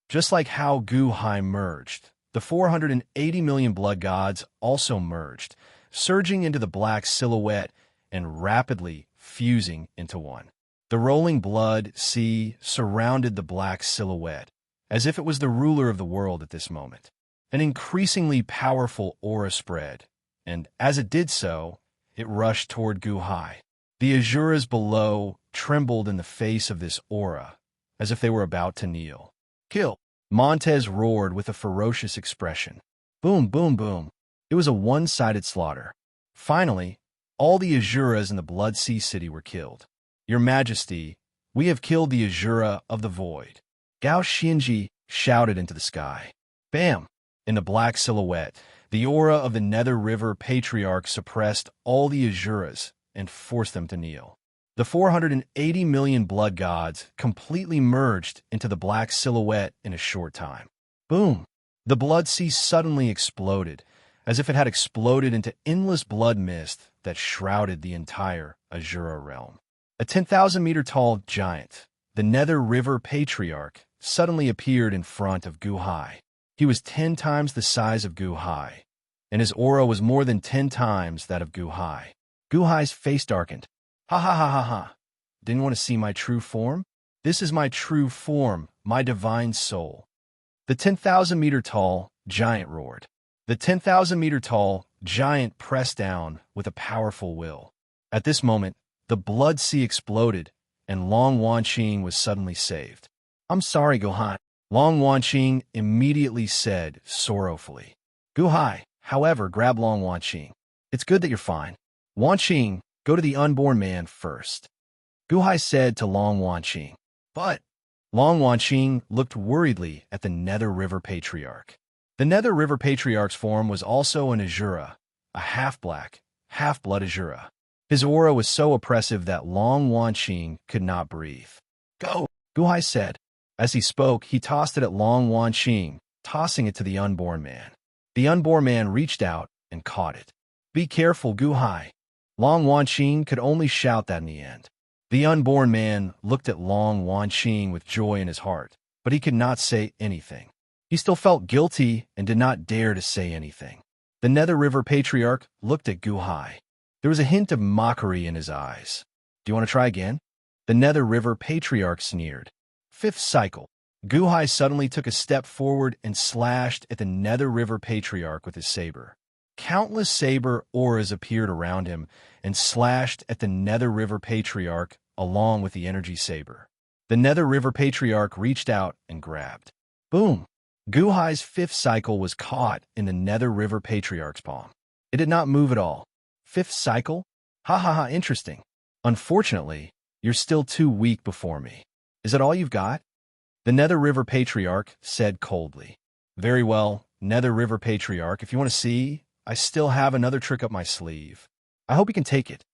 Just like how Guhai merged, the 480 million blood gods also merged, surging into the black silhouette and rapidly fusing into one. The rolling blood sea surrounded the black silhouette, as if it was the ruler of the world at this moment. An increasingly powerful aura spread, and as it did so, it rushed toward Guhai. The Azuras below trembled in the face of this aura, as if they were about to kneel. Kill! Montez roared with a ferocious expression. Boom, boom, boom. It was a one-sided slaughter. Finally, all the Asuras in the Blood Sea City were killed. Your Majesty, we have killed the Asura of the Void. Gao Xinji shouted into the sky. Bam! In the black silhouette, the aura of the Nether River Patriarch suppressed all the Asuras and forced them to kneel. The 480 million blood gods completely merged into the black silhouette in a short time. Boom! The blood sea suddenly exploded, as if it had exploded into endless blood mist that shrouded the entire Asura realm. A 10,000-meter-tall giant, the Nether River Patriarch, suddenly appeared in front of Gu Hai. He was 10 times the size of Gu Hai, and his aura was more than 10 times that of Gu Hai. Gu Hai's face darkened. Ha ha ha ha ha. Didn't want to see my true form? This is my true form, my divine soul. The 10,000-meter-tall giant roared. The 10,000-meter-tall giant pressed down with a powerful will. At this moment, the blood sea exploded, and Long Wanqing was suddenly saved. I'm sorry, Gu Hai. Long Wanqing immediately said sorrowfully. Gu Hai, however, grabbed Long Wanqing. It's good that you're fine. Wanqing, go to the unborn man first. Gu Hai said to Long Wanqing. But Long Wanqing looked worriedly at the Nether River Patriarch. The Nether River Patriarch's form was also an Asura, a half-black, half-blood Asura. His aura was so oppressive that Long Wanqing could not breathe. Go, Gu Hai said. As he spoke, he tossed it at Long Wanqing, tossing it to the unborn man. The unborn man reached out and caught it. Be careful, Gu Hai. Long Wanqing could only shout that in the end. The unborn man looked at Long Wanqing with joy in his heart, but he could not say anything. He still felt guilty and did not dare to say anything. The Nether River Patriarch looked at Gu Hai. There was a hint of mockery in his eyes. Do you want to try again? The Nether River Patriarch sneered. Fifth cycle. Gu Hai suddenly took a step forward and slashed at the Nether River Patriarch with his saber. Countless saber auras appeared around him and slashed at the Nether River Patriarch along with the energy saber. The Nether River Patriarch reached out and grabbed. Boom! Gu Hai's fifth cycle was caught in the Nether River Patriarch's palm. It did not move at all. Fifth cycle? Ha ha ha, interesting. Unfortunately, you're still too weak before me. Is that all you've got? The Nether River Patriarch said coldly. Very well, Nether River Patriarch, if you want to see, I still have another trick up my sleeve. I hope you can take it.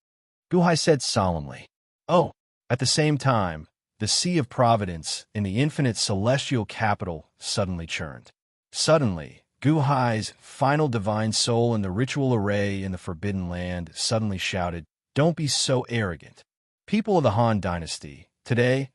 Gu Hai said solemnly. Oh, at the same time, the Sea of Providence in the infinite celestial capital suddenly churned. Suddenly, Gu Hai's final divine soul in the ritual array in the Forbidden Land suddenly shouted, Don't be so arrogant. People of the Han Dynasty, today,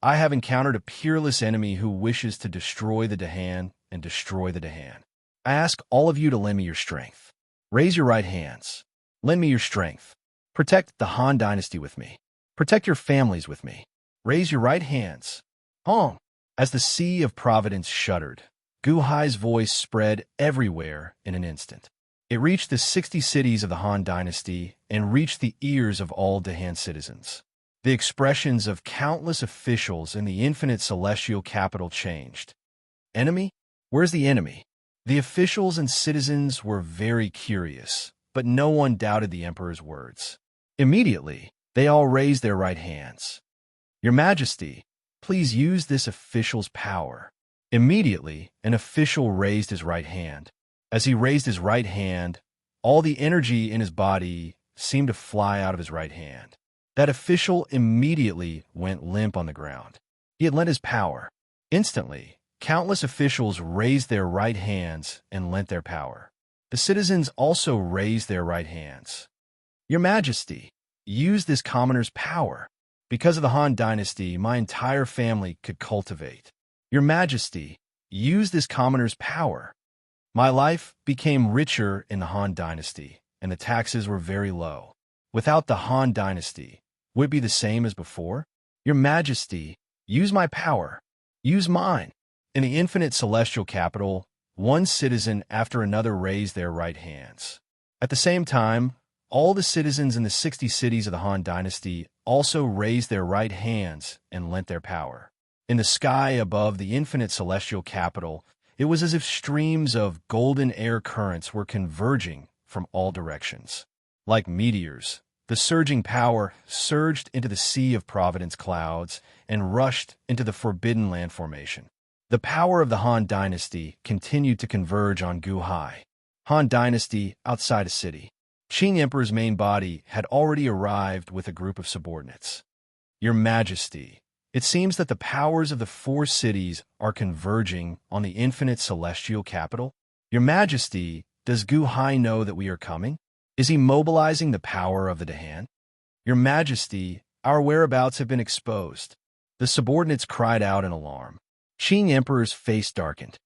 I have encountered a peerless enemy who wishes to destroy the Dahan and destroy the Dahan. I ask all of you to lend me your strength. Raise your right hands. Lend me your strength. Protect the Han Dynasty with me. Protect your families with me. Raise your right hands. Hong! As the Sea of Providence shuddered, Gu Hai's voice spread everywhere in an instant. It reached the 60 cities of the Han Dynasty and reached the ears of all Dahan citizens. The expressions of countless officials in the infinite celestial capital changed. Enemy? Where's the enemy? The officials and citizens were very curious, but no one doubted the emperor's words. Immediately, they all raised their right hands. Your Majesty, please use this official's power. Immediately, an official raised his right hand. As he raised his right hand, all the energy in his body seemed to fly out of his right hand. That official immediately went limp on the ground. He had lent his power. Instantly, countless officials raised their right hands and lent their power. The citizens also raised their right hands. Your Majesty, use this commoner's power. Because of the Han Dynasty, my entire family could cultivate. Your Majesty, use this commoner's power. My life became richer in the Han Dynasty, and the taxes were very low. Without the Han Dynasty, would it be the same as before? Your Majesty, use my power. Use mine. In the infinite celestial capital, one citizen after another raised their right hands. At the same time, all the citizens in the 60 cities of the Han Dynasty also raised their right hands and lent their power. In the sky above the infinite celestial capital, It was as if streams of golden air currents were converging from all directions. Like meteors, the surging power surged into the sea of Providence clouds and rushed into the Forbidden Land formation. The power of the Han Dynasty continued to converge on Guhai. Han Dynasty outside a city. Qing Emperor's main body had already arrived with a group of subordinates. Your Majesty, it seems that the powers of the four cities are converging on the infinite celestial capital. Your Majesty, does Guhai know that we are coming? Is he mobilizing the power of the Dahan? Your Majesty, our whereabouts have been exposed. The subordinates cried out in alarm. Qing Emperor's face darkened.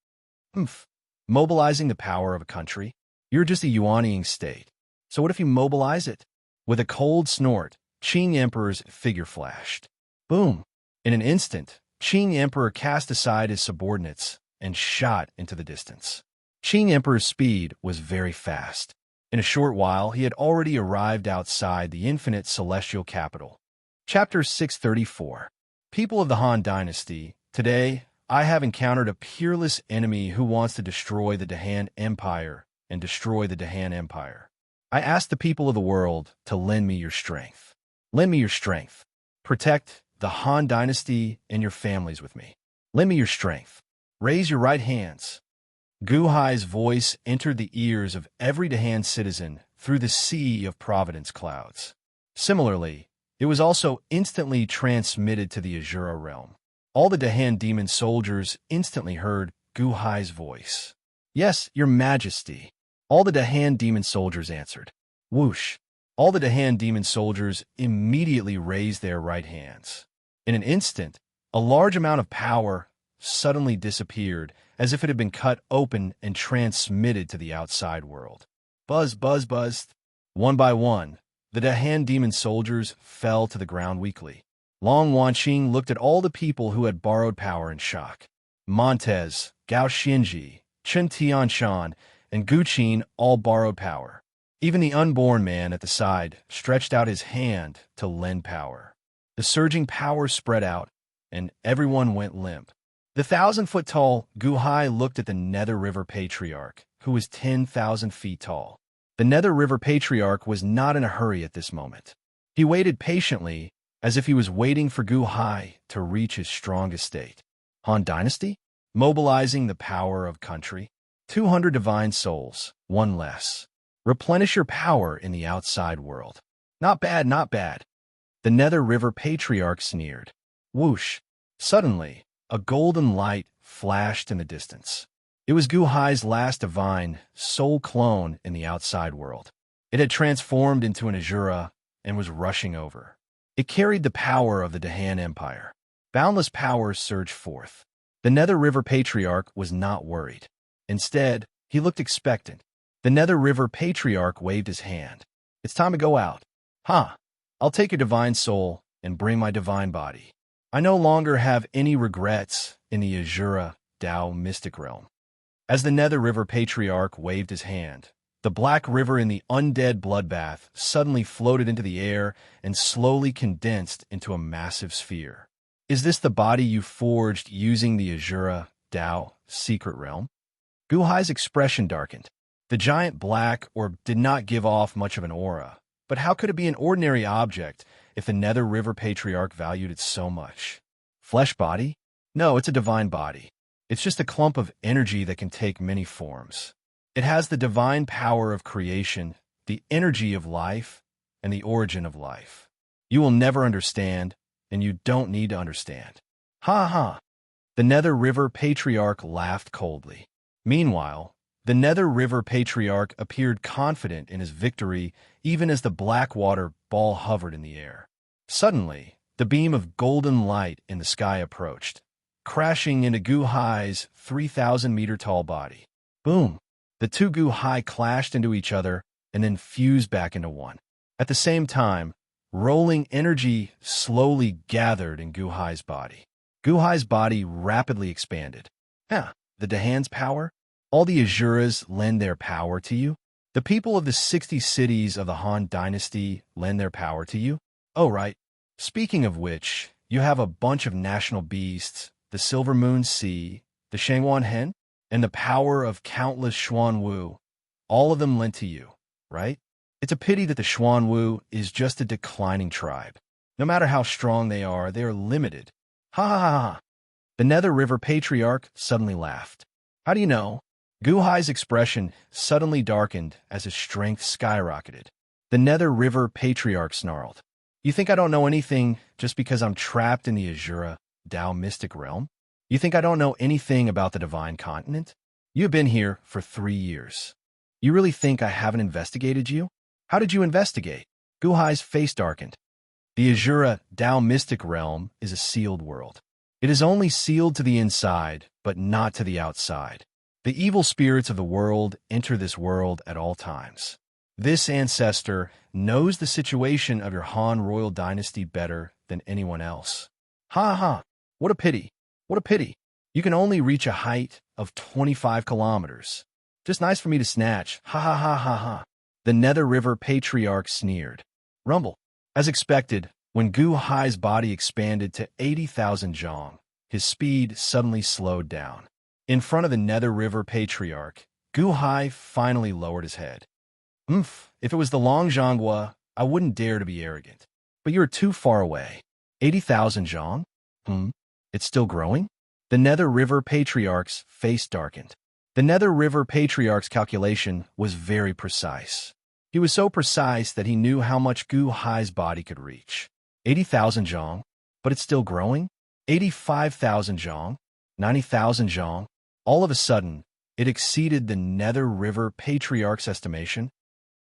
Humph. Mobilizing the power of a country? You're just a yuanying state. So what if you mobilize it? With a cold snort, Qing Emperor's figure flashed. Boom! In an instant, Qing Emperor cast aside his subordinates and shot into the distance. Qing Emperor's speed was very fast. In a short while, he had already arrived outside the infinite celestial capital. Chapter 634. People of the Han Dynasty, today I have encountered a peerless enemy who wants to destroy the Dahan Empire and destroy the Dahan Empire. I ask the people of the world to lend me your strength. Lend me your strength. Protect the Han Dynasty and your families with me. Lend me your strength. Raise your right hands. Guhai's voice entered the ears of every Dahan citizen through the sea of Providence clouds. Similarly, it was also instantly transmitted to the Azura realm. All the Dahan demon soldiers instantly heard Guhai's voice. Yes, your Majesty. All the Dahan demon soldiers answered. Whoosh. All the Dahan demon soldiers immediately raised their right hands. In an instant, a large amount of power suddenly disappeared as if it had been cut open and transmitted to the outside world. Buzz, buzz, buzz. One by one, the Dahan demon soldiers fell to the ground weakly. Long Wanqing looked at all the people who had borrowed power in shock. Montez, Gao Xinji, Chen Tianshan, and Gu Qin all borrowed power. Even the unborn man at the side stretched out his hand to lend power. The surging power spread out, and everyone went limp. The 1,000-foot-tall Guhai looked at the Nether River Patriarch, who was 10,000 feet tall. The Nether River Patriarch was not in a hurry at this moment. He waited patiently, as if he was waiting for Guhai to reach his strongest state. Han Dynasty? Mobilizing the power of country? 200 divine souls, one less. Replenish your power in the outside world. Not bad, not bad. The Nether River Patriarch sneered. Whoosh! Suddenly, a golden light flashed in the distance. It was Guhai's last divine soul clone in the outside world. It had transformed into an Azura and was rushing over. It carried the power of the Dahan Empire. Boundless power surged forth. The Nether River Patriarch was not worried. Instead, he looked expectant. The Nether River Patriarch waved his hand. It's time to go out. Huh. I'll take your divine soul and bring my divine body. I no longer have any regrets in the Azura Dao mystic realm. As the Nether River Patriarch waved his hand, the black river in the undead bloodbath suddenly floated into the air and slowly condensed into a massive sphere. Is this the body you forged using the Azura Dao secret realm? Guhai's expression darkened. The giant black orb did not give off much of an aura, but how could it be an ordinary object if the Nether River Patriarch valued it so much? Flesh body? No, it's a divine body. It's just a clump of energy that can take many forms. It has the divine power of creation, the energy of life, and the origin of life. You will never understand, and you don't need to understand. Ha ha! The Nether River Patriarch laughed coldly. Meanwhile, the Nether River Patriarch appeared confident in his victory even as the black water ball hovered in the air. Suddenly, the beam of golden light in the sky approached, crashing into Guhai's 3,000-meter-tall body. Boom! The two Guhai clashed into each other and then fused back into one. At the same time, rolling energy slowly gathered in Guhai's body. Guhai's body rapidly expanded. The Dahan's power? All the Azuras lend their power to you? The people of the 60 cities of the Han Dynasty lend their power to you? Oh, right. Speaking of which, you have a bunch of national beasts, the Silver Moon Sea, the Shangwan Hen? and the power of countless Xuan Wu, all of them lent to you, right? It's a pity that the Xuan Wu is just a declining tribe. No matter how strong they are limited. Ha ha ha ha. The Nether River Patriarch suddenly laughed. How do you know? Gu Hai's expression suddenly darkened as his strength skyrocketed. The Nether River Patriarch snarled. You think I don't know anything just because I'm trapped in the Azura Dao mystic realm? You think I don't know anything about the Divine Continent? You have been here for 3 years. You really think I haven't investigated you? How did you investigate? Gu Hai's face darkened. The Azura Dao mystic realm is a sealed world. It is only sealed to the inside, but not to the outside. The evil spirits of the world enter this world at all times. This ancestor knows the situation of your Han royal dynasty better than anyone else. Ha ha! What a pity! What a pity! You can only reach a height of 25 kilometers. Just nice for me to snatch. Ha ha ha ha ha. The Nether River Patriarch sneered. Rumble. As expected, when Gu Hai's body expanded to 80,000 zhong, his speed suddenly slowed down. In front of the Nether River Patriarch, Gu Hai finally lowered his head. If it was the Long Zhonghua, I wouldn't dare to be arrogant. But you're too far away. 80,000 zhong? It's still growing? The Nether River Patriarch's face darkened. The Nether River Patriarch's calculation was very precise. He was so precise that he knew how much Gu Hai's body could reach. 80,000 zhong? But it's still growing? 85,000 zhong? 90,000 zhong? All of a sudden, it exceeded the Nether River Patriarch's estimation.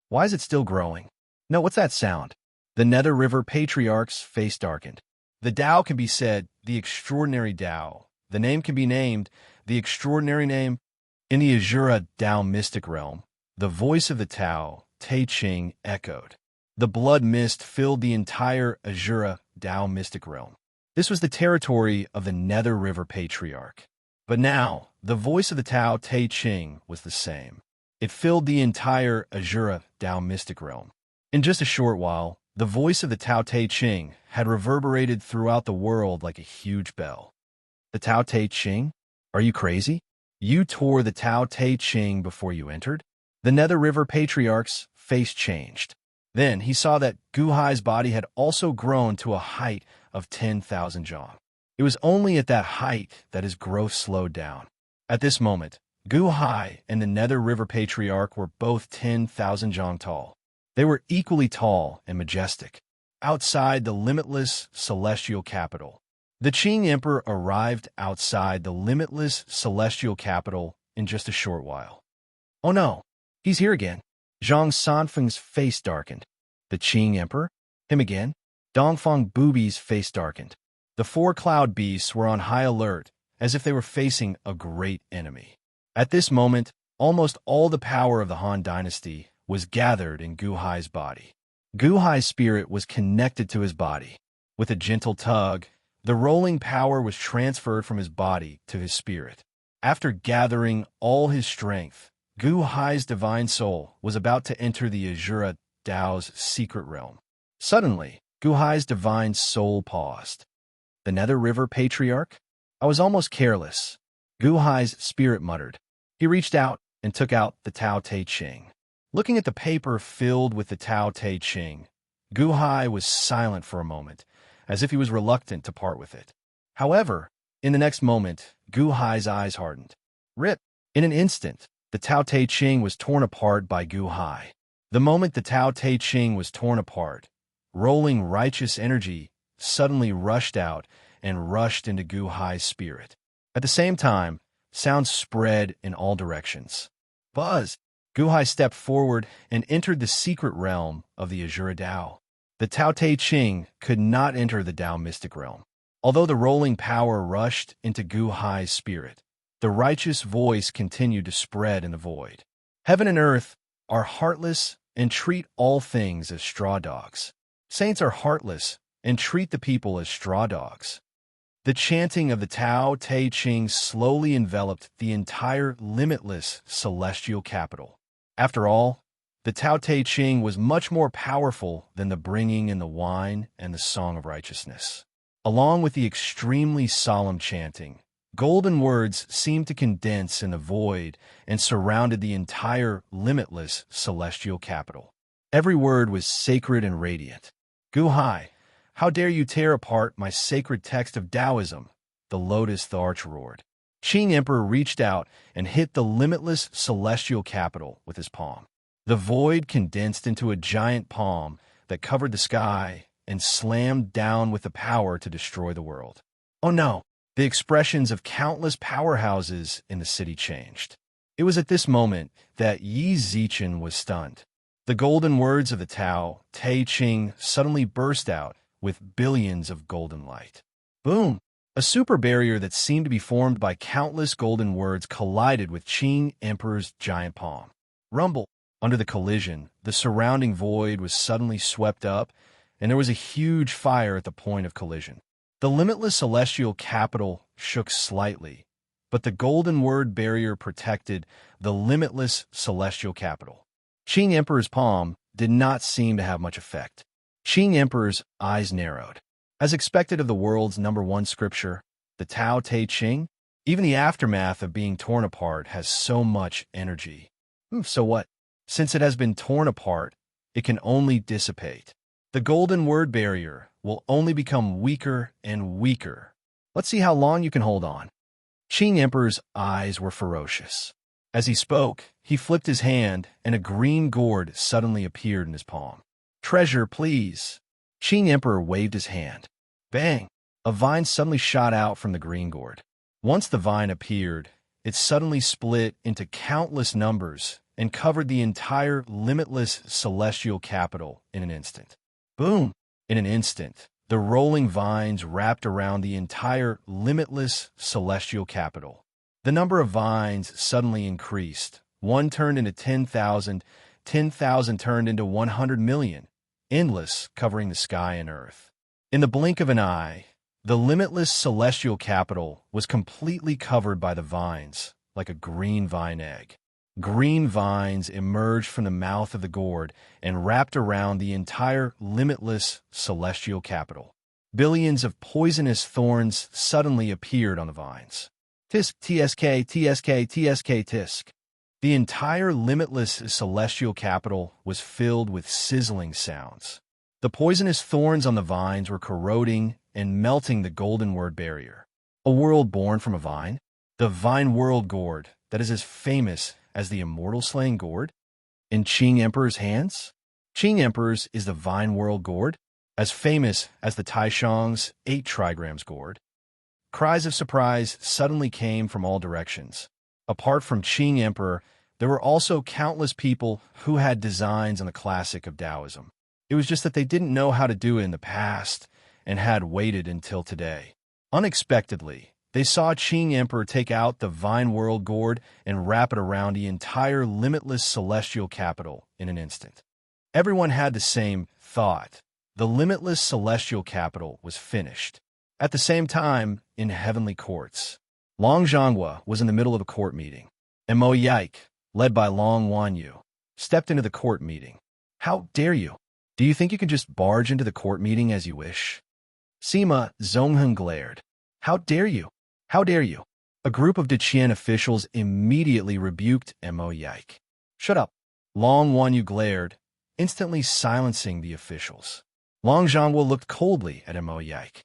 Why is it still growing? No, what's that sound? The Nether River Patriarch's face darkened. The Tao can be said, the extraordinary Tao. The name can be named, the extraordinary name. In the Azura Dao mystic realm, the voice of the Tao, Tai Ching, echoed. The blood mist filled the entire Azura Dao mystic realm. This was the territory of the Nether River Patriarch. But now, the voice of the Tao Tai Ching was the same. It filled the entire Azura Dao mystic realm. In just a short while, the voice of the Tao Tai Ching had reverberated throughout the world like a huge bell. The Tao Tai Ching? Are you crazy? You tore the Tao Tai Ching before you entered? The Nether River Patriarch's face changed. Then he saw that Gu Hai's body had also grown to a height of 10,000 zhong. It was only at that height that his growth slowed down. At this moment, Gu Hai and the Nether River Patriarch were both 10,000 zhong tall. They were equally tall and majestic. Outside the limitless celestial capital, the Qing Emperor arrived outside the limitless celestial capital in just a short while. Oh no, he's here again. Zhang Sanfeng's face darkened. The Qing Emperor? Him again? Dongfang Bubi's face darkened. The 4 cloud beasts were on high alert, as if they were facing a great enemy. At this moment, almost all the power of the Han dynasty was gathered in Gu Hai's body. Gu Hai's spirit was connected to his body. With a gentle tug, the rolling power was transferred from his body to his spirit. After gathering all his strength, Gu Hai's divine soul was about to enter the Azura Dao's secret realm. Suddenly, Gu Hai's divine soul paused. The Nether River Patriarch? I was almost careless. Gu Hai's spirit muttered. He reached out and took out the Tao Tai Ching. Looking at the paper filled with the Tao Tai Ching, Gu Hai was silent for a moment, as if he was reluctant to part with it. However, in the next moment, Gu Hai's eyes hardened. Rip! In an instant, the Tao Tai Ching was torn apart by Gu Hai. The moment the Tao Tai Ching was torn apart, rolling righteous energy suddenly rushed out and rushed into Gu Hai's spirit. At the same time, sounds spread in all directions. Buzz! Gu Hai stepped forward and entered the secret realm of the Azura Dao. The Tao Tai Ching could not enter the Dao mystic realm. Although the rolling power rushed into Gu Hai's spirit, the righteous voice continued to spread in the void. Heaven and earth are heartless and treat all things as straw dogs. Saints are heartless and treat the people as straw dogs. The chanting of the Tao Tai Ching slowly enveloped the entire limitless celestial capital. After all, the Tao Tai Ching was much more powerful than the bringing in the wine and the song of righteousness. Along with the extremely solemn chanting, Golden words seemed to condense in the void and surrounded the entire limitless celestial capital. Every word was sacred and radiant. Gu Hai, how dare you tear apart my sacred text of Taoism? The lotus the arch roared. Qing Emperor reached out and hit the limitless celestial capital with his palm. The void condensed into a giant palm that covered the sky and slammed down with the power to destroy the world. Oh no! The expressions of countless powerhouses in the city changed. It was at this moment that Yi Zichen was stunned. The golden words of the Tao, Te Ching, suddenly burst out with billions of golden light. Boom! A super barrier that seemed to be formed by countless golden words collided with Qing Emperor's giant palm. Rumble! Under the collision, the surrounding void was suddenly swept up, and there was a huge fire at the point of collision. The limitless celestial capital shook slightly, but the golden word barrier protected the limitless celestial capital. Qing Emperor's palm did not seem to have much effect. Qing Emperor's eyes narrowed. As expected of the world's #1 scripture, the Tao Te Ching, even the aftermath of being torn apart has so much energy. So what? Since it has been torn apart, it can only dissipate. The golden word barrier will only become weaker and weaker. Let's see how long you can hold on. Qing Emperor's eyes were ferocious. As he spoke, he flipped his hand, and a green gourd suddenly appeared in his palm. Treasure, please. Qing Emperor waved his hand. Bang! A vine suddenly shot out from the green gourd. Once the vine appeared, it suddenly split into countless numbers and covered the entire limitless celestial capital in an instant. Boom! In an instant, the rolling vines wrapped around the entire limitless celestial capital. The number of vines suddenly increased. One turned into 10,000, 10,000 turned into 100 million, endless, covering the sky and earth. In the blink of an eye, the limitless celestial capital was completely covered by the vines, like a green vine egg. Green vines emerged from the mouth of the gourd and wrapped around the entire limitless celestial capital. Billions of poisonous thorns suddenly appeared on the vines. Tisk, tsk, tsk, tsk, tisk. The entire limitless celestial capital was filled with sizzling sounds. The poisonous thorns on the vines were corroding and melting the golden word barrier. A world born from a vine? The vine world gourd that is as famous as the Immortal slaying gourd? In Qing Emperor's hands? Qing Emperor's is the vine world gourd, as famous as the Taishang's 8 trigrams gourd. Cries of surprise suddenly came from all directions. Apart from Qing Emperor, there were also countless people who had designs on the classic of Taoism. It was just that they didn't know how to do it in the past and had waited until today. Unexpectedly, they saw Qing Emperor take out the Vine World Gourd and wrap it around the entire limitless celestial capital in an instant. Everyone had the same thought. The limitless celestial capital was finished. At the same time, in heavenly courts, Long Zhanghua was in the middle of a court meeting. And Mo Yike, led by Long Wanyu, stepped into the court meeting. How dare you? Do you think you can just barge into the court meeting as you wish? Sima Zhongheng glared. How dare you? How dare you? A group of Deqian officials immediately rebuked Mo Yike. Shut up. Long Wanyu glared, instantly silencing the officials. Long Zhanghua looked coldly at Mo Yike.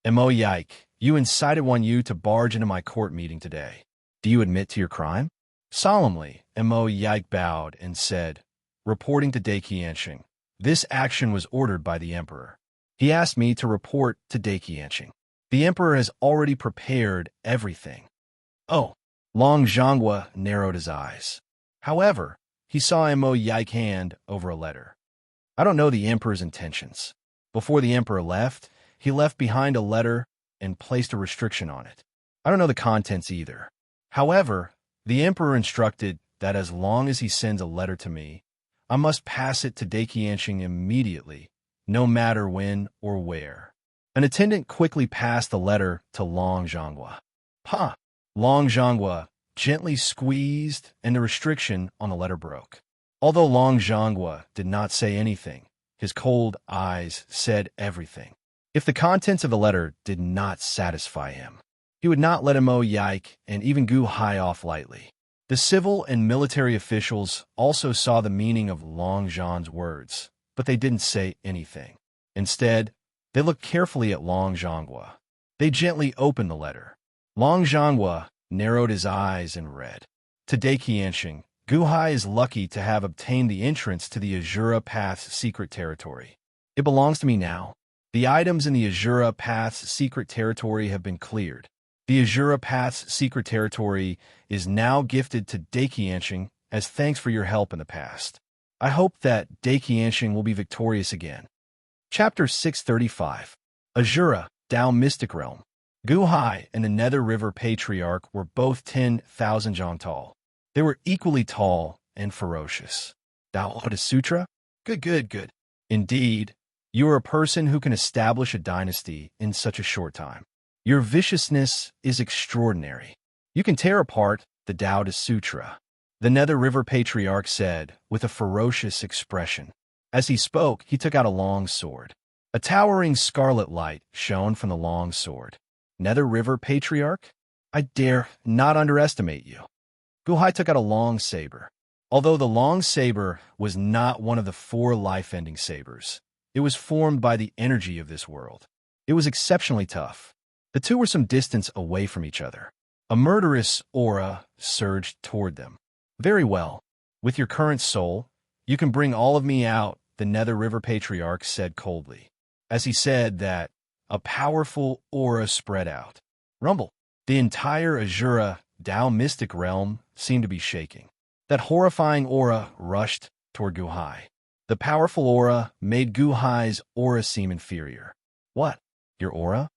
Mo Yike, you incited Wanyu to barge into my court meeting today. Do you admit to your crime? Solemnly, Mo Yike bowed and said, reporting to Dai Qianxing, this action was ordered by the emperor. He asked me to report to Dai Qianxing. The emperor has already prepared everything. Oh, Long Zhanghua narrowed his eyes. However, he saw Mo Yike hand over a letter. I don't know the emperor's intentions. Before the emperor left, he left behind a letter and placed a restriction on it. I don't know the contents either. However, the emperor instructed that as long as he sends a letter to me, I must pass it to Dai Qianxing immediately, no matter when or where. An attendant quickly passed the letter to Long Zhanghua. Pa! Long Zhanghua gently squeezed, and the restriction on the letter broke. Although Long Zhanghua did not say anything, his cold eyes said everything. If the contents of the letter did not satisfy him, He would not let him Yike and even Gu Hai off lightly. The civil and military officials also saw the meaning of Long Zhang's words, but they didn't say anything. Instead, they looked carefully at Long Zhanghua. They gently opened the letter. Long Zhanghua narrowed his eyes and read, "Today, Qianxing, Gu Hai is lucky to have obtained the entrance to the Azura Path's secret territory. It belongs to me now. The items in the Azura Path's secret territory have been cleared. The Azura Path's secret territory is now gifted to Daiqianxing as thanks for your help in the past. I hope that Daiqianxing will be victorious again." Chapter 635. Azura, Dao Mystic Realm. Gu Hai and the Nether River Patriarch were both 10,000 zhang tall. They were equally tall and ferocious. Dao Oda Sutra? Good. Indeed, you are a person who can establish a dynasty in such a short time. Your viciousness is extraordinary. You can tear apart the Tao Te Sutra, the Nether River Patriarch said with a ferocious expression. As he spoke, he took out a long sword. A towering scarlet light shone from the long sword. Nether River Patriarch? I dare not underestimate you. Gu Hai took out a long saber. Although the long saber was not one of the 4 life-ending sabers, it was formed by the energy of this world. It was exceptionally tough. The two were some distance away from each other. A murderous aura surged toward them. "Very well. With your current soul, you can bring all of me out," the Nether River Patriarch said coldly. As he said that, a powerful aura spread out. Rumble. The entire Azura Dao Mystic Realm seemed to be shaking. That horrifying aura rushed toward Gu Hai. The powerful aura made Gu Hai's aura seem inferior. "What? Your aura?"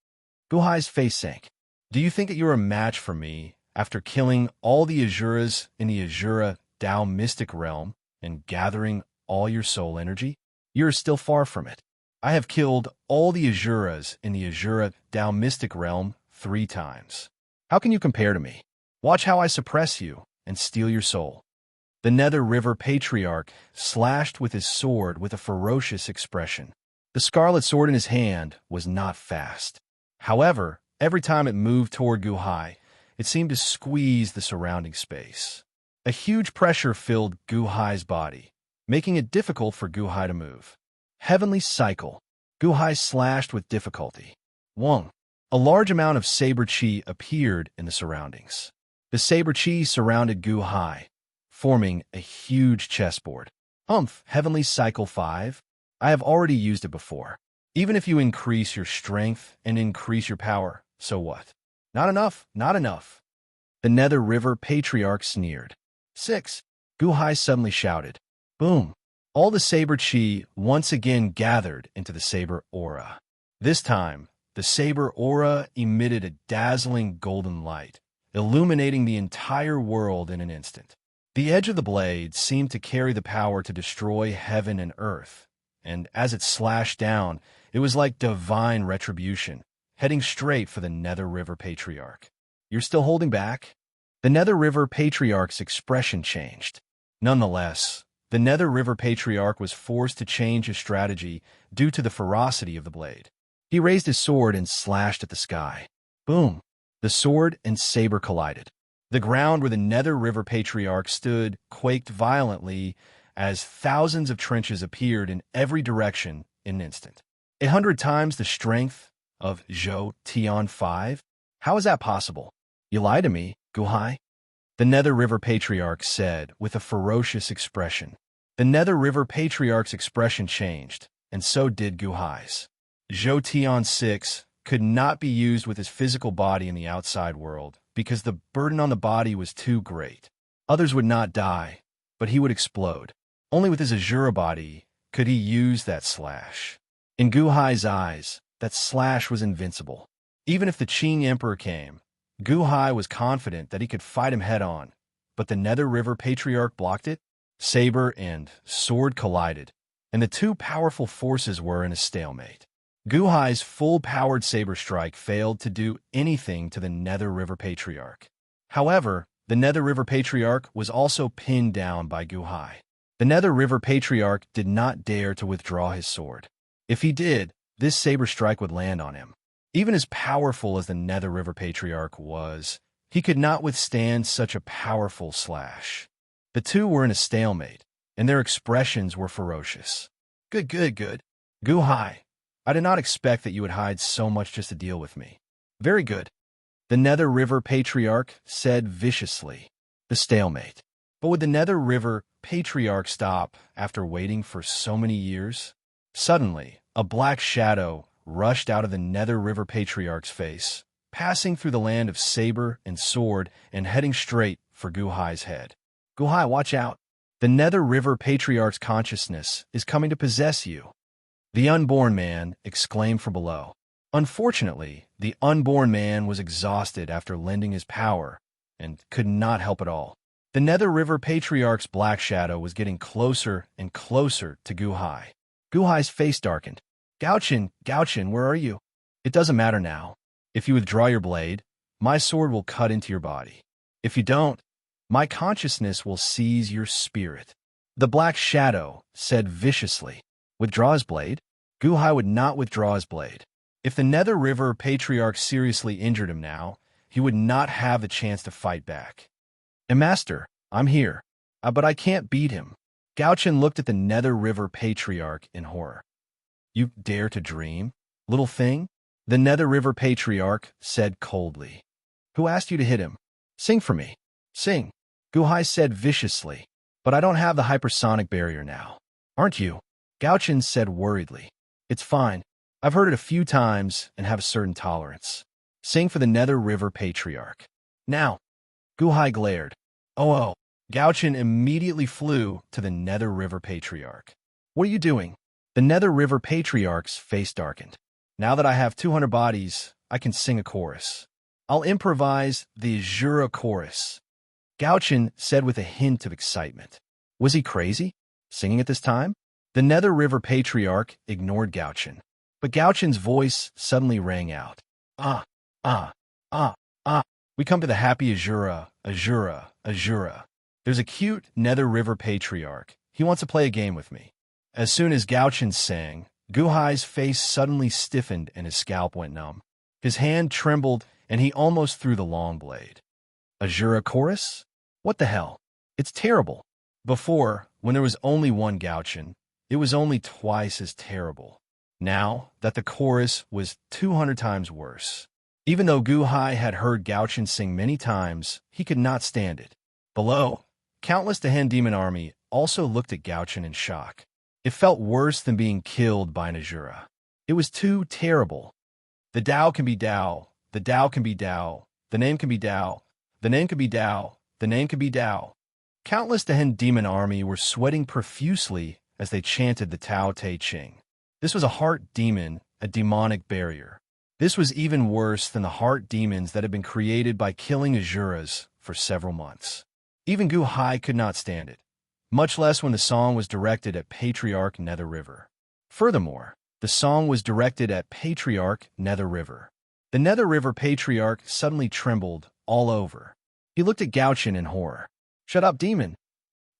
Gu Hai's face sank. "Do you think that you're a match for me after killing all the Azuras in the Azura Dao Mystic Realm and gathering all your soul energy? You're still far from it. I have killed all the Azuras in the Azura Dao Mystic Realm 3 times. How can you compare to me? Watch how I suppress you and steal your soul." The Nether River Patriarch slashed with his sword with a ferocious expression. The scarlet sword in his hand was not fast. However, every time it moved toward Gu Hai, it seemed to squeeze the surrounding space. A huge pressure filled Gu Hai's body, making it difficult for Gu Hai to move. Heavenly Cycle. Gu Hai slashed with difficulty. Wong. A large amount of saber chi appeared in the surroundings. The saber chi surrounded Gu Hai, forming a huge chessboard. Heavenly Cycle 5. I have already used it before. Even if you increase your strength and increase your power, so what? Not enough. The Nether River Patriarch sneered. 6. Gu Hai suddenly shouted. Boom. All the saber chi once again gathered into the saber aura. This time, the saber aura emitted a dazzling golden light, illuminating the entire world in an instant. The edge of the blade seemed to carry the power to destroy heaven and earth, and as it slashed down, it was like divine retribution, heading straight for the Nether River Patriarch. You're still holding back? The Nether River Patriarch's expression changed. Nonetheless, the Nether River Patriarch was forced to change his strategy due to the ferocity of the blade. He raised his sword and slashed at the sky. Boom! The sword and saber collided. The ground where the Nether River Patriarch stood quaked violently as thousands of trenches appeared in every direction in an instant. 100 times the strength of Zhou Tian 5? How is that possible? You lied to me, Gu Hai. The Nether River Patriarch said with a ferocious expression. The Nether River Patriarch's expression changed, and so did Gu Hai's. Zhou Tian 6 could not be used with his physical body in the outside world because the burden on the body was too great. Others would not die, but he would explode. Only with his Azura body could he use that slash. In Gu Hai's eyes, that slash was invincible. Even if the Qing Emperor came, Gu Hai was confident that he could fight him head-on, but the Nether River Patriarch blocked it. Saber and sword collided, and the two powerful forces were in a stalemate. Gu Hai's full-powered saber strike failed to do anything to the Nether River Patriarch. However, the Nether River Patriarch was also pinned down by Gu Hai. The Nether River Patriarch did not dare to withdraw his sword. If he did, this saber strike would land on him. Even as powerful as the Nether River Patriarch was, he could not withstand such a powerful slash. The two were in a stalemate, and their expressions were ferocious. Good, good, good. Guhai, I did not expect that you would hide so much just to deal with me. Very good. The Nether River Patriarch said viciously. The stalemate. But would the Nether River Patriarch stop after waiting for so many years? Suddenly, a black shadow rushed out of the Nether River Patriarch's face, passing through the land of saber and sword and heading straight for Guhai's head. Guhai, watch out. The Nether River Patriarch's consciousness is coming to possess you. The unborn man exclaimed from below. Unfortunately, the unborn man was exhausted after lending his power and could not help at all. The Nether River Patriarch's black shadow was getting closer and closer to Guhai. Guhai's face darkened. Gauchin, where are you? It doesn't matter now. If you withdraw your blade, my sword will cut into your body. If you don't, my consciousness will seize your spirit. The black shadow said viciously. Withdraw his blade? Guhai would not withdraw his blade. If the Nether River Patriarch seriously injured him now, he would not have the chance to fight back. Master, I'm here, but I can't beat him. Gauchin looked at the Nether River Patriarch in horror. You dare to dream, little thing? The Nether River Patriarch said coldly. Who asked you to hit him? Sing for me. Sing. Guhai said viciously. But I don't have the hypersonic barrier now. Aren't you? Gauchin said worriedly. It's fine. I've heard it a few times and have a certain tolerance. Sing for the Nether River Patriarch. Now. Guhai glared. Oh. Gauchin immediately flew to the Nether River Patriarch. What are you doing? The Nether River Patriarch's face darkened. Now that I have 200 bodies, I can sing a chorus. I'll improvise the Azura chorus. Gauchin said with a hint of excitement. Was he crazy? Singing at this time? The Nether River Patriarch ignored Gauchin. But Gauchin's voice suddenly rang out. We come to the happy Azura. There's a cute Nether River Patriarch. He wants to play a game with me. As soon as Gauchin sang, Guhai's face suddenly stiffened and his scalp went numb. His hand trembled and he almost threw the long blade. Azura chorus? What the hell? It's terrible. Before, when there was only one Gauchin, it was only twice as terrible. Now that the chorus was 200 times worse. Even though Guhai had heard Gauchin sing many times, he could not stand it. Below, countless Dehen demon army also looked at Gauchin in shock. It felt worse than being killed by an Azura. It was too terrible. The Tao can be Tao. The Tao can be Tao. The name can be Tao. The name can be Tao. The name can be Tao. Countless Dehen demon army were sweating profusely as they chanted the Tao Te Ching. This was a heart demon, a demonic barrier. This was even worse than the heart demons that had been created by killing Azuras for several months. Even Guhai could not stand it, much less when the song was directed at Patriarch Nether River. Furthermore, the song was directed at Patriarch Nether River. The Nether River Patriarch suddenly trembled all over. He looked at Gauchin in horror. Shut up, demon!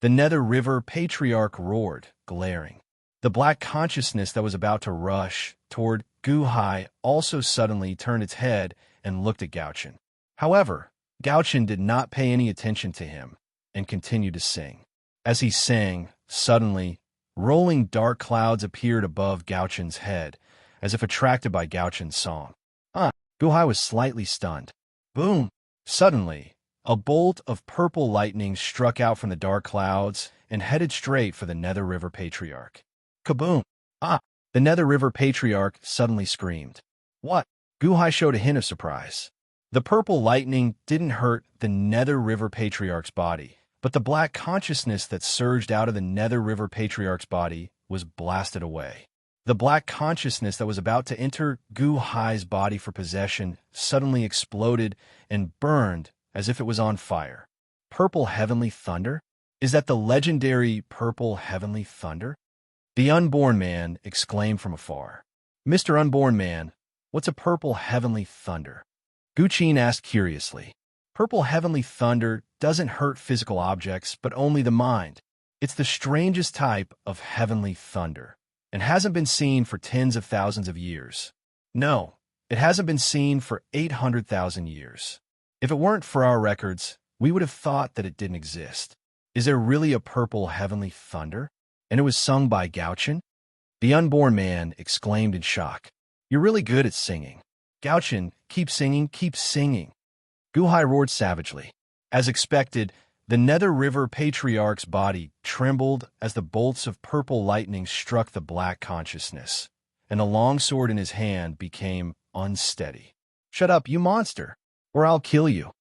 The Nether River Patriarch roared, glaring. The black consciousness that was about to rush toward Guhai also suddenly turned its head and looked at Gauchin. However, Gauchin did not pay any attention to him and continued to sing. As he sang, suddenly, rolling dark clouds appeared above Gauchin's head, as if attracted by Gauchin's song. Guhai was slightly stunned. Boom! Suddenly, a bolt of purple lightning struck out from the dark clouds and headed straight for the Nether River Patriarch. Kaboom! The Nether River Patriarch suddenly screamed. What? Guhai showed a hint of surprise. The purple lightning didn't hurt the Nether River Patriarch's body, but the black consciousness that surged out of the Nether River Patriarch's body was blasted away. The black consciousness that was about to enter Guhai's body for possession suddenly exploded and burned as if it was on fire. Purple heavenly thunder? Is that the legendary purple heavenly thunder? The unborn man exclaimed from afar. Mr. Unborn Man, what's a purple heavenly thunder? Guchin asked curiously. Purple heavenly thunder doesn't hurt physical objects, but only the mind. It's the strangest type of heavenly thunder, and hasn't been seen for tens of thousands of years. No, It hasn't been seen for 800,000 years. If it weren't for our records, we would have thought that it didn't exist. Is there really a purple heavenly thunder? And it was sung by Gauchin? The unborn man exclaimed in shock. You're really good at singing. Gauchin, keep singing, keep singing. Guhai roared savagely. As expected, the Nether River Patriarch's body trembled as the bolts of purple lightning struck the black consciousness, and the long sword in his hand became unsteady. Shut up, you monster, or I'll kill you.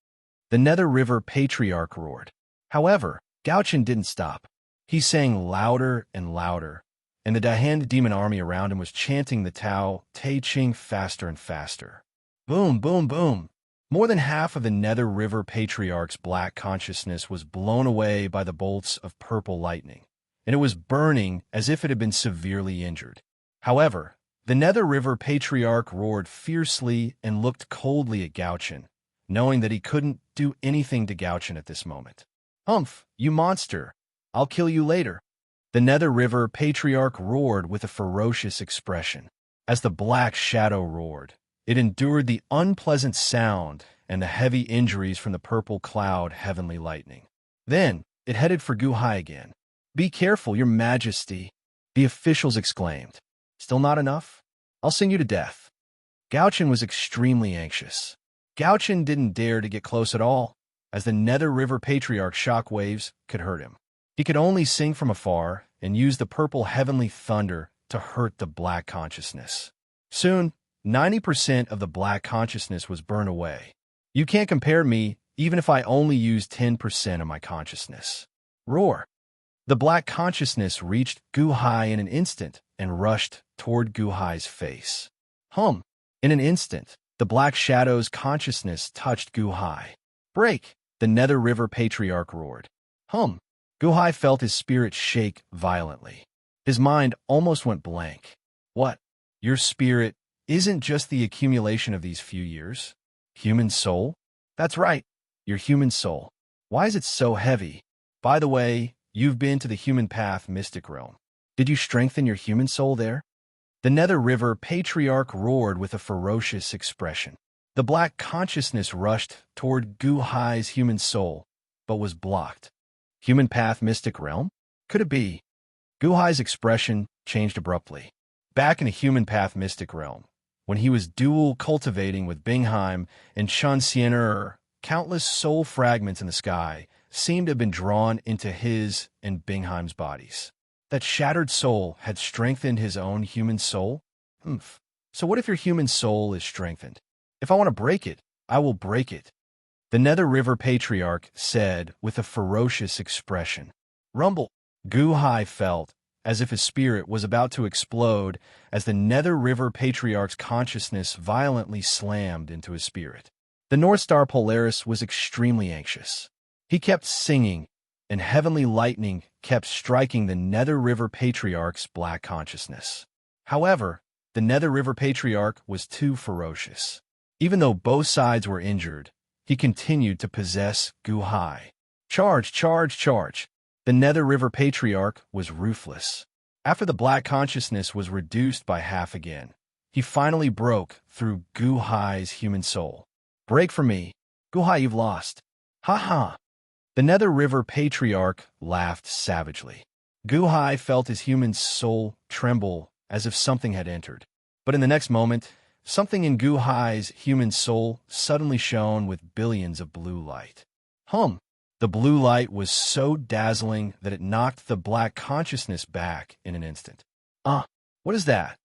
The Nether River Patriarch roared. However, Gauchin didn't stop. He sang louder and louder, and the Dahand demon army around him was chanting the Tao Te Ching faster and faster. Boom, boom, boom. More than half of the Nether River Patriarch's black consciousness was blown away by the bolts of purple lightning, and it was burning as if it had been severely injured. However, the Nether River Patriarch roared fiercely and looked coldly at Gauchin, knowing that he couldn't do anything to Gauchin at this moment. Humph, you monster! I'll kill you later. The Nether River Patriarch roared with a ferocious expression. As the black shadow roared, it endured the unpleasant sound and the heavy injuries from the purple cloud heavenly lightning. Then it headed for Guhai again. Be careful, your majesty, the officials exclaimed. Still not enough? I'll sing you to death. Gauchin was extremely anxious. Gauchin didn't dare to get close at all, as the Nether River Patriarch's shock waves could hurt him. He could only sing from afar and use the purple heavenly thunder to hurt the black consciousness. Soon, 90% of the black consciousness was burned away. You can't compare me even if I only use 10% of my consciousness. Roar. The black consciousness reached Guhai in an instant and rushed toward Guhai's face. Hum. In an instant, the black shadow's consciousness touched Guhai. Break, the Nether River Patriarch roared. Hum. Guhai felt his spirit shake violently. His mind almost went blank. What? Your spirit isn't just the accumulation of these few years? Human soul? That's right, your human soul. Why is it so heavy? By the way, you've been to the human path mystic realm. Did you strengthen your human soul there? The Nether River Patriarch roared with a ferocious expression. The black consciousness rushed toward Guhai's human soul, but was blocked. Human path mystic realm? Could it be? Guhai's expression changed abruptly. Back in the human path mystic realm, when he was dual cultivating with Bingheim and Shanxiener, countless soul fragments in the sky seemed to have been drawn into his and Bingheim's bodies. That shattered soul had strengthened his own human soul? So what if your human soul is strengthened? If I want to break it, I will break it. The Nether River Patriarch said with a ferocious expression. Rumble. Guhai felt as if his spirit was about to explode as the Nether River Patriarch's consciousness violently slammed into his spirit. The North Star Polaris was extremely anxious. He kept singing, and heavenly lightning kept striking the Nether River Patriarch's black consciousness. However, the Nether River Patriarch was too ferocious. Even though both sides were injured, he continued to possess Guhai. Charge, charge, charge. The Nether River Patriarch was ruthless. After the black consciousness was reduced by half again, he finally broke through Guhai's human soul. Break for me. Guhai, you've lost. Ha ha. The Nether River Patriarch laughed savagely. Guhai felt his human soul tremble as if something had entered. But in the next moment, something in Guhai's human soul suddenly shone with billions of blue light. Hum. The blue light was so dazzling that it knocked the black consciousness back in an instant. What is that?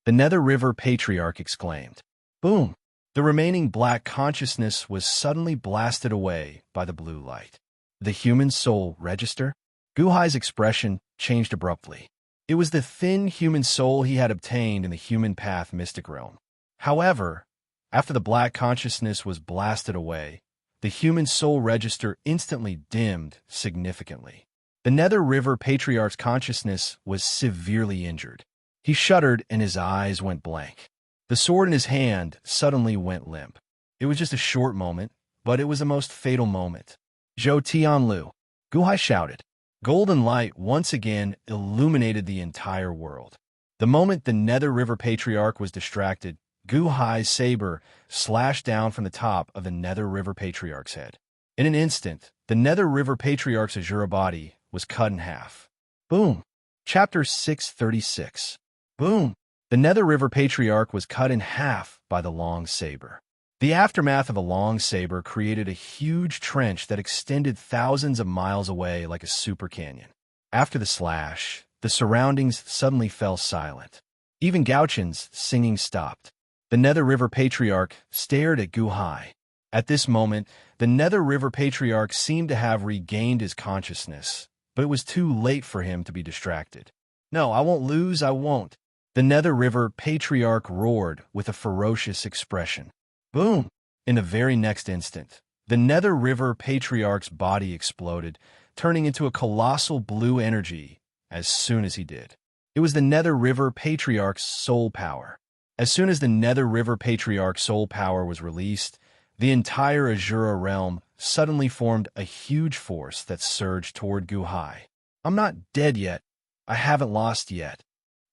The Nether River Patriarch exclaimed. Boom! The remaining black consciousness was suddenly blasted away by the blue light. The human soul register? Guhai's expression changed abruptly. It was the thin human soul he had obtained in the human path mystic realm. However, after the black consciousness was blasted away, the human soul register instantly dimmed significantly. The Nether River Patriarch's consciousness was severely injured. He shuddered and his eyes went blank. The sword in his hand suddenly went limp. It was just a short moment, but it was a most fatal moment. Zhou Tianlu, Guhai shouted. Golden light once again illuminated the entire world. The moment the Nether River Patriarch was distracted, Gu Hai's saber slashed down from the top of the Nether River Patriarch's head. In an instant, the Nether River Patriarch's Azura body was cut in half. Boom! Chapter 636. Boom! The Nether River Patriarch was cut in half by the long saber. The aftermath of a long saber created a huge trench that extended thousands of miles away like a super canyon. After the slash, the surroundings suddenly fell silent. Even Gauchen's singing stopped. The Nether River Patriarch stared at Gu Hai. At this moment, the Nether River Patriarch seemed to have regained his consciousness, but it was too late for him to be distracted. "No, I won't lose, I won't." The Nether River Patriarch roared with a ferocious expression. Boom! In the very next instant, the Nether River Patriarch's body exploded, turning into a colossal blue energy as soon as he did. It was the Nether River Patriarch's soul power. As soon as the Nether River Patriarch's soul power was released, the entire Azura realm suddenly formed a huge force that surged toward Gu Hai. "I'm not dead yet. I haven't lost yet."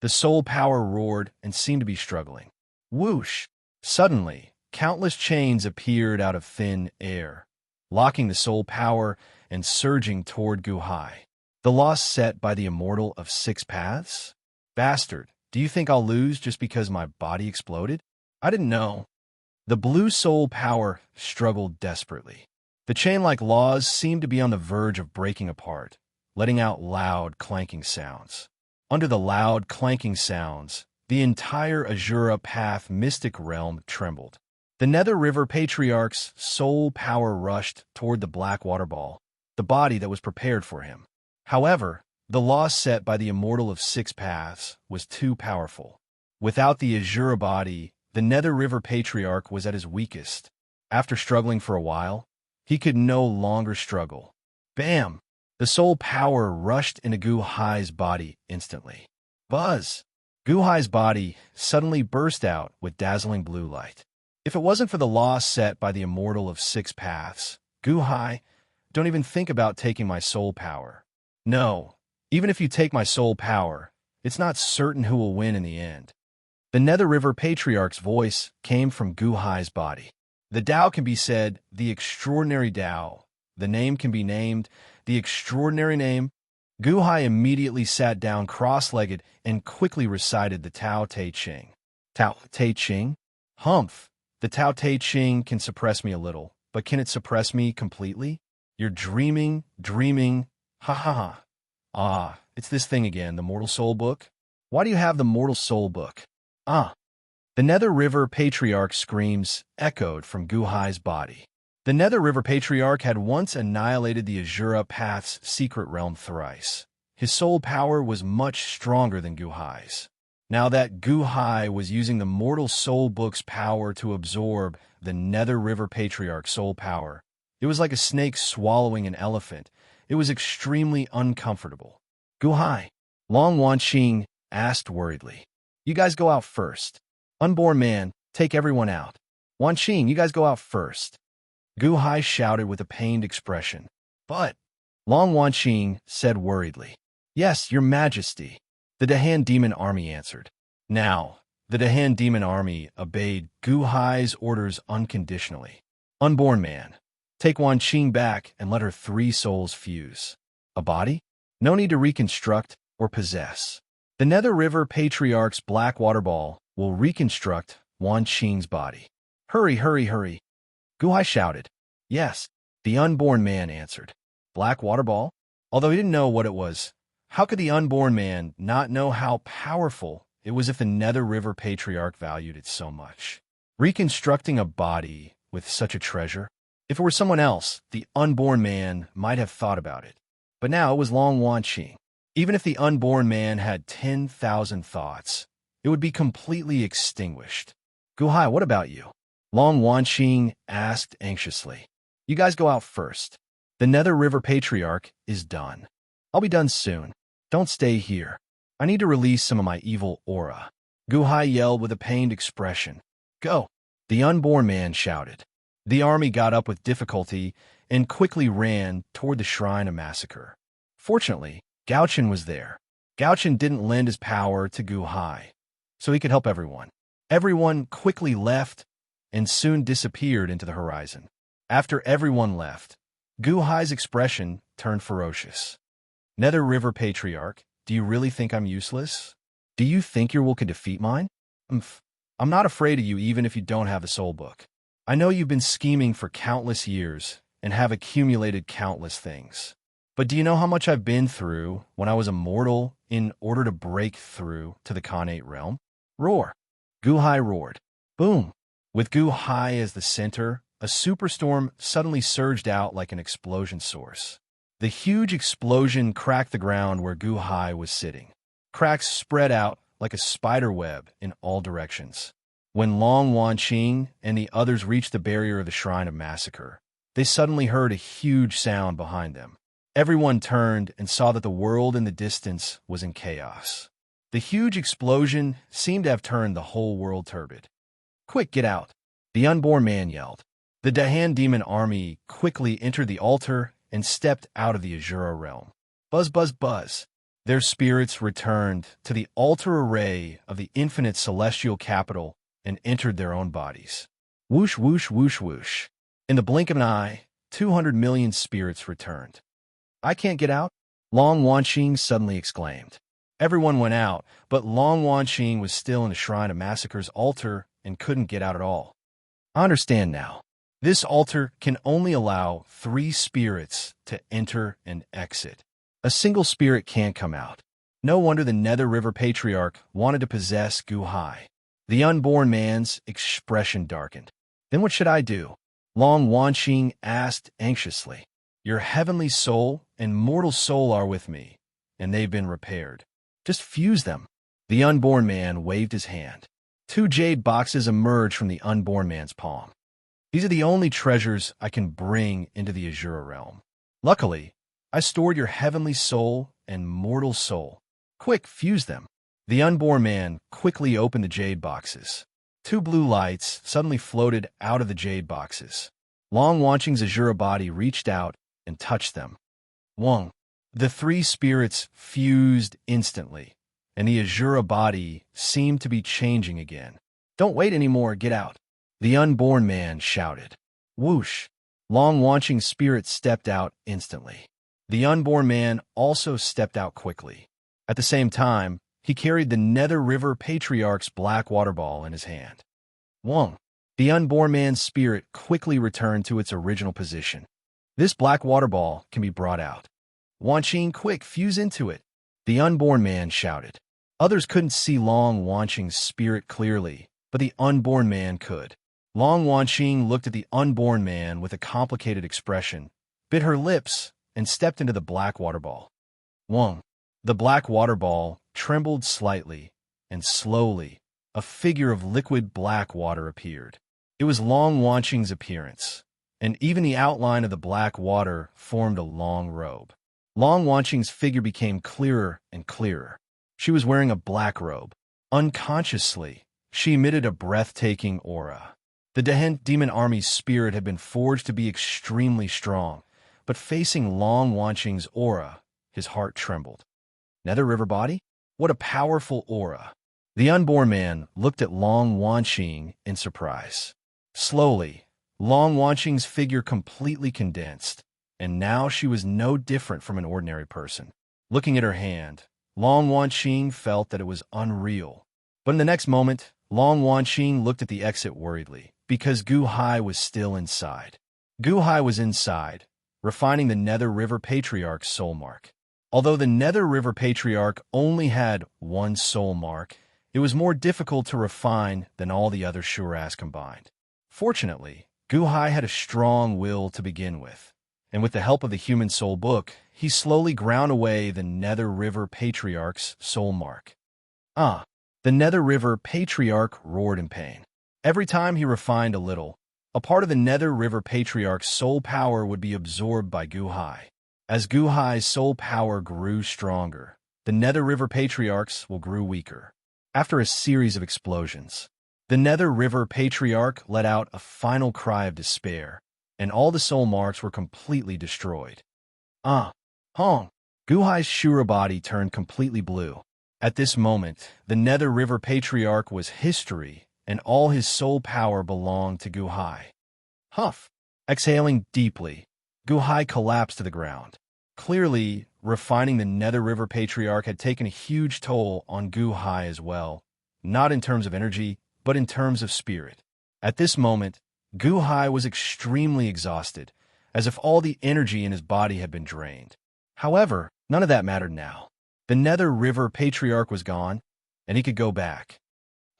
The soul power roared and seemed to be struggling. Whoosh! Suddenly, countless chains appeared out of thin air, locking the soul power and surging toward Gu Hai. The loss set by the Immortal of 6 paths? Bastard, do you think I'll lose just because my body exploded? I didn't know. The blue soul power struggled desperately. The chain-like laws seemed to be on the verge of breaking apart, letting out loud clanking sounds. Under the loud clanking sounds, the entire Azura Path mystic realm trembled. The Nether River Patriarch's soul power rushed toward the black water ball, the body that was prepared for him. However, the loss set by the Immortal of 6 paths was too powerful. Without the Azura body, the Nether River Patriarch was at his weakest. After struggling for a while, he could no longer struggle. Bam! The soul power rushed into Gu Hai's body instantly. Buzz! Gu Hai's body suddenly burst out with dazzling blue light. If it wasn't for the loss set by the Immortal of 6 paths, Gu Hai, don't even think about taking my soul power. No, even if you take my soul power, it's not certain who will win in the end. The Nether River Patriarch's voice came from Gu Hai's body. The Tao can be said, the extraordinary Tao. The name can be named, the extraordinary name. Gu Hai immediately sat down cross-legged and quickly recited the Tao Te Ching. Tao Te Ching? Humph! The Tao Te Ching can suppress me a little, but can it suppress me completely? You're dreaming. Ha ha ha. Ah, it's this thing again, the Mortal Soul Book. Why do you have the Mortal Soul Book? Ah. The Nether River Patriarch screams echoed from Gu Hai's body. The Nether River Patriarch had once annihilated the Azura Path's secret realm thrice. His soul power was much stronger than Gu Hai's. Now that Gu Hai was using the Mortal Soul Book's power to absorb the Nether River Patriarch's soul power, it was like a snake swallowing an elephant. It was extremely uncomfortable. "Gu Hai," Long Wanqing asked worriedly. "You guys go out first. Unborn man, take everyone out. Wanqing, you guys go out first." Gu Hai shouted with a pained expression. "But," Long Wanqing said worriedly. "Yes, your majesty," the Dahan demon army answered. Now, the Dahan demon army obeyed Gu Hai's orders unconditionally. "Unborn man, take Wanqing back and let her 3 souls fuse. A body? No need to reconstruct or possess. The Nether River Patriarch's black water ball will reconstruct Wanqing's body. Hurry, hurry, hurry." Gu Hai shouted. "Yes," the unborn man answered. Black water ball? Although he didn't know what it was, how could the unborn man not know how powerful it was if the Nether River Patriarch valued it so much? Reconstructing a body with such a treasure? If it were someone else, the unborn man might have thought about it. But now it was Long Wanqing. Even if the unborn man had 10,000 thoughts, it would be completely extinguished. "Gu Hai, what about you?" Long Wanqing asked anxiously. "You guys go out first. The Nether River Patriarch is done. I'll be done soon. Don't stay here. I need to release some of my evil aura." Gu Hai yelled with a pained expression. "Go!" the unborn man shouted. The army got up with difficulty and quickly ran toward the Shrine of Massacre. Fortunately, Gauchen was there. Gauchen didn't lend his power to Gu Hai, so he could help everyone. Everyone quickly left and soon disappeared into the horizon. After everyone left, Gu-Hai's expression turned ferocious. Nether River Patriarch, do you really think I'm useless? Do you think your will could defeat mine? I'm not afraid of you even if you don't have the soul book. I know you've been scheming for countless years and have accumulated countless things. But do you know how much I've been through when I was immortal in order to break through to the Khanate realm? Roar. Gu-Hai roared. Boom. With Gu-Hai as the center, a superstorm suddenly surged out like an explosion source. The huge explosion cracked the ground where Gu-Hai was sitting. Cracks spread out like a spider web in all directions. When Long Wanqing and the others reached the barrier of the Shrine of Massacre, they suddenly heard a huge sound behind them. Everyone turned and saw that the world in the distance was in chaos. The huge explosion seemed to have turned the whole world turbid. Quick, get out! The unborn man yelled. The Dahan demon army quickly entered the altar and stepped out of the Azura realm. Buzz, buzz, buzz. Their spirits returned to the altar array of the infinite celestial capital and entered their own bodies. Whoosh, whoosh, whoosh, whoosh. In the blink of an eye, 200 million spirits returned. I can't get out? Long Wanqing suddenly exclaimed. Everyone went out, but Long Wanqing was still in the Shrine of Massacre's altar and couldn't get out at all. I understand now. This altar can only allow 3 spirits to enter and exit. A single spirit can't come out. No wonder the Nether River Patriarch wanted to possess Gu-Hai. The unborn man's expression darkened. Then what should I do? Long Wanqing asked anxiously. Your heavenly soul and mortal soul are with me, and they've been repaired. Just fuse them. The unborn man waved his hand. 2 jade boxes emerged from the unborn man's palm. These are the only treasures I can bring into the Azura realm. Luckily, I stored your heavenly soul and mortal soul. Quick, fuse them. The unborn man quickly opened the jade boxes. 2 blue lights suddenly floated out of the jade boxes. Long Wanqing's Azura body reached out and touched them. Wong. The 3 spirits fused instantly, and the Azura body seemed to be changing again. Don't wait anymore, get out. The unborn man shouted. Whoosh! Long Wanqing's spirit stepped out instantly. The unborn man also stepped out quickly. At the same time, he carried the Nether River Patriarch's black water ball in his hand. Wong! The unborn man's spirit quickly returned to its original position. This black water ball can be brought out. Wanqing, quick, fuse into it. The unborn man shouted. Others couldn't see Long Wanqing's spirit clearly, but the unborn man could. Long Wanqing looked at the unborn man with a complicated expression, bit her lips, and stepped into the black water ball. Wong. The black water ball trembled slightly, and slowly, a figure of liquid black water appeared. It was Long Wanqing's appearance, and even the outline of the black water formed a long robe. Long Wanqing's figure became clearer and clearer. She was wearing a black robe. Unconsciously, she emitted a breathtaking aura. The Dahan demon army's spirit had been forged to be extremely strong, but facing Long Wanqing's aura, his heart trembled. Nether River body? What a powerful aura. The unborn man looked at Long Wanqing in surprise. Slowly, Long Wanqing's figure completely condensed, and now she was no different from an ordinary person. Looking at her hand, Long Wanqing felt that it was unreal. But in the next moment, Long Wanqing looked at the exit worriedly, because Gu-Hai was still inside. Gu-Hai was inside, refining the Nether River Patriarch's soul mark. Although the Nether River Patriarch only had 1 soul mark, it was more difficult to refine than all the other Shuras combined. Fortunately, Gu-Hai had a strong will to begin with, and with the help of the Human Soul Book, he slowly ground away the Nether River Patriarch's soul mark. The Nether River Patriarch roared in pain. Every time he refined a little, a part of the Nether River Patriarch's soul power would be absorbed by Gu-Hai. As Gu-Hai's soul power grew stronger, the Nether River Patriarch's will grew weaker. After a series of explosions, the Nether River Patriarch let out a final cry of despair, and all the soul marks were completely destroyed. Gu-Hai's Shura body turned completely blue. At this moment, the Nether River Patriarch was history, and all his soul power belonged to Guhai. Huff! Exhaling deeply, Guhai collapsed to the ground. Clearly, refining the Nether River Patriarch had taken a huge toll on Guhai as well, not in terms of energy, but in terms of spirit. At this moment, Guhai was extremely exhausted, as if all the energy in his body had been drained. However, none of that mattered now. The Nether River Patriarch was gone, and he could go back.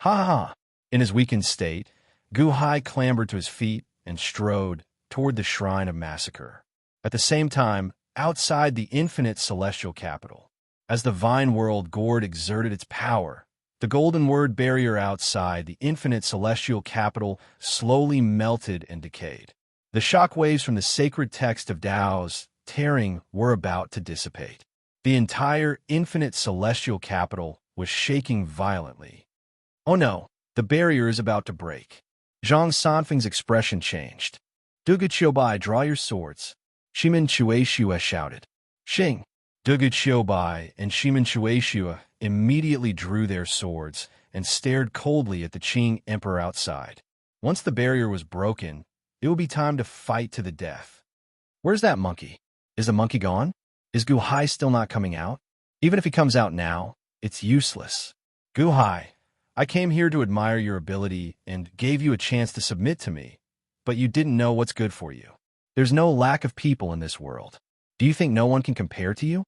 Ha ha ha! In his weakened state, Guhai clambered to his feet and strode toward the Shrine of Massacre. At the same time, outside the infinite celestial capital, as the Vine World Gourd exerted its power, the golden word barrier outside the infinite celestial capital slowly melted and decayed. The shockwaves from the sacred text of Tao's tearing were about to dissipate. The entire infinite celestial capital was shaking violently. Oh no, the barrier is about to break. Zhang Sanfeng's expression changed. Dugu Qiubai, draw your swords. Shimin Chueshua shouted. Xing! Dugu Qiubai and Shimin Chueshua immediately drew their swords and stared coldly at the Qing Emperor outside. Once the barrier was broken, it would be time to fight to the death. Where's that monkey? Is the monkey gone? Is Guhai still not coming out? Even if he comes out now, it's useless. Guhai, I came here to admire your ability and gave you a chance to submit to me, but you didn't know what's good for you. There's no lack of people in this world. Do you think no one can compare to you?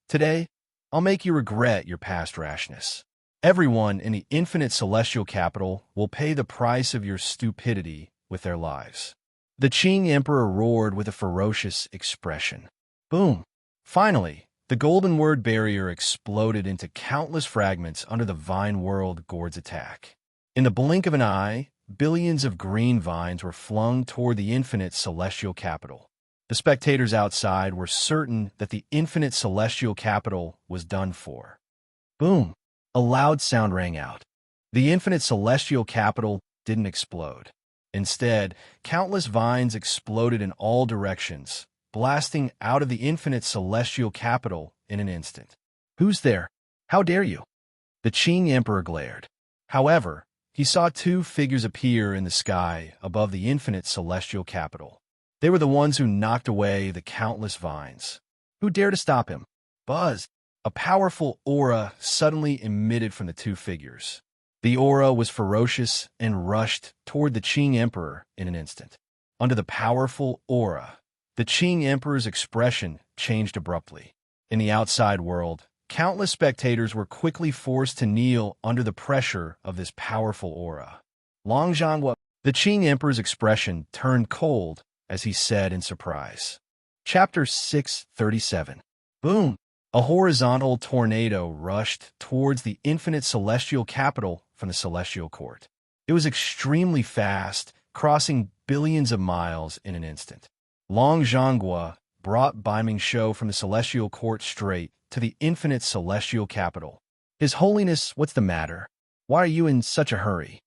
Today, I'll make you regret your past rashness. Everyone in the infinite celestial capital will pay the price of your stupidity with their lives. The Qing Emperor roared with a ferocious expression. Boom! Finally, the golden word barrier exploded into countless fragments under the Vine World Gourd's attack. In the blink of an eye, billions of green vines were flung toward the infinite celestial capital. The spectators outside were certain that the infinite celestial capital was done for. Boom! A loud sound rang out. The infinite celestial capital didn't explode. Instead, countless vines exploded in all directions, blasting out of the infinite celestial capital in an instant. Who's there? How dare you? The Qing Emperor glared. However, he saw two figures appear in the sky above the infinite celestial capital. They were the ones who knocked away the countless vines. Who dared to stop him? Buzz! A powerful aura suddenly emitted from the two figures. The aura was ferocious and rushed toward the Qing Emperor in an instant. Under the powerful aura, the Qing Emperor's expression changed abruptly. In the outside world, countless spectators were quickly forced to kneel under the pressure of this powerful aura. Long Zhanghua, the Qing Emperor's expression turned cold as he said in surprise. Chapter 637. Boom! A horizontal tornado rushed towards the infinite celestial capital from the celestial court. It was extremely fast, crossing billions of miles in an instant. Long Zhanghua brought Baiming Shou from the celestial court straight to the infinite celestial capital. His Holiness, what's the matter? Why are you in such a hurry?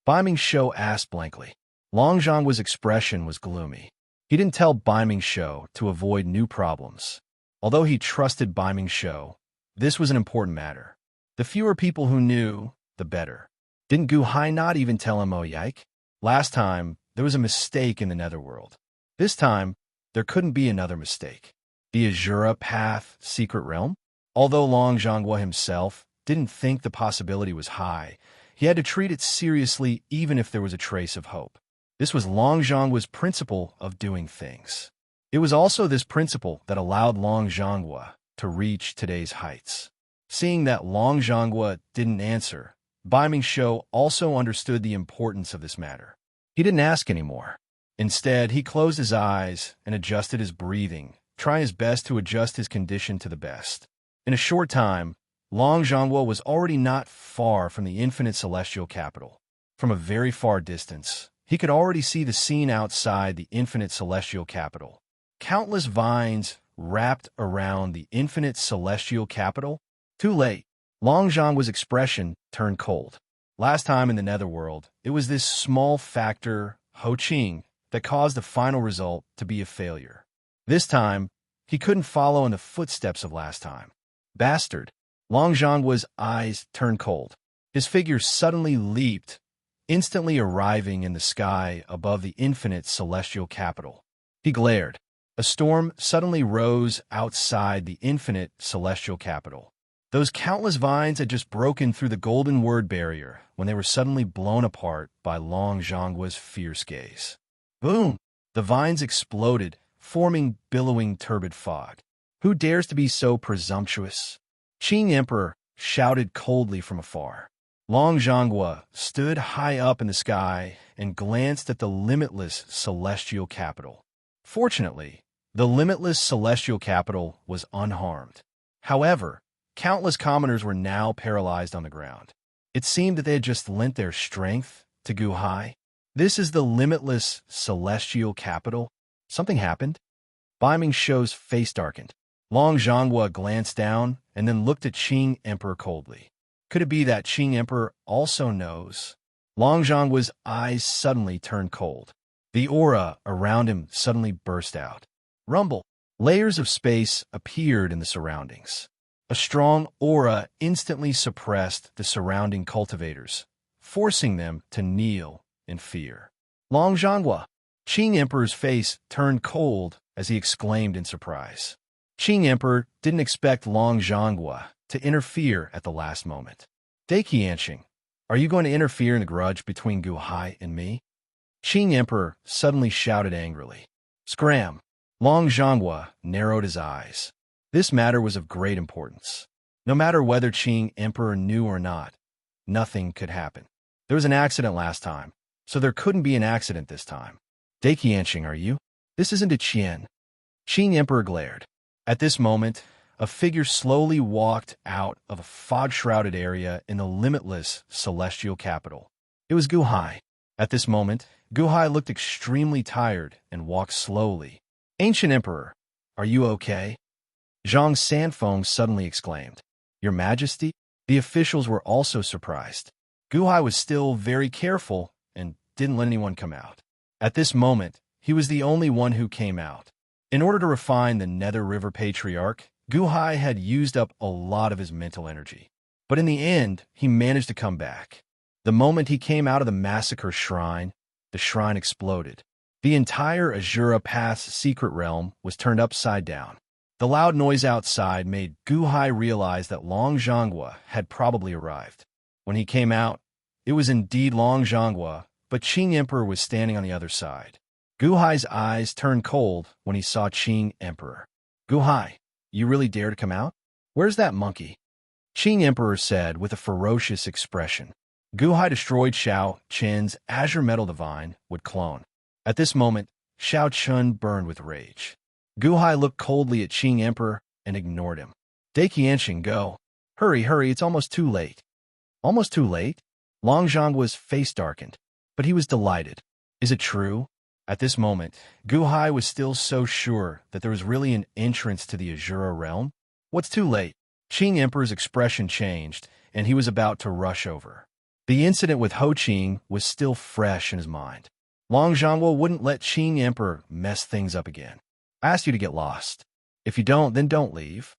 Baiming Shou asked blankly. Long Zhanghua's expression was gloomy. He didn't tell Baiming Shou to avoid new problems. Although he trusted Baiming Shou, this was an important matter. The fewer people who knew, the better. Didn't Guhai not even tell him Yike? Last time, there was a mistake in the Netherworld. This time, there couldn't be another mistake. The Azura Path secret realm? Although Long Zhanghua himself didn't think the possibility was high, he had to treat it seriously even if there was a trace of hope. This was Long Zhanghua's principle of doing things. It was also this principle that allowed Long Zhanghua to reach today's heights. Seeing that Long Zhanghua didn't answer, Baiming Shou also understood the importance of this matter. He didn't ask anymore. Instead, he closed his eyes and adjusted his breathing, trying his best to adjust his condition to the best. In a short time, Long Zhanghua was already not far from the infinite celestial capital. From a very far distance, he could already see the scene outside the infinite celestial capital. Countless vines wrapped around the infinite celestial capital. Too late. Long Zhanghua's expression turned cold. Last time in the Netherworld, it was this small factor, Ho Qing, that caused the final result to be a failure. This time, he couldn't follow in the footsteps of last time. Bastard! Long Zhanghua's eyes turned cold. His figure suddenly leaped instantly arriving in the sky above the infinite celestial capital. He glared. A storm suddenly rose outside the infinite celestial capital. Those countless vines had just broken through the golden word barrier when they were suddenly blown apart by Long Zhongguo's fierce gaze. Boom! The vines exploded, forming billowing turbid fog. Who dares to be so presumptuous? Qing Emperor shouted coldly from afar. Long Zhongguo stood high up in the sky and glanced at the limitless celestial capital. Fortunately, the limitless celestial capital was unharmed. However, countless commoners were now paralyzed on the ground. It seemed that they had just lent their strength to Guhai. This is the limitless celestial capital. Something happened. Bai Shou's face darkened. Long Zhongguo glanced down and then looked at Qing Emperor coldly. Could it be that Qing Emperor also knows? Long Zhongguo's eyes suddenly turned cold. The aura around him suddenly burst out. Rumble. Layers of space appeared in the surroundings. A strong aura instantly suppressed the surrounding cultivators, forcing them to kneel in fear. Long Zhongguo. Qing Emperor's face turned cold as he exclaimed in surprise. Qing Emperor didn't expect Long Zhongguo to interfere at the last moment. Daqianxing, are you going to interfere in the grudge between Guhai and me? Qing Emperor suddenly shouted angrily. Scram! Long Zhongguo narrowed his eyes. This matter was of great importance. No matter whether Qing Emperor knew or not, nothing could happen. There was an accident last time, so there couldn't be an accident this time. Daqianxing, are you? This isn't a Qian. Qing Emperor glared. At this moment, a figure slowly walked out of a fog-shrouded area in the limitless celestial capital. It was Guhai. At this moment, Guhai looked extremely tired and walked slowly. Ancient Emperor, are you okay? Zhang Sanfeng suddenly exclaimed. Your Majesty? The officials were also surprised. Guhai was still very careful and didn't let anyone come out. At this moment, he was the only one who came out. In order to refine the Nether River Patriarch, Guhai had used up a lot of his mental energy. But in the end, he managed to come back. The moment he came out of the massacre shrine, the shrine exploded. The entire Azura Path's secret realm was turned upside down. The loud noise outside made Guhai realize that Long Zhongguo had probably arrived. When he came out, it was indeed Long Zhongguo, but Qing Emperor was standing on the other side. Guhai's eyes turned cold when he saw Qing Emperor. Guhai, you really dare to come out? Where's that monkey? Qing Emperor said with a ferocious expression. Guhai destroyed Xiao Qin's azure metal divine with clone. At this moment, Xiao Qin burned with rage. Guhai looked coldly at Qing Emperor and ignored him. Daqianxing, go. Hurry, hurry, it's almost too late. Almost too late? Long Zhongguo's face darkened, but he was delighted. Is it true? At this moment, Guhai was still so sure that there was really an entrance to the Azura realm. What's too late? Qing Emperor's expression changed, and he was about to rush over. The incident with Ho Qing was still fresh in his mind. Long Zhongguo wouldn't let Qing Emperor mess things up again. I asked you to get lost. If you don't, then don't leave.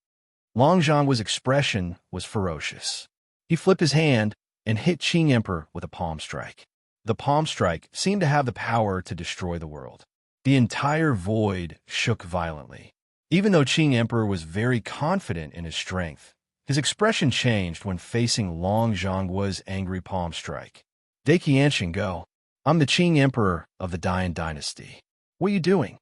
Long Zhongguo's expression was ferocious. He flipped his hand and hit Qing Emperor with a palm strike. The palm strike seemed to have the power to destroy the world. The entire void shook violently. Even though Qing Emperor was very confident in his strength, his expression changed when facing Long Zhongguo's angry palm strike. Daqianxing, go. I'm the Qing Emperor of the Dian Dynasty. What are you doing?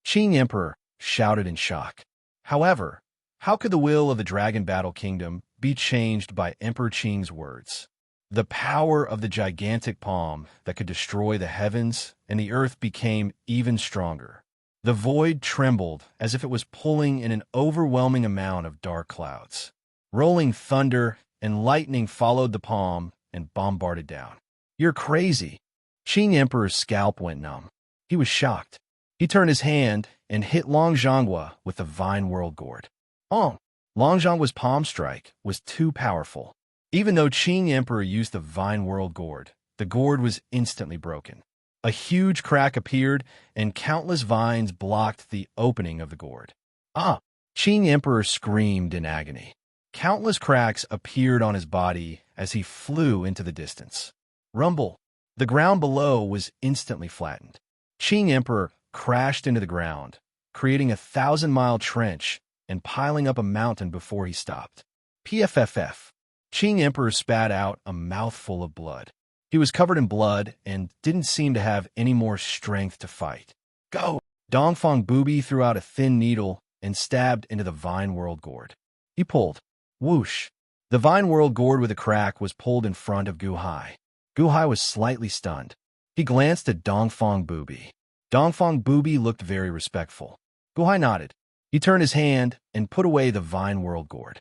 Qing Emperor shouted in shock. However, how could the will of the Dragon Battle Kingdom be changed by Emperor Qing's words? The power of the gigantic palm that could destroy the heavens and the earth became even stronger. The void trembled as if it was pulling in an overwhelming amount of dark clouds. Rolling thunder and lightning followed the palm and bombarded down. You're crazy. Qing Emperor's scalp went numb. He was shocked. He turned his hand and hit Long Zhongguo with the Vine World Gourd. Long Zhongguo's palm strike was too powerful. Even though Qing Emperor used the Vine World Gourd, the gourd was instantly broken. A huge crack appeared, and countless vines blocked the opening of the gourd. Qing Emperor screamed in agony. Countless cracks appeared on his body as he flew into the distance. Rumble. The ground below was instantly flattened. Qing Emperor crashed into the ground, creating a 1,000-mile trench and piling up a mountain before he stopped. PFFF. Qing Emperor spat out a mouthful of blood. He was covered in blood and didn't seem to have any more strength to fight. Go! Dongfang Booby threw out a thin needle and stabbed into the Vine World Gourd. He pulled. Whoosh! The Vine World Gourd with a crack was pulled in front of Gu Hai. Gu Hai was slightly stunned. He glanced at Dongfang Booby. Dongfang Booby looked very respectful. Gu Hai nodded. He turned his hand and put away the Vine World Gourd.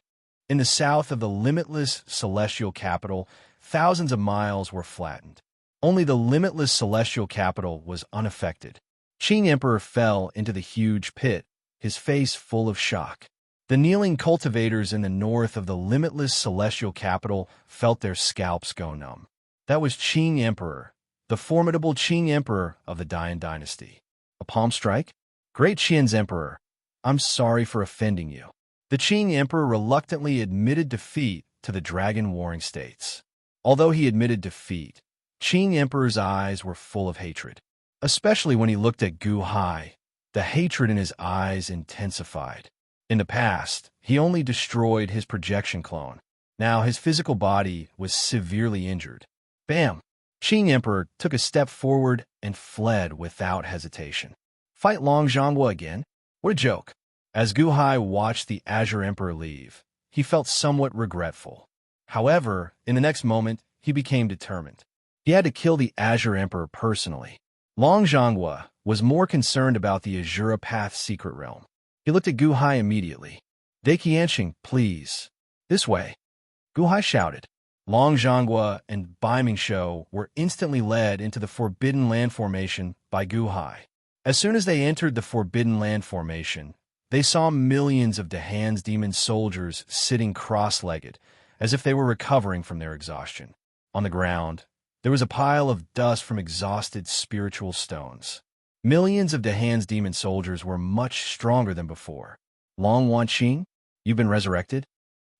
In the south of the limitless celestial capital, thousands of miles were flattened. Only the limitless celestial capital was unaffected. Qing Emperor fell into the huge pit, his face full of shock. The kneeling cultivators in the north of the limitless celestial capital felt their scalps go numb. That was Qing Emperor, the formidable Qing Emperor of the Dian dynasty. A palm strike? Great Qian's Emperor, I'm sorry for offending you. The Qing Emperor reluctantly admitted defeat to the Dragon Warring States. Although he admitted defeat, Qing Emperor's eyes were full of hatred. Especially when he looked at Gu Hai, the hatred in his eyes intensified. In the past, he only destroyed his projection clone. Now his physical body was severely injured. Bam! Qing Emperor took a step forward and fled without hesitation. Fight Long Zhonghua again? What a joke. As Gu Hai watched the Azure Emperor leave, he felt somewhat regretful. However, in the next moment, he became determined. He had to kill the Azure Emperor personally. Long Zhonghua was more concerned about the Azura Path secret realm. He looked at Gu Hai immediately. Daiqianxing, please. This way. Gu Hai shouted. Long Zhonghua and Bai Mingshou were instantly led into the Forbidden Land Formation by Gu Hai. As soon as they entered the Forbidden Land Formation, they saw millions of Dahan's demon soldiers sitting cross-legged, as if they were recovering from their exhaustion. On the ground, there was a pile of dust from exhausted spiritual stones. Millions of Dahan's demon soldiers were much stronger than before. Long Wanqing, you've been resurrected?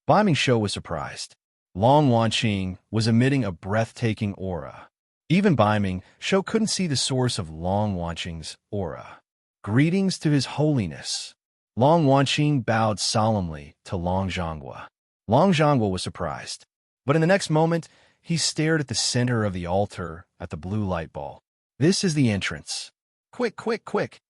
Bai Mingshou was surprised. Long Wanqing was emitting a breathtaking aura. Even Bai Mingshou couldn't see the source of Long Wanqing's aura. Greetings to His Holiness. Long Wanqing bowed solemnly to Long Zhonghua. Long Zhonghua was surprised, but in the next moment, he stared at the center of the altar at the blue light ball. This is the entrance. Quick, quick, quick.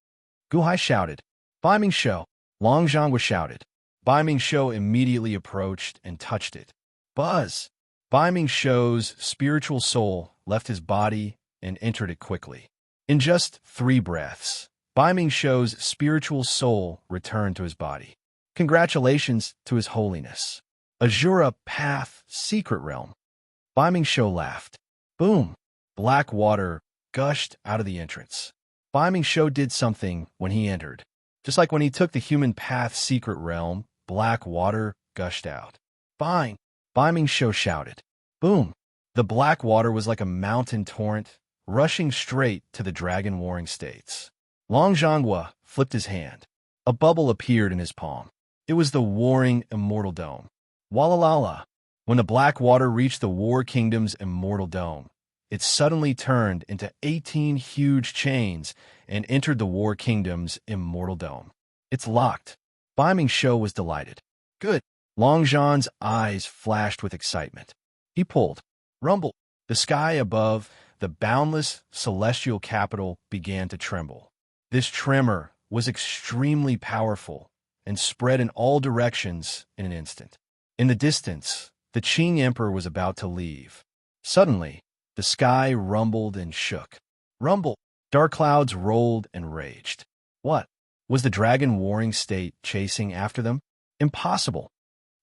Gu Hai shouted. Bai Mingshou. Long Zhonghua shouted. Bai Mingshou immediately approached and touched it. Buzz! Bai Mingshou's spiritual soul left his body and entered it quickly. In just 3 breaths, Bai Mingshou's spiritual soul returned to his body. Congratulations to His Holiness. Azura Path Secret Realm. Bai Mingshou laughed. Boom! Black water gushed out of the entrance. Bai Mingshou did something when he entered. Just like when he took the Human Path Secret Realm, black water gushed out. Fine! Bai Mingshou shouted. Boom! The black water was like a mountain torrent, rushing straight to the Dragon Warring States. Long Zhonghua flipped his hand. A bubble appeared in his palm. It was the Warring Immortal Dome. Walalala! When the black water reached the War Kingdom's Immortal Dome, it suddenly turned into 18 huge chains and entered the War Kingdom's Immortal Dome. It's locked. Bai Mingshou was delighted. Good. Long Zhan's eyes flashed with excitement. He pulled. Rumble. The sky above the boundless celestial capital began to tremble. This tremor was extremely powerful and spread in all directions in an instant. In the distance, the Qing Emperor was about to leave. Suddenly, the sky rumbled and shook. Rumble! Dark clouds rolled and raged. What? Was the Dragon Warring State chasing after them? Impossible!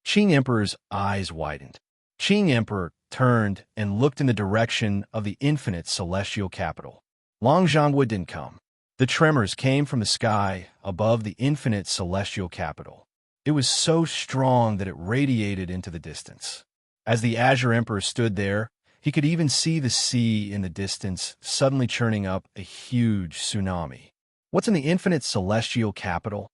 Qing Emperor's eyes widened. Qing Emperor turned and looked in the direction of the infinite celestial capital. Long Zhonghua didn't come. The tremors came from the sky above the infinite celestial capital. It was so strong that it radiated into the distance. As the Azure Emperor stood there, he could even see the sea in the distance suddenly churning up a huge tsunami. What's in the infinite celestial capital?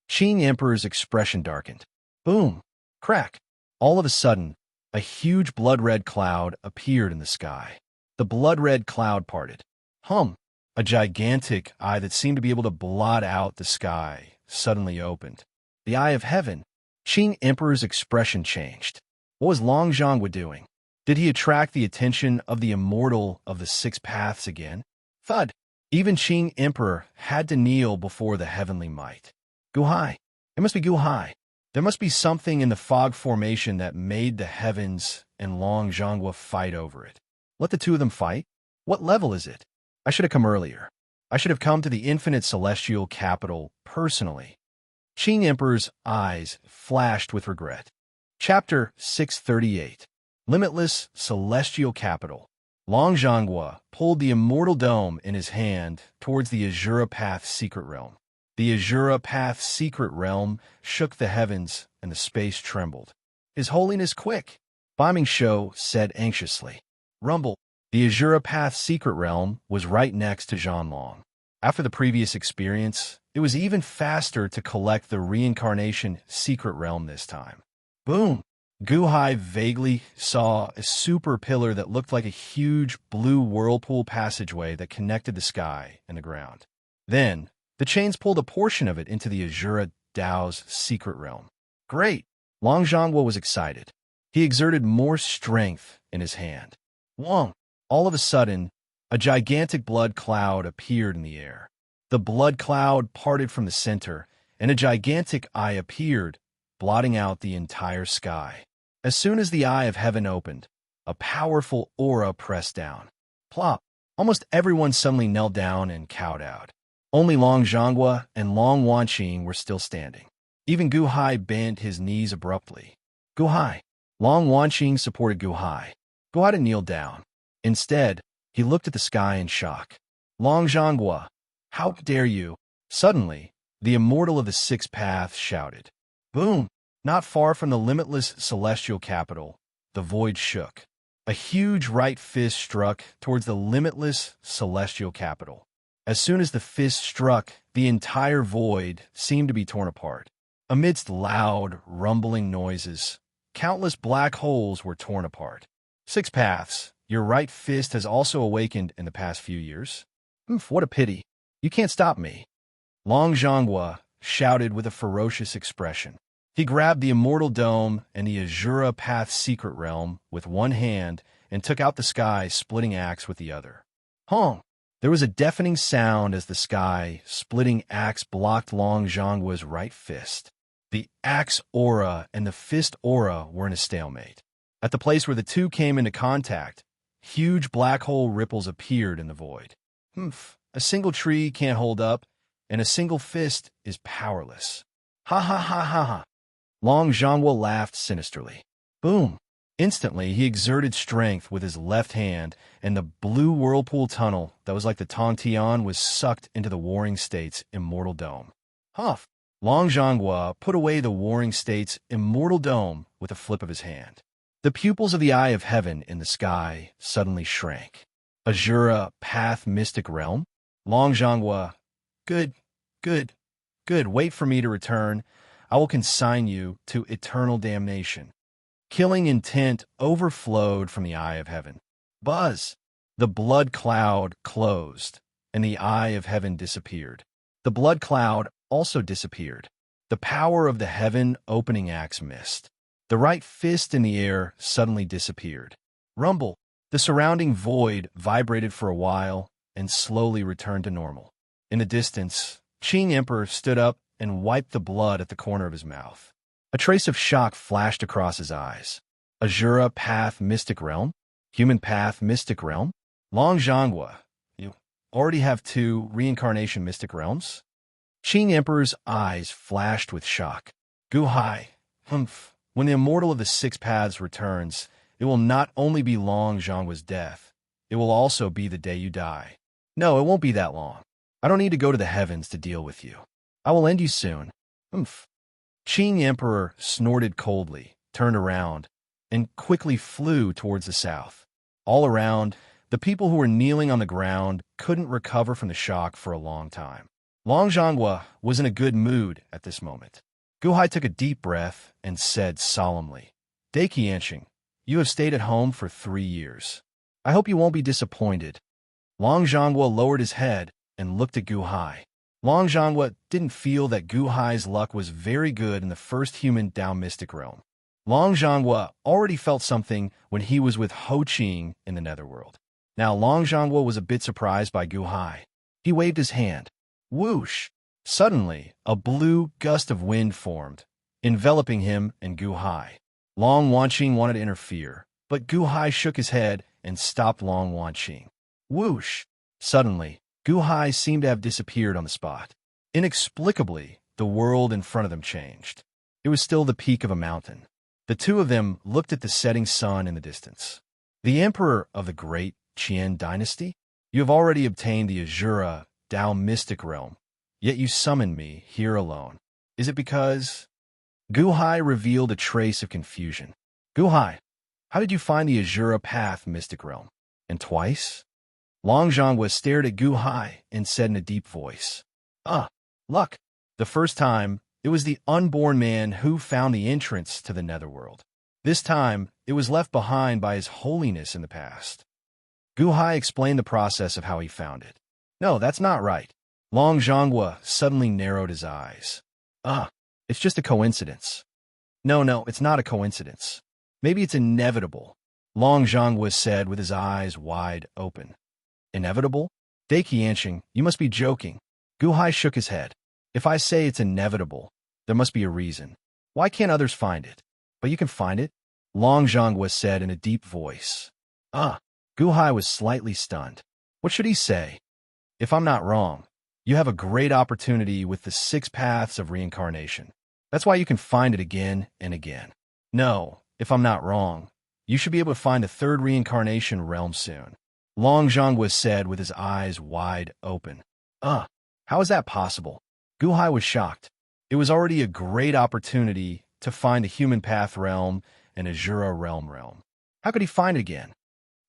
Qing Emperor's expression darkened. Boom! Crack! All of a sudden, a huge blood-red cloud appeared in the sky. The blood-red cloud parted. A gigantic eye that seemed to be able to blot out the sky suddenly opened. The eye of heaven. Qing Emperor's expression changed. What was Long Zhongwa doing? Did he attract the attention of the immortal of the six paths again? Thud. Even Qing Emperor had to kneel before the heavenly might. Guhai. It must be Guhai. There must be something in the fog formation that made the heavens and Long Zhongwa fight over it. Let the two of them fight? What level is it? I should have come earlier. I should have come to the infinite celestial capital personally. Qing Emperor's eyes flashed with regret. Chapter 638. Limitless Celestial Capital. Long Zhongwa pulled the immortal dome in his hand towards the Azura Path secret realm. The Azura Path secret realm shook the heavens and the space trembled. His Holiness quick, Bombing Show said anxiously. Rumble. The Azura Path secret realm was right next to Zhanlong. After the previous experience, it was even faster to collect the reincarnation secret realm this time. Boom! Guhai vaguely saw a super pillar that looked like a huge blue whirlpool passageway that connected the sky and the ground. Then, the chains pulled a portion of it into the Azura Dao's secret realm. Great! Long Zhongwa was excited. He exerted more strength in his hand. Wong! All of a sudden, a gigantic blood cloud appeared in the air. The blood cloud parted from the center, and a gigantic eye appeared, blotting out the entire sky. As soon as the eye of heaven opened, a powerful aura pressed down. Plop! Almost everyone suddenly knelt down and cowed out. Only Long Zhongwa and Long Wanqing were still standing. Even Guhai bent his knees abruptly. Guhai! Long Wanqing supported Guhai. Guhai didn't kneel down. Instead, he looked at the sky in shock. Long Zhongwa, how dare you? Suddenly, the immortal of the six paths shouted. Boom! Not far from the limitless celestial capital, the void shook. A huge right fist struck towards the limitless celestial capital. As soon as the fist struck, the entire void seemed to be torn apart. Amidst loud, rumbling noises, countless black holes were torn apart. Six paths, your right fist has also awakened in the past few years. What a pity. You can't stop me. Long Zhongwa shouted with a ferocious expression. He grabbed the immortal dome and the Azura Path secret realm with one hand and took out the sky splitting axe with the other. Hong! There was a deafening sound as the sky splitting axe blocked Long Zhongwa's right fist. The axe aura and the fist aura were in a stalemate. At the place where the two came into contact, huge black hole ripples appeared in the void. A single tree can't hold up, and a single fist is powerless. Ha ha ha ha ha. Long Zhongwa laughed sinisterly. Boom! Instantly, he exerted strength with his left hand, and the blue whirlpool tunnel that was like the Tongtian was sucked into the Warring State's immortal dome. Huff! Long Zhongwa put away the Warring State's immortal dome with a flip of his hand. The pupils of the eye of heaven in the sky suddenly shrank. Azura Path Mystic Realm? Long Zhongwa, good. Wait for me to return. I will consign you to eternal damnation. Killing intent overflowed from the eye of heaven. Buzz! The blood cloud closed, and the eye of heaven disappeared. The blood cloud also disappeared. The power of the heaven opening axe missed. The right fist in the air suddenly disappeared. Rumble! The surrounding void vibrated for a while and slowly returned to normal. In the distance, Qing Emperor stood up and wiped the blood at the corner of his mouth. A trace of shock flashed across his eyes. Azura Path Mystic Realm? Human Path Mystic Realm? Long Zhongwa, you already have 2 reincarnation mystic realms? Qing Emperor's eyes flashed with shock. Guhai, when the immortal of the 6 paths returns, it will not only be Long Zhongwa's death, it will also be the day you die. No, it won't be that long. I don't need to go to the heavens to deal with you. I will end you soon. Qing Emperor snorted coldly, turned around, and quickly flew towards the south. All around, the people who were kneeling on the ground couldn't recover from the shock for a long time. Long Zhongwa was in a good mood at this moment. Guhai took a deep breath and said solemnly, Daiqianxing, you have stayed at home for 3 years. I hope you won't be disappointed. Long Zhonghua lowered his head and looked at Gu Hai. Long Zhonghua didn't feel that Gu Hai's luck was very good in the first human Tao mystic realm. Long Zhonghua already felt something when he was with Ho Qing in the netherworld. Now Long Zhonghua was a bit surprised by Gu Hai. He waved his hand. Whoosh! Suddenly, a blue gust of wind formed, enveloping him and Gu Hai. Long Wanqing wanted to interfere, but Gu Hai shook his head and stopped Long Wanqing. Whoosh! Suddenly, Gu Hai seemed to have disappeared on the spot. Inexplicably, the world in front of them changed. It was still the peak of a mountain. The two of them looked at the setting sun in the distance. The emperor of the great Qian dynasty? You have already obtained the Azura Tao mystic realm, yet you summoned me here alone. Is it because... Gu Hai revealed a trace of confusion. Gu Hai, how did you find the Azura path mystic realm? And twice? Long Zhonghua stared at Gu Hai and said in a deep voice, luck. The first time, it was the unborn man who found the entrance to the netherworld. This time, it was left behind by his holiness in the past. Gu Hai explained the process of how he found it. No, that's not right. Long Zhonghua suddenly narrowed his eyes. It's just a coincidence. No, it's not a coincidence. Maybe it's inevitable, Long Zhonghua said with his eyes wide open. Inevitable? Dai Qianxing, you must be joking. Gu Hai shook his head. If I say it's inevitable, there must be a reason. Why can't others find it? But you can find it, Long Zhonghua said in a deep voice. Gu Hai was slightly stunned. What should he say? If I'm not wrong, you have a great opportunity with the 6 paths of reincarnation. That's why you can find it again and again. No, if I'm not wrong, you should be able to find the 3rd reincarnation realm soon, Long Zhonghua said with his eyes wide open. How is that possible? Gu Hai was shocked. It was already a great opportunity to find the human path realm and Azura realm. How could he find it again?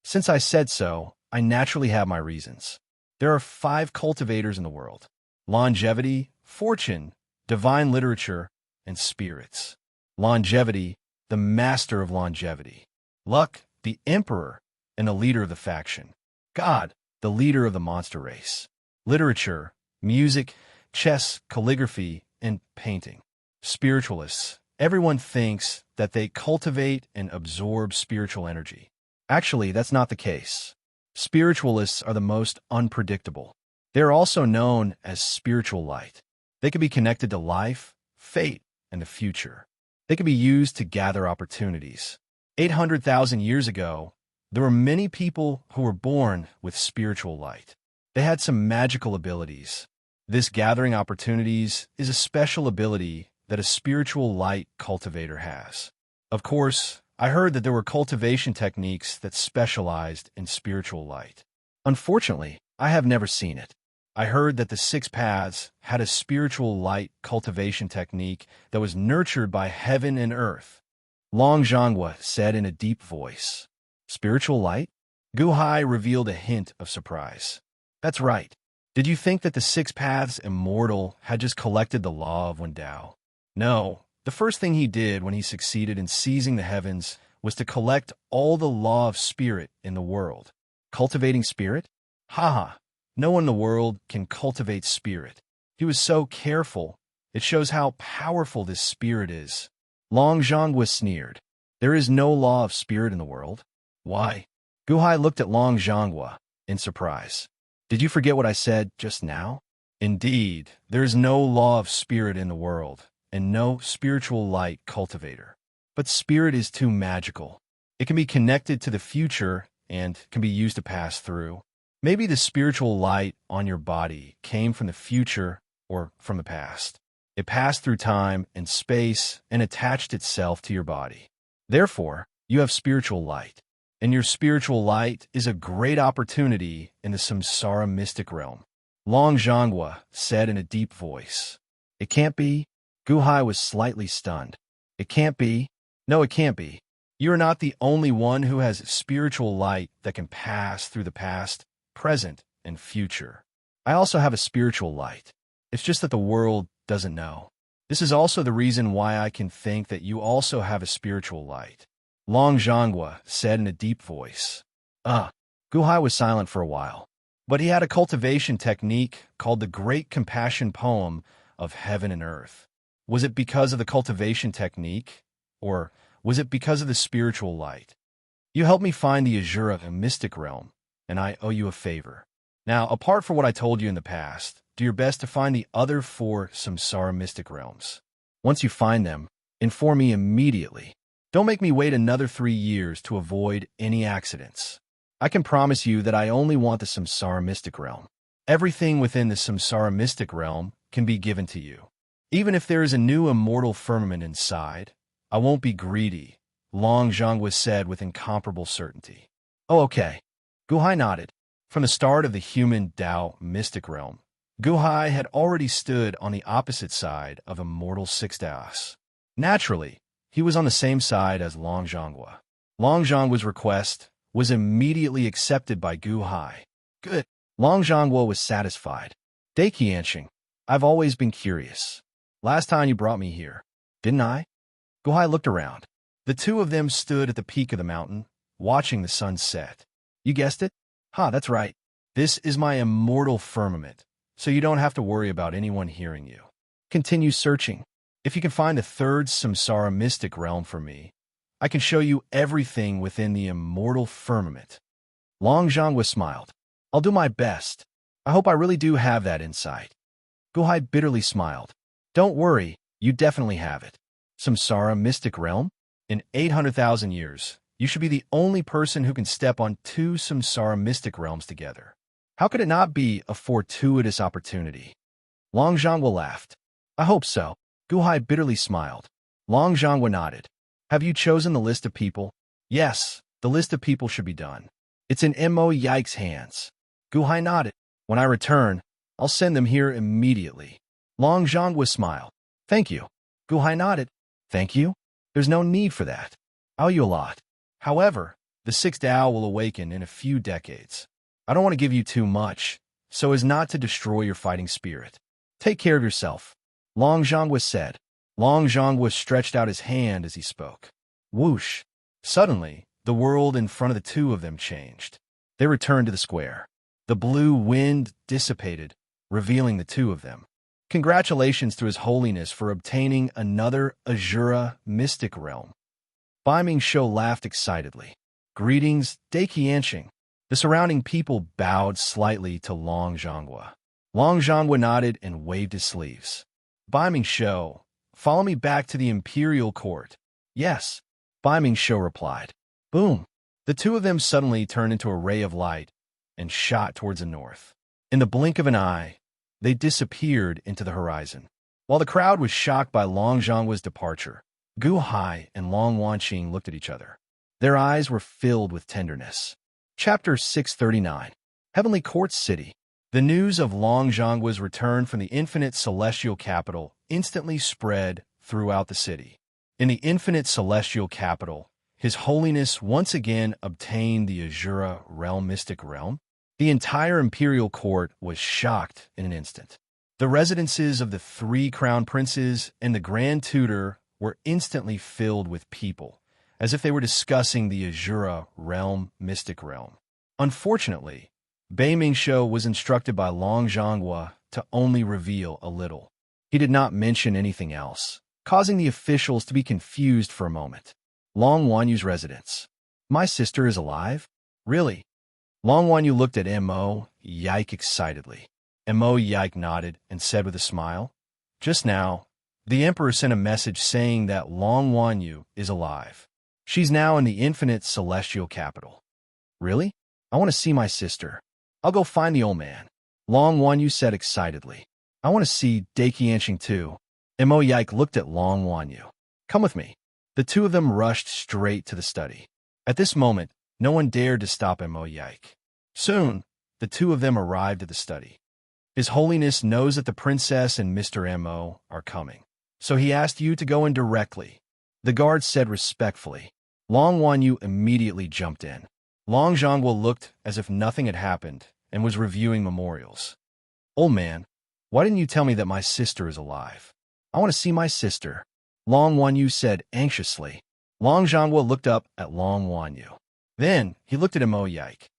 Since I said so, I naturally have my reasons. There are 5 cultivators in the world: longevity, fortune, divine literature, and spirits. Longevity, the master of longevity. Luck, the emperor and the leader of the faction. God, the leader of the monster race. Literature, music, chess, calligraphy, and painting. Spiritualists, everyone thinks that they cultivate and absorb spiritual energy. Actually, that's not the case. Spiritualists are the most unpredictable. They are also known as spiritual light. They can be connected to life, fate, and the future. They can be used to gather opportunities. 800,000 years ago, there were many people who were born with spiritual light. They had some magical abilities. This gathering opportunities is a special ability that a spiritual light cultivator has. Of course, I heard that there were cultivation techniques that specialized in spiritual light. Unfortunately, I have never seen it. I heard that the 6 paths had a spiritual light cultivation technique that was nurtured by heaven and earth, Long Zhonghua said in a deep voice. Spiritual light? Gu Hai revealed a hint of surprise. That's right. Did you think that the 6 paths Immortal had just collected the law of Wendao? No. The first thing he did when he succeeded in seizing the heavens was to collect all the law of spirit in the world. Cultivating spirit? No one in the world can cultivate spirit. He was so careful. It shows how powerful this spirit is. Long Zhonghua sneered. There is no law of spirit in the world. Why? Gu Hai looked at Long Zhonghua in surprise. Did you forget what I said just now? Indeed, there is no law of spirit in the world, and no spiritual light cultivator. But spirit is too magical. It can be connected to the future and can be used to pass through. Maybe the spiritual light on your body came from the future or from the past. It passed through time and space and attached itself to your body. Therefore, you have spiritual light. And your spiritual light is a great opportunity in the samsara mystic realm, Long Zhonghua said in a deep voice. It can't be? Gu Hai was slightly stunned. It can't be? No, it can't be. You are not the only one who has spiritual light that can pass through the past, present, and future. I also have a spiritual light. It's just that the world doesn't know. This is also the reason why I can think that you also have a spiritual light, Long Zhonghua said in a deep voice. Guhai was silent for a while, but he had a cultivation technique called the Great Compassion Poem of Heaven and Earth. Was it because of the cultivation technique, or was it because of the spiritual light? You helped me find the Azura and mystic realm, and I owe you a favor. Now, apart from what I told you in the past, do your best to find the other 4 samsara mystic realms. Once you find them, inform me immediately. Don't make me wait another 3 years to avoid any accidents. I can promise you that I only want the samsara mystic realm. Everything within the samsara mystic realm can be given to you. Even if there is a new immortal firmament inside, I won't be greedy, Long Zhangwa said with incomparable certainty. Oh, okay. Guhai nodded. From the start of the human Tao mystic realm, Guhai had already stood on the opposite side of Immortal 6 Daos. Naturally, he was on the same side as Long Zhangwa. Long Zhangwa's request was immediately accepted by Guhai. Good. Long Zhangwa was satisfied. Daiqianxing, I've always been curious. Last time you brought me here, didn't I? Guhai looked around. The 2 of them stood at the peak of the mountain, watching the sun set. You guessed it? That's right. This is my immortal firmament, so you don't have to worry about anyone hearing you. Continue searching. If you can find the 3rd samsara mystic realm for me, I can show you everything within the immortal firmament. Long Zhangwa smiled. I'll do my best. I hope I really do have that insight. Guhai bitterly smiled. Don't worry, you definitely have it. Samsara mystic realm? In 800,000 years, you should be the only person who can step on 2 samsara mystic realms together. How could it not be a fortuitous opportunity? Long Zhangwa laughed. I hope so. Guhai bitterly smiled. Long Zhangwa nodded. Have you chosen the list of people? Yes, the list of people should be done. It's in Mo Yike's hands. Guhai nodded. When I return, I'll send them here immediately. Long Zhangwa smiled. Thank you. Guhai nodded. Thank you? There's no need for that. I owe you a lot. However, the 6th Tao will awaken in a few decades. I don't want to give you too much, so as not to destroy your fighting spirit. Take care of yourself. Long Zhangwa said. Long Zhangwa stretched out his hand as he spoke. Whoosh! Suddenly, the world in front of the 2 of them changed. They returned to the square. The blue wind dissipated, revealing the 2 of them. Congratulations to His Holiness for obtaining another Azura mystic realm. Bai Mingshou laughed excitedly. Greetings, Daiqianxing. The surrounding people bowed slightly to Long Zhangwa. Long Zhangwa nodded and waved his sleeves. Bai Mingshou, follow me back to the imperial court. Yes, Bai Mingshou replied. Boom! The 2 of them suddenly turned into a ray of light and shot towards the north. In the blink of an eye, they disappeared into the horizon. While the crowd was shocked by Long Zhangwa's departure, Guhai and Long Wanqing looked at each other. Their eyes were filled with tenderness. Chapter 639. Heavenly Court City. The news of Long Zhangwa's return from the infinite celestial capital instantly spread throughout the city. In the infinite celestial capital, His Holiness once again obtained the Azura realm mystic realm. The entire imperial court was shocked in an instant. The residences of the 3 crown princes and the grand tutor were instantly filled with people, as if they were discussing the Azura realm mystic realm. Unfortunately, Bai Mingshou was instructed by Long Zhangwa to only reveal a little. He did not mention anything else, causing the officials to be confused for a moment. Long Wanyu's residence. My sister is alive? Really? Long Wanyu looked at Mo Yike excitedly. Mo Yike nodded and said with a smile, Just now, the Emperor sent a message saying that Long Wanyu is alive. She's now in the infinite celestial capital. Really? I want to see my sister. I'll go find the old man. Long Wanyu said excitedly. I want to see Daiqianxing too. Mo Yike looked at Long Wanyu. Come with me. The 2 of them rushed straight to the study. At this moment, no one dared to stop Mo Yike. Soon, the 2 of them arrived at the study. His Holiness knows that the princess and Mr. Mo are coming, so he asked you to go in directly. The guard said respectfully. Long Wanyu immediately jumped in. Long Zhangwa looked as if nothing had happened and was reviewing memorials. Old man, why didn't you tell me that my sister is alive? I want to see my sister. Long Wanyu said anxiously. Long Zhangwa looked up at Long Wanyu. Then he looked at Mo Yike.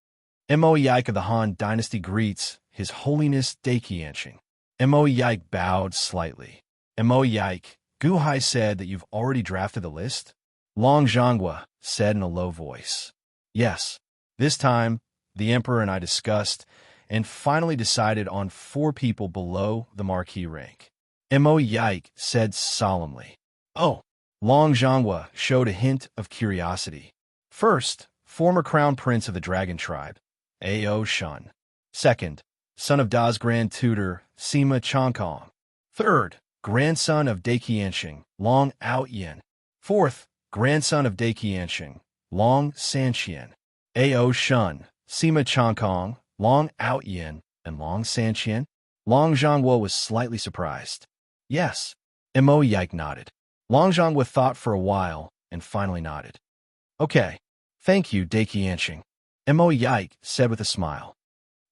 Mo Yike of the Han Dynasty greets His Holiness Daiqianqing. Mo Yike bowed slightly. Mo Yike, Gu Hai said that you've already drafted the list? Long Zhonghua said in a low voice. Yes. This time, the Emperor and I discussed and finally decided on 4 people below the Marquis rank. Mo Yike said solemnly. Oh. Long Zhonghua showed a hint of curiosity. First, former Crown Prince of the Dragon Tribe, Ao Shun. Second, son of Da's Grand Tutor, Sima Changkong. Third, grandson of Daiqianqing, Long Outyin. Fourth, grandson of Daiqianqing, Long Sanqian. Ao Shun, Sima Changkong, Long Outyin, and Long Sanqian. Long Zhonghua was slightly surprised. Yes. Mo Yike nodded. Long Zhonghua thought for a while and finally nodded. Okay. Thank you, Daiqianqing. Mo Yike said with a smile.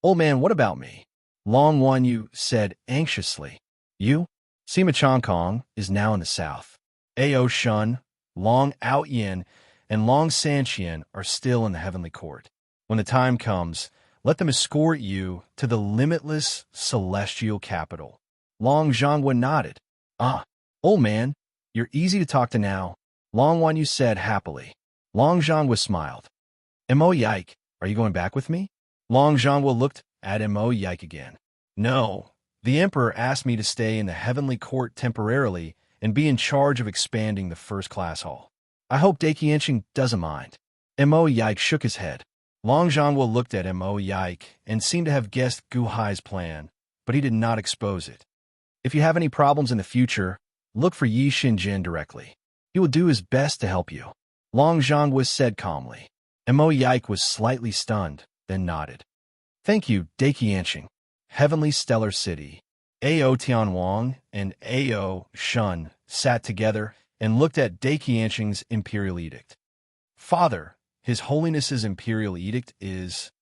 Old man, what about me? Long Wanyu said anxiously. You? Sima Changkong is now in the south. Ao Shun, Long Outyin, and Long Sanqian are still in the heavenly court. When the time comes, let them escort you to the limitless celestial capital. Long Zhonghua nodded. Ah, old man, you're easy to talk to now, Long Wanyu said happily. Long Zhonghua smiled. Mo Yike, are you going back with me? Long Zhonghua looked at Mo Yike again. No, the Emperor asked me to stay in the heavenly court temporarily and be in charge of expanding the first-class hall. I hope Daiqianqing doesn't mind. Mo Yike shook his head. Long Zhonghua looked at Mo Yike and seemed to have guessed Gu Hai's plan, but he did not expose it. If you have any problems in the future, look for Yi Xinjin directly. He will do his best to help you. Long Zhonghua said calmly. Mo Yike was slightly stunned, then nodded. Thank you, Daiqianqing. Heavenly Stellar City. Ao Tianwang and Ao Shun sat together and looked at Daiqianqing's imperial edict. Father, His Holiness's imperial edict is...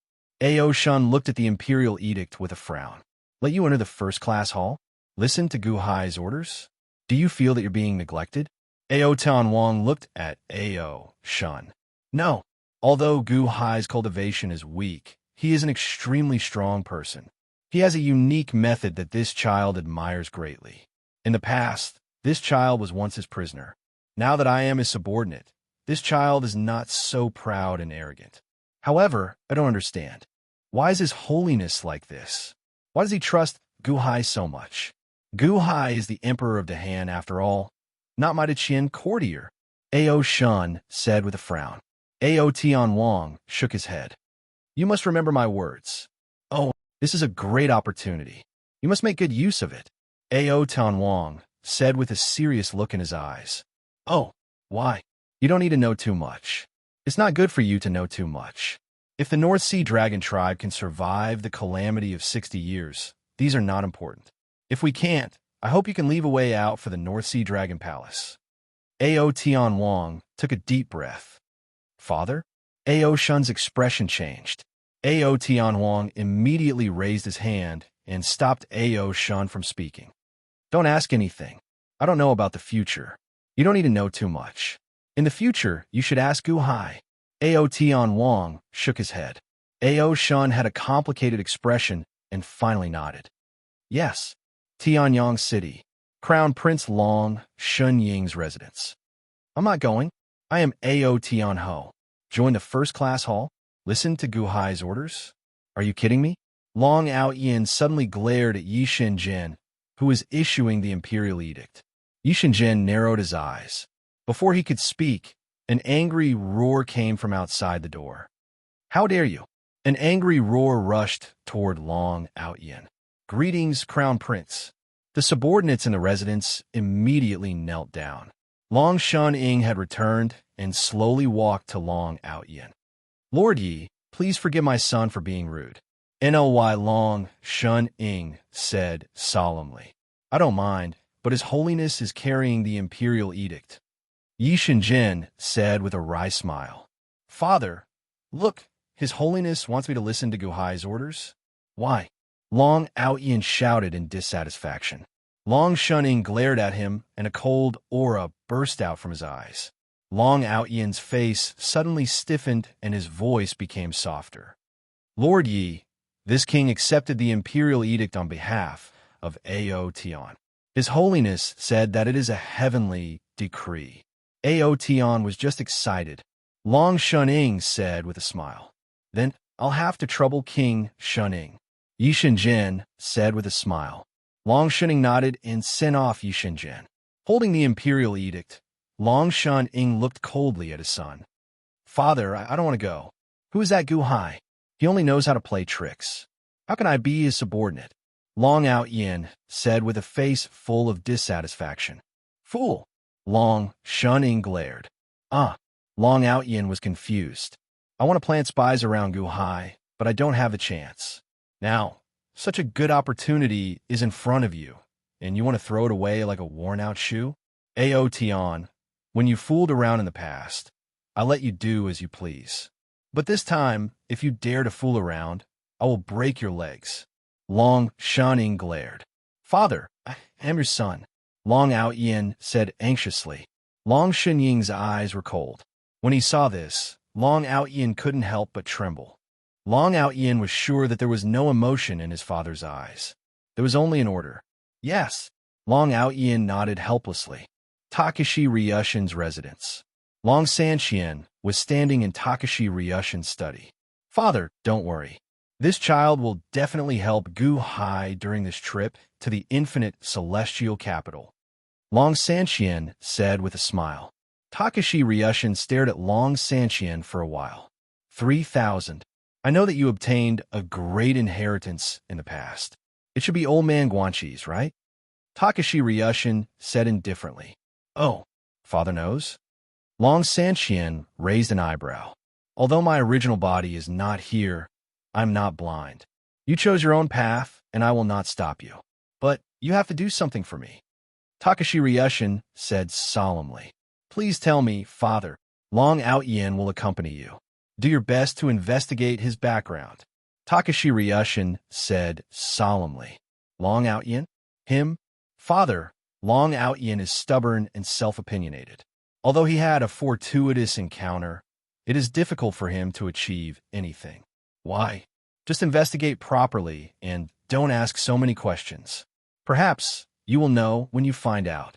Ao Shun looked at the imperial edict with a frown. Let you enter the first-class hall? Listen to Gu Hai's orders? Do you feel that you're being neglected? Ao Tianwang looked at Ao Shun. No. Although Gu Hai's cultivation is weak, he is an extremely strong person. He has a unique method that this child admires greatly. In the past, this child was once his prisoner. Now that I am his subordinate, this child is not so proud and arrogant. However, I don't understand. Why is His Holiness like this? Why does he trust Gu Hai so much? Gu Hai is the Emperor of Dahan after all, not my Daqian courtier, Ao Shun said with a frown. Ao Tianwang shook his head. You must remember my words. Oh, this is a great opportunity. You must make good use of it. Ao Tianwang said with a serious look in his eyes. Oh, why? You don't need to know too much. It's not good for you to know too much. If the North Sea Dragon Tribe can survive the calamity of 60 years, these are not important. If we can't, I hope you can leave a way out for the North Sea Dragon Palace. Ao Tianwang took a deep breath. Father? Ao Shun's expression changed. Ao Tianwang immediately raised his hand and stopped Ao Shun from speaking. Don't ask anything. I don't know about the future. You don't need to know too much. In the future, you should ask Gu Hai. Ao Tianwang shook his head. Ao Shun had a complicated expression and finally nodded. Yes. Tianyang City. Crown Prince Long Shunying's residence. I'm not going. I am Ao Tianho. Join the first-class hall? Listen to Gu Hai's orders? Are you kidding me? Long Outyin suddenly glared at Yi Xinjin, who was issuing the imperial edict. Yi Xinjin narrowed his eyes. Before he could speak, an angry roar came from outside the door. How dare you? An angry roar rushed toward Long Outyin. Greetings, Crown Prince. The subordinates in the residence immediately knelt down. Long Shun-ing had returned and slowly walked to Long Outyin. Lord Yi, please forgive my son for being rude. NLY Long Shun-ing said solemnly. I don't mind, but His Holiness is carrying the imperial edict. Yi Xinjin said with a wry smile. Father, look, His Holiness wants me to listen to Gu Hai's orders. Why? Long Outyin shouted in dissatisfaction. Long Shun-ing glared at him, and a cold aura burst out from his eyes. Long Outyin's face suddenly stiffened and his voice became softer. Lord Yi, this king accepted the imperial edict on behalf of Aotion. His Holiness said that it is a heavenly decree. Aotion was just excited. Long Shuning said with a smile. Then I'll have to trouble King Shuning. Yi Shenjin said with a smile. Long Shuning nodded and sent off Yi Shenjin. Holding the imperial edict, Long Shuning looked coldly at his son. Father, I don't want to go. Who is that Gu Hai? He only knows how to play tricks. How can I be his subordinate? Long Out Yin said with a face full of dissatisfaction. Fool! Long Shuning glared. Long Out Yin was confused. I want to plant spies around Gu Hai, but I don't have the chance. Now, such a good opportunity is in front of you, and you want to throw it away like a worn-out shoe? Aotion, when you fooled around in the past, I let you do as you please. But this time, if you dare to fool around, I will break your legs. Long Shuning glared. Father, I am your son. Long Out Yin said anxiously. Long Shenying's eyes were cold. When he saw this, Long Out Yin couldn't help but tremble. Long Out Yin was sure that there was no emotion in his father's eyes. There was only an order. Yes. Long Out Yin nodded helplessly. Takashi Ryushin's residence. Long Sanxian was standing in Takashi Ryushin's study. Father, don't worry. This child will definitely help Gu Hai during this trip to the infinite celestial capital. Long Sanxian said with a smile. Takashi Ryushin stared at Long Sanxian for a while. 3,000. I know that you obtained a great inheritance in the past. It should be old man Guanxi's, right? Takashi Ryushin said indifferently. Oh, father knows? Long Sanxian raised an eyebrow. Although my original body is not here, I'm not blind. You chose your own path, and I will not stop you. But you have to do something for me. Takashi Ryushin said solemnly. Please tell me, father. Long Out Yin will accompany you. Do your best to investigate his background. Takashi Ryushin said solemnly. Long Out Yin? Him? Father, Long Out Yin is stubborn and self-opinionated. Although he had a fortuitous encounter, it is difficult for him to achieve anything. Why? Just investigate properly and don't ask so many questions. Perhaps you will know when you find out.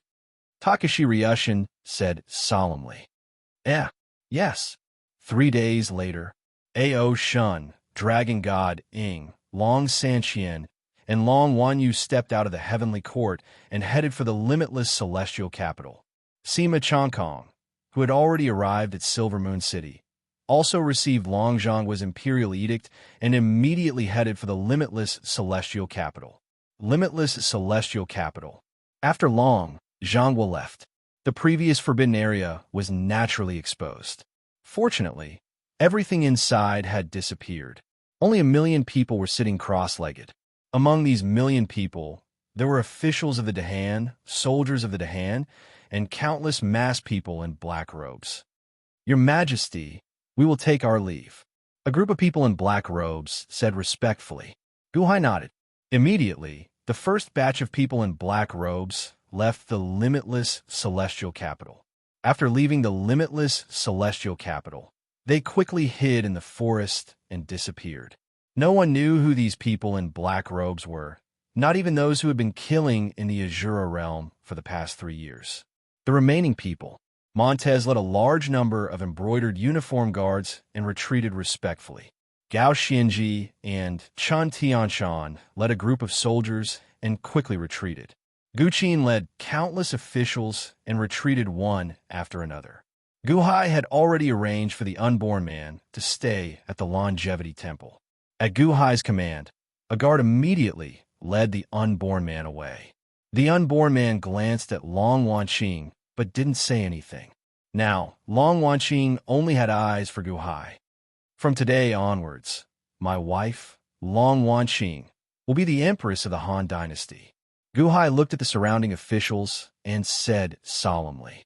Takashi Ryushin said solemnly. Yes. 3 days later, Ao Shun, Dragon God Ing, Long Sanxian, and Long Wanyu stepped out of the heavenly court and headed for the limitless celestial capital. Sima Changkong, who had already arrived at Silver Moon City, also received Long Zhonghua's imperial edict and immediately headed for the limitless celestial capital. Limitless celestial capital. After Long Zhonghua left, the previous forbidden area was naturally exposed. Fortunately, everything inside had disappeared. Only 1 million people were sitting cross-legged. Among these 1 million people, there were officials of the Dahan, soldiers of the Dahan, and countless mass people in black robes. Your Majesty, we will take our leave. A group of people in black robes said respectfully. Gu Hai nodded. Immediately, the first batch of people in black robes left the limitless celestial capital. After leaving the limitless celestial capital, they quickly hid in the forest and disappeared. No one knew who these people in black robes were, not even those who had been killing in the Azura realm for the past 3 years. The remaining people, Montez led a large number of embroidered uniform guards and retreated respectfully. Gao Xianji and Chen Tianshan led a group of soldiers and quickly retreated. Gu Qin led countless officials and retreated one after another. Gu Hai had already arranged for the unborn man to stay at the Longevity Temple. At Gu Hai's command, a guard immediately led the unborn man away. The unborn man glanced at Long Wanqing, but didn't say anything. Now, Long Wanqing only had eyes for Gu Hai. From today onwards, my wife, Long Wanqing, will be the empress of the Han Dynasty. Gu Hai looked at the surrounding officials and said solemnly,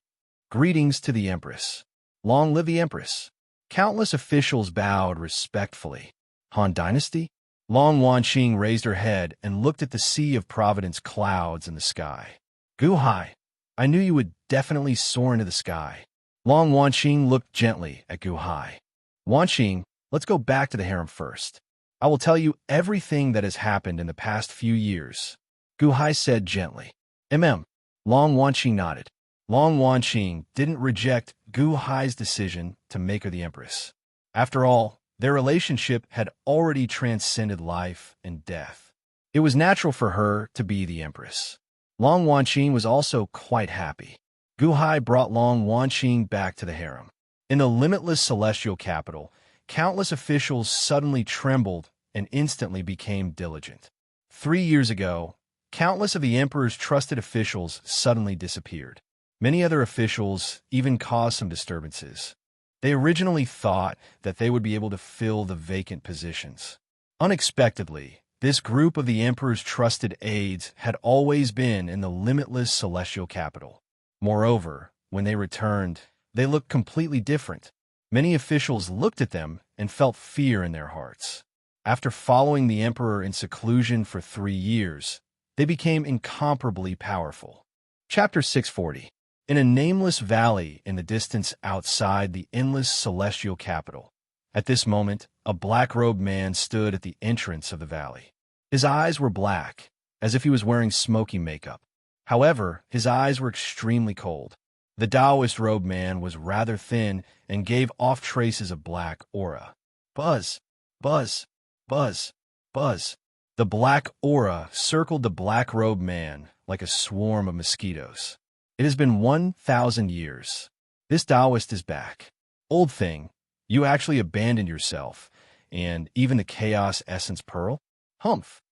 Greetings to the empress. Long live the empress. Countless officials bowed respectfully. Han Dynasty? Long Wanqing raised her head and looked at the sea of Providence clouds in the sky. Gu Hai, I knew you would definitely soar into the sky. Long Wanqing looked gently at Gu Hai. Wanqing, let's go back to the harem first. I will tell you everything that has happened in the past few years, Gu Hai said gently. Long Wanqing nodded. Long Wanqing didn't reject Gu Hai's decision to make her the empress. After all, their relationship had already transcended life and death. It was natural for her to be the empress. Long Wanqing was also quite happy. Gu Hai brought Long Wanqing back to the harem. In the limitless celestial capital, countless officials suddenly trembled and instantly became diligent. 3 years ago, countless of the emperor's trusted officials suddenly disappeared. Many other officials even caused some disturbances. They originally thought that they would be able to fill the vacant positions. Unexpectedly, this group of the emperor's trusted aides had always been in the limitless celestial capital. Moreover, when they returned, they looked completely different. Many officials looked at them and felt fear in their hearts. After following the emperor in seclusion for 3 years, they became incomparably powerful. Chapter 640. In a nameless valley in the distance outside the endless celestial capital, at this moment, a black-robed man stood at the entrance of the valley. His eyes were black, as if he was wearing smoky makeup. However, his eyes were extremely cold. The Taoist-robed man was rather thin and gave off traces of black aura. Buzz, buzz, buzz, buzz. The black aura circled the black-robed man like a swarm of mosquitoes. It has been 1,000 years. This Taoist is back. Old thing, you actually abandoned yourself, and even the Chaos Essence Pearl? Humph.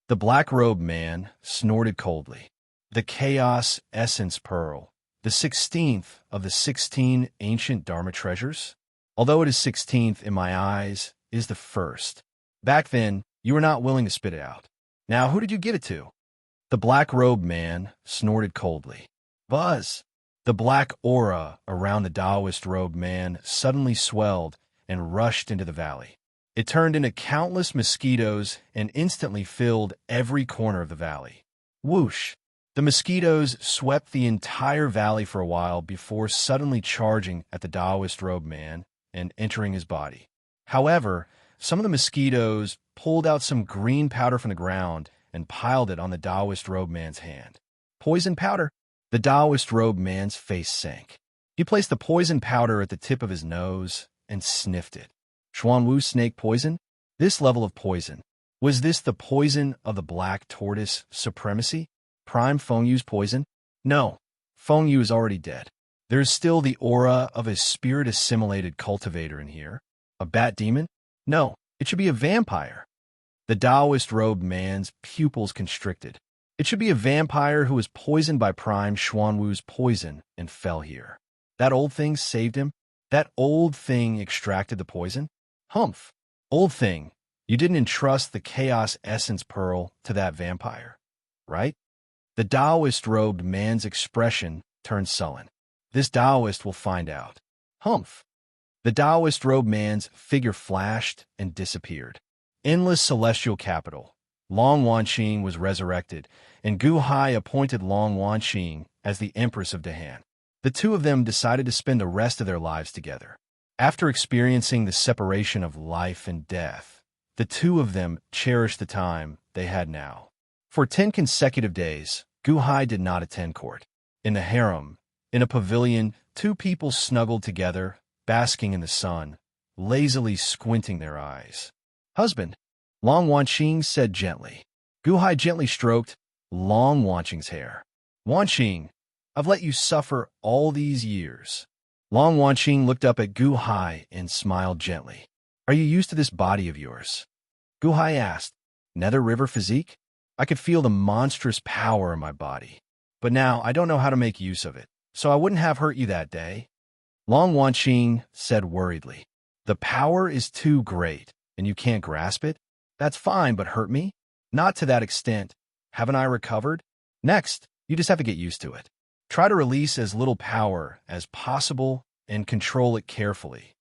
The black-robed man snorted coldly. The Chaos Essence Pearl, the 16th of the 16 ancient Dharma treasures? Although it is 16th in my eyes, is the first. Back then, you were not willing to spit it out. Now, who did you give it to? The black-robed man snorted coldly. Buzz! The black aura around the Taoist-robed man suddenly swelled and rushed into the valley. It turned into countless mosquitoes and instantly filled every corner of the valley. Whoosh! The mosquitoes swept the entire valley for a while before suddenly charging at the Taoist-robed man and entering his body. However, some of the mosquitoes pulled out some green powder from the ground and piled it on the Taoist-robed man's hand. Poison powder? The Taoist-robed man's face sank. He placed the poison powder at the tip of his nose and sniffed it. Xuanwu snake poison? This level of poison. Was this the poison of the black tortoise supremacy? Prime Fengyu's poison? No, Fengyu is already dead. There's still the aura of a spirit-assimilated cultivator in here. A bat demon? No, it should be a vampire. The Taoist-robed man's pupils constricted. It should be a vampire who was poisoned by Prime Xuanwu's poison and fell here. That old thing saved him? That old thing extracted the poison? Humph! Old thing, you didn't entrust the Chaos Essence Pearl to that vampire, right? The Taoist-robed man's expression turned sullen. This Taoist will find out. Humph! The Taoist-robed man's figure flashed and disappeared. Endless celestial capital. Long Wanqing was resurrected, and Gu Hai appointed Long Wanqing as the Empress of Dahan. The two of them decided to spend the rest of their lives together. After experiencing the separation of life and death, the two of them cherished the time they had now. For 10 consecutive days, Gu Hai did not attend court. In the harem, in a pavilion, two people snuggled together, basking in the sun, lazily squinting their eyes. Husband, Long Wanqing said gently. Gu Hai gently stroked Long Wanqing's hair. Wanqing, I've let you suffer all these years. Long Wanqing looked up at Gu Hai and smiled gently. Are you used to this body of yours? Gu Hai asked. Nether River physique? I could feel the monstrous power in my body. But now I don't know how to make use of it, so I wouldn't have hurt you that day. Long Wanqing said worriedly. The power is too great, and you can't grasp it? That's fine, but hurt me? Not to that extent. Haven't I recovered? Next, you just have to get used to it. Try to release as little power as possible and control it carefully.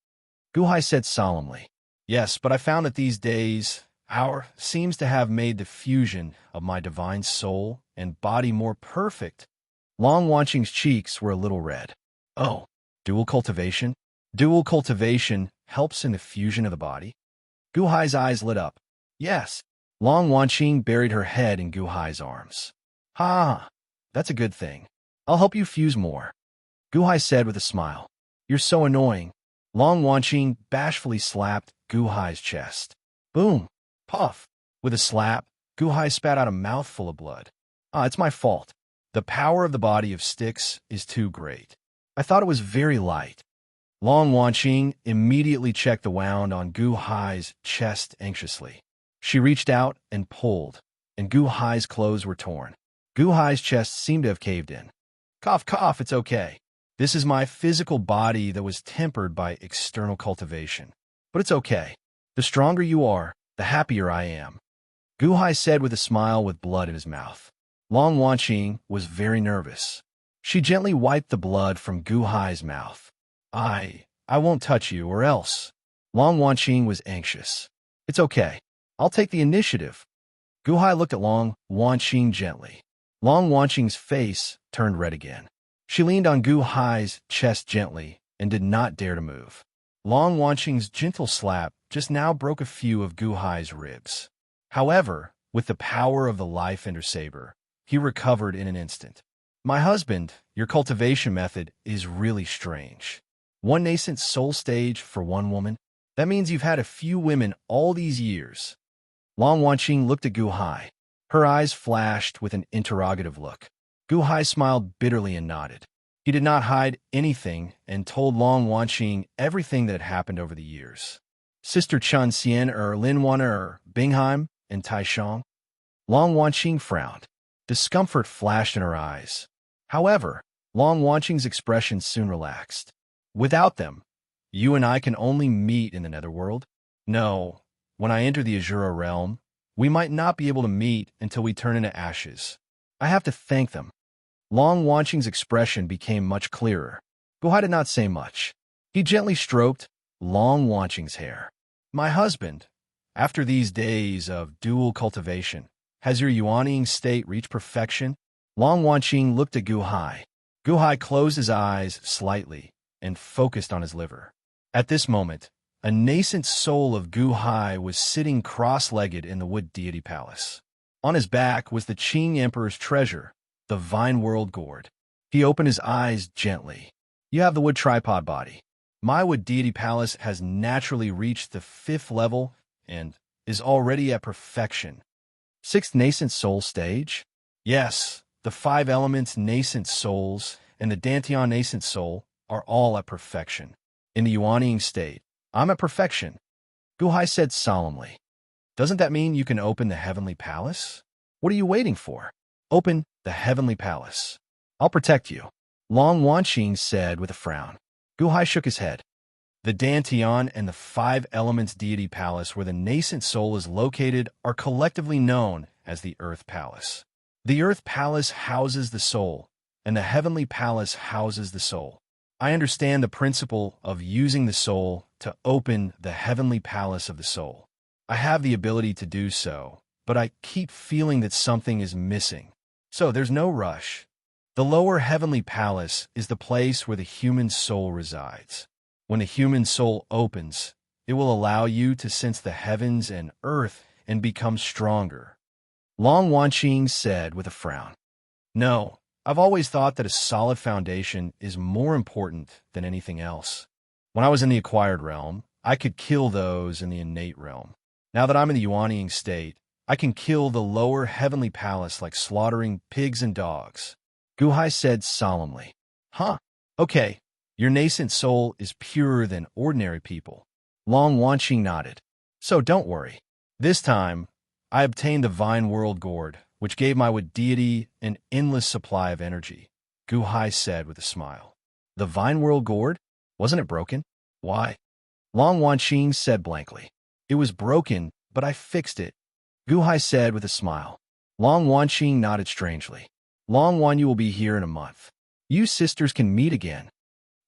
Gu Hai said solemnly. Yes, but I found that these days, our seems to have made the fusion of my divine soul and body more perfect. Long Wanqing's cheeks were a little red. Oh, dual cultivation? Dual cultivation helps in the fusion of the body? Gu Hai's eyes lit up. Yes. Long Wanqing buried her head in Gu Hai's arms. Ha! That's a good thing. I'll help you fuse more, Gu Hai said with a smile. You're so annoying. Long Wanqing bashfully slapped Gu Hai's chest. Boom! Puff! With a slap, Gu Hai spat out a mouthful of blood. Ah, it's my fault. The power of the body of Styx is too great. I thought it was very light. Long Wanqing immediately checked the wound on Gu Hai's chest anxiously. She reached out and pulled, and Gu Hai's clothes were torn. Gu Hai's chest seemed to have caved in. Cough, cough, it's okay. This is my physical body that was tempered by external cultivation. But it's okay. The stronger you are, the happier I am, Gu Hai said with a smile with blood in his mouth. Long Wanqing was very nervous. She gently wiped the blood from Gu Hai's mouth. I won't touch you, or else. Long Wanqing was anxious. It's okay. I'll take the initiative. Gu Hai looked at Long Wanqing gently. Long Wanqing's face turned red again. She leaned on Gu Hai's chest gently and did not dare to move. Long Wanqing's gentle slap just now broke a few of Gu Hai's ribs. However, with the power of the life ender saber, he recovered in an instant. My husband, your cultivation method is really strange. One nascent soul stage for one woman? That means you've had a few women all these years. Long Wanqing looked at Gu Hai. Her eyes flashed with an interrogative look. Gu Hai smiled bitterly and nodded. He did not hide anything and told Long Wanqing everything that had happened over the years. Sister Chun Xian Lin Wan Bingheim, and Taishang? Long Wanqing frowned. Discomfort flashed in her eyes. However, Long Wanqing's expression soon relaxed. Without them, you and I can only meet in the netherworld? No, when I enter the Azura realm, we might not be able to meet until we turn into ashes. I have to thank them. Long Wanqing's expression became much clearer. Gu Hai did not say much. He gently stroked Long Wanqing's hair. My husband, after these days of dual cultivation, has your yuanying state reached perfection? Long Wanqing looked at Gu Hai. Gu Hai closed his eyes slightly and focused on his liver. At this moment, a nascent soul of Gu Hai was sitting cross-legged in the wood deity palace. On his back was the Qing Emperor's treasure, the Vine World Gourd. He opened his eyes gently. You have the wood tripod body. My wood deity palace has naturally reached the 5th level and is already at perfection. 6th nascent soul stage? Yes, the 5 elements nascent souls and the Dantian nascent soul are all at perfection. In the yuanying state, I'm at perfection, Gu Hai said solemnly. Doesn't that mean you can open the heavenly palace? What are you waiting for? Open the heavenly palace. I'll protect you, Long Wanqing said with a frown. Gu Hai shook his head. The Dantian and the 5 elements deity palace where the nascent soul is located are collectively known as the Earth Palace. The Earth Palace houses the soul, and the heavenly palace houses the soul. I understand the principle of using the soul to open the heavenly palace of the soul. I have the ability to do so, but I keep feeling that something is missing. So there's no rush. The lower heavenly palace is the place where the human soul resides. When the human soul opens, it will allow you to sense the heavens and earth and become stronger, Long Wanqing said with a frown. No, I've always thought that a solid foundation is more important than anything else. When I was in the acquired realm, I could kill those in the innate realm. Now that I'm in the yuanying state, I can kill the lower heavenly palace like slaughtering pigs and dogs, Gu Hai said solemnly. Huh, okay, your nascent soul is purer than ordinary people. Long Wanqing nodded. So don't worry. This time, I obtained the Vine World Gourd, which gave my wood deity an endless supply of energy, Gu Hai said with a smile. The Vine World Gourd? Wasn't it broken? Why? Long Wanqing said blankly. It was broken, but I fixed it, Gu Hai said with a smile. Long Wanqing nodded strangely. Long Wan, you will be here in a month. You sisters can meet again,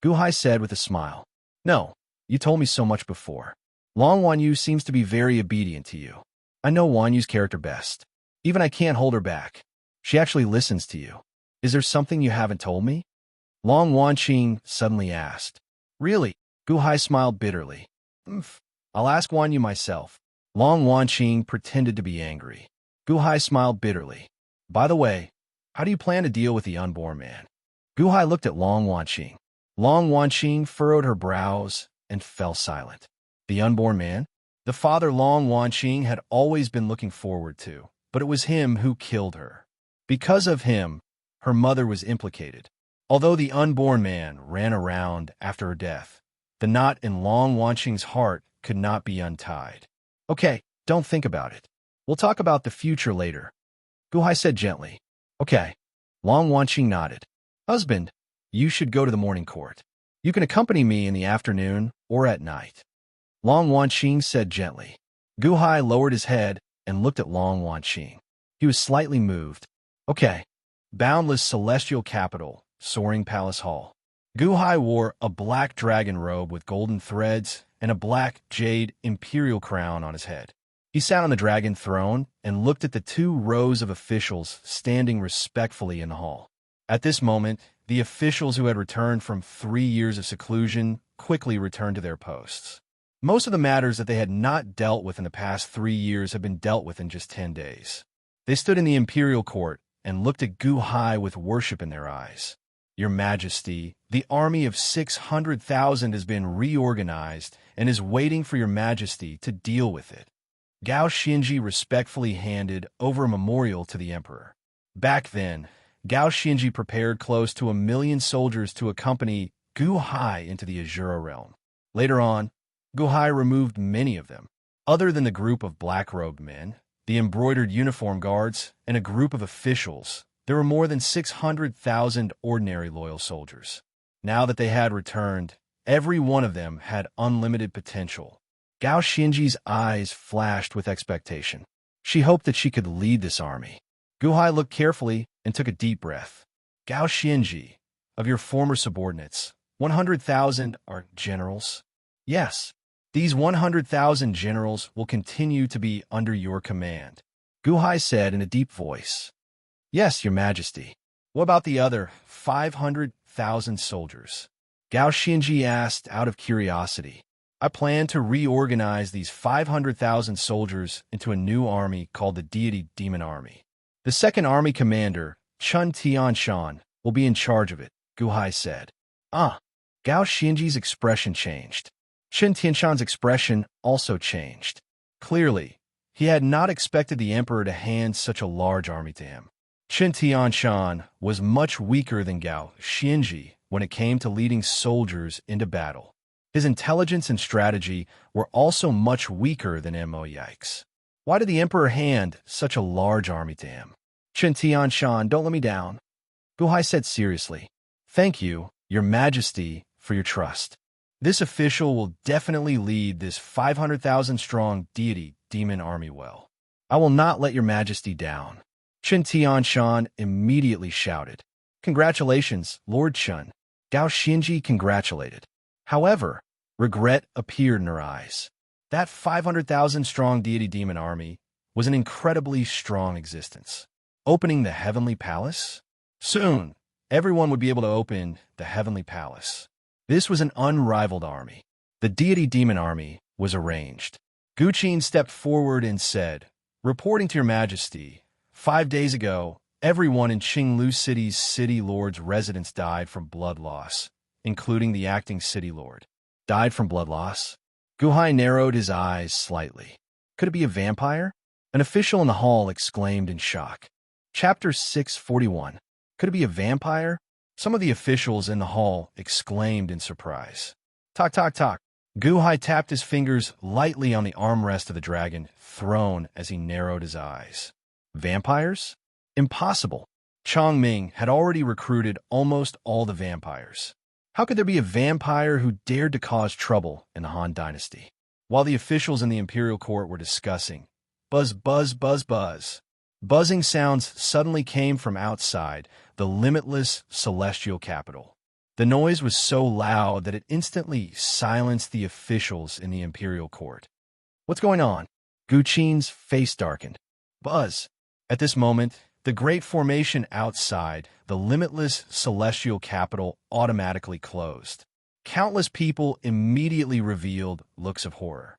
Gu Hai said with a smile. No, you told me so much before. Long Wan Yu seems to be very obedient to you. I know Wan Yu's character best. Even I can't hold her back. She actually listens to you. Is there something you haven't told me? Long Wanqing suddenly asked. Really? Gu Hai smiled bitterly. I'll ask Wan Yu myself. Long Wanqing pretended to be angry. Guhai smiled bitterly. By the way, how do you plan to deal with the unborn man? Guhai looked at Long Wanqing. Long Wanqing furrowed her brows and fell silent. The unborn man? The father Long Wanqing had always been looking forward to, but it was him who killed her. Because of him, her mother was implicated. Although the unborn man ran around after her death, the knot in Long Wanqing's heart could not be untied. Okay, don't think about it. We'll talk about the future later, Guhai said gently. Okay. Long Wanqing nodded. Husband, you should go to the morning court. You can accompany me in the afternoon or at night. Long Wanqing said gently. Guhai lowered his head and looked at Long Wanqing. He was slightly moved. Okay. Boundless celestial capital, soaring palace hall. Guhai wore a black dragon robe with golden threads and a black jade imperial crown on his head. He sat on the dragon throne and looked at the 2 rows of officials standing respectfully in the hall. At this moment, the officials who had returned from 3 years of seclusion quickly returned to their posts. Most of the matters that they had not dealt with in the past 3 years had been dealt with in just 10 days. They stood in the imperial court and looked at Guhai with worship in their eyes. Your Majesty, the army of 600,000 has been reorganized and is waiting for your Majesty to deal with it. Gao Xinji respectfully handed over a memorial to the emperor. Back then, Gao Xinji prepared close to 1 million soldiers to accompany Guhai into the Azura realm. Later on, Guhai removed many of them. Other than the group of black-robed men, the embroidered uniform guards, and a group of officials, there were more than 600,000 ordinary loyal soldiers. Now that they had returned, every one of them had unlimited potential. Gao Xinji's eyes flashed with expectation. She hoped that she could lead this army. Guhai looked carefully and took a deep breath. Gao Xinji, of your former subordinates, 100,000 are generals? Yes, these 100,000 generals will continue to be under your command, Guhai said in a deep voice. Yes, your Majesty. What about the other 500,000 soldiers? Gao Xinji asked out of curiosity. I plan to reorganize these 500,000 soldiers into a new army called the Deity Demon Army. The second army commander, Chun Tianshan, will be in charge of it, Guhai said. Gao Xinji's expression changed. Chun Tianshan's expression also changed. Clearly, he had not expected the emperor to hand such a large army to him. Chun Tianshan was much weaker than Gao Xinji when it came to leading soldiers into battle. His intelligence and strategy were also much weaker than Mo Yikes. Why did the emperor hand such a large army to him? Chun Tianshan, don't let me down, Guhai said seriously. Thank you, your Majesty, for your trust. This official will definitely lead this 500,000-strong deity demon army well. I will not let your Majesty down. Chun Tianshan immediately shouted. Congratulations, Lord Chun. Gao Xinji congratulated. However, regret appeared in her eyes. That 500,000-strong deity demon army was an incredibly strong existence. Opening the Heavenly Palace? Soon, everyone would be able to open the Heavenly Palace. This was an unrivaled army. The deity demon army was arranged. Guqin stepped forward and said, reporting to your Majesty, 5 days ago, everyone in Qinglu City's city lord's residence died from blood loss, including the acting city lord. Died from blood loss? Guhai narrowed his eyes slightly. Could it be a vampire? An official in the hall exclaimed in shock. Chapter 641. Could it be a vampire? Some of the officials in the hall exclaimed in surprise. Talk, talk, talk. Guhai tapped his fingers lightly on the armrest of the dragon throne as he narrowed his eyes. Vampires? Impossible. Chongming had already recruited almost all the vampires. How could there be a vampire who dared to cause trouble in the Han Dynasty? While the officials in the imperial court were discussing, buzz, buzz, buzz, buzz. Buzzing sounds suddenly came from outside the limitless celestial capital. The noise was so loud that it instantly silenced the officials in the imperial court. What's going on? Guqin's face darkened. Buzz. At this moment, the great formation outside the limitless celestial capital automatically closed. Countless people immediately revealed looks of horror.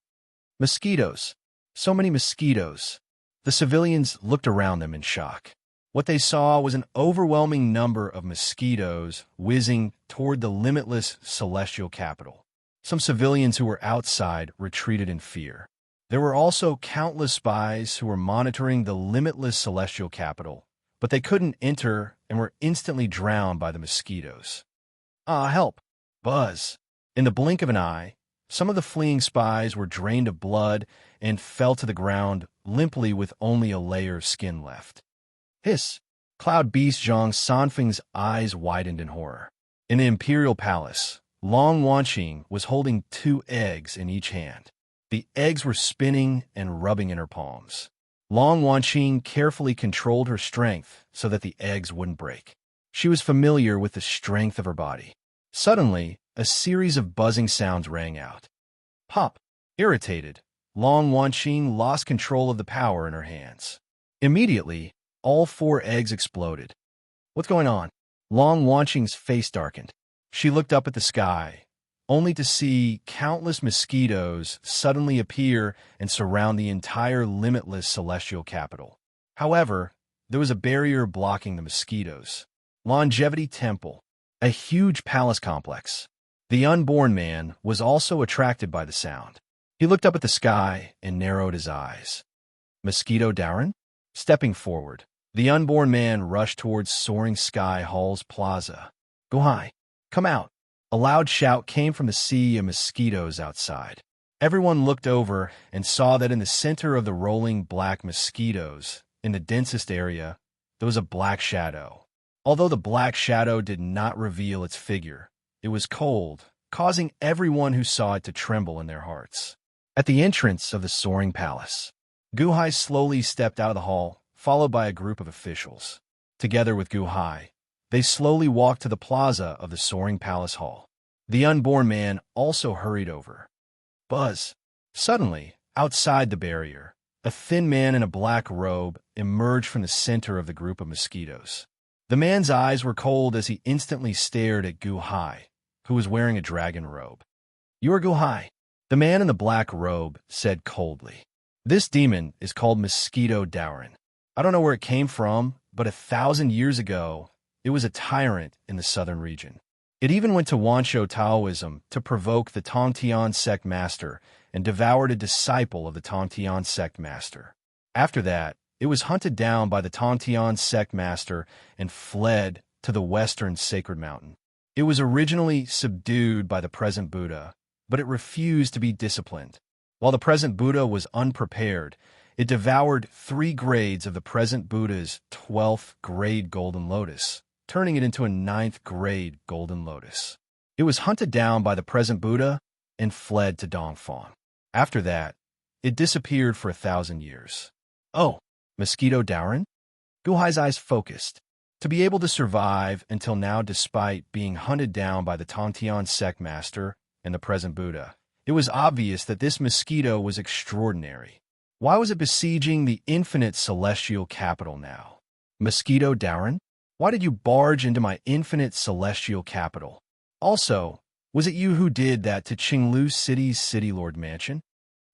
Mosquitoes. So many mosquitoes. The civilians looked around them in shock. What they saw was an overwhelming number of mosquitoes whizzing toward the limitless celestial capital. Some civilians who were outside retreated in fear. There were also countless spies who were monitoring the limitless celestial capital, but they couldn't enter and were instantly drowned by the mosquitoes. Ah, help! Buzz! In the blink of an eye, some of the fleeing spies were drained of blood and fell to the ground limply with only a layer of skin left. Hiss! Cloud Beast Zhang Sanfeng's eyes widened in horror. In the imperial palace, Long Wanqing was holding 2 eggs in each hand. The eggs were spinning and rubbing in her palms. Long Wanqing carefully controlled her strength so that the eggs wouldn't break. She was familiar with the strength of her body. Suddenly, a series of buzzing sounds rang out. Pop! Irritated, Long Wanqing lost control of the power in her hands. Immediately, all 4 eggs exploded. What's going on? Long Wanqing's face darkened. She looked up at the sky, only to see countless mosquitoes suddenly appear and surround the entire limitless celestial capital. However, there was a barrier blocking the mosquitoes. Longevity Temple, a huge palace complex. The unborn man was also attracted by the sound. He looked up at the sky and narrowed his eyes. Mosquito Darren? Stepping forward, the unborn man rushed towards Soaring Sky Hall's plaza. Guhai, come out! A loud shout came from the sea of mosquitoes outside. Everyone looked over and saw that in the center of the rolling black mosquitoes, in the densest area, there was a black shadow. Although the black shadow did not reveal its figure, it was cold, causing everyone who saw it to tremble in their hearts. At the entrance of the Soaring Palace, Guhai slowly stepped out of the hall, followed by a group of officials. Together with Guhai, they slowly walked to the plaza of the Soaring Palace Hall. The unborn man also hurried over. Buzz! Suddenly, outside the barrier, a thin man in a black robe emerged from the center of the group of mosquitoes. The man's eyes were cold as he instantly stared at Guhai, who was wearing a dragon robe. You are Guhai, the man in the black robe said coldly. This demon is called Mosquito Darren. I don't know where it came from, but 1,000 years ago, it was a tyrant in the southern region. It even went to Wanshou Taoism to provoke the Tongtian sect master and devoured a disciple of the Tongtian sect master. After that, it was hunted down by the Tongtian sect master and fled to the western sacred mountain. It was originally subdued by the present Buddha, but it refused to be disciplined. While the present Buddha was unprepared, it devoured 3 grades of the present Buddha's 12th grade golden lotus, turning it into a 9th grade golden lotus. It was hunted down by the present Buddha and fled to Dongfang. After that, it disappeared for 1,000 years. Oh, Mosquito Darren? Guhai's eyes focused. To be able to survive until now despite being hunted down by the Tongtian sect master and the present Buddha, it was obvious that this mosquito was extraordinary. Why was it besieging the infinite celestial capital now? Mosquito Darren? Why did you barge into my infinite celestial capital? Also, was it you who did that to Qinglu City's City Lord Mansion?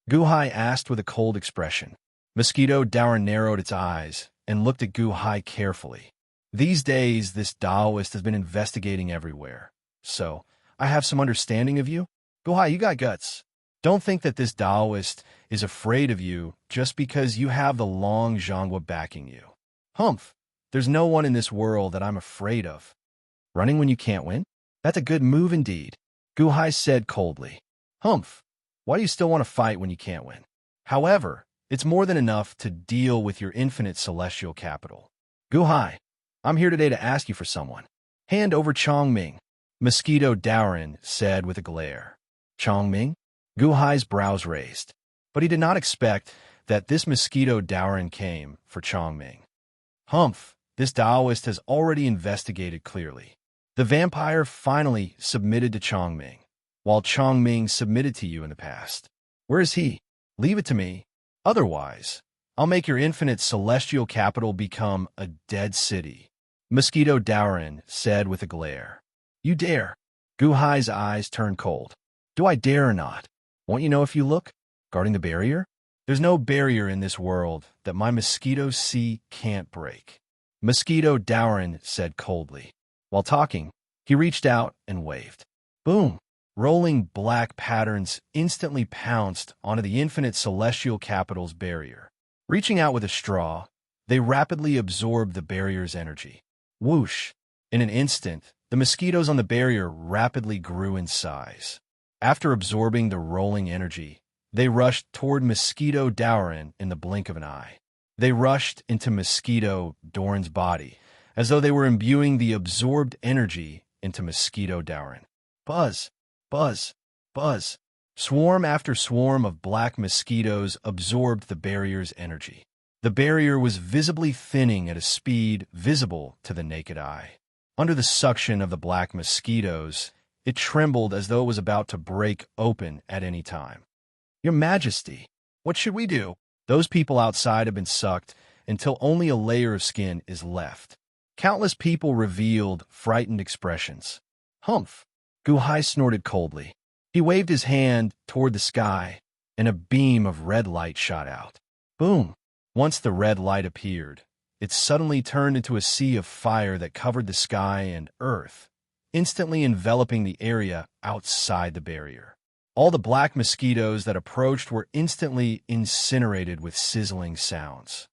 Guhai asked with a cold expression. Mosquito Darren narrowed its eyes and looked at Guhai carefully. These days, this Taoist has been investigating everywhere. So, I have some understanding of you? Guhai, you got guts. Don't think that this Taoist is afraid of you just because you have the Long Zhangwa backing you. Humph, there's no one in this world that I'm afraid of. Running when you can't win? That's a good move indeed, Guhai said coldly. Humph, why do you still want to fight when you can't win? However, it's more than enough to deal with your infinite celestial capital. Guhai, I'm here today to ask you for someone. Hand over Chongming, Mosquito Darren said with a glare. Chongming? Guhai's brows raised, but he did not expect that this Mosquito Darren came for Chongming. Humph, this Taoist has already investigated clearly. The vampire finally submitted to Chongming, while Chongming submitted to you in the past. Where is he? Leave it to me. Otherwise, I'll make your infinite celestial capital become a dead city, Mosquito Darren said with a glare. You dare? Guhai's eyes turned cold. Do I dare or not? Won't you know if you look? Guarding the barrier? There's no barrier in this world that my mosquito sea can't break. Mosquito Dowrin said coldly. While talking, he reached out and waved. Boom! Rolling black patterns instantly pounced onto the infinite celestial capital's barrier. Reaching out with a straw, they rapidly absorbed the barrier's energy. Whoosh! In an instant, the mosquitoes on the barrier rapidly grew in size. After absorbing the rolling energy, they rushed toward Mosquito Dowrin in the blink of an eye. They rushed into Mosquito Doran's body, as though they were imbuing the absorbed energy into Mosquito Dowrin. Buzz! Buzz! Buzz! Swarm after swarm of black mosquitoes absorbed the barrier's energy. The barrier was visibly thinning at a speed visible to the naked eye. Under the suction of the black mosquitoes, it trembled as though it was about to break open at any time. Your Majesty, what should we do? Those people outside have been sucked until only a layer of skin is left. Countless people revealed frightened expressions. Humph! Guhai snorted coldly. He waved his hand toward the sky, and a beam of red light shot out. Boom! Once the red light appeared, it suddenly turned into a sea of fire that covered the sky and earth, instantly enveloping the area outside the barrier. All the black mosquitoes that approached were instantly incinerated with sizzling sounds.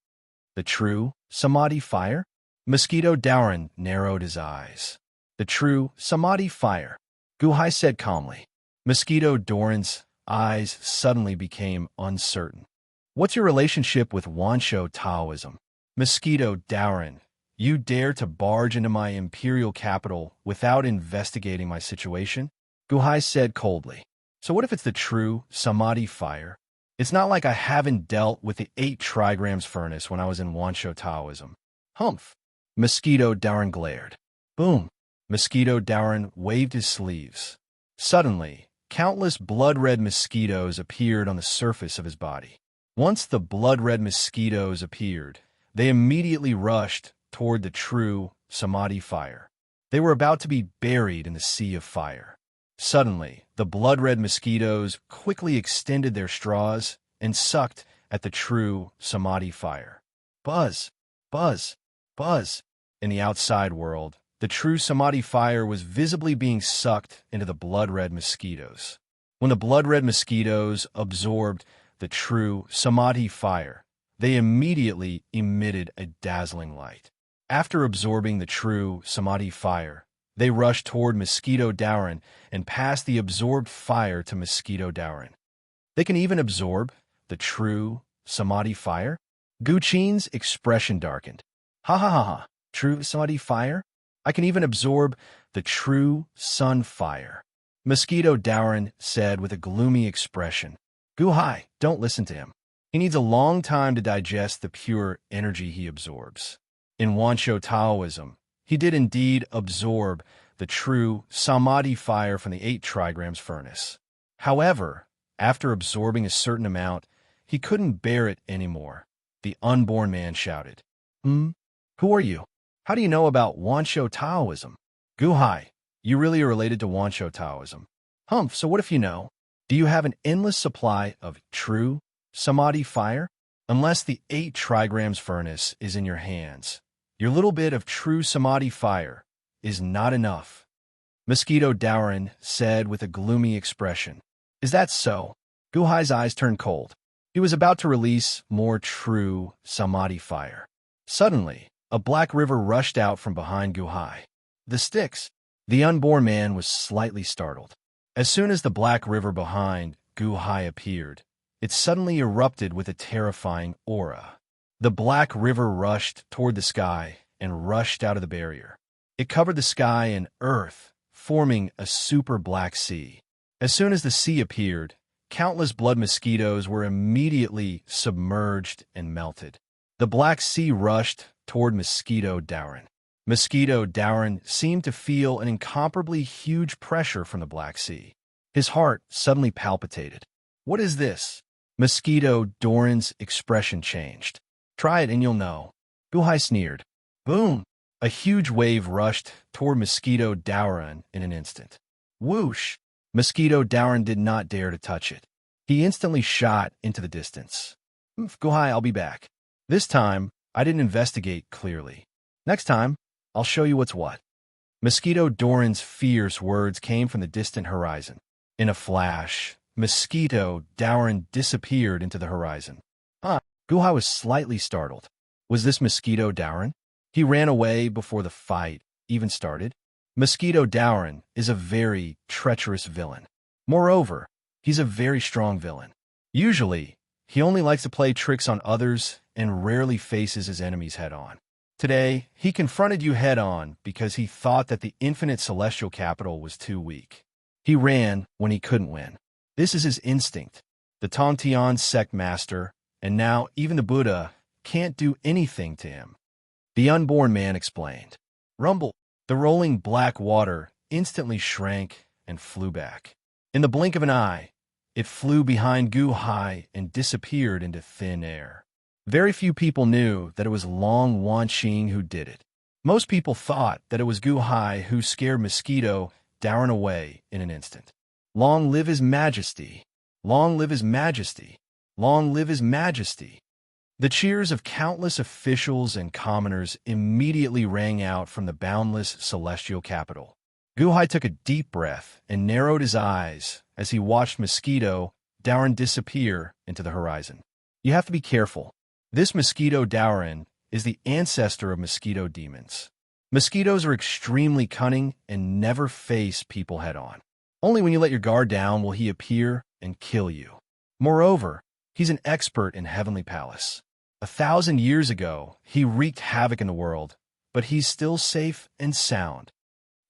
The true Samadhi fire? Mosquito Dowrin narrowed his eyes. The true Samadhi fire, Guhai said calmly. Mosquito Doran's eyes suddenly became uncertain. What's your relationship with Wansho Taoism? Mosquito Dowrin, you dare to barge into my imperial capital without investigating my situation? Guhai said coldly. So what if it's the true Samadhi fire? It's not like I haven't dealt with the 8 trigrams furnace when I was in Wansho Taoism. Humph! Mosquito Dowrin glared. Boom! Mosquito Dowrin waved his sleeves. Suddenly, countless blood-red mosquitoes appeared on the surface of his body. Once the blood-red mosquitoes appeared, they immediately rushed toward the true Samadhi fire. They were about to be buried in the sea of fire. Suddenly, the blood-red mosquitoes quickly extended their straws and sucked at the true Samadhi fire. Buzz! Buzz! Buzz! In the outside world, the true Samadhi fire was visibly being sucked into the blood-red mosquitoes. When the blood-red mosquitoes absorbed the true Samadhi fire, they immediately emitted a dazzling light. After absorbing the true Samadhi fire, they rushed toward Mosquito Dowrin and passed the absorbed fire to Mosquito Dowrin. They can even absorb the true Samadhi fire? Guchin's expression darkened. Ha ha ha ha, true Samadhi fire? I can even absorb the true sun fire. Mosquito Dowrin said with a gloomy expression. Guhai, don't listen to him. He needs a long time to digest the pure energy he absorbs. In Wansho Taoism, he did indeed absorb the true Samadhi fire from the 8 trigrams furnace. However, after absorbing a certain amount, he couldn't bear it anymore. The unborn man shouted. Who are you? How do you know about Wansho Taoism? Guhai, you really are related to Wansho Taoism. Humph, so what if you know? Do you have an endless supply of true Samadhi fire? Unless the 8 trigrams furnace is in your hands, your little bit of true Samadhi fire is not enough. Mosquito Dowrin said with a gloomy expression. Is that so? Guhai's eyes turned cold. He was about to release more true Samadhi fire. Suddenly, a black river rushed out from behind Guhai. The sticks. The unborn man was slightly startled. As soon as the black river behind Guhai appeared, it suddenly erupted with a terrifying aura. The black river rushed toward the sky and rushed out of the barrier. It covered the sky and earth, forming a super black sea. As soon as the sea appeared, countless blood mosquitoes were immediately submerged and melted. The black sea rushed toward Mosquito Dowrin. Mosquito Dowrin seemed to feel an incomparably huge pressure from the Black Sea. His heart suddenly palpitated. What is this? Mosquito Doran's expression changed. Try it and you'll know. Guhai sneered. Boom! A huge wave rushed toward Mosquito Dowrin in an instant. Whoosh! Mosquito Dowrin did not dare to touch it. He instantly shot into the distance. Guhai, I'll be back. This time, I didn't investigate clearly. Next time, I'll show you what's what. Mosquito Doran's fierce words came from the distant horizon. In a flash, Mosquito Doran disappeared into the horizon. Guhai was slightly startled. Was this Mosquito Doran? He ran away before the fight even started. Mosquito Doran is a very treacherous villain. Moreover, he's a very strong villain. Usually, he only likes to play tricks on others and rarely faces his enemies head-on. Today, he confronted you head-on because he thought that the infinite celestial capital was too weak. He ran when he couldn't win. This is his instinct. The Tongtian sect master, and now even the Buddha, can't do anything to him. The unborn man explained. Rumble. The rolling black water instantly shrank and flew back. In the blink of an eye, it flew behind Guhai and disappeared into thin air. Very few people knew that it was Long Wanqing who did it. Most people thought that it was Guhai who scared Mosquito Doran away in an instant. Long live his majesty! Long live his majesty! Long live his majesty! The cheers of countless officials and commoners immediately rang out from the boundless celestial capital. Guhai took a deep breath and narrowed his eyes as he watched Mosquito Doran disappear into the horizon. You have to be careful. This Mosquito Doran is the ancestor of mosquito demons. Mosquitoes are extremely cunning and never face people head-on. Only when you let your guard down will he appear and kill you. Moreover, he's an expert in Heavenly Palace. 1,000 years ago, he wreaked havoc in the world, but he's still safe and sound.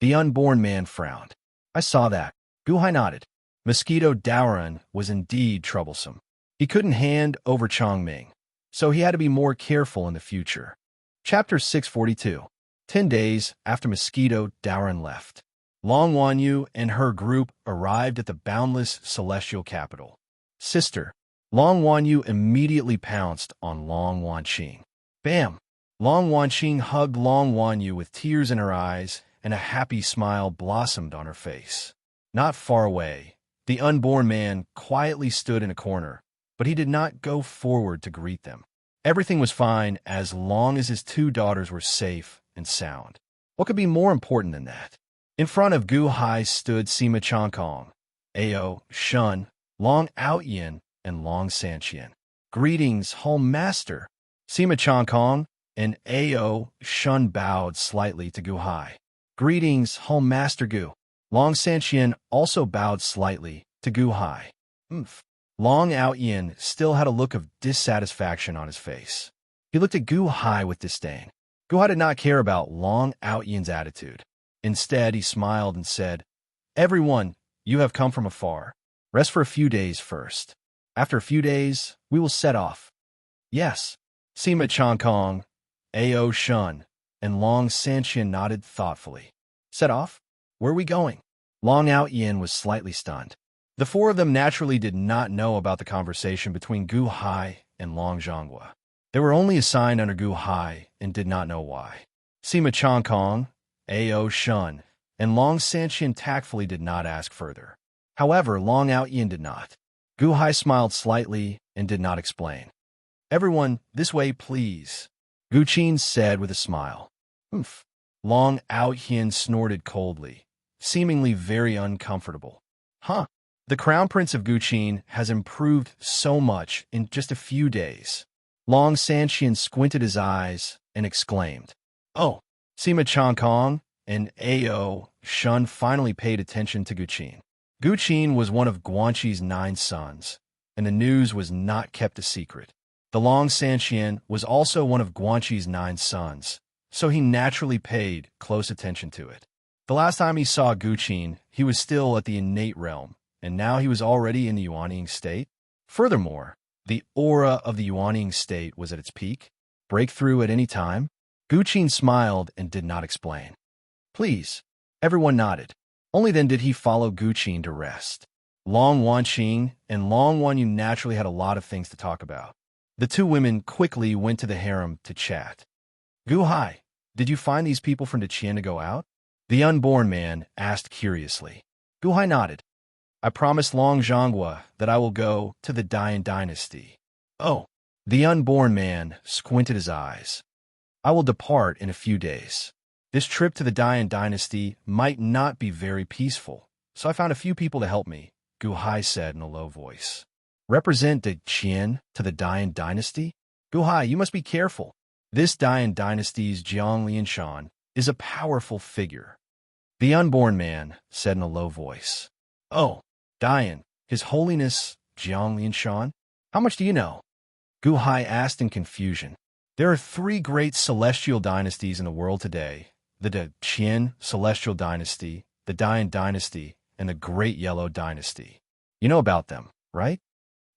The unborn man frowned. I saw that. Guhai nodded. Mosquito Doran was indeed troublesome. He couldn't hand over Chongming, so he had to be more careful in the future. Chapter 642. 10 days after Mosquito Doran left, Long Wanyu and her group arrived at the boundless celestial capital. Sister, Long Wanyu immediately pounced on Long Wanqing. Bam! Long Wanqing hugged Long Wanyu with tears in her eyes, and a happy smile blossomed on her face. Not far away, the unborn man quietly stood in a corner, but he did not go forward to greet them. Everything was fine as long as his 2 daughters were safe and sound. What could be more important than that? In front of Guhai stood Sima Changkong, Ao Shun, Long Outyin, and Long Sanqian. Greetings, home master. Sima Changkong and Ao Shun bowed slightly to Guhai. Greetings, home master Gu. Long Sanqian also bowed slightly to Guhai. Long Outyin still had a look of dissatisfaction on his face. He looked at Guhai with disdain. Guhai did not care about Long Outyin's attitude. Instead, he smiled and said, Everyone, you have come from afar. Rest for a few days first. After a few days, we will set off. Yes. Sima Changkong, Ao Shun, and Long Sanqian nodded thoughtfully. Set off? Where are we going? Long Outyin was slightly stunned. The 4 of them naturally did not know about the conversation between Guhai and Long Zhonghua. They were only assigned under Guhai and did not know why. Sima Changkong, Ao Shun, and Long Sanqian tactfully did not ask further. However, Long Outyin did not. Guhai smiled slightly and did not explain. Everyone, this way, please, Guqin said with a smile. Long Outyin snorted coldly, seemingly very uncomfortable. The Crown Prince of Guqin has improved so much in just a few days. Long Sanqian squinted his eyes and exclaimed. Oh, Sima Changkong and Ao Shun finally paid attention to Guqin. Guqin was one of Guanxi's 9 sons, and the news was not kept a secret. The Long Sanqian was also one of Guanxi's 9 sons, so he naturally paid close attention to it. The last time he saw Guqin, he was still at the innate realm, and now he was already in the Yuanying state. Furthermore, the aura of the Yuanying state was at its peak. Breakthrough at any time? Guqin smiled and did not explain. Please. Everyone nodded. Only then did he follow Guqin to rest. Long Wanqing and Long Wanyu naturally had a lot of things to talk about. The 2 women quickly went to the harem to chat. Guhai, did you find these people from Deqian to go out? The unborn man asked curiously. Guhai nodded. I promised Long Zhonghua that I will go to the Dian dynasty. Oh, The unborn man squinted his eyes. I will depart in a few days. This trip to the Dian dynasty might not be very peaceful, so I found a few people to help me, Gu Hai said in a low voice. Represent the Qian to the Dian dynasty? Gu Hai, you must be careful. This Dian dynasty's Jiang Lianshan is a powerful figure. The unborn man said in a low voice. Oh, Dian, His Holiness Jiang Lianshan? How much do you know? Gu Hai asked in confusion. There are 3 great celestial dynasties in the world today, the Qian Celestial Dynasty, the Dian Dynasty, and the Great Yellow Dynasty. You know about them, right?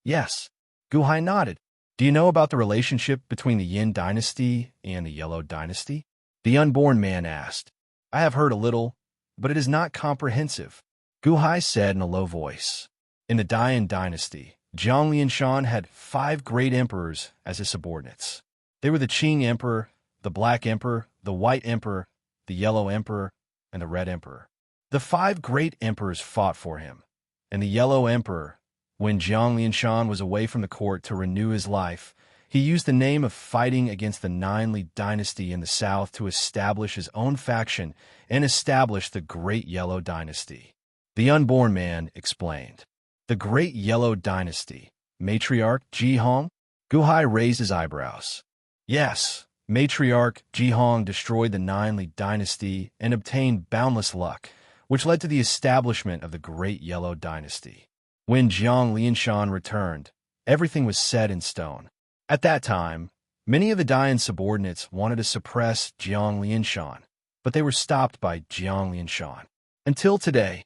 Yes. Gu Hai nodded. Do you know about the relationship between the Yin Dynasty and the Yellow Dynasty? The unborn man asked. I have heard a little, but it is not comprehensive, Gu Hai said in a low voice. In the Dian Dynasty, Jiang Lianshan had 5 great emperors as his subordinates. They were the Qing Emperor, the Black Emperor, the White Emperor, the Yellow Emperor, and the Red Emperor. The 5 great emperors fought for him, and the Yellow Emperor, when Jiang Lianshan was away from the court to renew his life, he used the name of fighting against the Ninely Dynasty in the south to establish his own faction and establish the Great Yellow Dynasty. The unborn man explained. The Great Yellow Dynasty, Matriarch Ji Hong? Gu Hai raised his eyebrows. Yes, Matriarch Ji Hong destroyed the Ninely Dynasty and obtained boundless luck, which led to the establishment of the Great Yellow Dynasty. When Jiang Lianshan returned, everything was set in stone. At that time, many of the Dian subordinates wanted to suppress Jiang Lianshan, but they were stopped by Jiang Lianshan. Until today,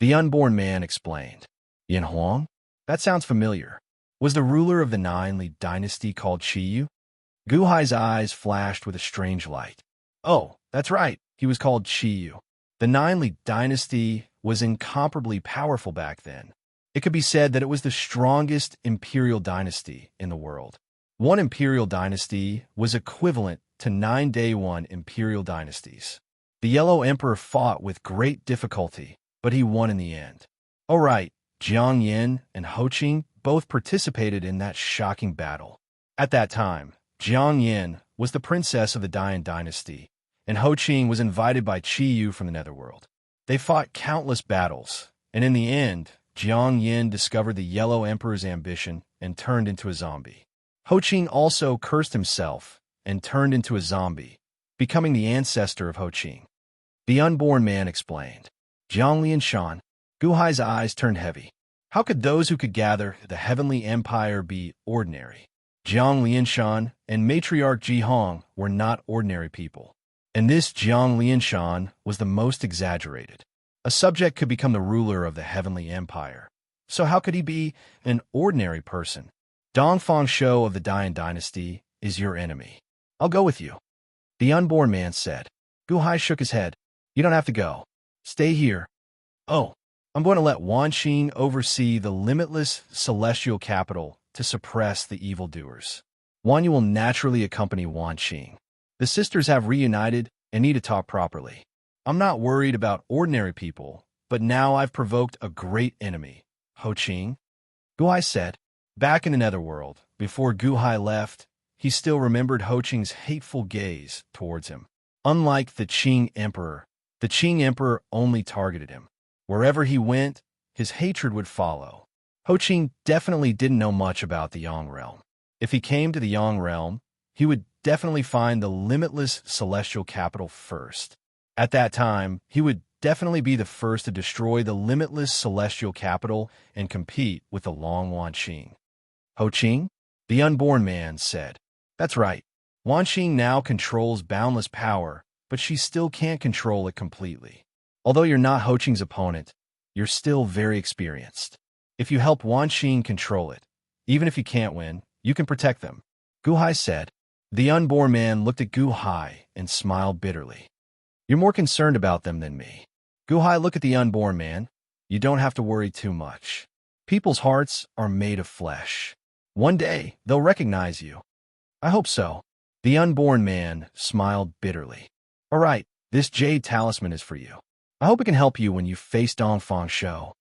the unborn man explained. Yin Huang? That sounds familiar. Was the ruler of the Ninely Dynasty called Qiyu? Gu Hai's eyes flashed with a strange light. Oh, that's right. He was called Qiyu. The Ninely Dynasty was incomparably powerful back then. It could be said that it was the strongest imperial dynasty in the world. One imperial dynasty was equivalent to 9 Day One imperial dynasties. The Yellow Emperor fought with great difficulty, but he won in the end. All right, Jiang Yin and Ho Qing both participated in that shocking battle. At that time, Jiang Yin was the princess of the Dian dynasty, and Ho Qing was invited by Qiyu from the netherworld. They fought countless battles, and in the end, Jiang Yin discovered the Yellow Emperor's ambition and turned into a zombie. Ho Qing also cursed himself and turned into a zombie, becoming the ancestor of Ho Qing. The unborn man explained. Jiang Lianshan. Gu Hai's eyes turned heavy. How could those who could gather the heavenly empire be ordinary? Jiang Lianshan and Matriarch Ji Hong were not ordinary people, and this Jiang Lianshan was the most exaggerated. A subject could become the ruler of the heavenly empire. So how could he be an ordinary person? Dongfang Shou of the Dian dynasty is your enemy. I'll go with you. The unborn man said. Gu Hai shook his head. You don't have to go. Stay here. Oh, I'm going to let Wan Qing oversee the limitless celestial capital to suppress the evildoers. Wan Yu will naturally accompany Wan Qing. The sisters have reunited and need to talk properly. I'm not worried about ordinary people, but now I've provoked a great enemy, Ho Qing. Gu Hai said. Back in the netherworld, before Gu Hai left, he still remembered Ho Qing's hateful gaze towards him. Unlike the Qing Emperor only targeted him. Wherever he went, his hatred would follow. Ho Qing definitely didn't know much about the Yang realm. If he came to the Yang realm, he would definitely find the limitless celestial capital first. At that time, he would definitely be the first to destroy the limitless celestial capital and compete with the Long Wan Qing. Ho Qing? The unborn man said. That's right. Wan Qing now controls boundless power, but she still can't control it completely. Although you're not Ho Qing's opponent, you're still very experienced. If you help Wan Qing control it, even if you can't win, you can protect them. Gu Hai said. The unborn man looked at Gu Hai and smiled bitterly. You're more concerned about them than me. Gu Hai looked at the unborn man. You don't have to worry too much. People's hearts are made of flesh. One day, they'll recognize you. I hope so. The unborn man smiled bitterly. All right, this jade talisman is for you. I hope it can help you when you face Dongfang Shou.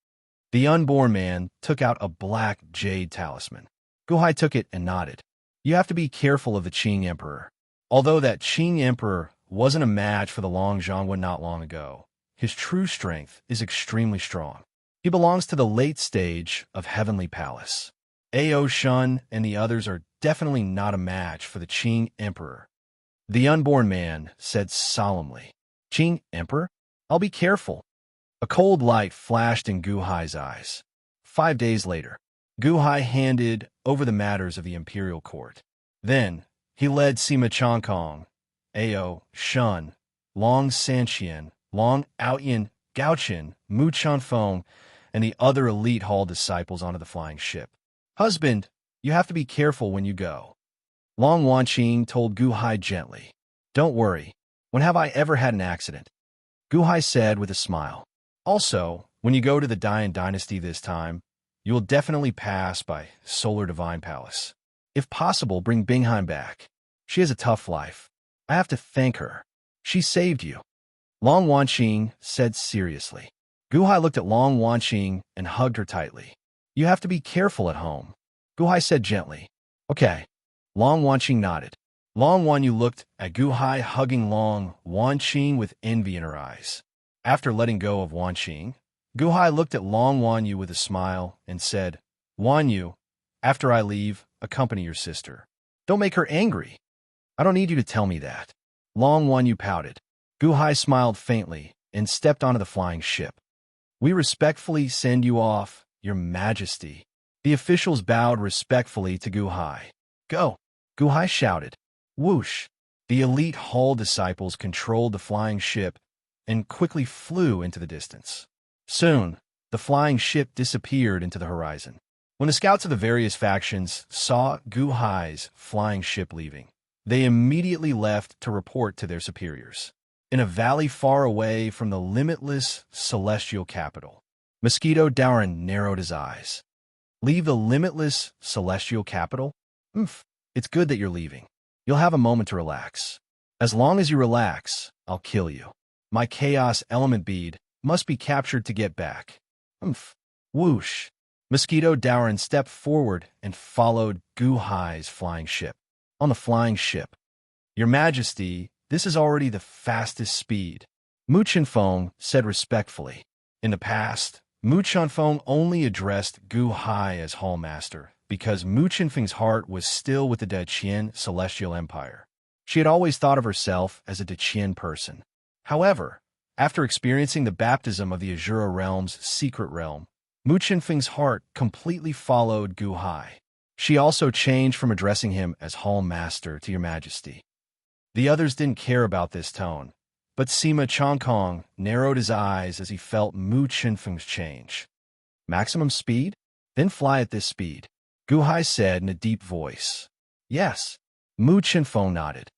The unborn man took out a black jade talisman. Gu Hai took it and nodded. You have to be careful of the Qing Emperor. Although that Qing Emperor wasn't a match for the Long Zhongwen not long ago, his true strength is extremely strong. He belongs to the late stage of Heavenly Palace. Ao Shun and the others are definitely not a match for the Qing Emperor. The unborn man said solemnly, Qing Emperor? I'll be careful. A cold light flashed in Gu Hai's eyes. 5 days later, Gu Hai handed over the matters of the imperial court. Then, he led Sima Changkong, Ao Shun, Long Sanqian, Long Outyin, Gaochen, Mu Chanfeng, and the other elite hall disciples onto the flying ship. Husband, you have to be careful when you go. Long Wanqing told Gu Hai gently. Don't worry. When have I ever had an accident? Gu Hai said with a smile. Also, when you go to the Dian Dynasty this time, you will definitely pass by Solar Divine Palace. If possible, bring Bingheim back. She has a tough life. I have to thank her. She saved you. Long Wanqing said seriously. Gu Hai looked at Long Wanqing and hugged her tightly. You have to be careful at home. Gu Hai said gently. Okay. Long Wanqing nodded. Long Wanyu looked at Gu Hai hugging Long Wanqing with envy in her eyes. After letting go of Wanqing, Gu Hai looked at Long Wanyu with a smile and said, Wanyu, after I leave, accompany your sister. Don't make her angry. I don't need you to tell me that. Long Wanyu pouted. Gu Hai smiled faintly and stepped onto the flying ship. We respectfully send you off, Your Majesty. The officials bowed respectfully to Gu Hai. Go, Gu Hai shouted. Whoosh! The elite hall disciples controlled the flying ship and quickly flew into the distance. Soon, the flying ship disappeared into the horizon. When the scouts of the various factions saw Gu Hai's flying ship leaving, they immediately left to report to their superiors. In a valley far away from the limitless celestial capital, Mosquito Dauren narrowed his eyes. Leave the limitless celestial capital? It's good that you're leaving. You'll have a moment to relax. As long as you relax, I'll kill you. My chaos element bead must be captured to get back. Whoosh! Mosquito Dauren stepped forward and followed Gu Hai's flying ship. On the flying ship, Your Majesty, this is already the fastest speed, Mu Chenfeng said respectfully. In the past, Mu Chenfeng only addressed Gu Hai as Hallmaster because Mu Chenfeng's heart was still with the Deqian Celestial Empire. She had always thought of herself as a Deqian person. However, after experiencing the baptism of the Azura Realm's secret realm, Mu Chenfeng's heart completely followed Gu Hai. She also changed from addressing him as Hallmaster to Your Majesty. The others didn't care about this tone, but Sima Changkong narrowed his eyes as he felt Mu Chenfeng's change. Maximum speed? Then fly at this speed, Gu Hai said in a deep voice. Yes. Mu Chenfeng nodded.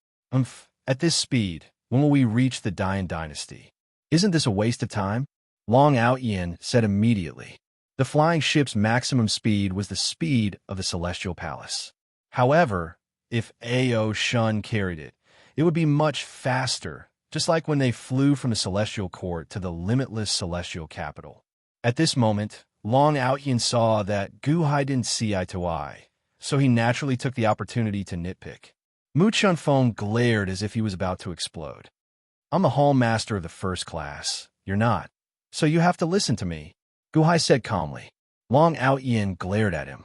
At this speed, when will we reach the Dian Dynasty? Isn't this a waste of time? Long Outyin said immediately. The flying ship's maximum speed was the speed of the Celestial Palace. However, if Ao Shun carried it, it would be much faster, just like when they flew from the Celestial Court to the limitless Celestial Capital. At this moment, Long Outyin saw that Gu Hai didn't see eye to eye, so he naturally took the opportunity to nitpick. Mu Chenfeng glared as if he was about to explode. I'm the Hallmaster of the first class. You're not. So you have to listen to me, Gu Hai said calmly. Long Outyin glared at him.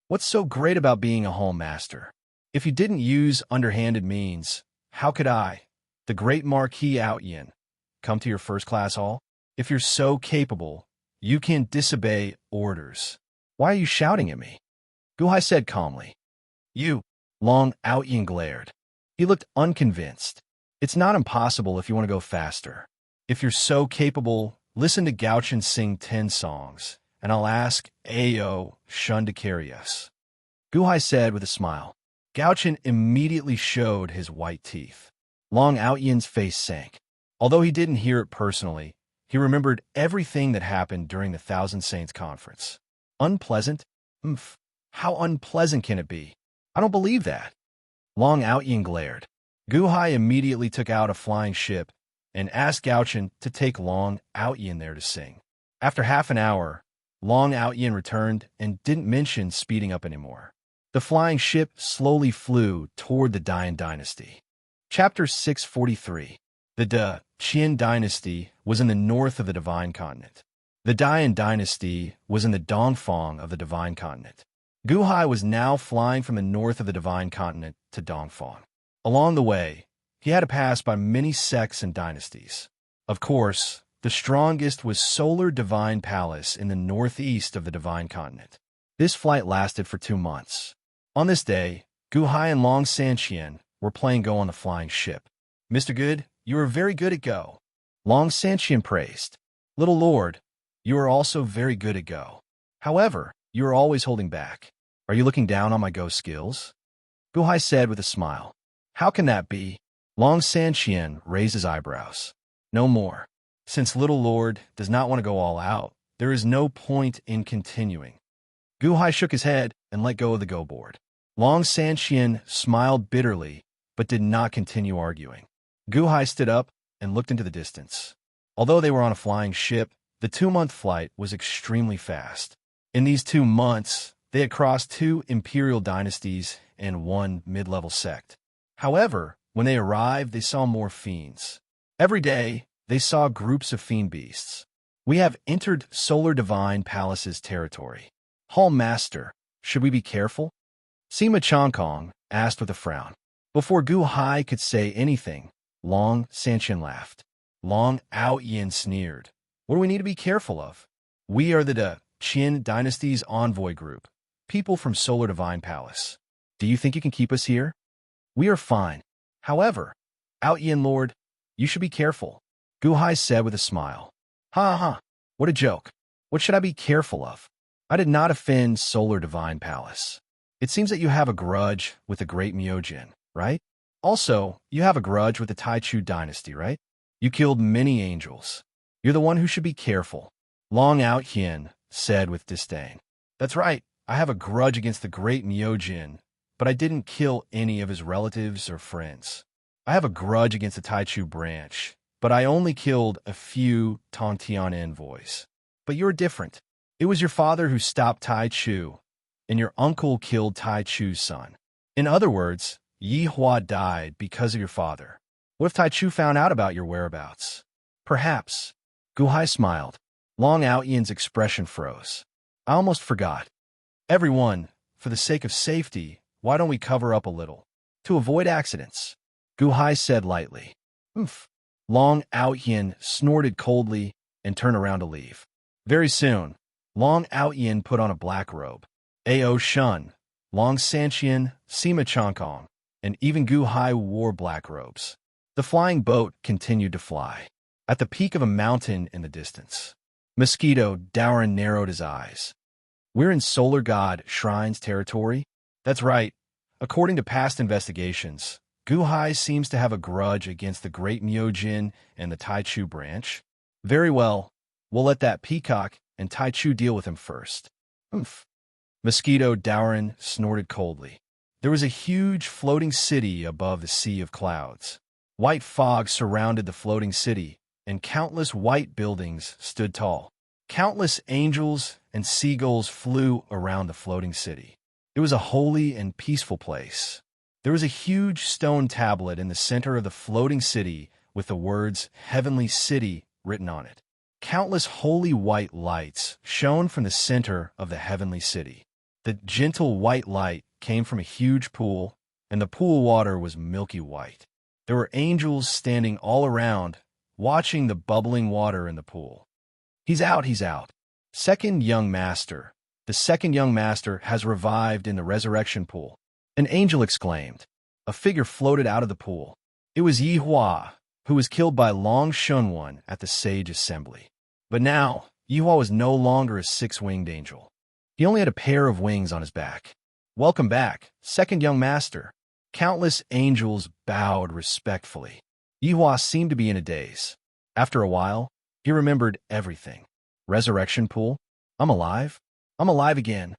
What's so great about being a Hallmaster? If you didn't use underhanded means, how could I, the great Marquis Outyin, come to your first-class hall? If you're so capable, you can disobey orders. Why are you shouting at me? Gu Hai said calmly. You, Long Outyin glared. He looked unconvinced. It's not impossible if you want to go faster. If you're so capable, listen to Gaochen sing 10 songs, and I'll ask Ao Shun to carry us. Gu Hai said with a smile. Gaochen immediately showed his white teeth. Long Outyin's face sank. Although he didn't hear it personally, he remembered everything that happened during the Thousand Saints Conference. Unpleasant? How unpleasant can it be? I don't believe that. Long Outyin glared. Gu Hai immediately took out a flying ship and asked Gaochen to take Long Outyin there to sing. After half an hour, Long Outyin returned and didn't mention speeding up anymore. The flying ship slowly flew toward the Dian dynasty. Chapter 643. The Qin dynasty was in the north of the Divine Continent. The Dian dynasty was in the Dongfang of the Divine Continent. Gu Hai was now flying from the north of the Divine Continent to Dongfang. Along the way, he had to pass by many sects and dynasties. Of course, the strongest was Solar Divine Palace in the northeast of the Divine Continent. This flight lasted for 2 months. On this day, Gu Hai and Long Sanqian were playing Go on the flying ship. "Mr. Good, you are very good at Go," Long Sanqian praised. "Little Lord, you are also very good at Go. However, you are always holding back. Are you looking down on my Go skills?" Gu Hai said with a smile. "How can that be?" Long Sanqian raised his eyebrows. "No more. Since Little Lord does not want to go all out, there is no point in continuing." Gu Hai shook his head and let go of the Go board. Long Sanqian smiled bitterly, but did not continue arguing. Gu Hai stood up and looked into the distance. Although they were on a flying ship, the 2-month flight was extremely fast. In these 2 months, they had crossed 2 imperial dynasties and 1 mid-level sect. However, when they arrived, they saw more fiends. Every day, they saw groups of fiend beasts. "We have entered Solar Divine Palace's territory. Hall Master, should we be careful?" Sima Chongkong asked with a frown. Before Gu Hai could say anything, Long Sanqian laughed. Long Outyin sneered. "What do we need to be careful of? We are the Qin dynasty's envoy group, people from Solar Divine Palace. Do you think you can keep us here? We are fine. However, Outyin Lord, you should be careful," Gu Hai said with a smile. "Ha ha, what a joke. What should I be careful of? I did not offend Solar Divine Palace. It seems that you have a grudge with the great Miojin, right? Also, you have a grudge with the Taichu dynasty, right? You killed many angels. You're the one who should be careful," Long Outyin said with disdain. "That's right. I have a grudge against the great Miojin, but I didn't kill any of his relatives or friends. I have a grudge against the Taichu branch, but I only killed a few Tongtian envoys. But you're different. It was your father who stopped Taichu, and your uncle killed Taichu's son. In other words, Yi Hua died because of your father. What if Taichu found out about your whereabouts?" "Perhaps." Gu Hai smiled. Long Outyin's expression froze. "I almost forgot. Everyone, for the sake of safety, why don't we cover up a little? To avoid accidents," Gu Hai said lightly. "Oomph." Long Outyin snorted coldly and turned around to leave. Very soon, Long Outyin put on a black robe. Ao Shun, Long Sanqian, Sima Chongkong, and even Gu Hai wore black robes. The flying boat continued to fly. At the peak of a mountain in the distance, Mosquito Dowrin narrowed his eyes. "We're in Solar God Shrine's territory?" "That's right. According to past investigations, Gu Hai seems to have a grudge against the Great Miojin and the Taichu branch." "Very well. We'll let that peacock and Taichu deal with him first." "Oomph." Mosquito Dowrin snorted coldly. There was a huge floating city above the sea of clouds. White fog surrounded the floating city, and countless white buildings stood tall. Countless angels and seagulls flew around the floating city. It was a holy and peaceful place. There was a huge stone tablet in the center of the floating city with the words "Heavenly City" written on it. Countless holy white lights shone from the center of the heavenly city. The gentle white light came from a huge pool, and the pool water was milky white. There were angels standing all around, watching the bubbling water in the pool. "He's out, he's out. Second young master. The second young master has revived in the resurrection pool," an angel exclaimed. A figure floated out of the pool. It was Yi Hua, who was killed by Long Shunwan at the Sage Assembly. But now, Yi Hua was no longer a 6-winged angel. He only had a pair of wings on his back. "Welcome back, second young master." Countless angels bowed respectfully. Yi Hua seemed to be in a daze. After a while, he remembered everything. "Resurrection pool? I'm alive? I'm alive again."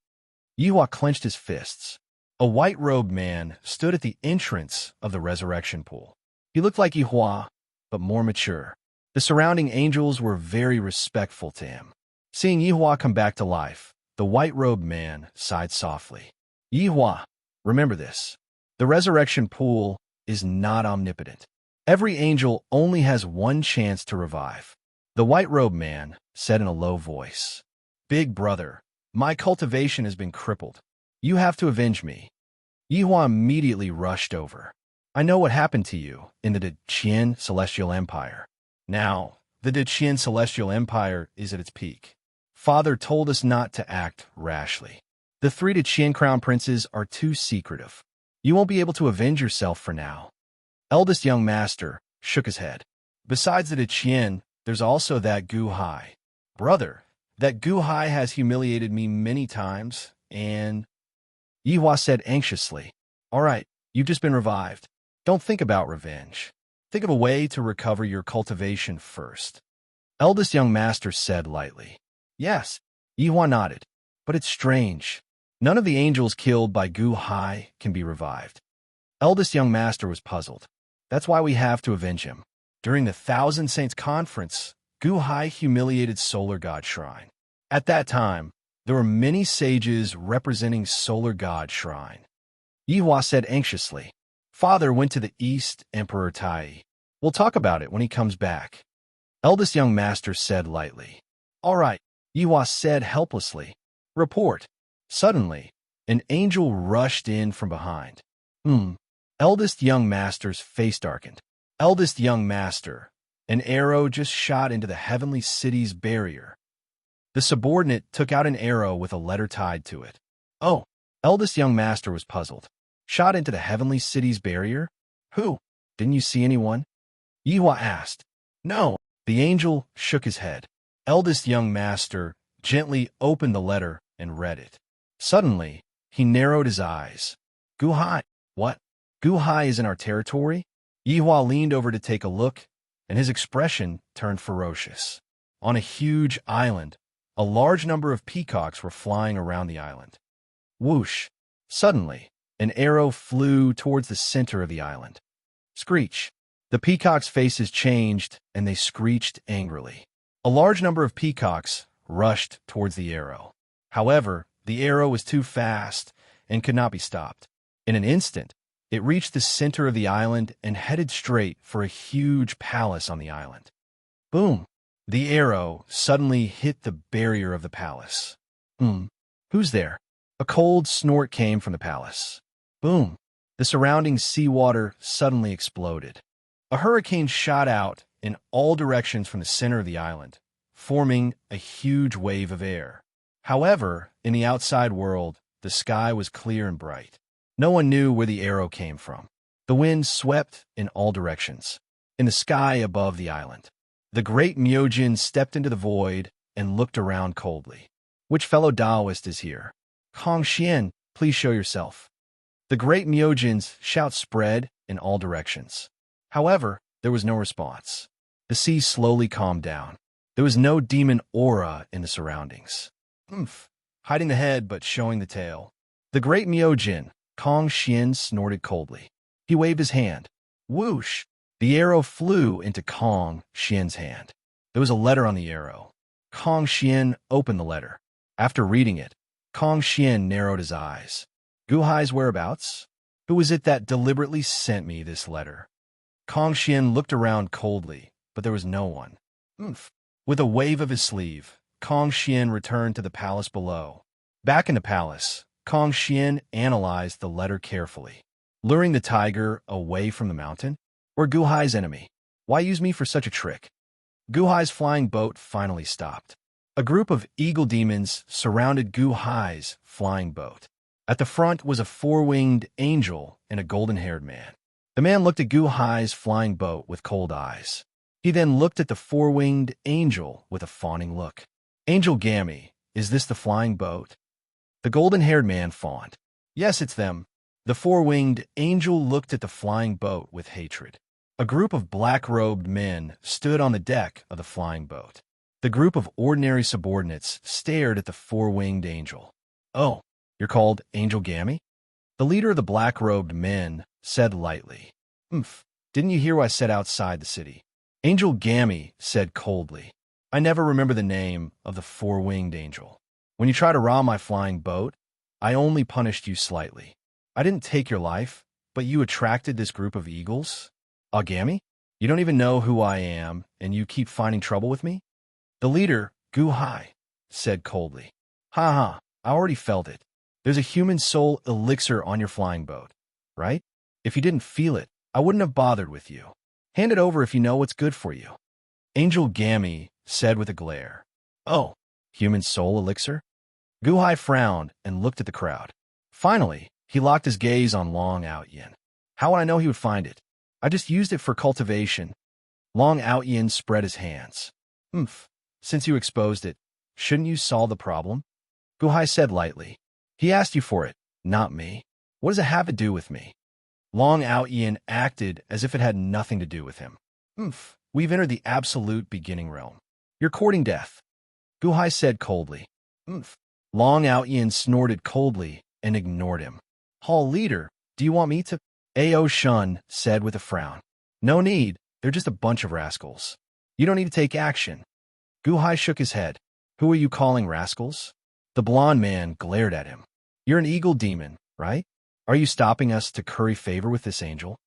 Yi Hua clenched his fists. A white-robed man stood at the entrance of the resurrection pool. He looked like Yi Hua, but more mature. The surrounding angels were very respectful to him. Seeing Yi Hua come back to life, the white-robed man sighed softly. Yihua, remember this. The resurrection pool is not omnipotent. Every angel only has one chance to revive. The white-robed man said in a low voice, Big brother, my cultivation has been crippled. You have to avenge me. Yihua immediately rushed over. I know what happened to you in the Deqian Celestial Empire. Now, the Deqian Celestial Empire is at its peak. Father told us not to act rashly. The 3 Deqian Crown Princes are too secretive. You won't be able to avenge yourself for now. Eldest young master shook his head. Besides the Deqian, there's also that Gu Hai. Brother, that Gu Hai has humiliated me many times, and... Yihua said anxiously, All right, you've just been revived. Don't think about revenge. Think of a way to recover your cultivation first. Eldest young master said lightly. Yes, Yihua nodded. But it's strange. None of the angels killed by Gu Hai can be revived. Eldest young master was puzzled. That's why we have to avenge him. During the Thousand Saints Conference, Gu Hai humiliated Solar God Shrine. At that time, there were many sages representing Solar God Shrine. Yihua said anxiously, Father went to the East Emperor Tai. We'll talk about it when he comes back. Eldest young master said lightly. All right, Yihua said helplessly. Report. Suddenly, an angel rushed in from behind. Eldest young master's face darkened. Eldest young master, an arrow just shot into the heavenly city's barrier. The subordinate took out an arrow with a letter tied to it. Oh, eldest young master was puzzled. Shot into the heavenly city's barrier? Who? Didn't you see anyone? Yihua asked. No. The angel shook his head. Eldest young master gently opened the letter and read it. Suddenly, he narrowed his eyes. Gu Hai. What? Gu Hai is in our territory? Yihua leaned over to take a look, and his expression turned ferocious. On a huge island, a large number of peacocks were flying around the island. Whoosh! Suddenly, an arrow flew towards the center of the island. Screech! The peacocks' faces changed, and they screeched angrily. A large number of peacocks rushed towards the arrow. However, the arrow was too fast and could not be stopped. In an instant, it reached the center of the island and headed straight for a huge palace on the island. Boom! The arrow suddenly hit the barrier of the palace. Who's there? A cold snort came from the palace. Boom! The surrounding seawater suddenly exploded. A hurricane shot out in all directions from the center of the island, forming a huge wave of air. However, in the outside world, the sky was clear and bright. No one knew where the arrow came from. The wind swept in all directions, in the sky above the island. The great Myojin stepped into the void and looked around coldly. Which fellow Taoist is here? Kong Xian, please show yourself. The great Myojin's shout spread in all directions. However, there was no response. The sea slowly calmed down. There was no demon aura in the surroundings. Hiding the head but showing the tail. The great Myojin, Kong Xian, snorted coldly. He waved his hand. Whoosh! The arrow flew into Kong Xian's hand. There was a letter on the arrow. Kong Xian opened the letter. After reading it, Kong Xian narrowed his eyes. Gu Hai's whereabouts? Who was it that deliberately sent me this letter? Kong Xian looked around coldly, but there was no one. With a wave of his sleeve, Kong Xian returned to the palace below. Back in the palace, Kong Xian analyzed the letter carefully. Luring the tiger away from the mountain? Or Gu Hai's enemy? Why use me for such a trick? Gu Hai's flying boat finally stopped. A group of eagle demons surrounded Gu Hai's flying boat. At the front was a four-winged angel and a golden-haired man. The man looked at Gu Hai's flying boat with cold eyes. He then looked at the four-winged angel with a fawning look. Angel Gammy, is this the flying boat? The golden-haired man fawned. Yes, it's them. The four-winged angel looked at the flying boat with hatred. A group of black-robed men stood on the deck of the flying boat. The group of ordinary subordinates stared at the four-winged angel. Oh, you're called Angel Gammy? The leader of the black-robed men said lightly. Didn't you hear what I said outside the city? Angel Gammy said coldly. I never remember the name of the four-winged angel. When you try to rob my flying boat, I only punished you slightly. I didn't take your life, but you attracted this group of eagles? Agami? You don't even know who I am, and you keep finding trouble with me? The leader, Guhai, said coldly. Ha ha, I already felt it. There's a human soul elixir on your flying boat, right? If you didn't feel it, I wouldn't have bothered with you. Hand it over if you know what's good for you. Angel Gami said with a glare. Oh, human soul elixir? Guhai frowned and looked at the crowd. Finally, he locked his gaze on Long Out Yin. How would I know he would find it? I just used it for cultivation. Long Out Yin spread his hands. Since you exposed it, shouldn't you solve the problem? Guhai said lightly. He asked you for it, not me. What does it have to do with me? Long Out Yin acted as if it had nothing to do with him. We've entered the absolute beginning realm. You're courting death. Guhai said coldly. Long Out Yin snorted coldly and ignored him. Hall leader, do you want me to? Ao Shun said with a frown. No need, they're just a bunch of rascals. You don't need to take action. Guhai shook his head. Who are you calling rascals? The blond man glared at him. You're an eagle demon, right? Are you stopping us to curry favor with this angel?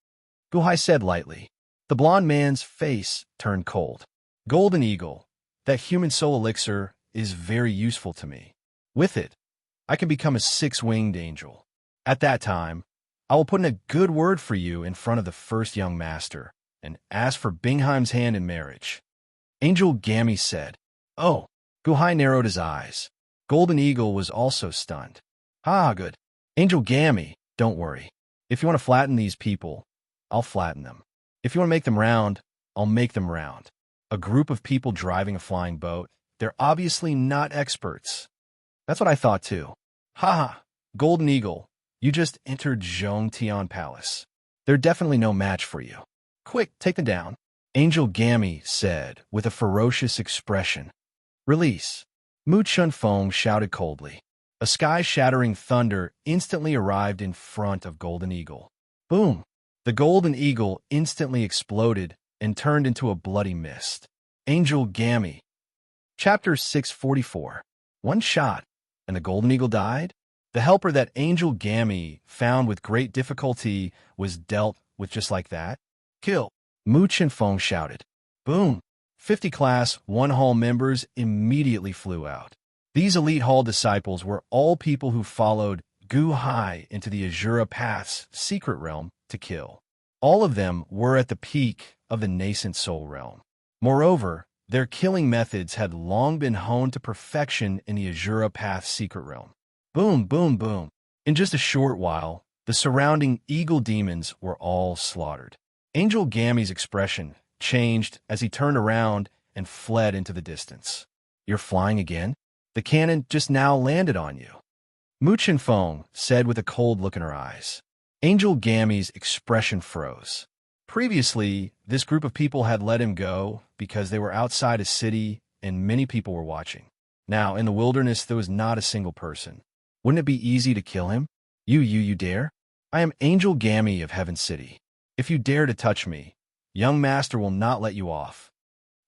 Guhai said lightly. The blond man's face turned cold. Golden eagle, that human soul elixir is very useful to me. With it, I can become a six-winged angel. At that time, I will put in a good word for you in front of the first young master and ask for Bingheim's hand in marriage. Angel Gami said. Oh, Guhai narrowed his eyes. Golden Eagle was also stunned. Good. Angel Gami, don't worry. If you want to flatten these people, I'll flatten them. If you want to make them round, I'll make them round. A group of people driving a flying boat, they're obviously not experts. That's what I thought too. Golden Eagle, you just entered Zhongtian Palace. They're definitely no match for you. Quick, take them down. Angel Gami said with a ferocious expression. Release. Mu Chunfeng shouted coldly. A sky-shattering thunder instantly arrived in front of Golden Eagle. Boom! The Golden Eagle instantly exploded and turned into a bloody mist. Angel Gami. Chapter 644. One shot, and the Golden Eagle died? The helper that Angel Gami found with great difficulty was dealt with just like that? Kill! Mu Chinfeng shouted. Boom! 50 Class 1 Hall members immediately flew out. These elite Hall disciples were all people who followed Guhai into the Azura Path's secret realm to kill. All of them were at the peak of the nascent soul realm. Moreover, their killing methods had long been honed to perfection in the Azura Path's secret realm. Boom, boom, boom. In just a short while, the surrounding eagle demons were all slaughtered. Angel Gami's expression changed as he turned around and fled into the distance. You're flying again? The cannon just now landed on you. Mu Chinfeng said with a cold look in her eyes. Angel Gami's expression froze. Previously, this group of people had let him go because they were outside a city and many people were watching. Now, in the wilderness, there was not a single person. Wouldn't it be easy to kill him? You dare? I am Angel Gami of Heaven City. If you dare to touch me, young master will not let you off.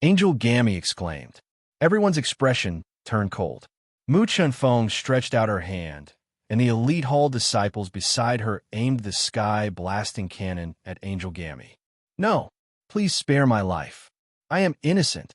Angel Gami exclaimed. Everyone's expression turned cold. Mu Chunfeng stretched out her hand, and the elite Hall disciples beside her aimed the sky-blasting cannon at Angel Gami. No, please spare my life. I am innocent.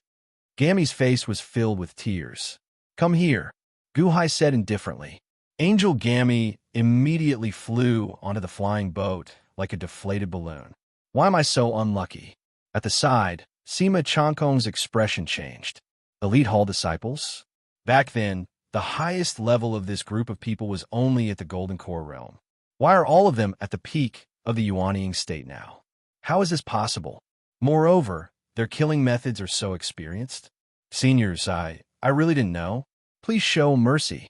Gami's face was filled with tears. Come here, Guhai said indifferently. Angel Gami immediately flew onto the flying boat like a deflated balloon. Why am I so unlucky? At the side, Sima Changkong's expression changed. Elite Hall disciples? Back then, the highest level of this group of people was only at the Golden Core realm. Why are all of them at the peak of the Yuanying state now? How is this possible? Moreover, their killing methods are so experienced. Seniors, I really didn't know. Please show mercy.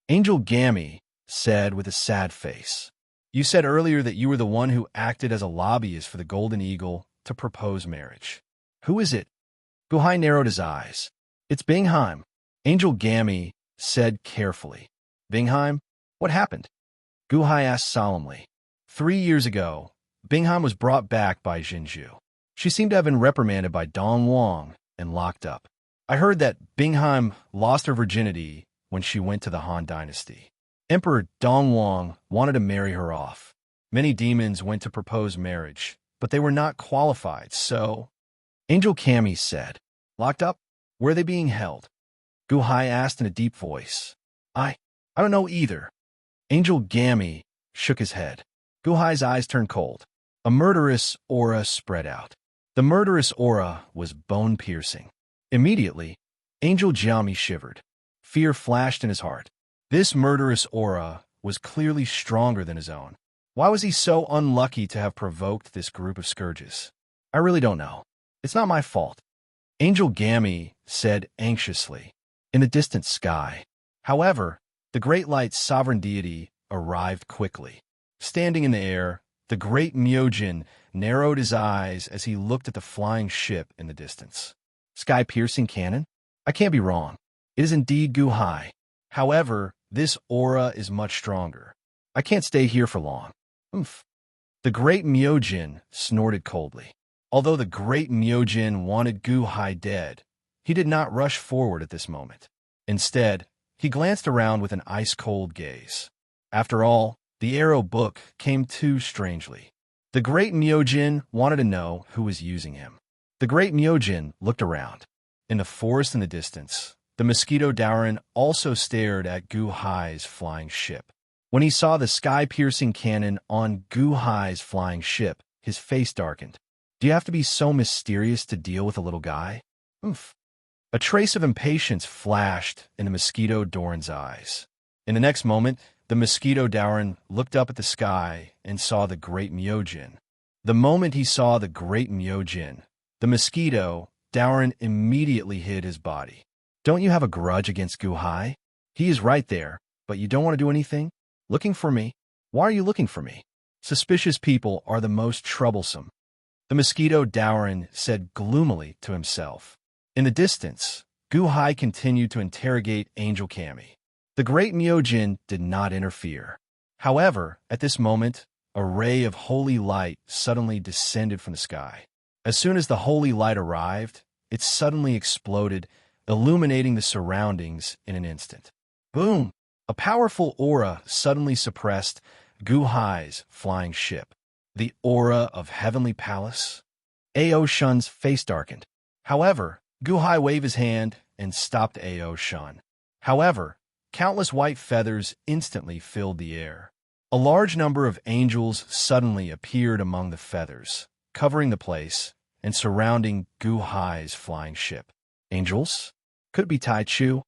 Angel Gami said with a sad face. You said earlier that you were the one who acted as a lobbyist for the Golden Eagle to propose marriage. Who is it? Guhai narrowed his eyes. It's Bingheim. Angel Gami said carefully. Bingheim, what happened? Guhai asked solemnly. 3 years ago, Bingheim was brought back by Jinju. She seemed to have been reprimanded by Dong Wang and locked up. I heard that Bingheim lost her virginity when she went to the Han Dynasty. Emperor Dongwang wanted to marry her off. Many demons went to propose marriage, but they were not qualified, so... Angel Kami said, "Locked up? Where are they being held?" Gu Hai asked in a deep voice. I don't know either." Angel Kami shook his head. Gu Hai's eyes turned cold. A murderous aura spread out. The murderous aura was bone-piercing. Immediately, Angel Jiami shivered. Fear flashed in his heart. This murderous aura was clearly stronger than his own. Why was he so unlucky to have provoked this group of scourges? I really don't know. It's not my fault. Angel Kami said anxiously. In the distant sky. However, the great light's sovereign deity arrived quickly. Standing in the air, the great Myojin narrowed his eyes as he looked at the flying ship in the distance. Sky-piercing cannon? I can't be wrong. It is indeed Gu Hai. However, this aura is much stronger. I can't stay here for long. Oomph. The great Myojin snorted coldly. Although the great Myojin wanted Gu Hai dead, he did not rush forward at this moment. Instead, he glanced around with an ice-cold gaze. After all, the arrow book came too strangely. The great Myojin wanted to know who was using him. The great Myojin looked around. In the forest in the distance, the mosquito Dauren also stared at Gu Hai's flying ship. When he saw the sky-piercing cannon on Gu Hai's flying ship, his face darkened. Do you have to be so mysterious to deal with a little guy? Oomph. A trace of impatience flashed in the mosquito Doran's eyes. In the next moment, the mosquito Dauren looked up at the sky and saw the great Myojin. The moment he saw the great Myojin, the mosquito Dauren immediately hid his body. Don't you have a grudge against Gu Hai? He is right there, but you don't want to do anything? Looking for me? Why are you looking for me? Suspicious people are the most troublesome. The mosquito Dauren said gloomily to himself. In the distance, Gu Hai continued to interrogate Angel Kami. The great Myojin did not interfere. However, at this moment, a ray of holy light suddenly descended from the sky. As soon as the holy light arrived, it suddenly exploded, illuminating the surroundings in an instant. Boom! A powerful aura suddenly suppressed Gu Hai's flying ship. The aura of Heavenly Palace? Ao Shun's face darkened. However, Gu Hai waved his hand and stopped Ao Shun. However, countless white feathers instantly filled the air. A large number of angels suddenly appeared among the feathers, covering the place and surrounding Gu Hai's flying ship. Angels? Could it be Tai Chu?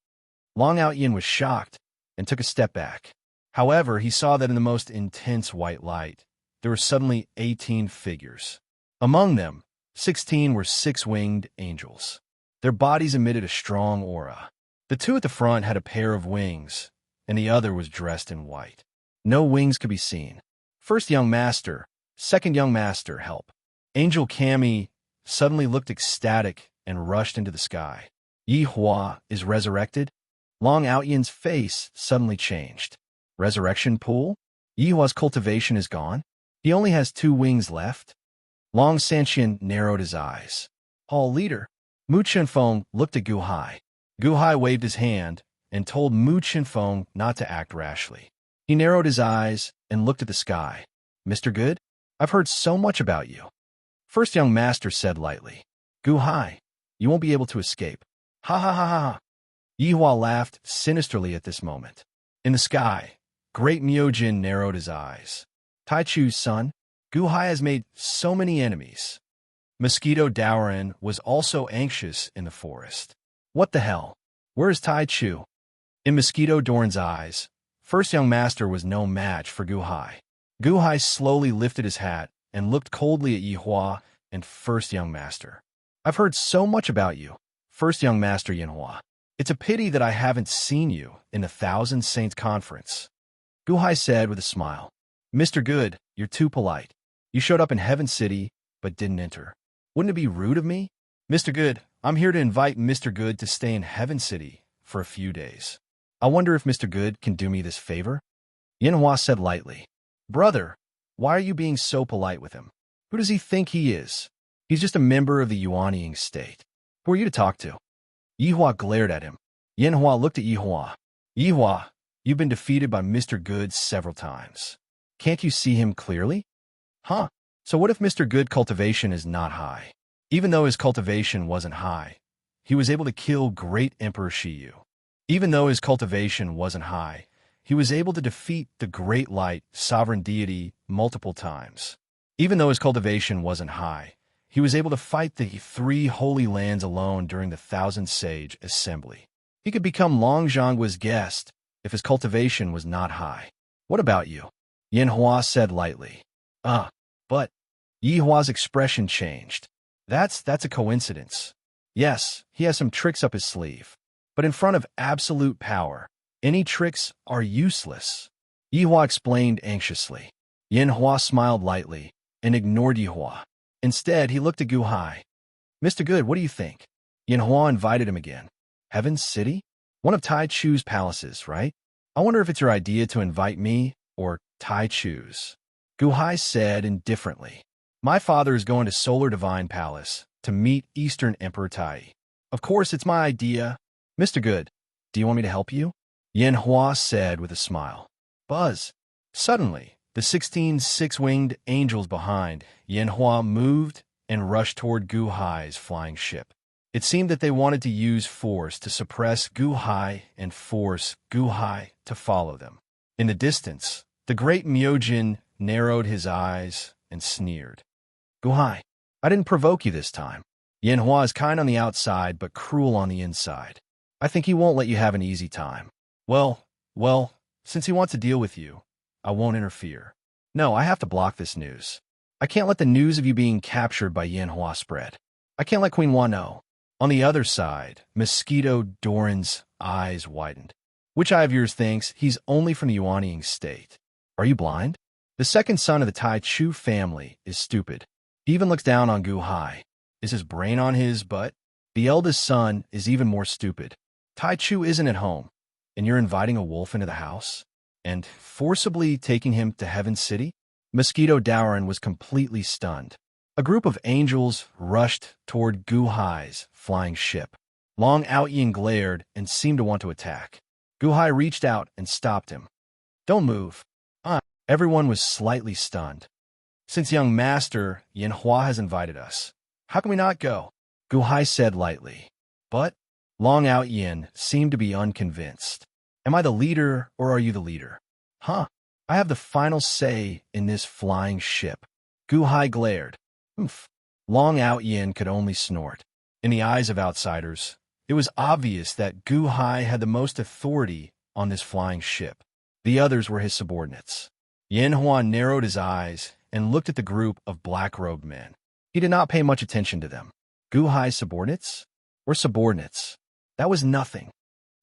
Long Outyin was shocked and took a step back. However, he saw that in the most intense white light, there were suddenly 18 figures. Among them, 16 were six-winged angels. Their bodies emitted a strong aura. The two at the front had a pair of wings, and the other was dressed in white. No wings could be seen. First young master, second young master, help. Angel Kami suddenly looked ecstatic and rushed into the sky. Yi Hua is resurrected? Long Outyin's face suddenly changed. Resurrection pool? Yi Hua's cultivation is gone? He only has 2 wings left? Long Sanxian narrowed his eyes. Hall leader. Mu Chenfeng looked at Gu Hai. Gu Hai waved his hand and told Mu Chenfeng not to act rashly. He narrowed his eyes and looked at the sky. Mr. Good, I've heard so much about you. First young master said lightly. Gu Hai, you won't be able to escape. Ha ha ha ha. Yi Hua laughed sinisterly at this moment. In the sky, great Myojin narrowed his eyes. Tai Chu's son, Gu Hai has made so many enemies. Mosquito Dauren was also anxious in the forest. What the hell? Where is Tai Chu? In Mosquito Doran's eyes, first young master was no match for Gu Hai. Gu Hai slowly lifted his hat and looked coldly at Yi Hua and first young master. I've heard so much about you, first young master Yin Hua. It's a pity that I haven't seen you in the Thousand Saints Conference. Gu Hai said with a smile. Mr. Good, you're too polite. You showed up in Heaven City, but didn't enter. Wouldn't it be rude of me? Mr. Good, I'm here to invite Mr. Good to stay in Heaven City for a few days. I wonder if Mr. Good can do me this favor? Yin Hua said lightly. Brother, why are you being so polite with him? Who does he think he is? He's just a member of the Yuanying state. Who are you to talk to? Yi Hua glared at him. Yin Hua looked at Yi Hua. Yi Hua, You've been defeated by Mr. Good several times. Can't you see him clearly? Huh. So what if Mr. Good cultivation is not high? Even though his cultivation wasn't high, he was able to kill great Emperor Shiyu. Even though his cultivation wasn't high, he was able to defeat the great light sovereign deity multiple times. Even though his cultivation wasn't high, he was able to fight the 3 holy lands alone during the Thousand Sage Assembly. He could become Long Zhongguo's guest if his cultivation was not high. What about you? Yin Hua said lightly. But Yi Hua's expression changed. That's a coincidence. Yes, he has some tricks up his sleeve. But in front of absolute power, any tricks are useless. Yi Hua explained anxiously. Yin Hua smiled lightly and ignored Yi Hua. Instead, he looked at Gu Hai. Mr. Good, what do you think? Yin Hua invited him again. Heaven's City? One of Tai Chu's palaces, right? I wonder if it's your idea to invite me or Tai Chu's. Gu Hai said indifferently. My father is going to Solar Divine Palace to meet Eastern Emperor Tai. Of course, it's my idea. Mr. Good, do you want me to help you? Yin Hua said with a smile. Buzz. Suddenly, the 16 six-winged angels behind Yin Hua moved and rushed toward Gu Hai's flying ship. It seemed that they wanted to use force to suppress Gu Hai and force Gu Hai to follow them. In the distance, the great Myojin narrowed his eyes and sneered. Gu Hai, I didn't provoke you this time. Yin Hua is kind on the outside but cruel on the inside. I think he won't let you have an easy time. Well, since he wants to deal with you, I won't interfere. No, I have to block this news. I can't let the news of you being captured by Yin Hua spread. I can't let Queen Hua know. On the other side, Mosquito Doran's eyes widened. Which eye of yours thinks he's only from the Yuanying state? Are you blind? The second son of the Tai Chu family is stupid. He even looks down on Gu Hai. Is his brain on his butt? The eldest son is even more stupid. Tai Chu isn't at home, and you're inviting a wolf into the house? And forcibly taking him to Heaven City? Mosquito Doran was completely stunned. A group of angels rushed toward Gu Hai's flying ship. Long Outyin glared and seemed to want to attack. Gu Hai reached out and stopped him. Don't move. Everyone was slightly stunned. Since young master Yin Hua has invited us, how can we not go? Gu Hai said lightly. But Long Outyin seemed to be unconvinced. Am I the leader or are you the leader? I have the final say in this flying ship. Gu Hai glared. Long Outyin could only snort. In the eyes of outsiders, it was obvious that Gu Hai had the most authority on this flying ship. The others were his subordinates. Yin Hua narrowed his eyes and looked at the group of black-robed men. He did not pay much attention to them. Gu Hai's subordinates? Or subordinates? That was nothing.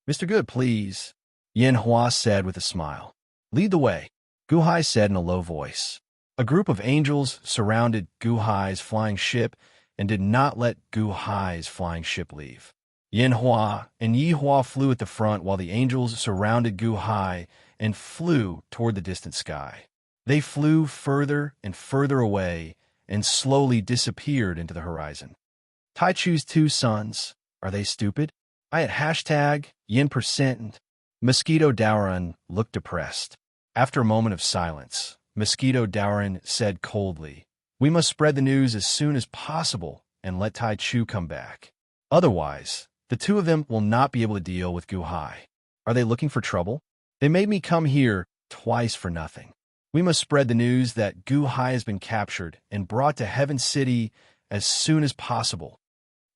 Mr. Good, please, Yin Hua said with a smile. Lead the way, Gu Hai said in a low voice. A group of angels surrounded Gu Hai's flying ship and did not let Gu Hai's flying ship leave. Yin Hua and Yi Hua flew at the front while the angels surrounded Gu Hai and flew toward the distant sky. They flew further and further away and slowly disappeared into the horizon. Tai Chu's 2 sons, are they stupid? I had #Yin%. Mosquito Doran looked depressed. After a moment of silence, Mosquito Doran said coldly, We must spread the news as soon as possible and let Tai Chu come back. Otherwise, the 2 of them will not be able to deal with Gu Hai. Are they looking for trouble? They made me come here twice for nothing. We must spread the news that Gu Hai has been captured and brought to Heaven City as soon as possible.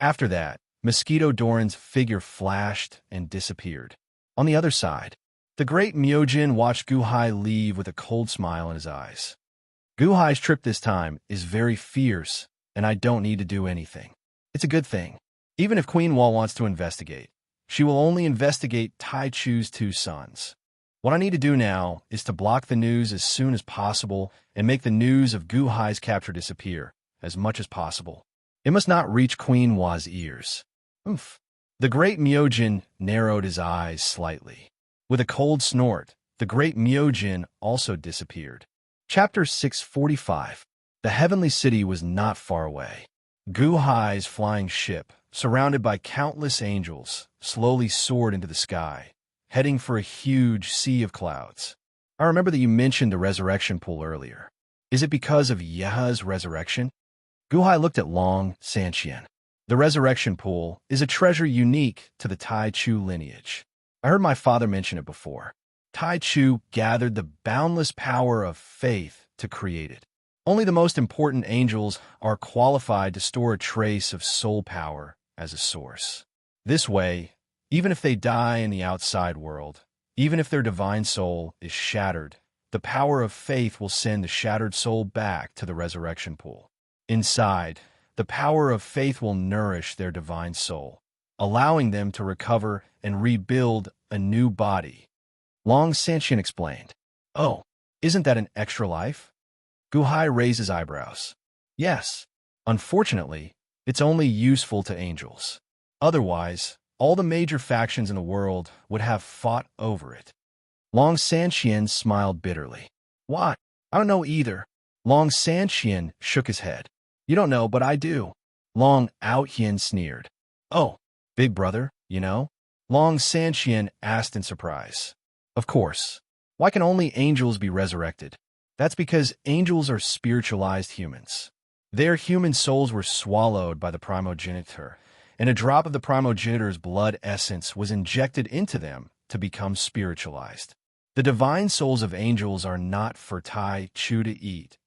After that, Mosquito Doran's figure flashed and disappeared. On the other side, the great Myojin watched Gu Hai leave with a cold smile in his eyes. Gu Hai's trip this time is very fierce, and I don't need to do anything. It's a good thing. Even if Queen Hua wants to investigate, she will only investigate Tai Chu's 2 sons. What I need to do now is to block the news as soon as possible and make the news of Gu Hai's capture disappear as much as possible. It must not reach Queen Hua's ears. The great Myojin narrowed his eyes slightly. With a cold snort, the great Myojin also disappeared. Chapter 645. The heavenly city was not far away. Gu Hai's flying ship, surrounded by countless angels, slowly soared into the sky, heading for a huge sea of clouds. I remember that you mentioned the resurrection pool earlier. Is it because of Yeha's resurrection? Guhai looked at Long Sanqian. The resurrection pool is a treasure unique to the Tai Chu lineage. I heard my father mention it before. Tai Chu gathered the boundless power of faith to create it. Only the most important angels are qualified to store a trace of soul power as a source. This way, even if they die in the outside world, even if their divine soul is shattered, the power of faith will send the shattered soul back to the resurrection pool. Inside, the power of faith will nourish their divine soul, allowing them to recover and rebuild a new body. Long Sanqian explained. Oh, isn't that an extra life? Guhai raised his eyebrows. Yes. Unfortunately, it's only useful to angels. Otherwise, all the major factions in the world would have fought over it. Long Sanqian smiled bitterly. Why? I don't know either. Long Sanqian shook his head. You don't know, but I do. Long Outhian sneered. Oh, big brother, you know? Long Sanqian asked in surprise. Of course. Why can only angels be resurrected? That's because angels are spiritualized humans. Their human souls were swallowed by the primogenitor, and a drop of the primogenitor's blood essence was injected into them to become spiritualized. The divine souls of angels are not for Tai Chu to eat,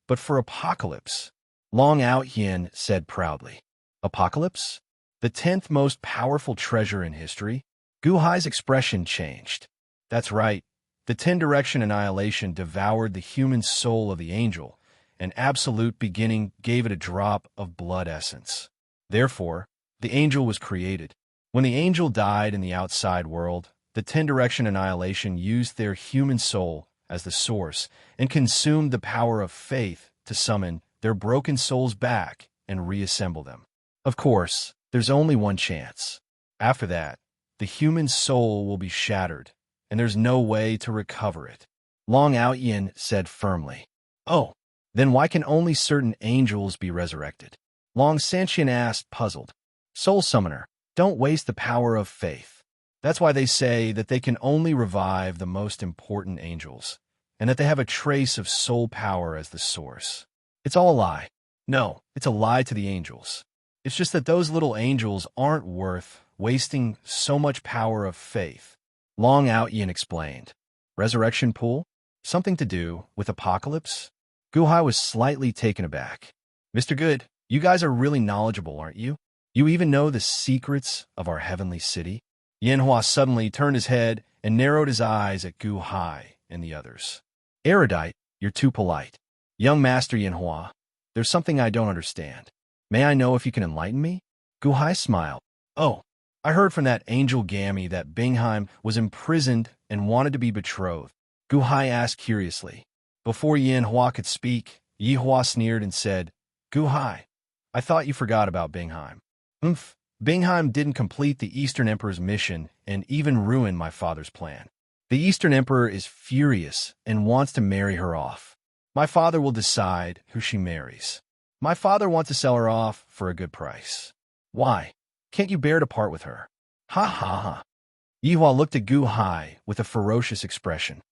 but for apocalypse. Long Outhian said proudly. Apocalypse? The 10th most powerful treasure in history? Guhai's expression changed. That's right. The 10-direction annihilation devoured the human soul of the angel, and absolute beginning gave it a drop of blood essence. Therefore, the angel was created. When the angel died in the outside world, the 10-direction annihilation used their human soul as the source and consumed the power of faith to summon their broken souls back and reassemble them. Of course, there's only one chance. After that, the human soul will be shattered, and there's no way to recover it. Long Outhian said firmly. Oh, then why can only certain angels be resurrected? Long Sanqian asked, puzzled. Soul Summoner, don't waste the power of faith. That's why they say that they can only revive the most important angels, and that they have a trace of soul power as the source. It's all a lie. No, it's a lie to the angels. It's just that those little angels aren't worth wasting so much power of faith. Long Outhian explained. Resurrection pool? Something to do with apocalypse? Guhai was slightly taken aback. Mr. Good, you guys are really knowledgeable, aren't you? You even know the secrets of our heavenly city? Yanhua suddenly turned his head and narrowed his eyes at Guhai and the others. Erudite, you're too polite. Young Master Yanhua, there's something I don't understand. May I know if you can enlighten me? Guhai smiled. Oh, I heard from that angel Gammy that Bingheim was imprisoned and wanted to be betrothed. Guhai asked curiously. Before Yanhua could speak, Yihua sneered and said, Guhai, I thought you forgot about Bingheim. Bingheim didn't complete the Eastern Emperor's mission and even ruined my father's plan. The Eastern Emperor is furious and wants to marry her off. My father will decide who she marries. My father wants to sell her off for a good price. Why? Can't you bear to part with her? Ha ha ha. Yihua looked at Guhai with a ferocious expression.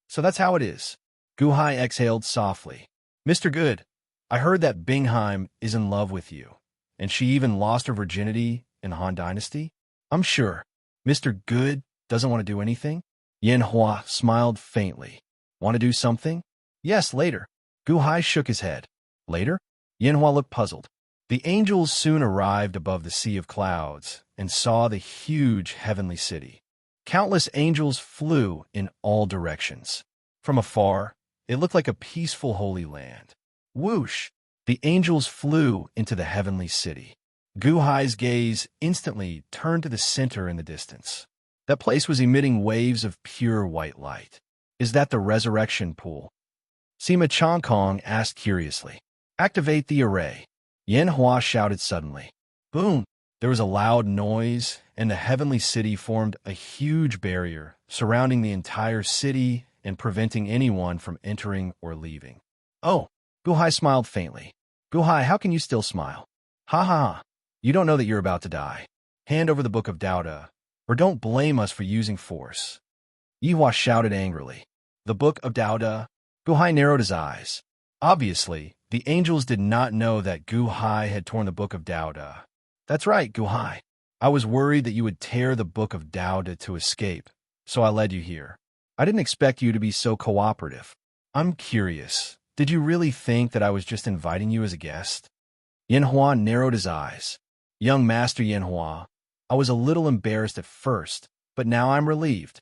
So that's how it is. Guhai exhaled softly. Mr. Good, I heard that Bingheim is in love with you, and she even lost her virginity in Han Dynasty? I'm sure. Mr. Good doesn't want to do anything? Yanhua smiled faintly. Want to do something? Yes, later. Guhai shook his head. Later? Yanhua looked puzzled. The angels soon arrived above the sea of clouds and saw the huge heavenly city. Countless angels flew in all directions. From afar, it looked like a peaceful holy land. Whoosh! The angels flew into the heavenly city. Guhai's gaze instantly turned to the center in the distance. That place was emitting waves of pure white light. Is that the resurrection pool? Sima Chongkong asked curiously. Activate the array. Yanhua shouted suddenly. Boom! There was a loud noise, and the heavenly city formed a huge barrier, surrounding the entire city and preventing anyone from entering or leaving. Oh! Guhai smiled faintly. Guhai, how can you still smile? Ha ha ha! You don't know that you're about to die. Hand over the Book of Dao. or don't blame us for using force. Yihua shouted angrily. The Book of Dao. Gu Hai narrowed his eyes. Obviously, the angels did not know that Gu Hai had torn the Book of Dao. That's right, Gu Hai. I was worried that you would tear the Book of Dao to escape, so I led you here. I didn't expect you to be so cooperative. I'm curious. Did you really think that I was just inviting you as a guest? Yanhua narrowed his eyes. Young Master Yanhua, I was a little embarrassed at first, but now I'm relieved.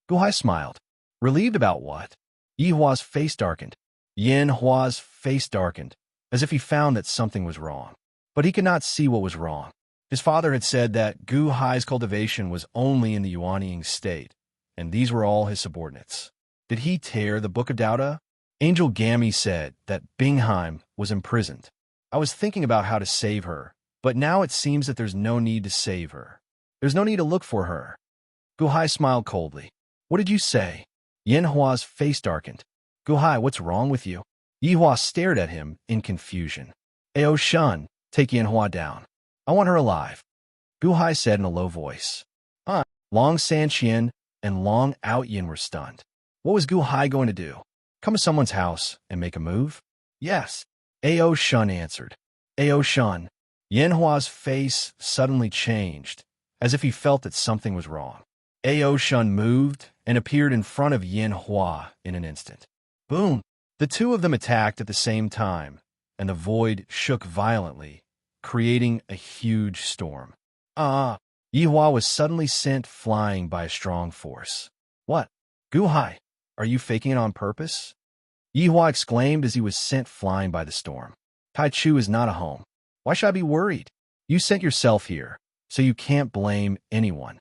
Gu Hai smiled. Relieved about what? Yihua's face darkened. Yanhua's face darkened, as if he found that something was wrong. But he could not see what was wrong. His father had said that Gu Hai's cultivation was only in the Yuanying state, and these were all his subordinates. Did he tear the Book of Dao? Angel Gammy said that Bingheim was imprisoned. I was thinking about how to save her, but now it seems that there's no need to save her. There's no need to look for her. Gu Hai smiled coldly. What did you say? Yanhua's face darkened. Gu Hai, what's wrong with you? Yihua stared at him in confusion. Ao Shun, take Yanhua down. I want her alive. Gu Hai said in a low voice. Long Sanqian and Long Outyin were stunned. What was Gu Hai going to do? Come to someone's house and make a move? Yes. Ao Shun answered. Ao Shun. Yanhua's face suddenly changed, as if he felt that something was wrong. Ao Shun moved and appeared in front of Yanhua in an instant. Boom! The two of them attacked at the same time, and the void shook violently, creating a huge storm. Yihua was suddenly sent flying by a strong force. What? Gu Hai, are you faking it on purpose? Yihua exclaimed as he was sent flying by the storm. Taichu is not a home. Why should I be worried? You sent yourself here, so you can't blame anyone.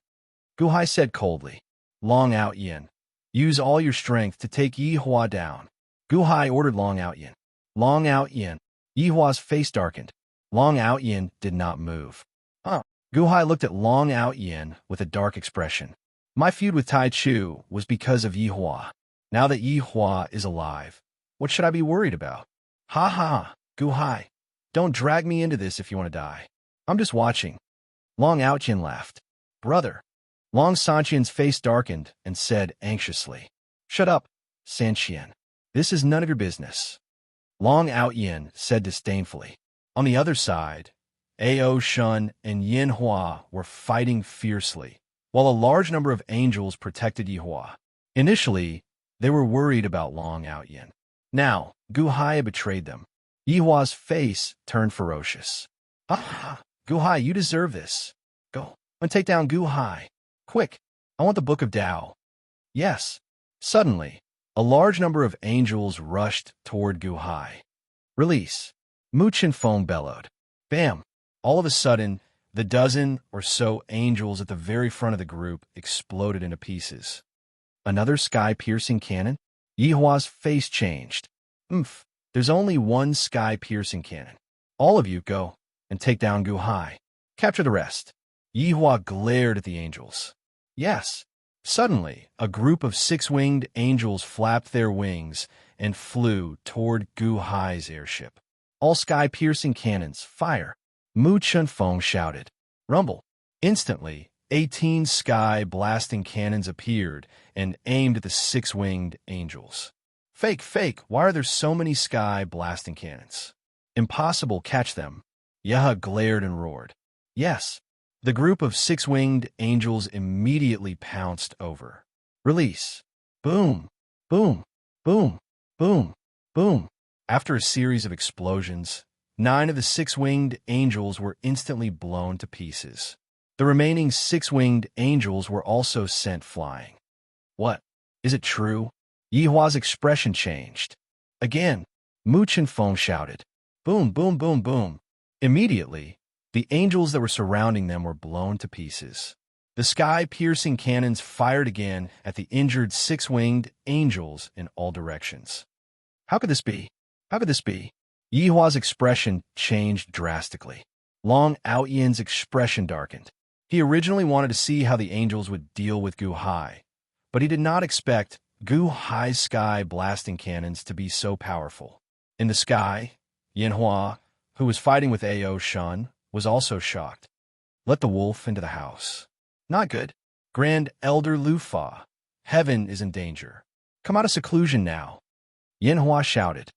Gu Hai said coldly. Long Outyin, use all your strength to take Yihua down. Gu Hai ordered Long Outyin. Long Outyin. Yihua's face darkened. Long Outyin did not move. Gu Hai looked at Long Outyin with a dark expression. My feud with Taichu was because of Yihua. Now that Yihua is alive, what should I be worried about? Ha ha, Gu Hai. Don't drag me into this if you want to die. I'm just watching. Long Outyin laughed. Brother. Long Sanqian's face darkened and said anxiously. Shut up, Sanqian. This is none of your business. Long Outyin said disdainfully. On the other side, Ao Shun and Yanhua were fighting fiercely, while a large number of angels protected Yihua. Initially, they were worried about Long Outyin. Now, Gu Hai had betrayed them. Yihua's face turned ferocious. Gu Hai, you deserve this. Go and take down Gu Hai. Quick, I want the Book of Dao. Yes. Suddenly, a large number of angels rushed toward Gu Hai. Release. Muchen Foam bellowed. Bam! All of a sudden, the dozen or so angels at the very front of the group exploded into pieces. Another sky-piercing cannon? Yihua's face changed. There's only one sky-piercing cannon. All of you go and take down Gu Hai. Capture the rest. Yihua glared at the angels. Yes. Suddenly, a group of six-winged angels flapped their wings and flew toward Gu Hai's airship. All sky-piercing cannons, fire! Mu Chunfeng shouted. Rumble! Instantly, 18 sky-blasting cannons appeared and aimed at the six-winged angels. Fake! Why are there so many sky-blasting cannons? Impossible, catch them. Yaha glared and roared. Yes. The group of six-winged angels immediately pounced over. Release. Boom! Boom! Boom! Boom! Boom! After a series of explosions, 9 of the six-winged angels were instantly blown to pieces. The remaining six-winged angels were also sent flying. What? Is it true? Yihua's expression changed. Again, Mu Chenfeng shouted. Boom, boom, boom, boom. Immediately, the angels that were surrounding them were blown to pieces. The sky-piercing cannons fired again at the injured six-winged angels in all directions. How could this be? How could this be? Yihua's expression changed drastically. Long Outyin's expression darkened. He originally wanted to see how the angels would deal with Gu Hai, but he did not expect Gu Hai's sky-blasting cannons to be so powerful. In the sky, Yanhua, who was fighting with Ao Shun, was also shocked. Let the wolf into the house. Not good. Grand Elder Lufa, heaven is in danger. Come out of seclusion now. Yanhua shouted.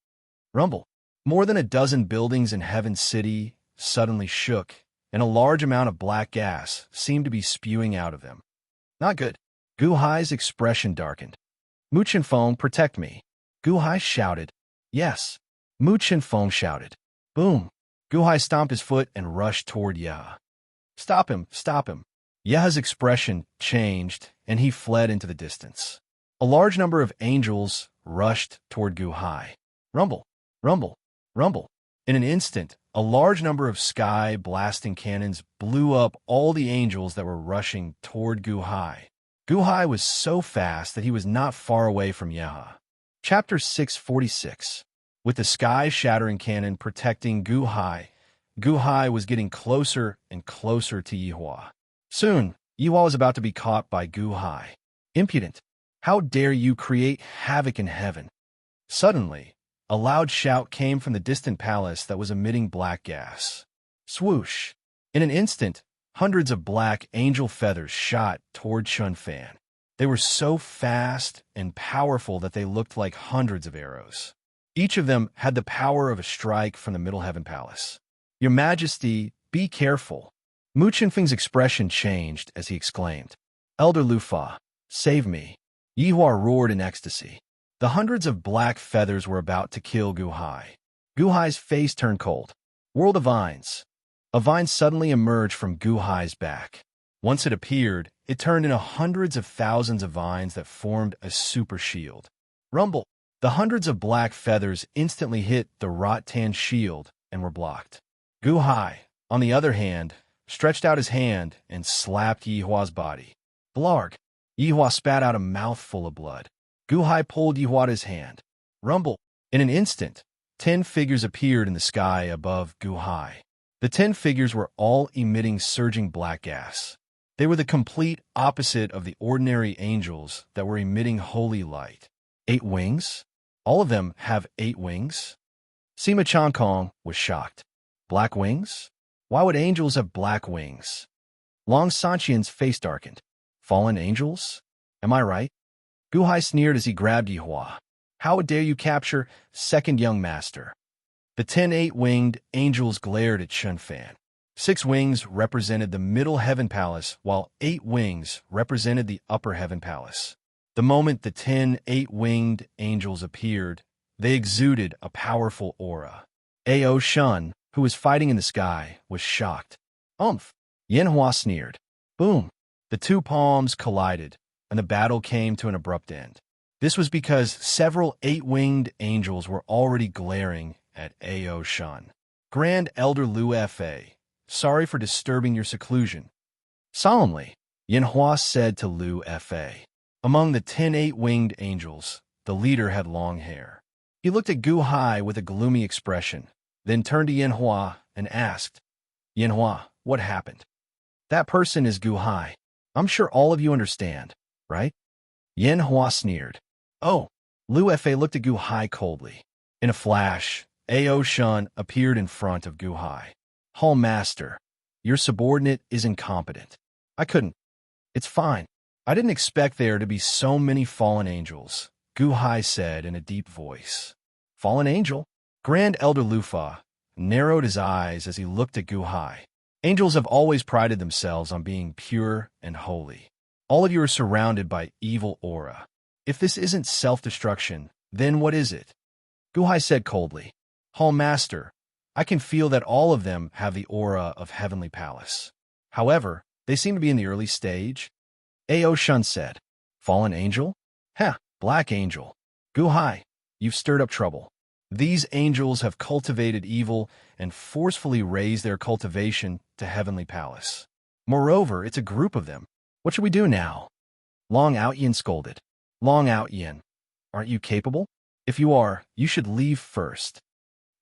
Rumble. More than a dozen buildings in Heaven City suddenly shook, and a large amount of black gas seemed to be spewing out of them. Not good. Gu Hai's expression darkened. Mu Chenfeng, protect me. Gu Hai shouted. Yes. Mu Chenfeng shouted. Boom. Gu Hai stomped his foot and rushed toward Yeha. Stop him, stop him. Yeha's expression changed, and he fled into the distance. A large number of angels rushed toward Gu Hai. Rumble, rumble, rumble. In an instant, a large number of sky-blasting cannons blew up all the angels that were rushing toward Gu Hai. Gu Hai was so fast that he was not far away from Yeha. Chapter 646. With the sky-shattering cannon protecting Gu Hai was getting closer and closer to Yihua. Soon, Yihua was about to be caught by Gu Hai. Impudent! How dare you create havoc in heaven? Suddenly, a loud shout came from the distant palace that was emitting black gas. Swoosh! In an instant, hundreds of black angel feathers shot toward Chunfan. They were so fast and powerful that they looked like hundreds of arrows. Each of them had the power of a strike from the Middle Heaven Palace. Your Majesty, be careful. Mu Chenfeng's expression changed as he exclaimed, Elder Lufa, save me. Yihua roared in ecstasy. The hundreds of black feathers were about to kill Gu Hai. Gu Hai's face turned cold. World of Vines. A vine suddenly emerged from Gu Hai's back. Once it appeared, it turned into hundreds of thousands of vines that formed a super shield. Rumble. The hundreds of black feathers instantly hit the Rot-Tan shield and were blocked. Gu Hai, on the other hand, stretched out his hand and slapped Yihua's body. Blarg! Yihua spat out a mouthful of blood. Gu Hai pulled Yihua to his hand. Rumble! In an instant, 10 figures appeared in the sky above Gu Hai. The 10 figures were all emitting surging black gas. They were the complete opposite of the ordinary angels that were emitting holy light. 8 wings? All of them have 8 wings? Sima Chankong was shocked. Black wings? Why would angels have black wings? Long Sanqian's face darkened. Fallen angels? Am I right? Gu Hai sneered as he grabbed Yihua. How dare you capture second young master? The 10 8-winged angels glared at Chunfan. 6 wings represented the Middle Heaven Palace, while 8 wings represented the Upper Heaven Palace. The moment the 10 8-winged angels appeared, they exuded a powerful aura. Ao Shun, who was fighting in the sky, was shocked. Yanhua sneered. Boom! The 2 palms collided, and the battle came to an abrupt end. This was because several 8-winged angels were already glaring at Ao Shun. Grand Elder Lu Fa, sorry for disturbing your seclusion. Solemnly, Yanhua said to Lu Fa. Among the 10 8-winged angels, the leader had long hair. He looked at Gu Hai with a gloomy expression, then turned to Yanhua and asked, Yanhua, what happened? That person is Gu Hai. I'm sure all of you understand, right? Yanhua sneered. Oh, Lu Fa looked at Gu Hai coldly. In a flash, Ao Shun appeared in front of Gu Hai. Hall Master, your subordinate is incompetent. I couldn't. It's fine. I didn't expect there to be so many fallen angels, Gu Hai said in a deep voice. Fallen angel? Grand Elder Lufa narrowed his eyes as he looked at Gu Hai. Angels have always prided themselves on being pure and holy. All of you are surrounded by evil aura. If this isn't self-destruction, then what is it? Gu Hai said coldly. Hall Master, I can feel that all of them have the aura of Heavenly Palace. However, they seem to be in the early stage. Ao Shun said. Fallen angel? Black angel. Gu Hai, you've stirred up trouble. These angels have cultivated evil and forcefully raised their cultivation to Heavenly Palace. Moreover, it's a group of them. What should we do now? Long Outyin scolded. Long Outyin, aren't you capable? If you are, you should leave first.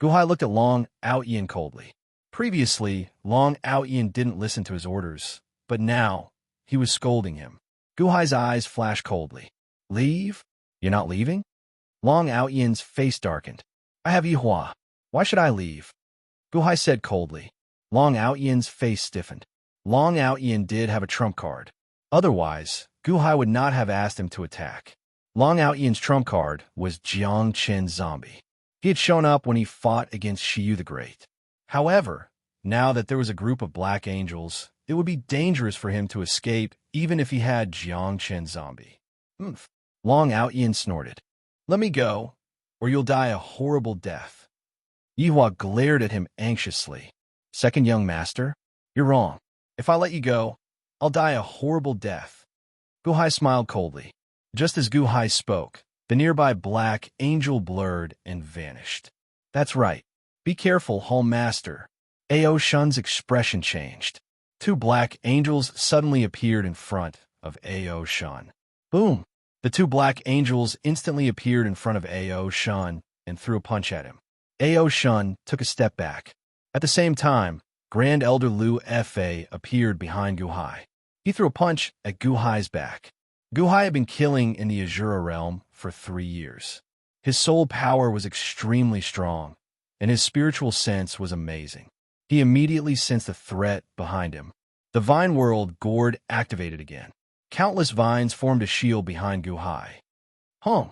Gu Hai looked at Long Outyin coldly. Previously, Long Outyin didn't listen to his orders, but now he was scolding him. Gu Hai's eyes flashed coldly. Leave? You're not leaving? Long Outyin's face darkened. I have Yihua. Why should I leave? Gu Hai said coldly. Long Outyin's face stiffened. Long Outyin did have a trump card. Otherwise, Gu Hai would not have asked him to attack. Long Out Yin's trump card was Jiang Chen Zombie. He had shown up when he fought against Shiyu the Great. However, now that there was a group of black angels, it would be dangerous for him to escape even if he had Jiang Chen Zombie. Humph. Long Out Yin snorted. Let me go, or you'll die a horrible death. Yihua glared at him anxiously. Second young master, you're wrong. If I let you go, I'll die a horrible death. Gu Hai smiled coldly. Just as Gu Hai spoke, the nearby black angel blurred and vanished. That's right. Be careful, Hall Master. Ao Shun's expression changed. Two black angels suddenly appeared in front of Ao Shun. Boom! The two black angels instantly appeared in front of Ao Shun and threw a punch at him. Ao Shun took a step back. At the same time, Grand Elder Lu Fa appeared behind Gu Hai. He threw a punch at Gu Hai's back. Gu Hai had been killing in the Azura realm for 3 years. His soul power was extremely strong, and his spiritual sense was amazing. He immediately sensed a threat behind him. The Vine World Gourd activated again. Countless vines formed a shield behind Gu Hai. Hum!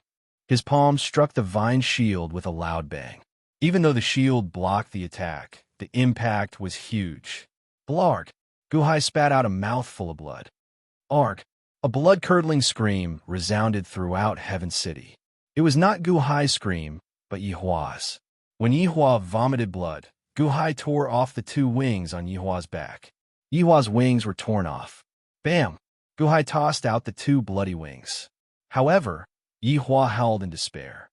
His palm struck the vine shield with a loud bang. Even though the shield blocked the attack, the impact was huge. Blarg! Gu Hai spat out a mouthful of blood. Arg! A blood-curdling scream resounded throughout Heaven City. It was not Gu Hai's scream, but Yihua's. When Yihua vomited blood, Gu Hai tore off the 2 wings on Yihua's back. Yihua's wings were torn off. Bam! Gu Hai tossed out the 2 bloody wings. However, Yihua howled in despair.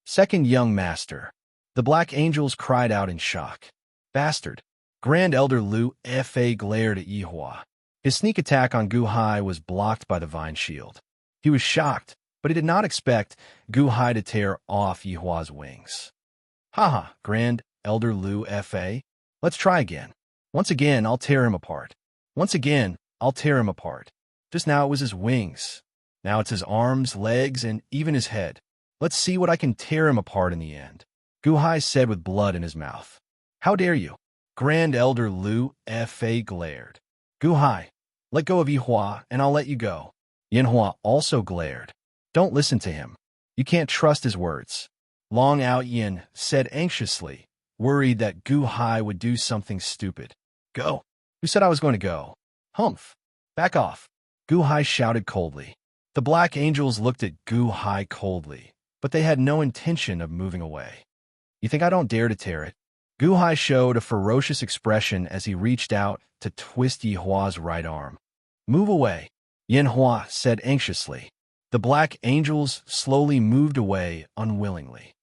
Second young master. The black angels cried out in shock. Bastard! Grand Elder Lu Fa glared at Yihua. His sneak attack on Gu Hai was blocked by the vine shield. He was shocked, but he did not expect Gu Hai to tear off Yihua's wings. Haha, Grand Elder Lu Fa. Let's try again. Once again, I'll tear him apart. Once again, I'll tear him apart. Just now it was his wings. Now it's his arms, legs, and even his head. Let's see what I can tear him apart in the end. Gu Hai said with blood in his mouth. How dare you? Grand Elder Lu Fa glared. Gu Hai, let go of Yihua and I'll let you go. Yinhua also glared. Don't listen to him. You can't trust his words. Long Out Yin said anxiously, worried that Gu Hai would do something stupid. Go. Who said I was going to go? Humph. Back off. Gu Hai shouted coldly. The black angels looked at Gu Hai coldly, but they had no intention of moving away. You think I don't dare to tear it? Gu Hai showed a ferocious expression as he reached out to twist Yihua's right arm. Move away, Yinhua said anxiously. The black angels slowly moved away unwillingly.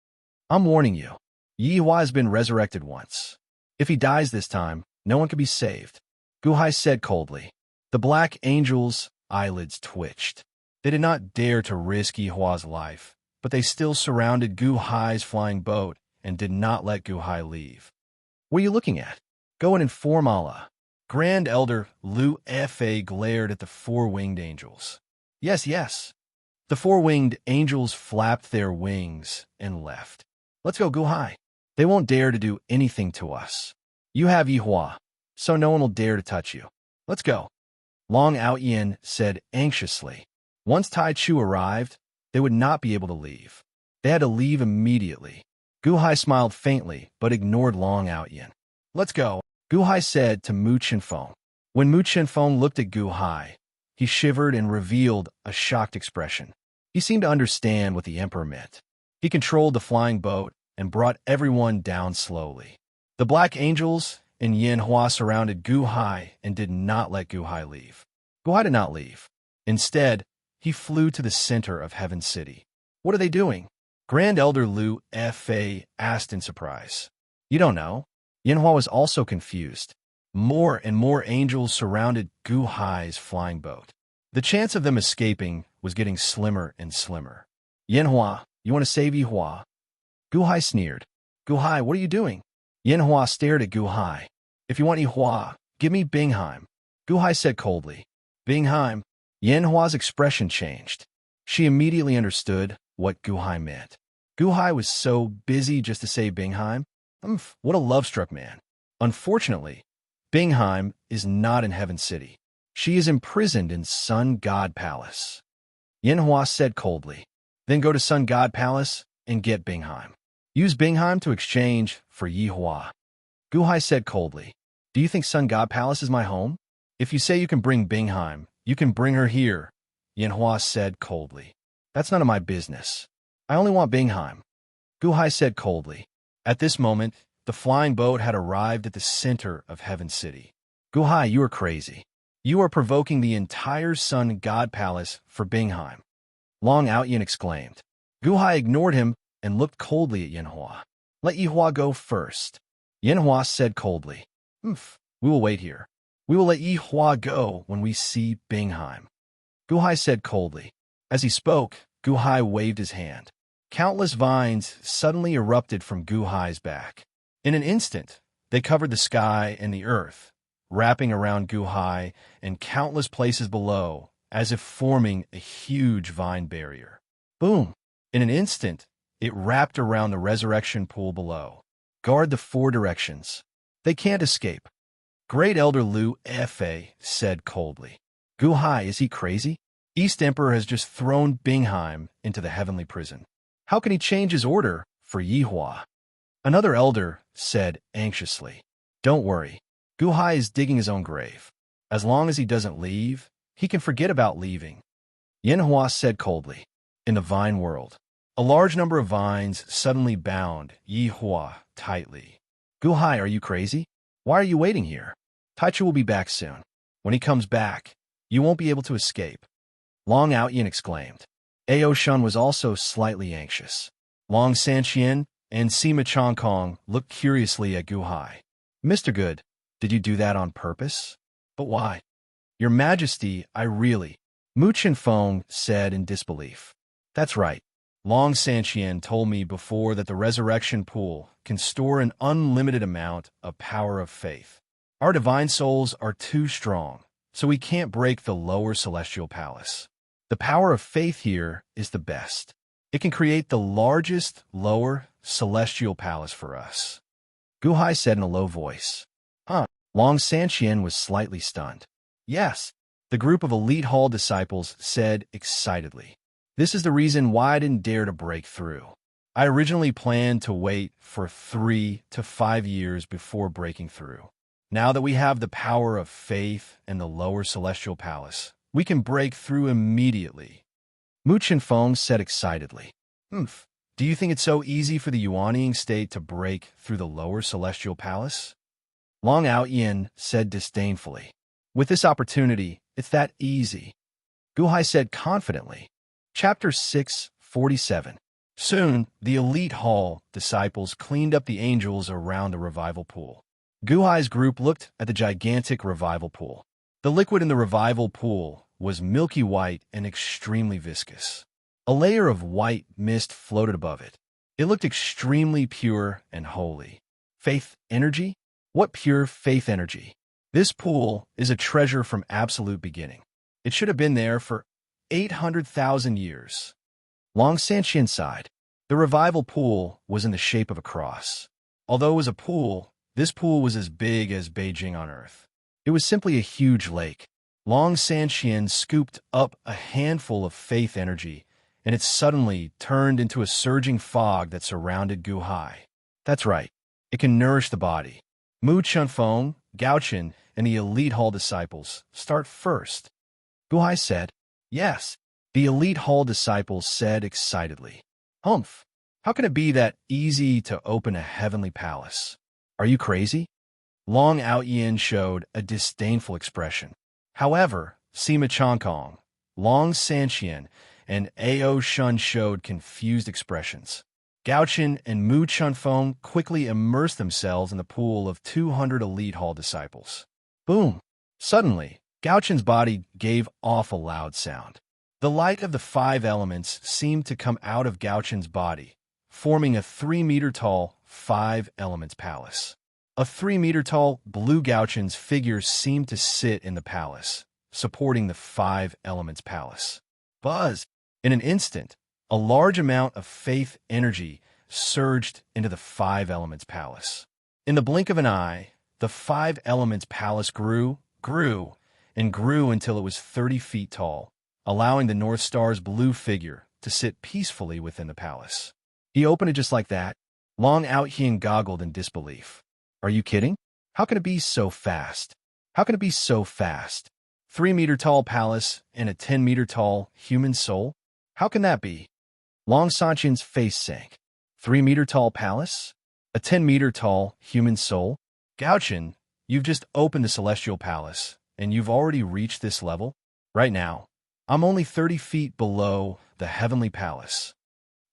I'm warning you, Yihua has been resurrected once. If he dies this time, no one can be saved. Gu Hai said coldly. The black angels' eyelids twitched. They did not dare to risk Yihua's life, but they still surrounded Gu Hai's flying boat and did not let Gu Hai leave. What are you looking at? Go and inform Allah. Grand Elder Lu Fa glared at the 4-winged angels. Yes, yes. The 4-winged angels flapped their wings and left. Let's go, Gu Hai. They won't dare to do anything to us. You have Yihua, so no one will dare to touch you. Let's go. Long Out Yin said anxiously. Once Tai Chu arrived, they would not be able to leave. They had to leave immediately. Gu Hai smiled faintly, but ignored Long Out Yin. Let's go, Gu Hai said to Mu Chenfeng. When Mu Chenfeng looked at Gu Hai, he shivered and revealed a shocked expression. He seemed to understand what the Emperor meant. He controlled the flying boat and brought everyone down slowly. The black angels and Yinhua surrounded Gu Hai and did not let Gu Hai leave. Gu Hai did not leave. Instead, he flew to the center of Heaven City. What are they doing? Grand Elder Lu Fa asked in surprise. You don't know? Yinhua was also confused. More and more angels surrounded Gu Hai's flying boat. The chance of them escaping was getting slimmer and slimmer. Yinhua, you want to save Yihua? Gu Hai sneered. Gu Hai, what are you doing? Yinhua stared at Gu Hai. If you want Yihua, give me Bingheim. Gu Hai said coldly. Bingheim? Yinhua's expression changed. She immediately understood what Gu Hai meant. Gu Hai was so busy just to say Bingheim. What a love-struck man. Unfortunately, Bingheim is not in Heaven City. She is imprisoned in Sun God Palace. Yanhua said coldly. Then go to Sun God Palace and get Bingheim. Use Bingheim to exchange for Yihua. Guhai said coldly. Do you think Sun God Palace is my home? If you say you can bring Bingheim, you can bring her here, Yanhua said coldly. That's none of my business. I only want Bingheim. Guhai said coldly. At this moment, the flying boat had arrived at the center of Heaven City. Guhai, you are crazy. You are provoking the entire Sun God Palace for Bingheim. Long Outyin exclaimed. Guhai ignored him and looked coldly at Yanhua. Let Yihua go first. Yanhua said coldly. We will wait here. We will let Yihua go when we see Bingheim. Guhai said coldly. As he spoke, Guhai waved his hand. Countless vines suddenly erupted from Guhai's back. In an instant, they covered the sky and the earth, wrapping around Guhai and countless places below, as if forming a huge vine barrier. Boom! In an instant, it wrapped around the resurrection pool below. Guard the 4 directions. They can't escape. Great Elder Lu Fa said coldly. Guhai, is he crazy? East Emperor has just thrown Bingheim into the heavenly prison. How can he change his order for Yihua? Another elder said anxiously. Don't worry. Guhai is digging his own grave. As long as he doesn't leave, he can forget about leaving. Yanhua said coldly. In the vine world, a large number of vines suddenly bound Yihua tightly. Guhai, are you crazy? Why are you waiting here? Taichu will be back soon. When he comes back, you won't be able to escape. Long Outyin exclaimed. Ao Shun was also slightly anxious. Long Sanqian and Sima Chongkong looked curiously at Guhai. Mr. Good, did you do that on purpose? But why? Your Majesty, I really... Mu Chenfeng said in disbelief. That's right. Long Sanqian told me before that the resurrection pool can store an unlimited amount of power of faith. Our divine souls are too strong, so we can't break the lower celestial palace. The power of faith here is the best. It can create the largest lower celestial palace for us. Guhai said in a low voice. Long Sanqian was slightly stunned. Yes, the group of elite hall disciples said excitedly. This is the reason why I didn't dare to break through. I originally planned to wait for 3 to 5 years before breaking through. Now that we have the power of faith and the lower celestial palace, we can break through immediately. Mu Chenfeng said excitedly. Do you think it's so easy for the Yuanying state to break through the lower celestial palace? Long Outyin said disdainfully. With this opportunity, it's that easy. Guhai said confidently. Chapter 647. Soon, the elite hall disciples cleaned up the angels around the revival pool. Guhai's group looked at the gigantic revival pool. The liquid in the revival pool was milky white and extremely viscous. A layer of white mist floated above it. It looked extremely pure and holy. Faith energy? What pure faith energy? This pool is a treasure from absolute beginning. It should have been there for 800,000 years. Long Sanqian sighed. The revival pool was in the shape of a cross. Although it was a pool, this pool was as big as Beijing on Earth. It was simply a huge lake. Long Sanqian scooped up a handful of faith energy, and it suddenly turned into a surging fog that surrounded Guhai. That's right. It can nourish the body. Mu Chenfeng, Gaochen, and the elite hall disciples start first. Guhai said. Yes, the elite hall disciples said excitedly. Humph! How can it be that easy to open a heavenly palace? Are you crazy? Long Outyin showed a disdainful expression. However, Sima Chongkong, Long Sanqian, and Ao Shun showed confused expressions. Gaochen and Mu Chenfeng quickly immersed themselves in the pool of 200 elite hall disciples. Boom! Suddenly, Gaochen's body gave off a loud sound. The light of the 5 elements seemed to come out of Gaochen's body, forming a 3-meter-tall 5 elements palace. A 3-meter-tall blue Gaochen's figure seemed to sit in the palace, supporting the 5 elements palace. Buzz! In an instant, a large amount of faith energy surged into the 5 elements palace. In the blink of an eye, the 5 elements palace grew, and grew until it was 30 feet tall, allowing the North Star's blue figure to sit peacefully within the palace. He opened it just like that. Long Out-Hien goggled in disbelief. Are you kidding? How can it be so fast? How can it be so fast? 3-meter-tall palace and a 10-meter-tall human soul? How can that be? Long Sanqian's face sank. 3-meter-tall palace? A 10-meter-tall human soul? Gaochen, you've just opened the Celestial Palace, and you've already reached this level? Right now, I'm only 30 feet below the Heavenly Palace.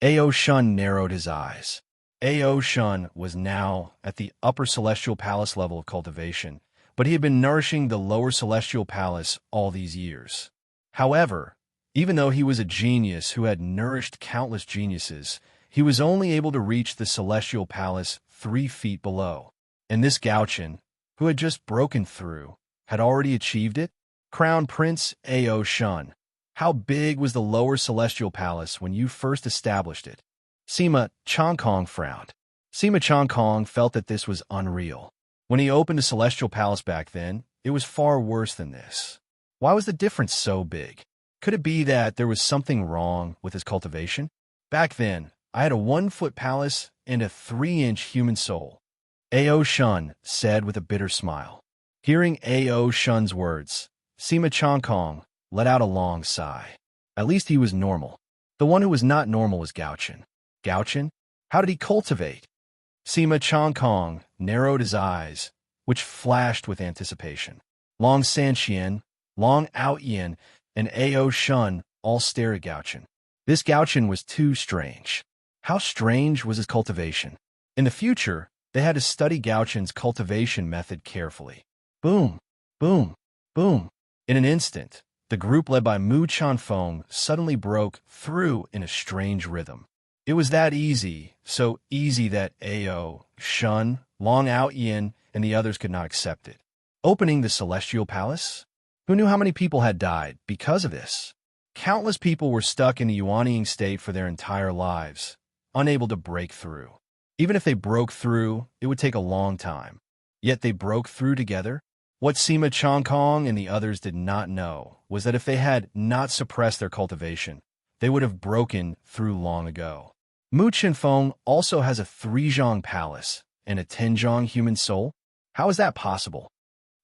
Ao Shun narrowed his eyes. Ao Shun was now at the upper Celestial Palace level of cultivation, but he had been nourishing the lower Celestial Palace all these years. However, even though he was a genius who had nourished countless geniuses, he was only able to reach the Celestial Palace 3 feet below. And this Gaochen, who had just broken through, had already achieved it? Crown Prince Ao Shun, how big was the lower Celestial Palace when you first established it? Sima Chongkong frowned. Sima Chongkong felt that this was unreal. When he opened the Celestial Palace back then, it was far worse than this. Why was the difference so big? Could it be that there was something wrong with his cultivation? Back then, I had a 1-foot palace and a 3-inch human soul. Ao Shun said with a bitter smile. Hearing Ao Shun's words, Sima Chongkong let out a long sigh. At least he was normal. The one who was not normal was Gaochen. Gaochen? How did he cultivate? Sima Chongkong narrowed his eyes, which flashed with anticipation. Long Sanqian, Long Out-Hien, and Ao Shun all stared at Gaochen. This Gaochen was too strange. How strange was his cultivation? In the future, they had to study Gaochen's cultivation method carefully. Boom, boom, boom. In an instant, the group led by Mu Chanfeng suddenly broke through in a strange rhythm. It was that easy, so easy that Ao, Shun, Long Out-Hien, and the others could not accept it. Opening the Celestial Palace? Who knew how many people had died because of this? Countless people were stuck in a Yuanying state for their entire lives, unable to break through. Even if they broke through, it would take a long time. Yet they broke through together. What Sima Chongkong and the others did not know was that if they had not suppressed their cultivation, they would have broken through long ago. Mu Chinfeng also has a 3-zhong palace and a 10-zhong human soul. How is that possible?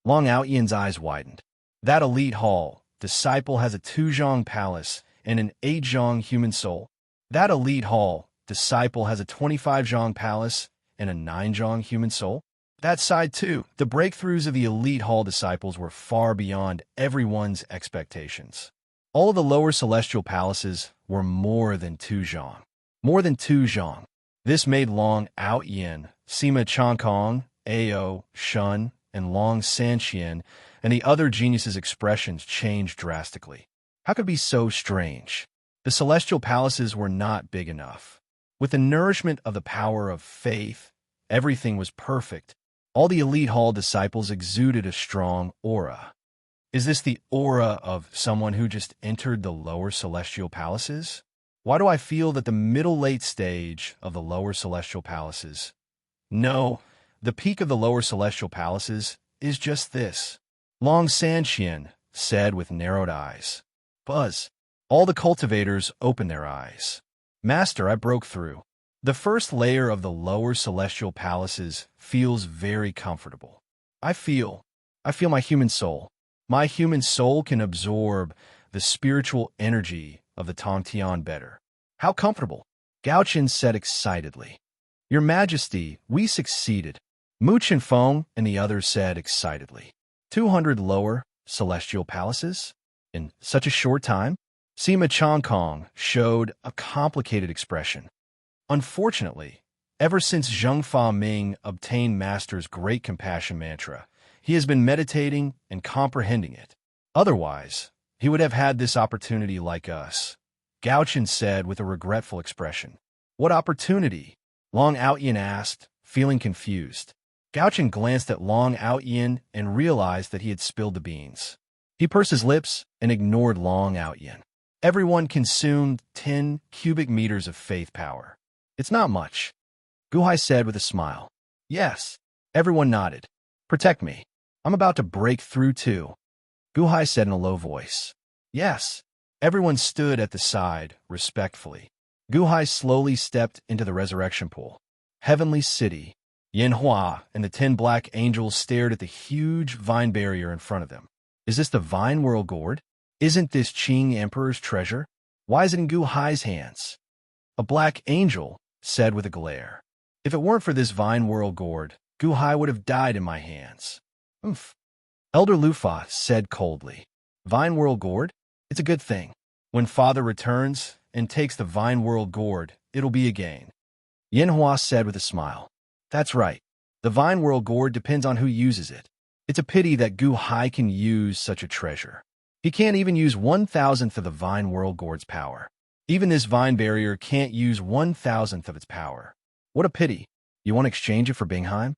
Long Out-Hien's eyes widened. That elite hall, disciple, has a 2-zhong palace and an 8-zhong human soul. That elite hall, disciple, has a 25-zhong palace and a 9-zhong human soul. That side too, the breakthroughs of the elite hall disciples were far beyond everyone's expectations. All of the lower celestial palaces were more than 2-zhong. More than 2-zhong. This made Long Out-Hien, Sima Chongkong, Ao, Shun, and Long Sanqian, and the other geniuses' expressions changed drastically. How could it be so strange? The celestial palaces were not big enough. With the nourishment of the power of faith, everything was perfect. All the elite hall disciples exuded a strong aura. Is this the aura of someone who just entered the lower celestial palaces? Why do I feel that the middle-late stage of the lower celestial palaces? No, the peak of the lower celestial palaces is just this. Long Sanqian said with narrowed eyes. Buzz. All the cultivators opened their eyes. Master, I broke through. The first layer of the lower celestial palaces feels very comfortable. I feel my human soul. My human soul can absorb the spiritual energy of the Tongtian better. How comfortable? Gaochen said excitedly. Your Majesty, we succeeded. Mu Chinfeng and the others said excitedly. 200 lower celestial palaces? In such a short time? Sima Chongkong showed a complicated expression. Unfortunately, ever since Zheng Fa Ming obtained Master's Great Compassion Mantra, he has been meditating and comprehending it. Otherwise, he would have had this opportunity like us. Gaochen said with a regretful expression. What opportunity? Long Out-Hien asked, feeling confused. Gaochen glanced at Long Out-Hien and realized that he had spilled the beans. He pursed his lips and ignored Long Out-Hien. Everyone consumed 10 cubic meters of faith power. It's not much, Guhai said with a smile. Yes, everyone nodded. Protect me. I'm about to break through too. Guhai said in a low voice. Yes. Everyone stood at the side, respectfully. Guhai slowly stepped into the resurrection pool. Heavenly City. Yanhua and the 10 black angels stared at the huge vine barrier in front of them. Is this the Vine World Gourd? Isn't this Qing Emperor's treasure? Why is it in Guhai's hands? A black angel said with a glare. If it weren't for this Vine World Gourd, Guhai would have died in my hands. Oomph. Elder Lufa said coldly. Vine World Gourd? It's a good thing. When Father returns and takes the Vine World Gourd, it'll be a gain. Yanhua said with a smile. That's right. The Vine World Gourd depends on who uses it. It's a pity that Guhai can use such a treasure. He can't even use 1,000th of the Vine World Gourd's power. Even this vine barrier can't use 1,000th of its power. What a pity. You want to exchange it for Bingheim?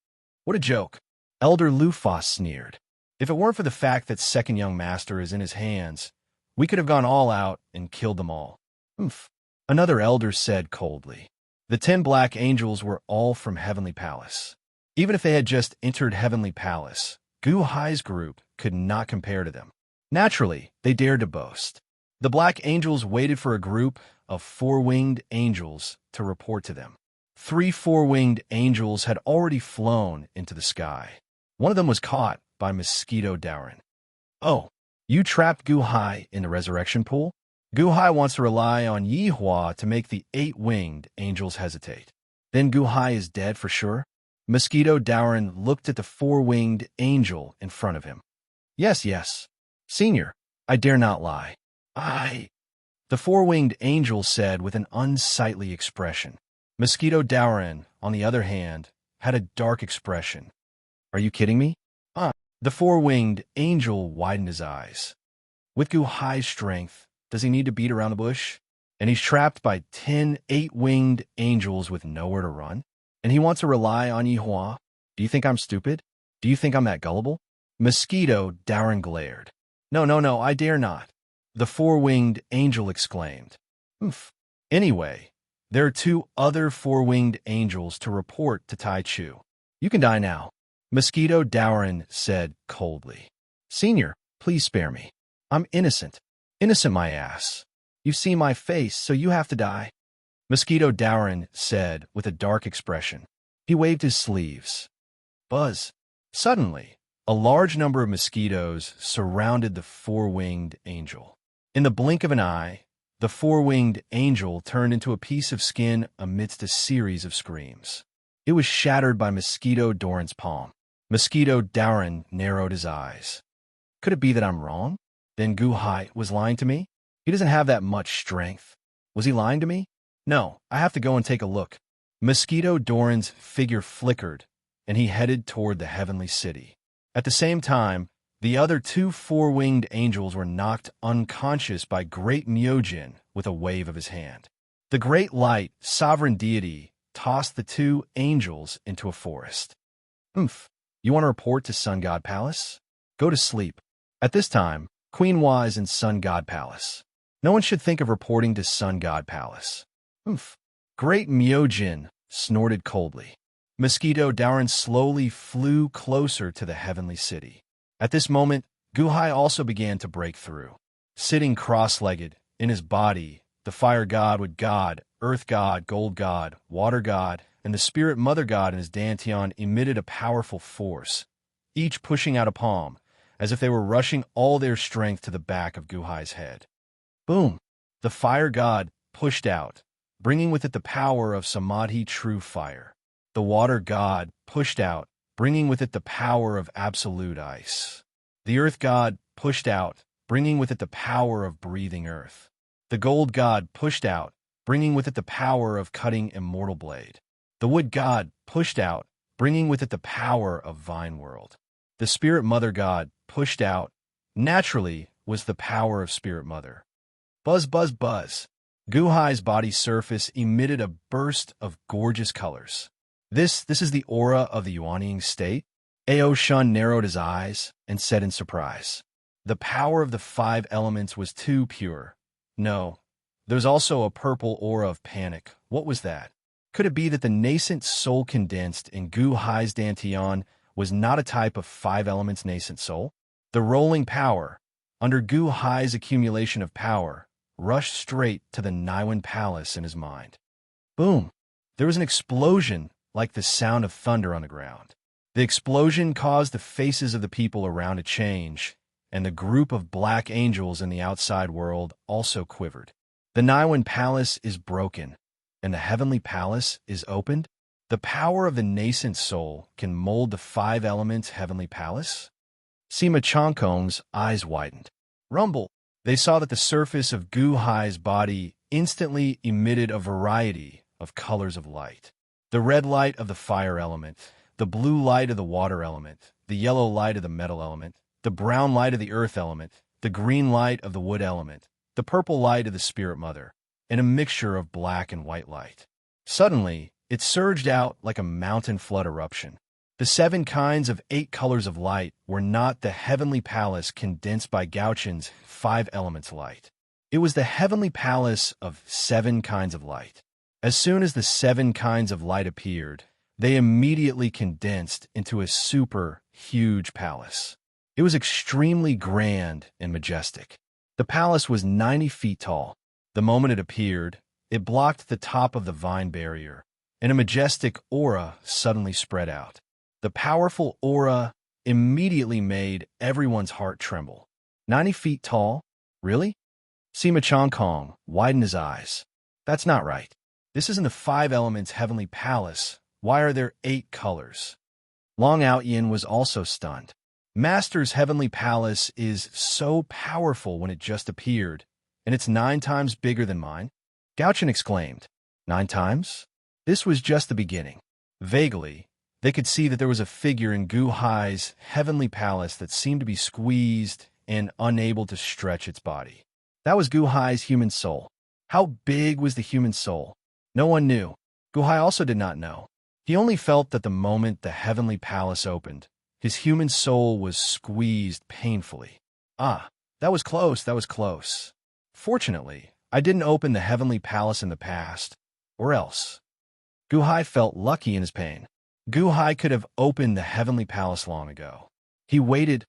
What a joke. Elder Lufas sneered. If it weren't for the fact that Second Young Master is in his hands, we could have gone all out and killed them all. Oomph. Another elder said coldly. The 10 black angels were all from Heavenly Palace. Even if they had just entered Heavenly Palace, Guhai's group could not compare to them. Naturally, they dared to boast. The black angels waited for a group of 4-winged angels to report to them. 3 4-winged angels had already flown into the sky. One of them was caught by Mosquito Dowrin. Oh, you trapped Guhai in the resurrection pool? Guhai wants to rely on Yihua to make the 8-winged angels hesitate. Then Guhai is dead for sure? Mosquito Dowrin looked at the 4-winged angel in front of him. Yes. Senior, I dare not lie. The 4-winged angel said with an unsightly expression. Mosquito Dowrin, on the other hand, had a dark expression. Are you kidding me? The 4-winged angel widened his eyes. With Guhai's strength, does he need to beat around the bush? And he's trapped by 10 8-winged angels with nowhere to run? And he wants to rely on Yihua? Do you think I'm stupid? Do you think I'm that gullible? Mosquito Dowrin glared. No, I dare not. The 4-winged angel exclaimed. Oomph. Anyway, there are 2 other 4-winged angels to report to Tai Chu. You can die now. Mosquito Dowrin said coldly. Senior, please spare me. I'm innocent. Innocent, my ass. You've seen my face, so you have to die. Mosquito Dowrin said with a dark expression. He waved his sleeves. Buzz. Suddenly, a large number of mosquitoes surrounded the 4-winged angel. In the blink of an eye, the 4-winged angel turned into a piece of skin amidst a series of screams. It was shattered by Mosquito Dowrin's palm. Mosquito Dowrin narrowed his eyes. Could it be that I'm wrong? Then Guhai was lying to me? He doesn't have that much strength. Was he lying to me? No, I have to go and take a look. Mosquito Dowrin's figure flickered, and he headed toward the Heavenly City. At the same time, the other 2 4-winged angels were knocked unconscious by Great Myojin with a wave of his hand. The Great Light, sovereign deity, tossed the 2 angels into a forest. Oomph. You want to report to Sun God Palace? Go to sleep. At this time, Queen Hua is in Sun God Palace. No one should think of reporting to Sun God Palace. Oomph. Great Myojin snorted coldly. Mosquito Dowrin slowly flew closer to the Heavenly City. At this moment, Guhai also began to break through. Sitting cross-legged, in his body, the Fire God with God, Earth God, Gold God, Water God, and the Spirit Mother God in his dantian emitted a powerful force, each pushing out a palm, as if they were rushing all their strength to the back of Guhai's head. Boom! The Fire God pushed out, bringing with it the power of Samadhi true fire. The Water God pushed out, bringing with it the power of absolute ice. The Earth God pushed out, bringing with it the power of breathing earth. The Gold God pushed out, bringing with it the power of cutting immortal blade. The Wood God pushed out, bringing with it the power of Vine World. The Spirit Mother God pushed out, naturally was the power of Spirit Mother. Buzz, buzz, buzz. Guhai's body surface emitted a burst of gorgeous colors. This is the aura of the Yuanying state? Ao Shun narrowed his eyes and said in surprise. The power of the 5 elements was too pure. No, there's also a purple aura of panic. What was that? Could it be that the nascent soul condensed in Guhai's dantian was not a type of 5 elements nascent soul? The rolling power, under Gu Hai's accumulation of power, rushed straight to the Niwen Palace in his mind. Boom! There was an explosion like the sound of thunder on the ground. The explosion caused the faces of the people around to change, and the group of black angels in the outside world also quivered. The Niwen Palace is broken, and the Heavenly Palace is opened. The power of the nascent soul can mold the 5 elements Heavenly Palace? Sima Changkong's eyes widened. Rumble! They saw that the surface of Gu Hai's body instantly emitted a variety of colors of light. The red light of the fire element, the blue light of the water element, the yellow light of the metal element, the brown light of the earth element, the green light of the wood element, the purple light of the spirit mother, and a mixture of black and white light. Suddenly, it surged out like a mountain flood eruption. The 7 kinds of 8 colors of light were not the Heavenly Palace condensed by Gaotian's 5 elements light. It was the Heavenly Palace of 7 kinds of light. As soon as the 7 kinds of light appeared, they immediately condensed into a super huge palace. It was extremely grand and majestic. The palace was 90 feet tall. The moment it appeared, it blocked the top of the vine barrier, and a majestic aura suddenly spread out. The powerful aura immediately made everyone's heart tremble. 90 feet tall? Really? Sima Changkong widened his eyes. That's not right. This isn't the 5 elements Heavenly Palace. Why are there 8 colors? Long Outyin was also stunned. Master's Heavenly Palace is so powerful when it just appeared, and it's 9 times bigger than mine. Gaotian exclaimed. 9 times? This was just the beginning. Vaguely, they could see that there was a figure in Gu Hai's Heavenly Palace that seemed to be squeezed and unable to stretch its body. That was Gu Hai's human soul. How big was the human soul? No one knew. Gu Hai also did not know. He only felt that the moment the Heavenly Palace opened, his human soul was squeezed painfully. Ah, that was close, that was close. Fortunately, I didn't open the Heavenly Palace in the past, or else. Gu Hai felt lucky in his pain. Gu Hai could have opened the Heavenly Palace long ago. He waited,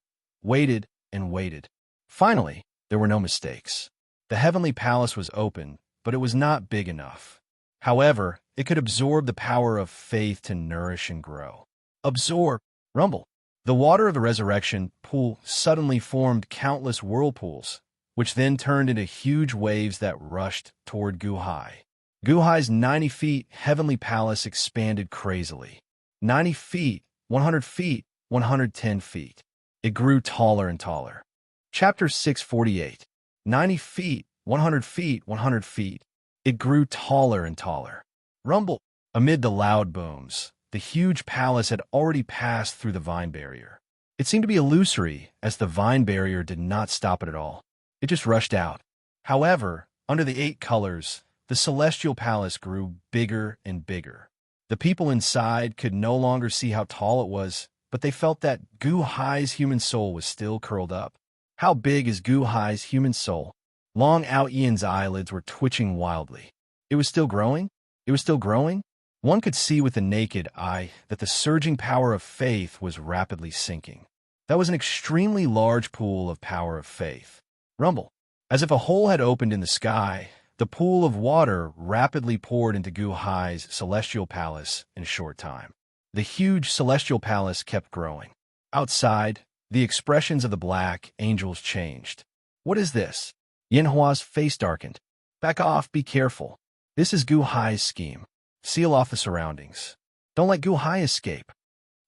and waited. Finally, there were no mistakes. The Heavenly Palace was open, but it was not big enough. However, it could absorb the power of faith to nourish and grow. Absorb. Rumble. The water of the resurrection pool suddenly formed countless whirlpools, which then turned into huge waves that rushed toward Gu Hai. Gu Hai's 90 feet Heavenly Palace expanded crazily. 90 feet, 100 feet, 110 feet. It grew taller and taller. Chapter 648. 90 feet, 100 feet, 100 feet. It grew taller and taller. Rumble. Amid the loud booms, the huge palace had already passed through the vine barrier. It seemed to be illusory, as the vine barrier did not stop it at all. It just rushed out. However, under the 8 colors, the celestial palace grew bigger and bigger. The people inside could no longer see how tall it was, but they felt that Gu Hai's human soul was still curled up. How big is Gu Hai's human soul? Long Outyin's eyelids were twitching wildly. It was still growing? It was still growing? One could see with the naked eye that the surging power of faith was rapidly sinking. That was an extremely large pool of power of faith. Rumble. As if a hole had opened in the sky, the pool of water rapidly poured into Gu Hai's celestial palace in a short time. The huge celestial palace kept growing. Outside, the expressions of the black angels changed. What is this? Yinhua's face darkened. Back off, be careful. This is Gu Hai's scheme. Seal off the surroundings. Don't let Gu Hai escape.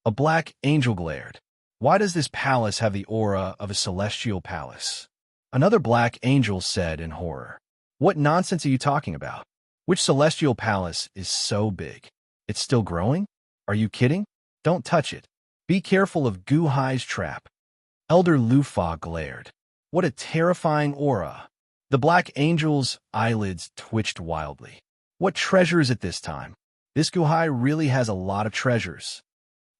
A black angel glared. Why does this palace have the aura of a celestial palace? Another black angel said in horror. What nonsense are you talking about? Which celestial palace is so big? It's still growing? Are you kidding? Don't touch it. Be careful of Gu Hai's trap. Elder Lufa glared. What a terrifying aura. The black angel's eyelids twitched wildly. What treasure is it this time? This Gu Hai really has a lot of treasures.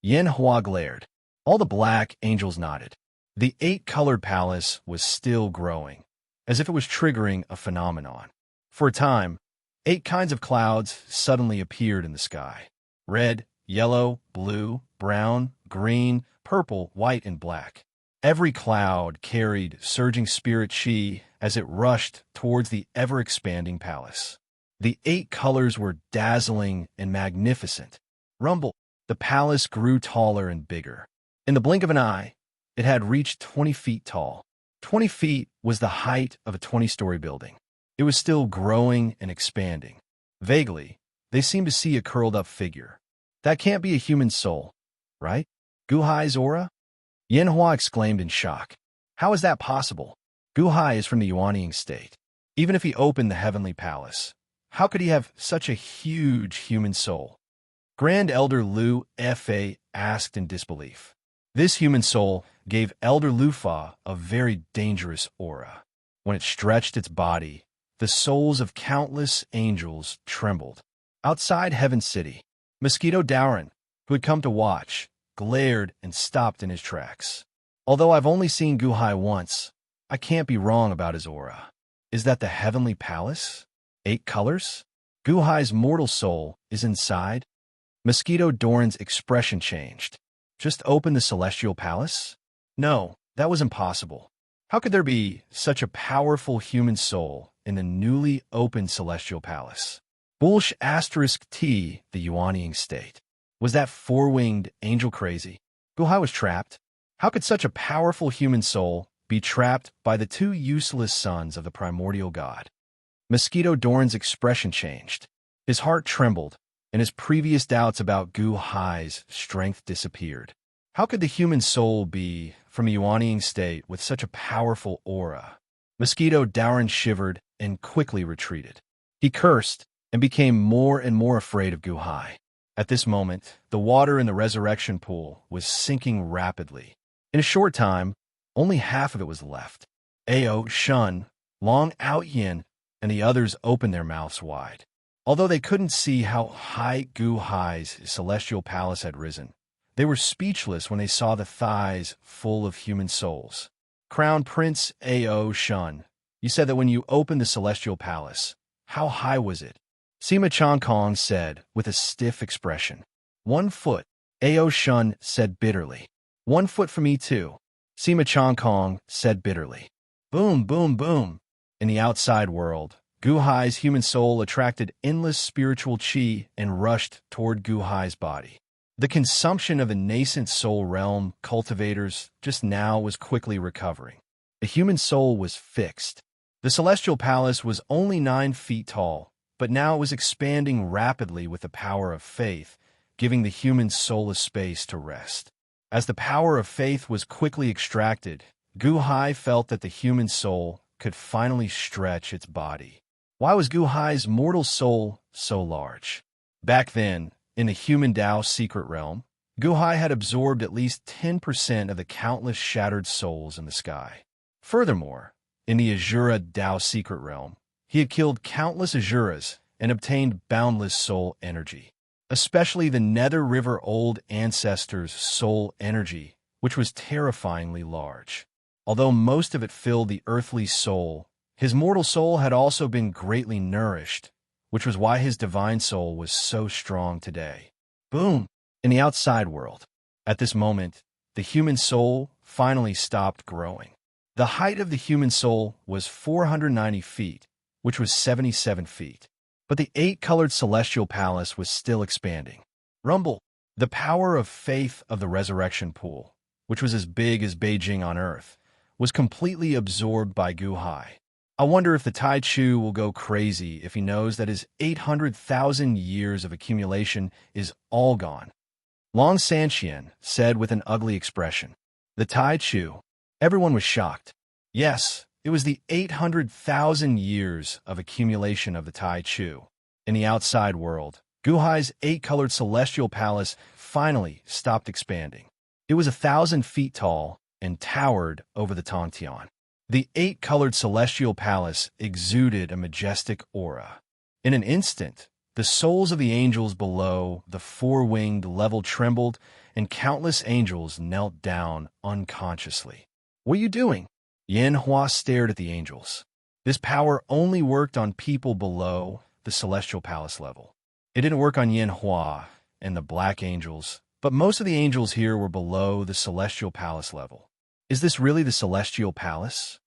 Yen Hua glared. All the black angels nodded. The 8-colored palace was still growing, as if it was triggering a phenomenon. For a time, 8 kinds of clouds suddenly appeared in the sky. Red, yellow, blue, brown, green, purple, white, and black. Every cloud carried surging spirit chi as it rushed towards the ever-expanding palace. The 8 colors were dazzling and magnificent. Rumble. The palace grew taller and bigger. In the blink of an eye, it had reached 20 feet tall. 20 feet was the height of a 20-story building. It was still growing and expanding. Vaguely, they seemed to see a curled-up figure. That can't be a human soul, right? Guhai's aura? Yanhua exclaimed in shock. How is that possible? Guhai is from the Yuanying state. Even if he opened the heavenly palace, how could he have such a huge human soul? Grand Elder Lu Fa asked in disbelief. This human soul gave Elder Lufa a very dangerous aura. When it stretched its body, the souls of countless angels trembled. Outside Heaven City, Mosquito Dowrin, who had come to watch, glared and stopped in his tracks. Although I've only seen Guhai once, I can't be wrong about his aura. Is that the heavenly palace? 8 colors? Guhai's mortal soul is inside? Mosquito Doran's expression changed. Just open the celestial palace? No, that was impossible. How could there be such a powerful human soul in the newly opened celestial palace? Bulsh *T, the Yuanying state. Was that 4-winged angel crazy? Guhai was trapped. How could such a powerful human soul be trapped by the 2 useless sons of the primordial god? Mosquito Doran's expression changed. His heart trembled, and his previous doubts about Guhai's strength disappeared. How could the human soul be from a Yuanying state with such a powerful aura? Mosquito Dowrin shivered and quickly retreated. He cursed and became more and more afraid of Guhai. At this moment, the water in the resurrection pool was sinking rapidly. In a short time, only half of it was left. Ao, Shun, Long Out Yin, and the others opened their mouths wide. Although they couldn't see how high Guhai's celestial palace had risen, they were speechless when they saw the thighs full of human souls. Crown Prince Ao Shun, you said that when you opened the celestial palace, how high was it? Sima Changkong said with a stiff expression. 1 foot, Ao Shun said bitterly. 1 foot for me too, Sima Changkong said bitterly. Boom, boom, boom. In the outside world, Guhai's human soul attracted endless spiritual chi and rushed toward Guhai's body. The consumption of the nascent soul realm cultivators just now was quickly recovering. The human soul was fixed. The celestial palace was only 9 feet tall, but now it was expanding rapidly with the power of faith, giving the human soul a space to rest. As the power of faith was quickly extracted, Guhai felt that the human soul could finally stretch its body. Why was Guhai's mortal soul so large? Back then, in the human Dao secret realm, Guhai had absorbed at least 10% of the countless shattered souls in the sky. Furthermore, in the Azura Dao secret realm, he had killed countless Azuras and obtained boundless soul energy, especially the Nether River Old Ancestors' soul energy, which was terrifyingly large. Although most of it filled the earthly soul, his mortal soul had also been greatly nourished, which was why his divine soul was so strong today. Boom! In the outside world. At this moment, the human soul finally stopped growing. The height of the human soul was 490 feet, which was 77 feet. But the 8-colored celestial palace was still expanding. Rumble! The power of faith of the resurrection pool, which was as big as Beijing on Earth, was completely absorbed by Guhai. I wonder if the Tai Chu will go crazy if he knows that his 800,000 years of accumulation is all gone. Long Sanxian said with an ugly expression. The Tai Chu. Everyone was shocked. Yes, it was the 800,000 years of accumulation of the Tai Chu. In the outside world, Guhai's 8-colored celestial palace finally stopped expanding. It was 1,000 feet tall and towered over the Tongtian. The 8-colored celestial palace exuded a majestic aura. In an instant, the souls of the angels below the 4-winged level trembled, and countless angels knelt down unconsciously. What are you doing? Yanhua stared at the angels. This power only worked on people below the celestial palace level. It didn't work on Yanhua and the black angels, but most of the angels here were below the celestial palace level. Is this really the Celestial Palace?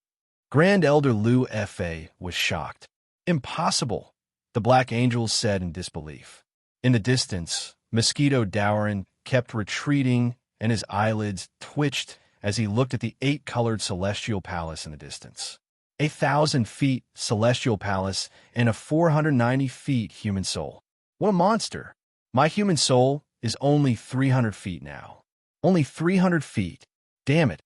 Grand Elder Lu Fa was shocked. Impossible, the Black Angels said in disbelief. In the distance, Mosquito Dowrin kept retreating, and his eyelids twitched as he looked at the 8-colored Celestial Palace in the distance. 1,000 feet Celestial Palace and a 490 feet human soul. What a monster! My human soul is only 300 feet now. Only 300 feet. Damn it.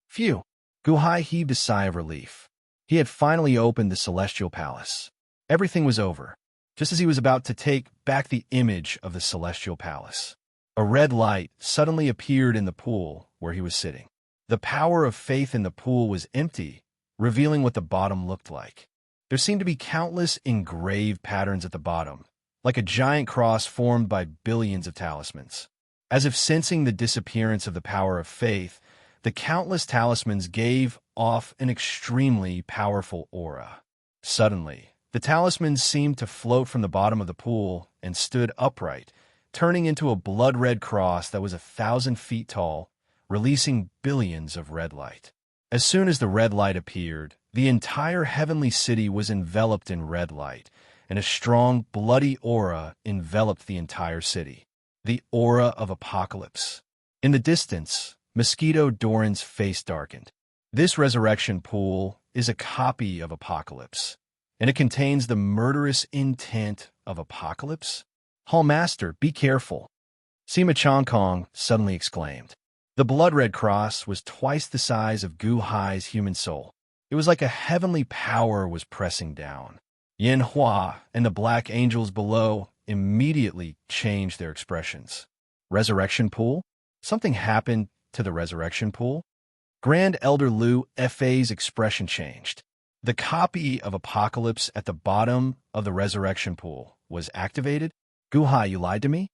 Phew. Guhai heaved a sigh of relief. He had finally opened the Celestial Palace. Everything was over, just as he was about to take back the image of the Celestial Palace. A red light suddenly appeared in the pool where he was sitting. The power of faith in the pool was empty, revealing what the bottom looked like. There seemed to be countless engraved patterns at the bottom, like a giant cross formed by billions of talismans. As if sensing the disappearance of the power of faith, the countless talismans gave off an extremely powerful aura. Suddenly, the talismans seemed to float from the bottom of the pool and stood upright, turning into a blood-red cross that was 1,000 feet tall, releasing billions of red light. As soon as the red light appeared, the entire heavenly city was enveloped in red light, and a strong, bloody aura enveloped the entire city. The aura of apocalypse. In the distance, Mosquito Doran's face darkened. This resurrection pool is a copy of Apocalypse, and it contains the murderous intent of Apocalypse? Hallmaster, be careful, Sima Chongkong suddenly exclaimed. The blood-red cross was twice the size of Gu Hai's human soul. It was like a heavenly power was pressing down. Yin Hua and the Black Angels below immediately changed their expressions. Resurrection pool? Something happened to the resurrection pool? Grand Elder Lu Fa's expression changed. The copy of Apocalypse at the bottom of the resurrection pool was activated. Gu Hai, you lied to me?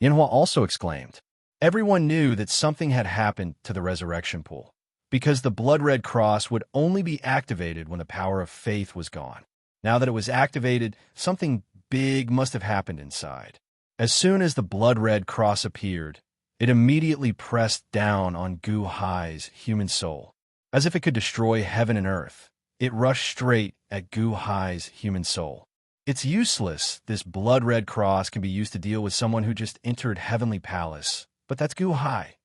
Yin Hua also exclaimed. Everyone knew that something had happened to the resurrection pool, because the blood-red cross would only be activated when the power of faith was gone. Now that it was activated, something big must have happened inside. As soon as the blood-red cross appeared, it immediately pressed down on Gu Hai's human soul. As if it could destroy heaven and earth, it rushed straight at Gu Hai's human soul. It's useless. This blood-red cross can be used to deal with someone who just entered Heavenly Palace. But that's Gu Hai.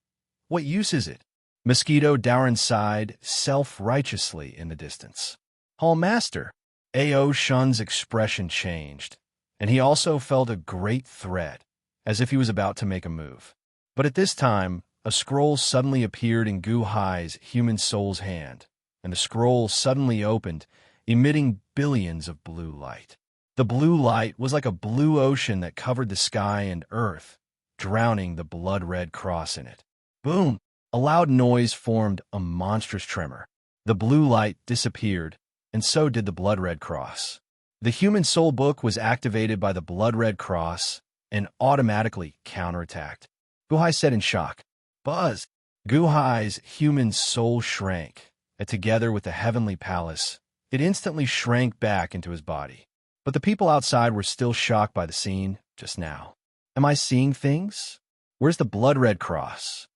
What use is it? Mosquito Dowrin sighed self-righteously in the distance. Hallmaster. Ao Shun's expression changed, and he also felt a great threat, as if he was about to make a move. But at this time, a scroll suddenly appeared in Gu Hai's human soul's hand, and the scroll suddenly opened, emitting billions of blue light. The blue light was like a blue ocean that covered the sky and earth, drowning the blood-red cross in it. Boom! A loud noise formed a monstrous tremor. The blue light disappeared, and so did the blood-red cross. The human soul book was activated by the blood-red cross and automatically counterattacked. Gu Hai said in shock. Buzz! Gu Hai's human soul shrank, and together with the heavenly palace, it instantly shrank back into his body. But the people outside were still shocked by the scene just now. Am I seeing things? Where's the blood-red cross?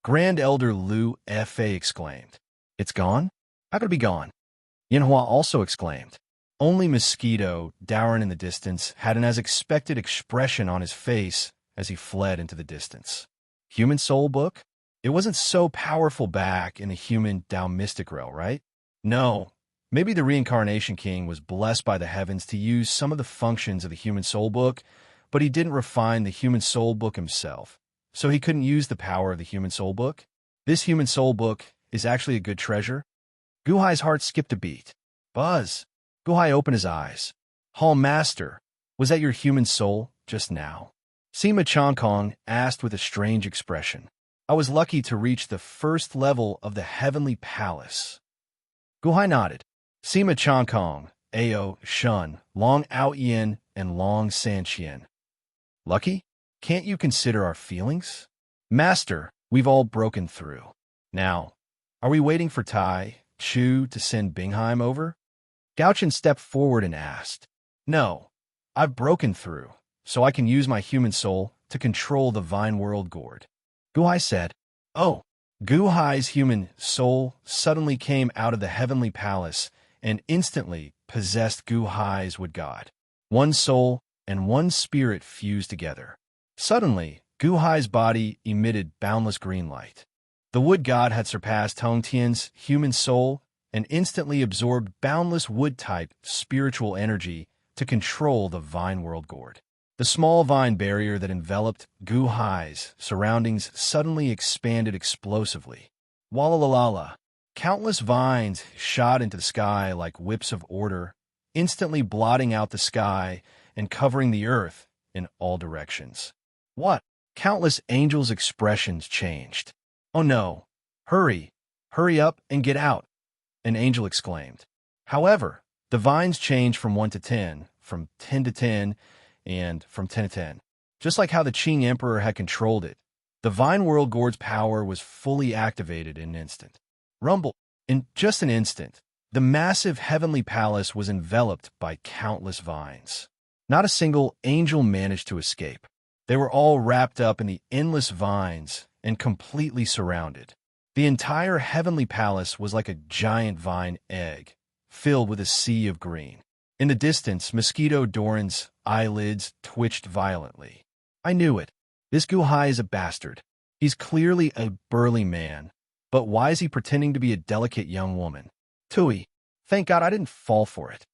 Grand Elder Lu Fa exclaimed. It's gone? How could it be gone? Yin Hua also exclaimed. Only Mosquito, Dowrin in the distance, had an as-expected expression on his face as he fled into the distance. Human soul book? It wasn't so powerful back in the human Dao mystic realm, right? No. Maybe the Reincarnation King was blessed by the heavens to use some of the functions of the human soul book, but he didn't refine the human soul book himself, so he couldn't use the power of the human soul book. This human soul book is actually a good treasure. Gu Hai's heart skipped a beat. Buzz! Gu Hai opened his eyes. Hallmaster, was that your human soul just now? Sima Chongkong asked with a strange expression. I was lucky to reach the first level of the heavenly palace. Gu Hai nodded. Sima Chongkong, Ao Shun, Long Ao Yin, and Long San Qian. Lucky? Can't you consider our feelings? Master, we've all broken through. Now, are we waiting for Tai Chu to send Bingheim over? Gauchen stepped forward and asked. No, I've broken through, so I can use my human soul to control the Vine World Gourd. Gu Hai said, Oh, Gu Hai's human soul suddenly came out of the heavenly palace and instantly possessed Gu Hai's wood god. One soul and one spirit fused together. Suddenly, Gu Hai's body emitted boundless green light. The wood god had surpassed Hong Tian's human soul and instantly absorbed boundless wood-type spiritual energy to control the vine world gourd. The small vine barrier that enveloped Gu Hai's surroundings suddenly expanded explosively. Walalala. Countless vines shot into the sky like whips of order, instantly blotting out the sky and covering the earth in all directions. What? Countless angels' expressions changed. Oh no! Hurry! Hurry up and get out! An angel exclaimed. However, the vines changed from 1 to 10, from 10 to 10, and from 10 to 10. Just like how the Qing Emperor had controlled it, the Vine World Gourd's power was fully activated in an instant. Rumble! In just an instant, the massive heavenly palace was enveloped by countless vines. Not a single angel managed to escape. They were all wrapped up in the endless vines and completely surrounded. The entire heavenly palace was like a giant vine egg, filled with a sea of green. In the distance, Mosquito Doran's eyelids twitched violently. I knew it. This Gu Hai is a bastard. He's clearly a burly man, but why is he pretending to be a delicate young woman? Tui, thank God I didn't fall for it.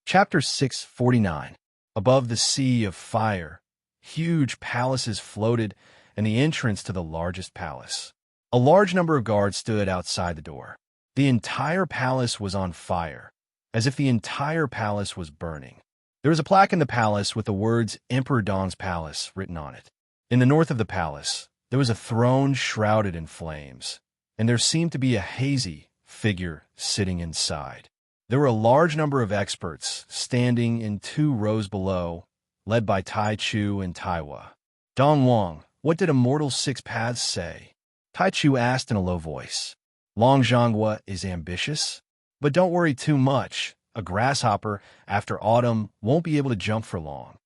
Chapter 649. Above the sea of fire, huge palaces floated and the entrance to the largest palace. A large number of guards stood outside the door. The entire palace was on fire, as if the entire palace was burning. There was a plaque in the palace with the words Emperor Dong's Palace written on it. In the north of the palace, there was a throne shrouded in flames, and there seemed to be a hazy figure sitting inside. There were a large number of experts standing in 2 rows below, led by Tai Chu and Taiwa. Dong Wang, what did Immortal's 6 paths say? Tai Chu asked in a low voice. Long Zhonghua is ambitious, but don't worry too much. A grasshopper, after autumn, won't be able to jump for long.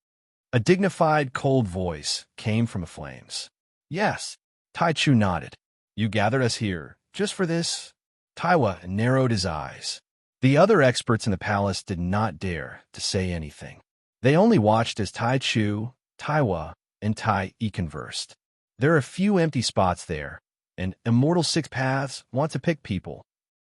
A dignified, cold voice came from the flames. Yes, Tai Chu nodded. You gathered us here, just for this? Taiwa narrowed his eyes. The other experts in the palace did not dare to say anything. They only watched as Tai Chu, Taiwa, and Tai Yi conversed. There are a few empty spots there, and Immortal 6 Paths want to pick people.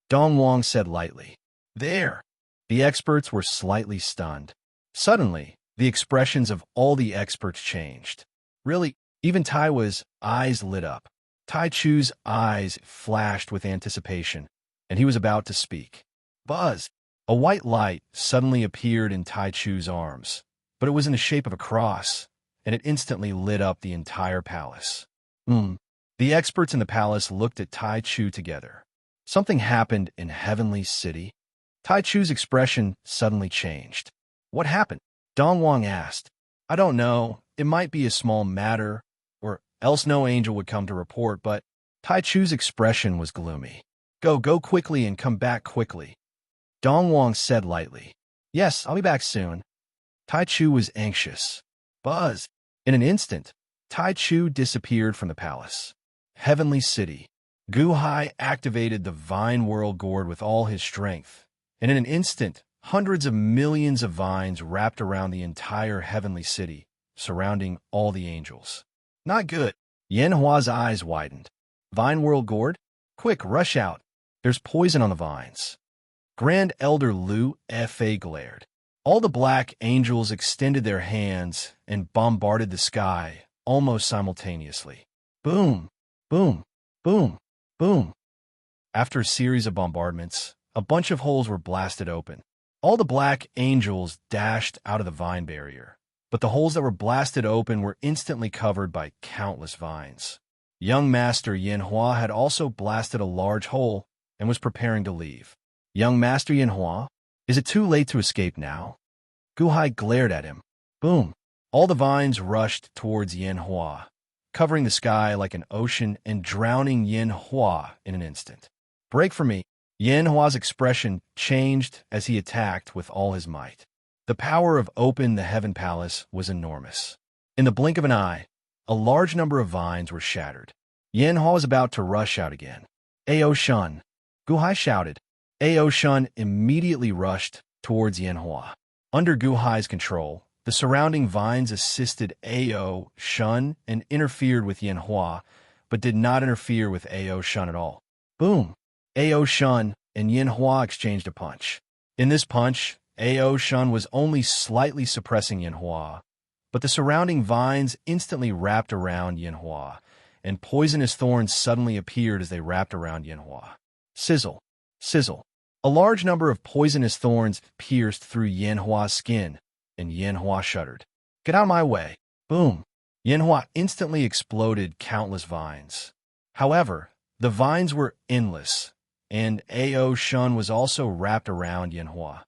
Dong Wang said lightly. There! The experts were slightly stunned. Suddenly, the expressions of all the experts changed. Really, even Taiwa's eyes lit up. Tai Chu's eyes flashed with anticipation, and he was about to speak. Buzz! A white light suddenly appeared in Tai Chu's arms, but it was in the shape of a cross, and it instantly lit up the entire palace. The experts in the palace looked at Tai Chu together. Something happened in Heavenly City. Tai Chu's expression suddenly changed. What happened? Dong Wang asked. I don't know. It might be a small matter, or else no angel would come to report, but Tai Chu's expression was gloomy. Go quickly and come back quickly. Dong Wang said lightly. Yes, I'll be back soon. Tai Chu was anxious. Buzz! In an instant, Tai Chu disappeared from the palace. Heavenly City. Gu Hai activated the Vine World Gourd with all his strength, and in an instant, hundreds of millions of vines wrapped around the entire Heavenly City, surrounding all the angels. Not good. Yan Hua's eyes widened. Vine World Gourd? Quick, rush out. There's poison on the vines. Grand Elder Lu Fa glared. All the black angels extended their hands and bombarded the sky almost simultaneously. Boom, boom, boom, boom. After a series of bombardments, a bunch of holes were blasted open. All the black angels dashed out of the vine barrier, but the holes that were blasted open were instantly covered by countless vines. Young Master Yan Hua had also blasted a large hole and was preparing to leave. Young Master Yan Hua, is it too late to escape now? Gu Hai glared at him. Boom! All the vines rushed towards Yan Hua, covering the sky like an ocean and drowning Yan Hua in an instant. Break for me! Yan Hua's expression changed as he attacked with all his might. The power of Open the Heaven Palace was enormous. In the blink of an eye, a large number of vines were shattered. Yanhua was about to rush out again. Ao Shun! Guhai shouted. Ao Shun immediately rushed towards Yanhua. Under Guhai's control, the surrounding vines assisted Ao Shun and interfered with Yanhua, but did not interfere with Ao Shun at all. Boom! Ao Shun and Yanhua exchanged a punch. In this punch, Ao Shun was only slightly suppressing Yanhua, but the surrounding vines instantly wrapped around Yanhua, and poisonous thorns suddenly appeared as they wrapped around Yanhua. Sizzle! Sizzle! A large number of poisonous thorns pierced through Yanhua's skin, and Yanhua shuddered. Get out of my way! Boom! Yanhua instantly exploded countless vines. However, the vines were endless, and Ao Shun was also wrapped around Yanhua,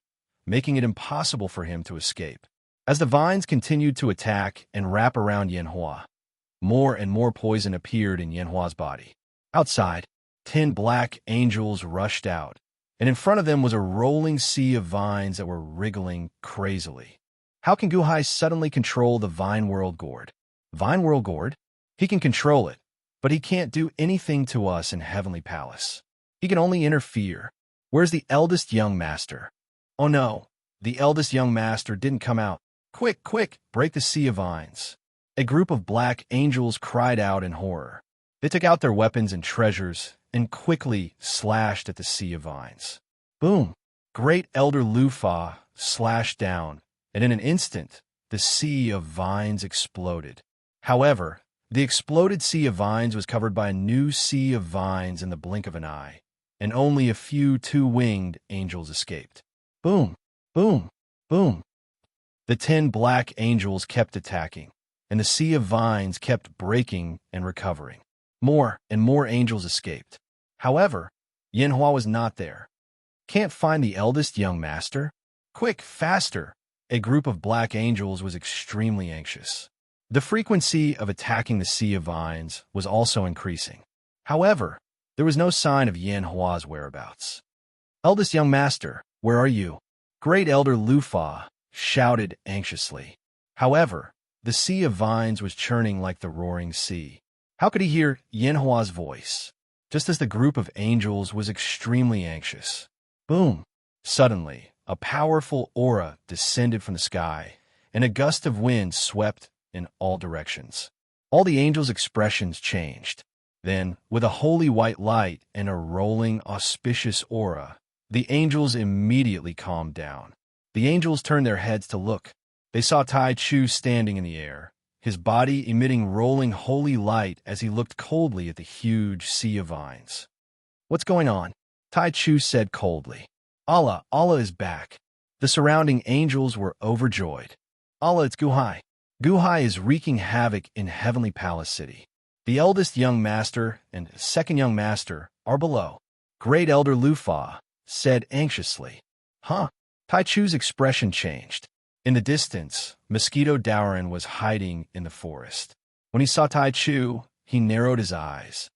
making it impossible for him to escape. As the vines continued to attack and wrap around Yanhua, more and more poison appeared in Yanhua's body. Outside, 10 black angels rushed out, and in front of them was a rolling sea of vines that were wriggling crazily. How can Guhai suddenly control the Vine World Gourd? Vine World Gourd? He can control it, but he can't do anything to us in Heavenly Palace. He can only interfere. Where's the eldest young master? Oh no, the eldest young master didn't come out. Quick, quick, break the sea of vines. A group of black angels cried out in horror. They took out their weapons and treasures and quickly slashed at the sea of vines. Boom! Great Elder Lufa slashed down, and in an instant, the sea of vines exploded. However, the exploded sea of vines was covered by a new sea of vines in the blink of an eye, and only a few two-winged angels escaped. Boom! Boom! Boom! The 10 black angels kept attacking, and the sea of vines kept breaking and recovering. More and more angels escaped. However, Yanhua was not there. Can't find the eldest young master? Quick, faster! A group of black angels was extremely anxious. The frequency of attacking the sea of vines was also increasing. However, there was no sign of Yanhua's whereabouts. Eldest young master, where are you? Great Elder Lufa shouted anxiously. However, the sea of vines was churning like the roaring sea. How could he hear Yanhua's voice? Just as the group of angels was extremely anxious. Boom! Suddenly, a powerful aura descended from the sky, and a gust of wind swept in all directions. All the angels' expressions changed. Then, with a holy white light and a rolling, auspicious aura, the angels immediately calmed down. The angels turned their heads to look. They saw Tai Chu standing in the air, his body emitting rolling holy light as he looked coldly at the huge sea of vines. What's going on? Tai Chu said coldly. Allah is back. The surrounding angels were overjoyed. Allah, it's Guhai. Guhai is wreaking havoc in Heavenly Palace City. The eldest young master and second young master are below. Great Elder Lufa said anxiously. Huh? Tai Chu's expression changed. In the distance, Mosquito Dowrin was hiding in the forest. When he saw Tai Chu, he narrowed his eyes.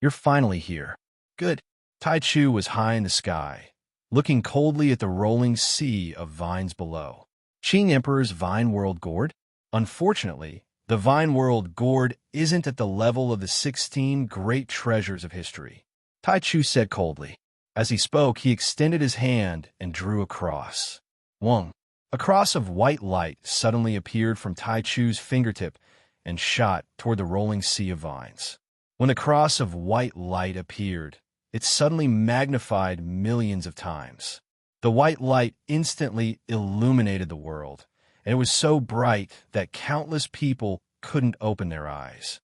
You're finally here. Good. Tai Chu was high in the sky, looking coldly at the rolling sea of vines below. Qing Emperor's Vine World Gourd? Unfortunately, the Vine World Gourd isn't at the level of the 16 great treasures of history, Tai Chu said coldly. As he spoke, he extended his hand and drew a cross. Wong. A cross of white light suddenly appeared from Tai Chu's fingertip and shot toward the rolling sea of vines. When the cross of white light appeared, it suddenly magnified millions of times. The white light instantly illuminated the world, and it was so bright that countless people couldn't open their eyes.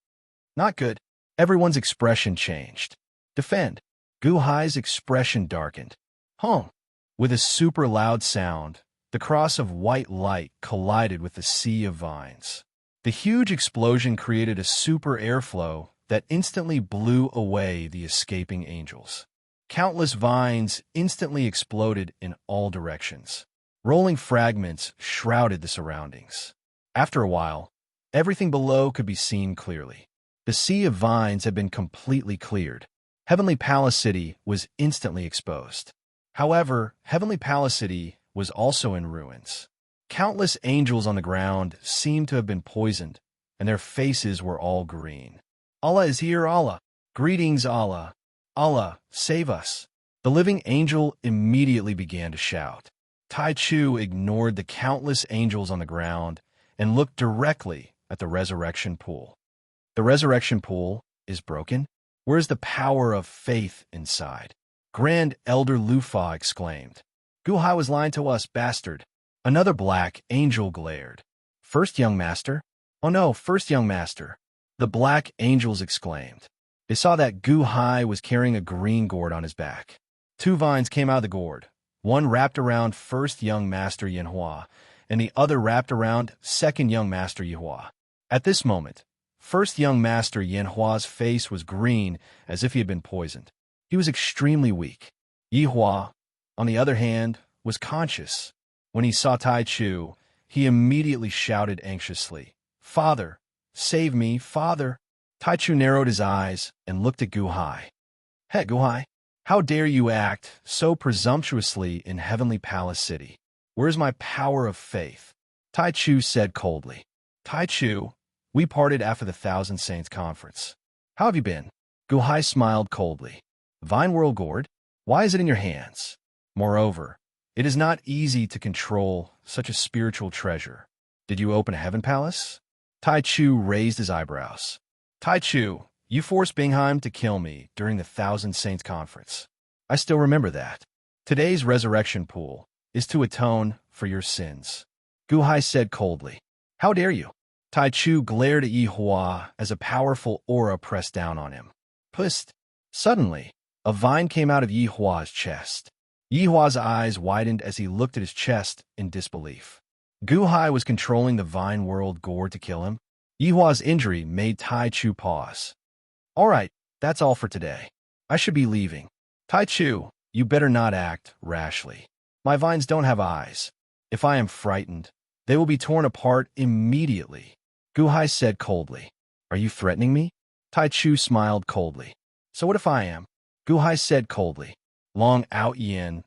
Not good. Everyone's expression changed. Defend. Guhai's expression darkened. Home. With a super loud sound, the cross of white light collided with the sea of vines. The huge explosion created a super airflow that instantly blew away the escaping angels. Countless vines instantly exploded in all directions. Rolling fragments shrouded the surroundings. After a while, everything below could be seen clearly. The sea of vines had been completely cleared. Heavenly Palace City was instantly exposed. However, Heavenly Palace City was also in ruins. Countless angels on the ground seemed to have been poisoned, and their faces were all green. Allah is here, Allah. Greetings, Allah. Allah, save us. The living angel immediately began to shout. Tai Chu ignored the countless angels on the ground and looked directly at the resurrection pool. The resurrection pool is broken? Where's the power of faith inside? Grand Elder Lufa exclaimed. Gu Hai was lying to us, bastard. Another black angel glared. First young master? Oh no, first young master. The black angels exclaimed. They saw that Gu Hai was carrying a green gourd on his back. Two vines came out of the gourd. One wrapped around first young master Yanhua, and the other wrapped around second young master Yihua. At this moment, first young master Yanhua's face was green as if he had been poisoned. He was extremely weak. Yihua, on the other hand, was conscious. When he saw Tai Chu, he immediately shouted anxiously, Father, save me, Father. Tai Chu narrowed his eyes and looked at Gu Hai. Hey, Gu Hai, how dare you act so presumptuously in Heavenly Palace City? Where's my power of faith? Tai Chu said coldly. Tai Chu, we parted after the Thousand Saints Conference. How have you been? Gu Hai smiled coldly. Vine World Gourd? Why is it in your hands? Moreover, it is not easy to control such a spiritual treasure. Did you open a heaven palace? Tai Chu raised his eyebrows. Tai Chu, you forced Bingheim to kill me during the Thousand Saints Conference. I still remember that. Today's resurrection pool is to atone for your sins. Gu Hai said coldly. How dare you? Tai Chu glared at Yihua as a powerful aura pressed down on him. Pust! Suddenly, a vine came out of Yihua's chest. Yihua's eyes widened as he looked at his chest in disbelief. Gu Hai was controlling the Vine World Gourd to kill him. Yihua's injury made Tai Chu pause. All right, that's all for today. I should be leaving. Tai Chu, you better not act rashly. My vines don't have eyes. If I am frightened, they will be torn apart immediately. Gu Hai said coldly. Are you threatening me? Tai Chu smiled coldly. So what if I am? Gu Hai said coldly. Long Ao Yin,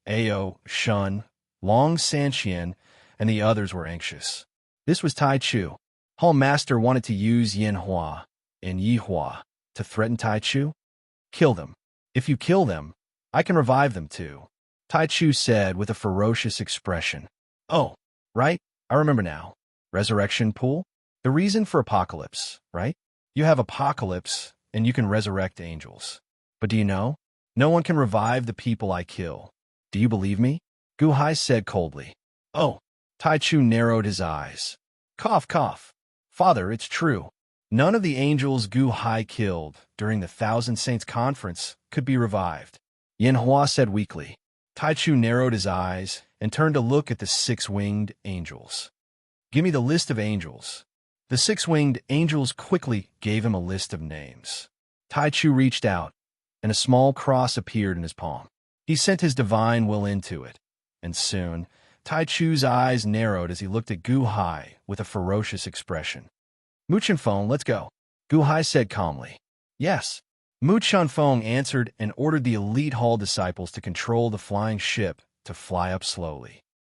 Ao Shun, Long Sanqian, and the others were anxious. This was Tai Chu. Hall Master wanted to use Yanhua and Yihua to threaten Tai Chu. Kill them. If you kill them, I can revive them too, Tai Chu said with a ferocious expression. Oh, right, I remember now. Resurrection pool? The reason for apocalypse, right? You have apocalypse, and you can resurrect angels. But do you know? No one can revive the people I kill. Do you believe me? Gu Hai said coldly. Oh, Tai Chu narrowed his eyes. Cough, cough. Father, it's true. None of the angels Gu Hai killed during the Thousand Saints Conference could be revived. Yanhua said weakly. Tai Chu narrowed his eyes and turned to look at the six-winged angels. Give me the list of angels. The six-winged angels quickly gave him a list of names. Tai Chu reached out, and a small cross appeared in his palm. He sent his divine will into it, and soon, Tai Chu's eyes narrowed as he looked at Gu Hai with a ferocious expression. Mu Chenfeng, let's go. Gu Hai said calmly. Yes. Mu Chenfeng answered and ordered the elite hall disciples to control the flying ship to fly up slowly.